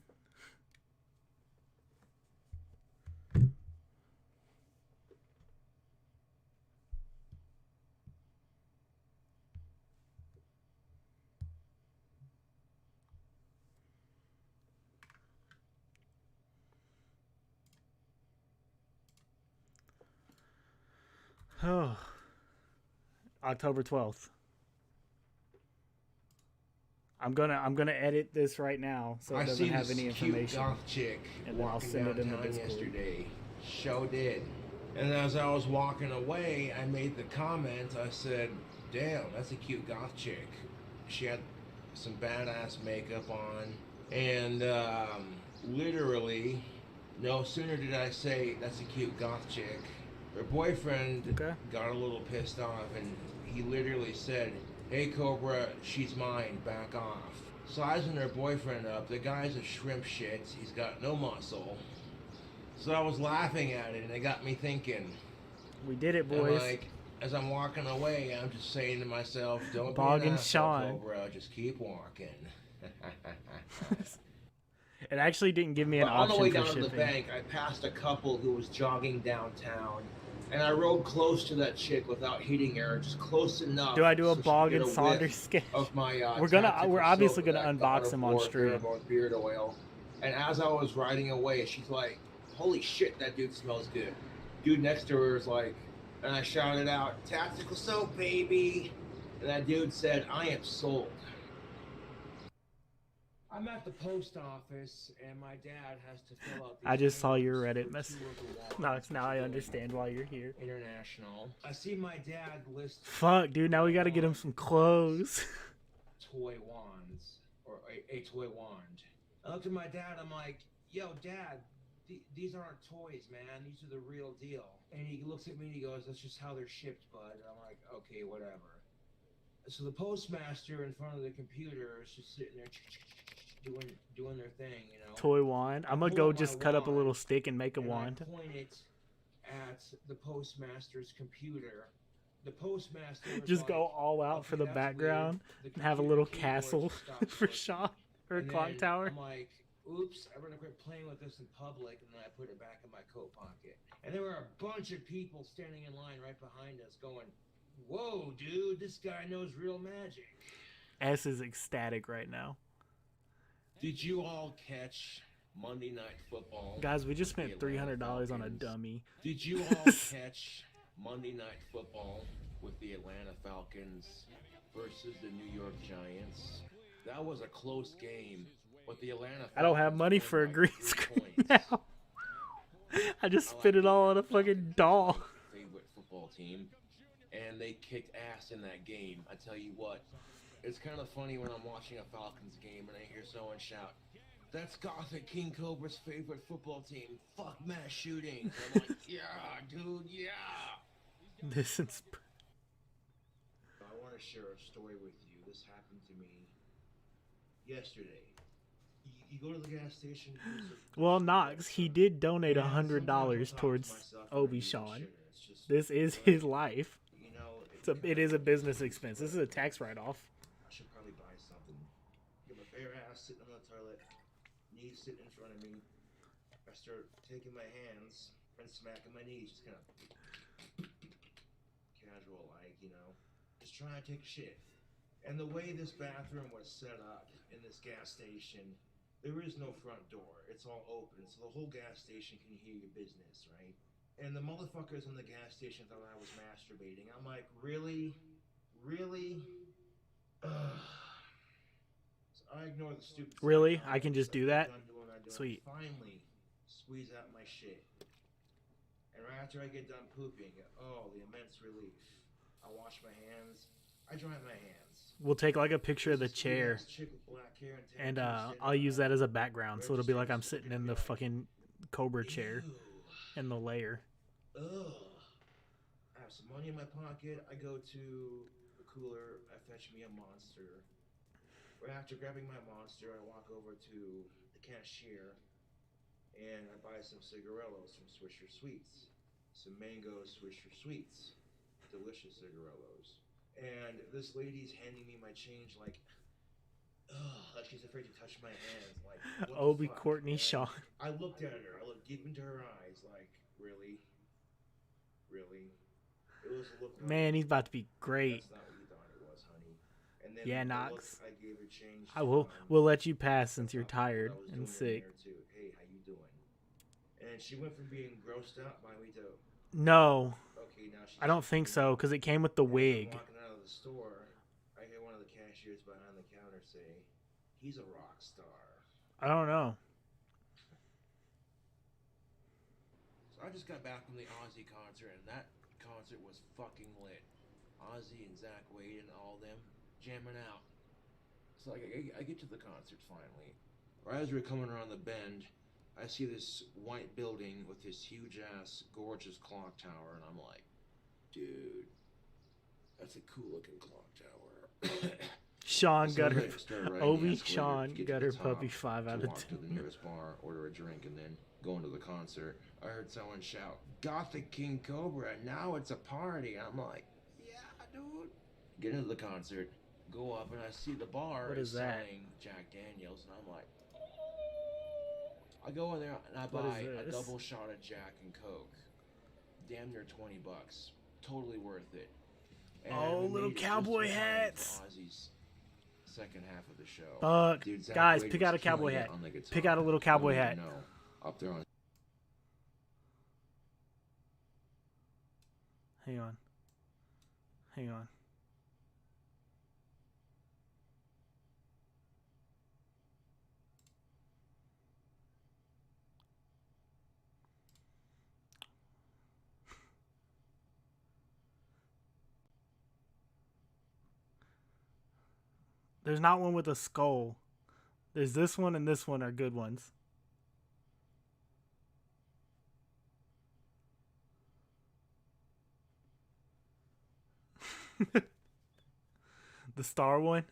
Oh, October 12th. I'm gonna edit this right now so it doesn't have any information. I see this cute goth chick and then I'll walking send it in the downtown Discord. yesterday. Show did. And as I was walking away, I made the comment. I said, "Damn, that's a cute goth chick." She had some badass makeup on, and literally, no sooner did I say that's a cute goth chick, her boyfriend got a little pissed off, and he literally said, "Hey Cobra, she's mine, back off." Sizing her boyfriend up, the guy's a shrimp shit, he's got no muscle. So I was laughing at it, and it got me thinking. We did it, And boys. like, as I'm walking away, I'm just saying to myself, don't Bog be an and asshole, Sean. Cobra. Just keep walking. It actually didn't give me an But on the option way for down to the shipping. bank, I passed a couple who was jogging downtown, and I rode close to that chick without hitting her, just close enough. Do I do a so she Bog could get and a Saunders whiff sketch? of my We're obviously soap gonna that I unbox got him of on Laura stream. Pheromone beard oil. And as I was riding away, she's like, "Holy shit, that dude smells good." Dude next to her is like, and I shouted out, "Tactical soap, baby!" And that dude said, "I am sold." I'm at the post office, and my dad has to fill out these I just saw your papers Reddit for message. 2 of the No, wands, now which I are understand why you're here. international. I see my dad list Fuck, dude, now we gotta get him some clothes. toy wands, or a toy wand. I looked at my dad, I'm like, "Yo, Dad, these aren't toys, man. These are the real deal." And he looks at me and he goes, "That's just how they're shipped, bud." And I'm like, "Okay, whatever." So the postmaster in front of the computer is just sitting there doing their thing, you know. Toy wand. I'm gonna go just cut up a little stick and make a wand. I point it at the postmaster's computer. The postmaster was Just like, go all out for the that's background weird. and have a little castle for Sean or And clock then tower. I'm like, "Oops, I'm gonna quit playing with this in public," and then I put it back in my coat pocket. And there were a bunch of people standing in line right behind us going, "Whoa, dude, this guy knows real magic." S is ecstatic right now. Did you all catch Monday Night Football? Guys, we just with spent the Atlanta $300 on a Falcons? dummy. Did you all catch Monday Night Football with the Atlanta Falcons versus the New York Giants? That was a close game, but the Atlanta Falcons I don't have money won for a by green 3 screen points. now. I just spit it all on a fucking doll. Favorite football team, and they kicked ass in that game. I tell you what, it's kind of funny when I'm watching a Falcons game and I hear someone shout, "That's Gothic King Cobra's favorite football team. Fuck mass shootings." I'm like, "Yeah, dude, yeah." This is... I want to share a story with you. This happened to me yesterday. You go to the gas station. Well, Knox, he did donate $100 towards Obi Sean. This is his life. You know, It is a business expense. This is a tax write-off. I should probably buy something. Get my bare ass sitting on the toilet, knees sitting in front of me. I start taking my hands and smacking my knees, just kind of casual, like, you know, just trying to take a shit. And the way this bathroom was set up in this gas station, there is no front door. It's all open, so the whole gas station can hear your business, right? And the motherfuckers in the gas station thought I was masturbating. I'm like, really? Really? Ugh. So I ignore the stupid Really? stuff. I can just do that? Done doing what I'm doing. Sweet. Finally, squeeze out my shit. And right after I get done pooping, oh, the immense relief. I wash my hands. I dry my hands. We'll take like a picture of the chair, and I'll use that as a background, so it'll be like I'm sitting in the fucking Cobra chair in the layer. Ugh. I have some money in my pocket. I go to the cooler. I fetch me a Monster. Right after grabbing my Monster, I walk over to the cashier and I buy some cigarillos from Swisher Sweets. Some mango Swisher Sweets. Delicious cigarillos. And this lady's handing me my change like, ugh, like she's afraid to touch my hands. Like, what Obi the fuck? Courtney And Shaw. I looked at her. I looked deep into her eyes like, really? Really? It was a look like, Man, he's about to be great. that's not what you thought it was, honey. And then Yeah, the Knox. look I gave her changed I will. from, We'll let you pass since you're that's not tired what I was and doing in sick. there too. Hey, how you doing? And she went from being grossed out by me to, No, okay, now she's I don't think so, because it came with the and as I'm wig. walking out of the store, I hear one of the cashiers behind the counter say, "He's a rock star." I don't know. So I just got back from the Ozzy concert, and that concert was fucking lit. Ozzy and Zach Wade and all them jamming out. So I get to the concert finally. Right as we're coming around the bend, I see this white building with this huge ass, gorgeous clock tower, and I'm like, dude, that's a cool looking clock tower. Sean So Gutter, I started riding the Obi escalator Sean to get to Gutter the Puppy top 5 to out of walk to 10. the nearest bar, order a drink, and then going to the concert, I heard someone shout, "Gothic King Cobra, now it's a party." I'm like, yeah, dude. Get into the concert, go up, and I see the bar What is that? selling Jack Daniels, and I'm like, I go in there and I What is buy a this? double shot of Jack and Coke. Damn near $20. Totally worth it. And Oh, we little made it just cowboy in time hats. for Ozzy's second half of the show. Fuck. Dude, Zach Guys, Wade pick was out a cowboy killing it hat. on the guitar. Pick out a little cowboy hat. No, up there on. Hang on. Hang on. There's not one with a skull. There's this one and this one are good ones. The star one.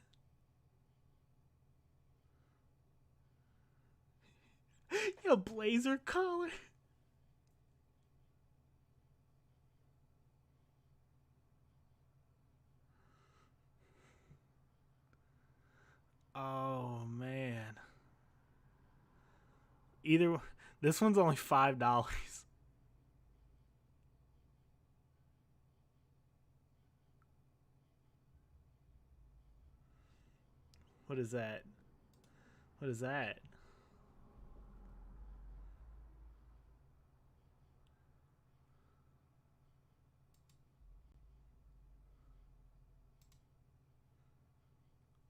Your blazer collar. Oh man. This one's only $5. What is that? What is that?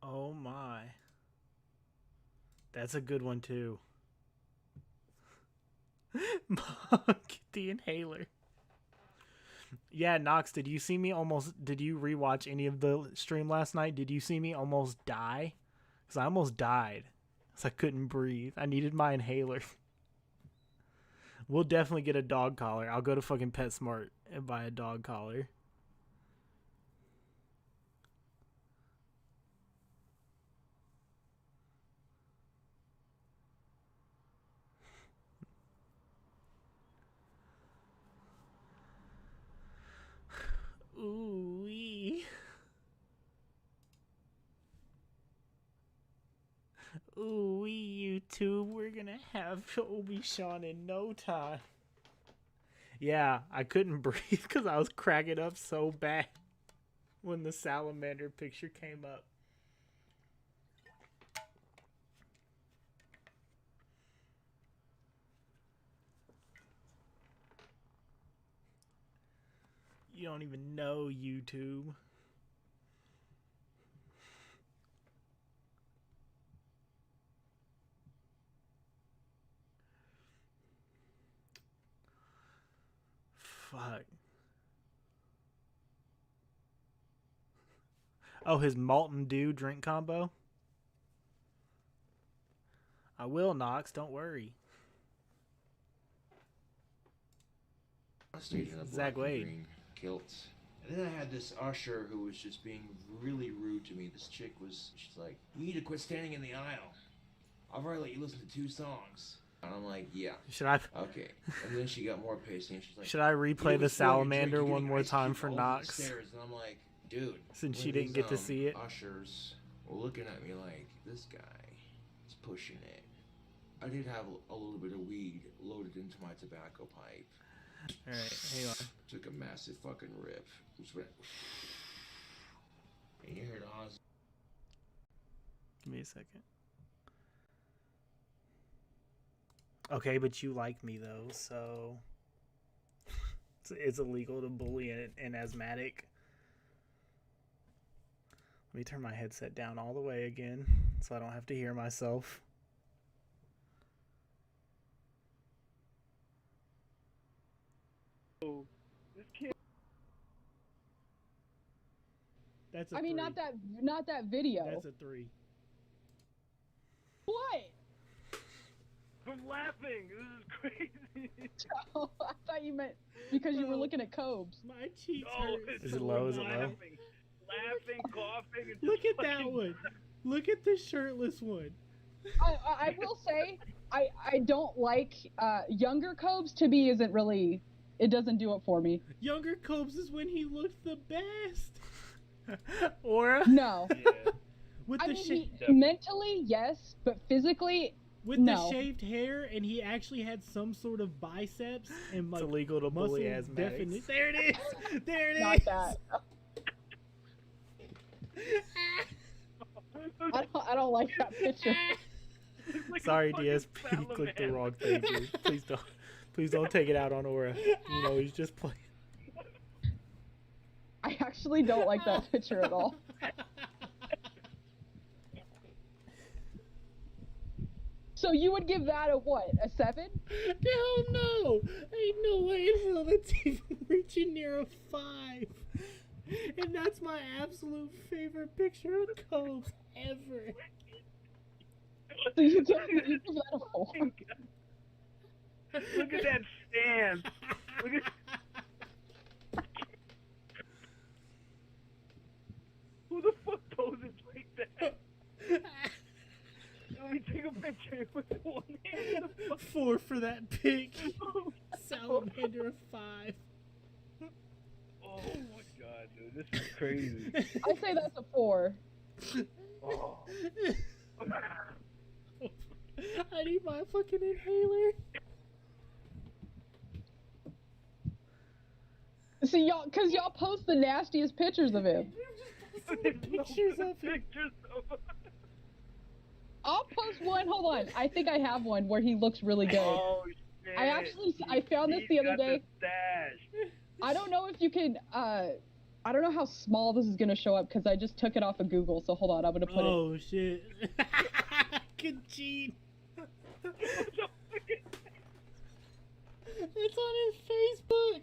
Oh my. That's a good one too. Get the inhaler. Yeah, Knox, did you rewatch any of the stream last night? Did you see me almost die? Because I almost died. Because I couldn't breathe. I needed my inhaler. We'll definitely get a dog collar. I'll go to fucking PetSmart and buy a dog collar. Ooh-wee. Ooh-wee, YouTube. We're gonna have Obi-Shawn in no time. Yeah, I couldn't breathe because I was cracking up so bad when the salamander picture came up. You don't even know YouTube. Fuck. Oh, his Molten Dew drink combo? I will, Knox. Don't worry. Stage in a Zach black and Wade. green kilt. And then I had this usher who was just being really rude to me. This chick she's like, "You need to quit standing in the aisle. I've already let you listen to 2 songs." And I'm like, yeah. Should I? Okay. And then she got more pacey and she's like, Should I replay the salamander one more time for Knox? And I'm like, dude. Since she didn't get to see it. Ushers were looking at me like, this guy is pushing it. I did have a little bit of weed loaded into my tobacco pipe. Alright, hang on. Took a massive fucking rip. Just went. And you heard Oz. Give me a second. Okay, but you like me though, so it's illegal to bully an asthmatic. Let me turn my headset down all the way again so I don't have to hear myself. Oh, this kid. That's I mean, not that video. That's a 3. What? From laughing. This is crazy. Oh, I thought you meant because you were looking at Cobes. My cheeks hurt. Is it low? Is it low? Laughing, coughing. And Look just at that one. Look at the shirtless one. I will say, I don't like younger Cobes. To me, isn't really. It doesn't do it for me. Younger Cobes is when he looked the best. Aura? No. Yeah. With I the mean, mentally, yes, but physically, with no. the shaved hair, and he actually had some sort of biceps and like it's illegal to bully asthmatics. There it is. There it is. Not that. I don't like that picture. Like Sorry, DSP, clicked the wrong thing. Dude. Please don't take it out on Aura. You know, he's just playing. I actually don't like that picture at all. So you would give that a what? A 7? Hell no! Ain't no way in hell that's even reaching near a 5. And that's my absolute favorite picture of Cobes ever. So you give that a 4? Look at that stance. Look at. Who the fuck poses like that? Let me take a picture with one hand. 4 for that pic. Salamander a 5. Oh my god, dude, this is crazy. I say that's a 4. Oh. I need my fucking inhaler. See, y'all, cause y'all post the nastiest pictures of him. Pictures of him. I'll post one. Hold on, I think I have one where he looks really good. Oh shit! I found this the other day. Stash. I don't know if you can. I don't know how small this is gonna show up because I just took it off of Google. So hold on, I'm gonna put it. Oh shit! Good gene. It's on his Facebook.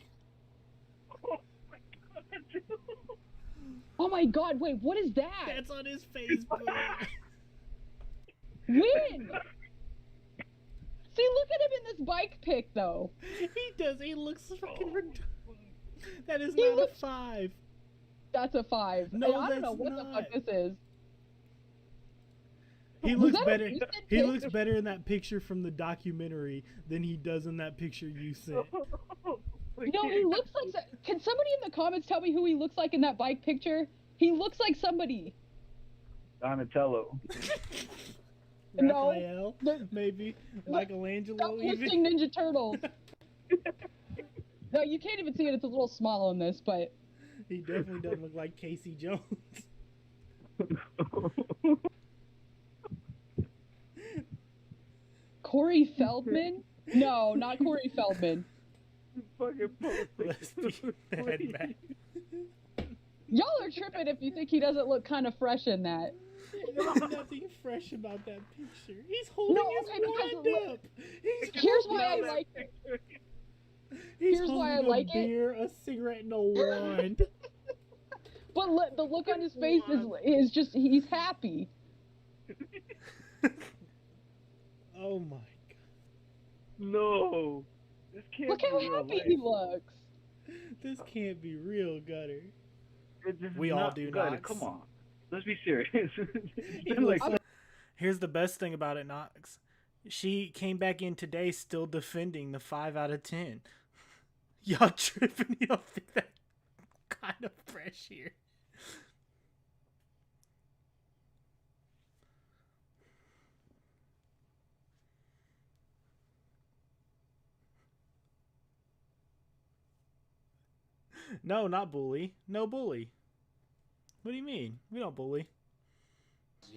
Oh my god! Wait, what is that? That's on his Facebook. When? See, look at him in this bike pic, though. He does. He looks fucking That is not a 5. That's a 5. No, I don't know that's what not. the fuck this is. He Was looks that a better. recent He pic? looks better in that picture from the documentary than he does in that picture you sent. No, he looks like. Can somebody in the comments tell me who he looks like in that bike picture? He looks like somebody. Donatello. Raphael, maybe Michelangelo. Stop listing Ninja Turtles. No, you can't even see it. It's a little small in this, but He definitely doesn't look like Casey Jones. Corey Feldman? No, not Corey Feldman. Fucking Bad man. Y'all are tripping if you think he doesn't look kind of fresh in that. There's nothing fresh about that picture. He's holding his wand up. Here's why I like it. He's Here's why I holding like a it. beer, a cigarette, and a wand. But the look on his face is just, he's happy. Oh my god. No. This can't Look be how real happy life. he looks. This can't be real, Gutter. We all do good. Knox. Come on. Let's be serious. He looks like, Here's the best thing about it, Knox. She came back in today still defending the 5 out of 10. Y'all tripping? You don't think that kind of fresh here? No, not bully. No bully. What do you mean? We don't bully.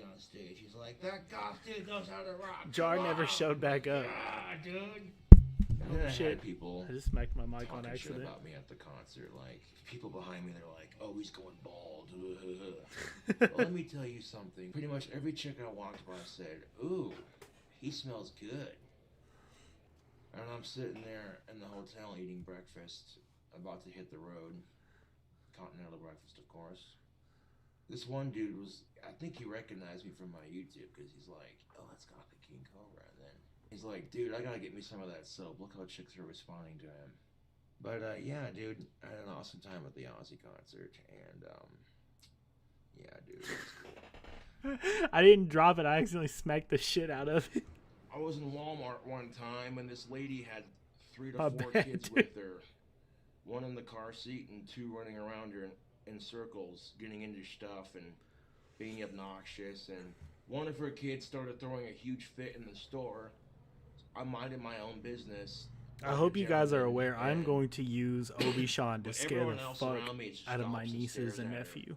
On stage, he's like, that goth dude knows how to rock. Jar never showed back up. Ah, dude. Oh, And then I shit. had people I just smacked my mic on talking shit accident. about me at the concert. Like, people behind me, they're like, oh, he's going bald. Well, let me tell you something. Pretty much every chick I walked by said, ooh, he smells good. And I'm sitting there in the hotel eating breakfast, about to hit the road. Continental breakfast, of course. This one dude was, I think he recognized me from my YouTube because he's like, oh, that's Gothic King Cobra. And then he's like, dude, I gotta get me some of that soap. Look how chicks are responding to him. But yeah, dude, I had an awesome time at the Ozzy concert. And yeah, dude, it was cool. I didn't drop it. I accidentally smacked the shit out of it. was in Walmart one time, and this lady had 3 to My 4 bad, kids dude. with her. 1 in the car seat and 2 running around her in circles, getting into stuff and being obnoxious. And one of her kids started throwing a huge fit in the store. I minded my own business. I like hope a you guys are gentleman, aware. I'm and- going to use Obi-Sean to but scare the everyone else fuck around me just out of my stops and nieces stares and at her. nephew.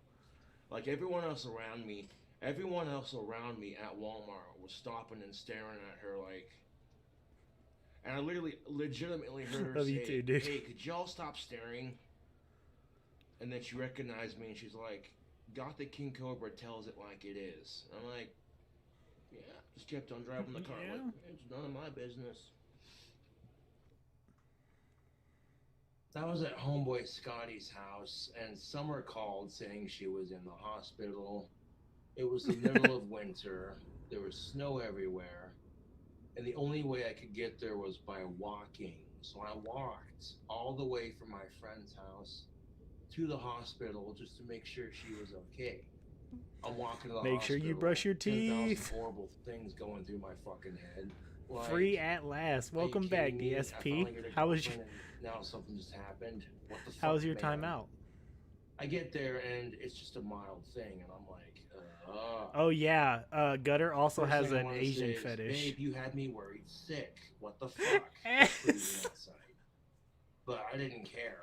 Like everyone else around me at Walmart was stopping and staring at her like. And I legitimately heard her Love you say, too, dude. "Hey, could y'all stop staring?" And then she recognized me and she's like, "Gothic King Cobra tells it like it is." And I'm like, "Yeah," just kept on driving the car. Yeah. Like, it's none of my business. I was at homeboy Scotty's house, and Summer called saying she was in the hospital. It was the middle of winter. There was snow everywhere, and the only way I could get there was by walking. So I walked all the way from my friend's house to the hospital just to make sure she was okay. I'm walking to the Make hospital. sure you brush your 10,000 teeth. horrible things going through my fucking head. Like, Free at last. Welcome back, DSP. How was your now something just happened. What the fuck, How was your man? time out? I get there and it's just a mild thing, and I'm like, Oh yeah, Gutter also First has thing I an wanna Asian say is, fetish. Babe, you had me worried sick. What the fuck? It's freezing outside. But I didn't care.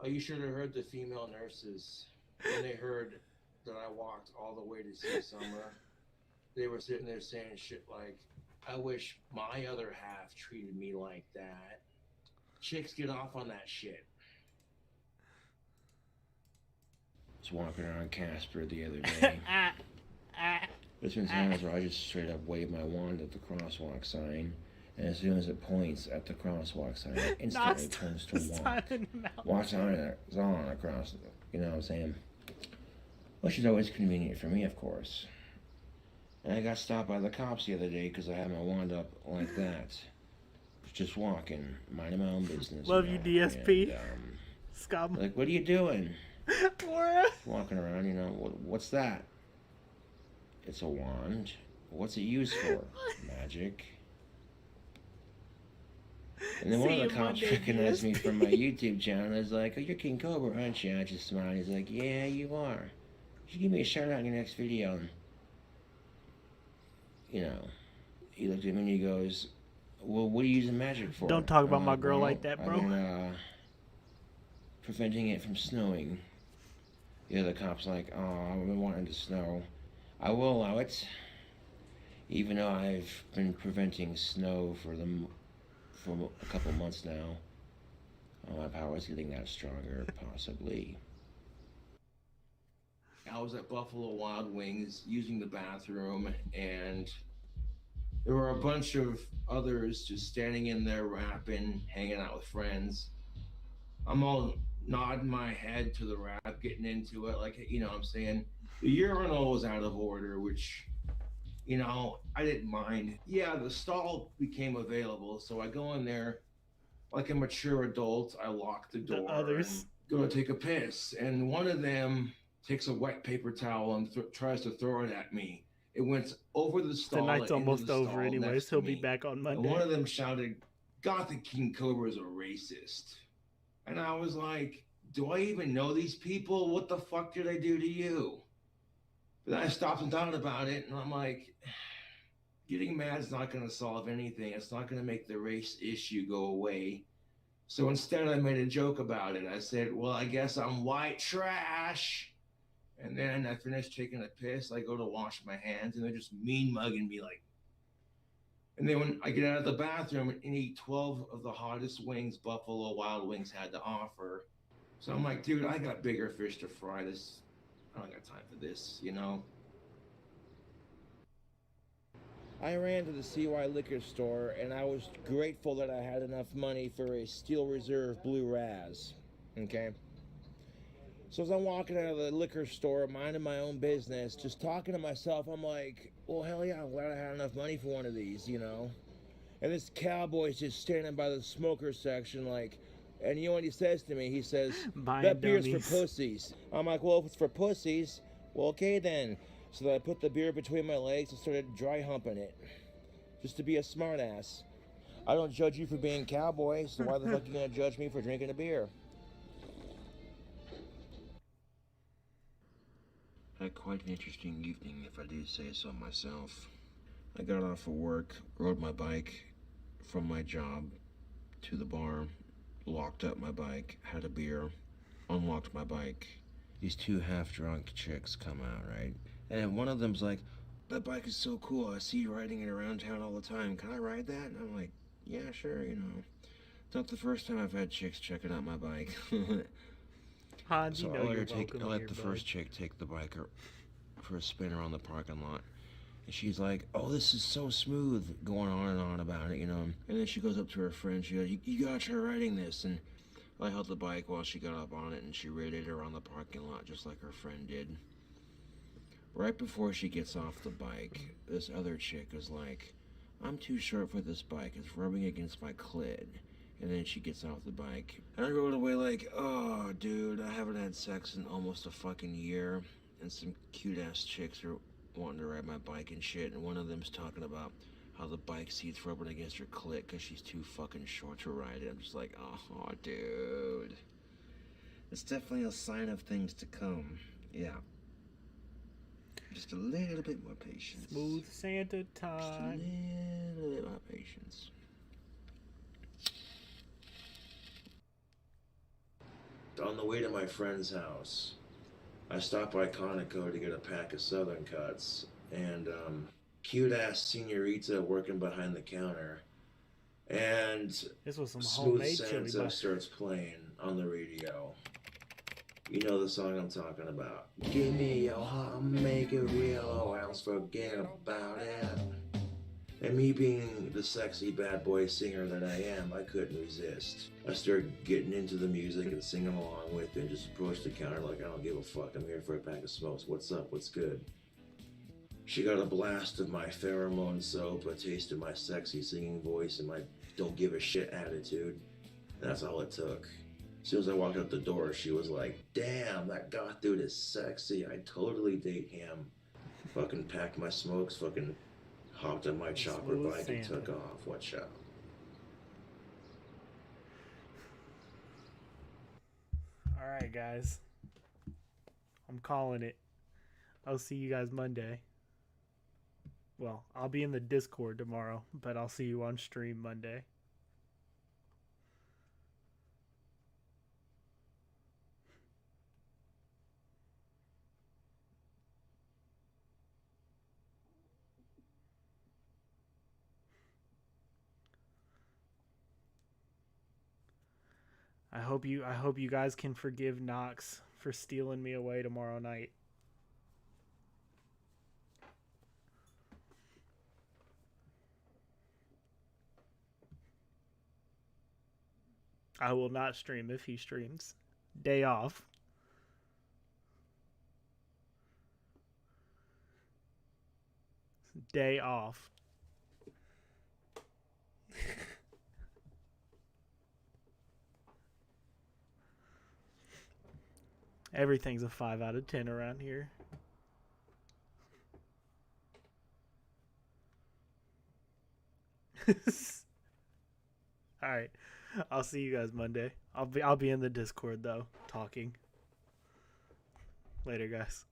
Oh, you should have heard the female nurses when they heard that I walked all the way to see Summer. They were sitting there saying shit like, "I wish my other half treated me like that." Chicks get off on that shit. I was walking around Casper the other day. There's been times where I just straight up wave my wand at the crosswalk sign, and as soon as it points at the crosswalk sign, it instantly turns to walk. Walks on across, you know what I'm saying? Which is always convenient for me, of course. And I got stopped by the cops the other day because I had my wand up like that. Just walking, minding my own business. Love you, DSP. And, Scum. like, what are you doing? Laura. Walking around, you know, what's that? It's a wand. What's it used for? Magic. And then one of the cops recognized me from my YouTube channel and was like, "Oh, you're King Cobra, aren't you?" I just smiled. He's like, "Yeah, you are. You should give me a shout out in your next video." And, you know, he looked at me and he goes, "Well, what are you using magic for?" Don't talk about my girl like that, bro. I've been, preventing it from snowing. The other cop's like, "Oh, I've been wanting to snow. I will allow it, even though I've been preventing snow for a couple months now. Oh, my power's getting that stronger, possibly." I was at Buffalo Wild Wings using the bathroom, and there were a bunch of others just standing in there rapping, hanging out with friends. I'm all nodding my head to the rap, getting into it, like, you know what I'm saying? The urinal was out of order, which, you know, I didn't mind. Yeah, the stall became available, so I go in there like a mature adult. I lock the door and go to take a piss, and one of them takes a wet paper towel and tries to throw it at me. It went over the stall. The night's almost over anyways. He'll be back on Monday. And one of them shouted, "Gothic King Cobra is a racist." And I was like, do I even know these people? What the fuck did I do to you? But then I stopped and thought about it, and I'm like, getting mad is not going to solve anything. It's not going to make the race issue go away. So instead, I made a joke about it. I said, "Well, I guess I'm white trash." And then I finished taking a piss. I go to wash my hands, and they're just mean mugging me like. And then when I get out of the bathroom and eat 12 of the hottest wings Buffalo Wild Wings had to offer. So I'm like, dude, I got bigger fish to fry. This, I don't got time for this, you know? I ran to the CY liquor store, and I was grateful that I had enough money for a Steel Reserve Blue Raz, okay? So as I'm walking out of the liquor store, minding my own business, just talking to myself, I'm like, well, hell yeah, I'm glad I had enough money for one of these, you know? And this cowboy's just standing by the smoker section like, and you know what he says to me? He says, "That beer's for pussies." I'm like, well, if it's for pussies, well, okay then. So I put the beer between my legs and started dry humping it. just to be a smartass. I don't judge you for being cowboy, so why the fuck are you gonna judge me for drinking a beer? Had quite an interesting evening, if I do say so myself. I got off of work, rode my bike from my job to the bar, locked up my bike, had a beer, unlocked my bike. These two half-drunk chicks come out, right? And one of them's like, that bike is so cool, I see you riding it around town all the time, can I ride that? And I'm like, yeah, sure, you know. It's not the first time I've had chicks checking out my bike. Hans, So you know you're welcome I let here, the bud. first chick take the bike for a spin around the parking lot. And she's like, oh, this is so smooth, going on and on about it, you know. And then she goes up to her friend, she goes, you gotta try riding this. And I held the bike while she got up on it, and she raided it around the parking lot just like her friend did. Right before she gets off the bike, this other chick is like, I'm too short for this bike, it's rubbing against my clit. And then she gets off the bike. And I rode away like, oh, dude, I haven't had sex in almost a fucking year. And some cute-ass chicks are wanting to ride my bike and shit. And one of them's talking about how the bike seat's rubbing against her clit because she's too fucking short to ride it. I'm just like, oh, dude. It's definitely a sign of things to come. Yeah. Just a little bit more patience. Smooth Santa time. Just a little bit more patience. On the way to my friend's house, I stopped by Conoco to get a pack of Southern Cuts, and cute-ass senorita working behind the counter, and This was some Smooth homemade chili Santa bun. starts playing on the radio. You know the song I'm talking about. Give me your heart, make it real, or else forget about it. And me being the sexy bad boy singer that I am, I couldn't resist. I started getting into the music and singing along with it and just approached the counter like, I don't give a fuck, I'm here for a pack of smokes. What's up, what's good? She got a blast of my pheromone soap, a taste of my sexy singing voice, and my don't give a shit attitude. And that's all it took. As soon as I walked out the door, she was like, damn, that goth dude is sexy, I'd totally date him. Fucking packed my smokes, fucking hopped on my chopper Smooth bike and Santa. took off. Watch out. Alright, guys. I'm calling it. I'll see you guys Monday. Well, I'll be in the Discord tomorrow, but I'll see you on stream Monday. I hope you guys can forgive Knox for stealing me away tomorrow night. I will not stream if he streams. Day off. Day off. Everything's a 5 out of 10 around here. All right. I'll see you guys Monday. I'll be in the Discord though, talking. Later, guys.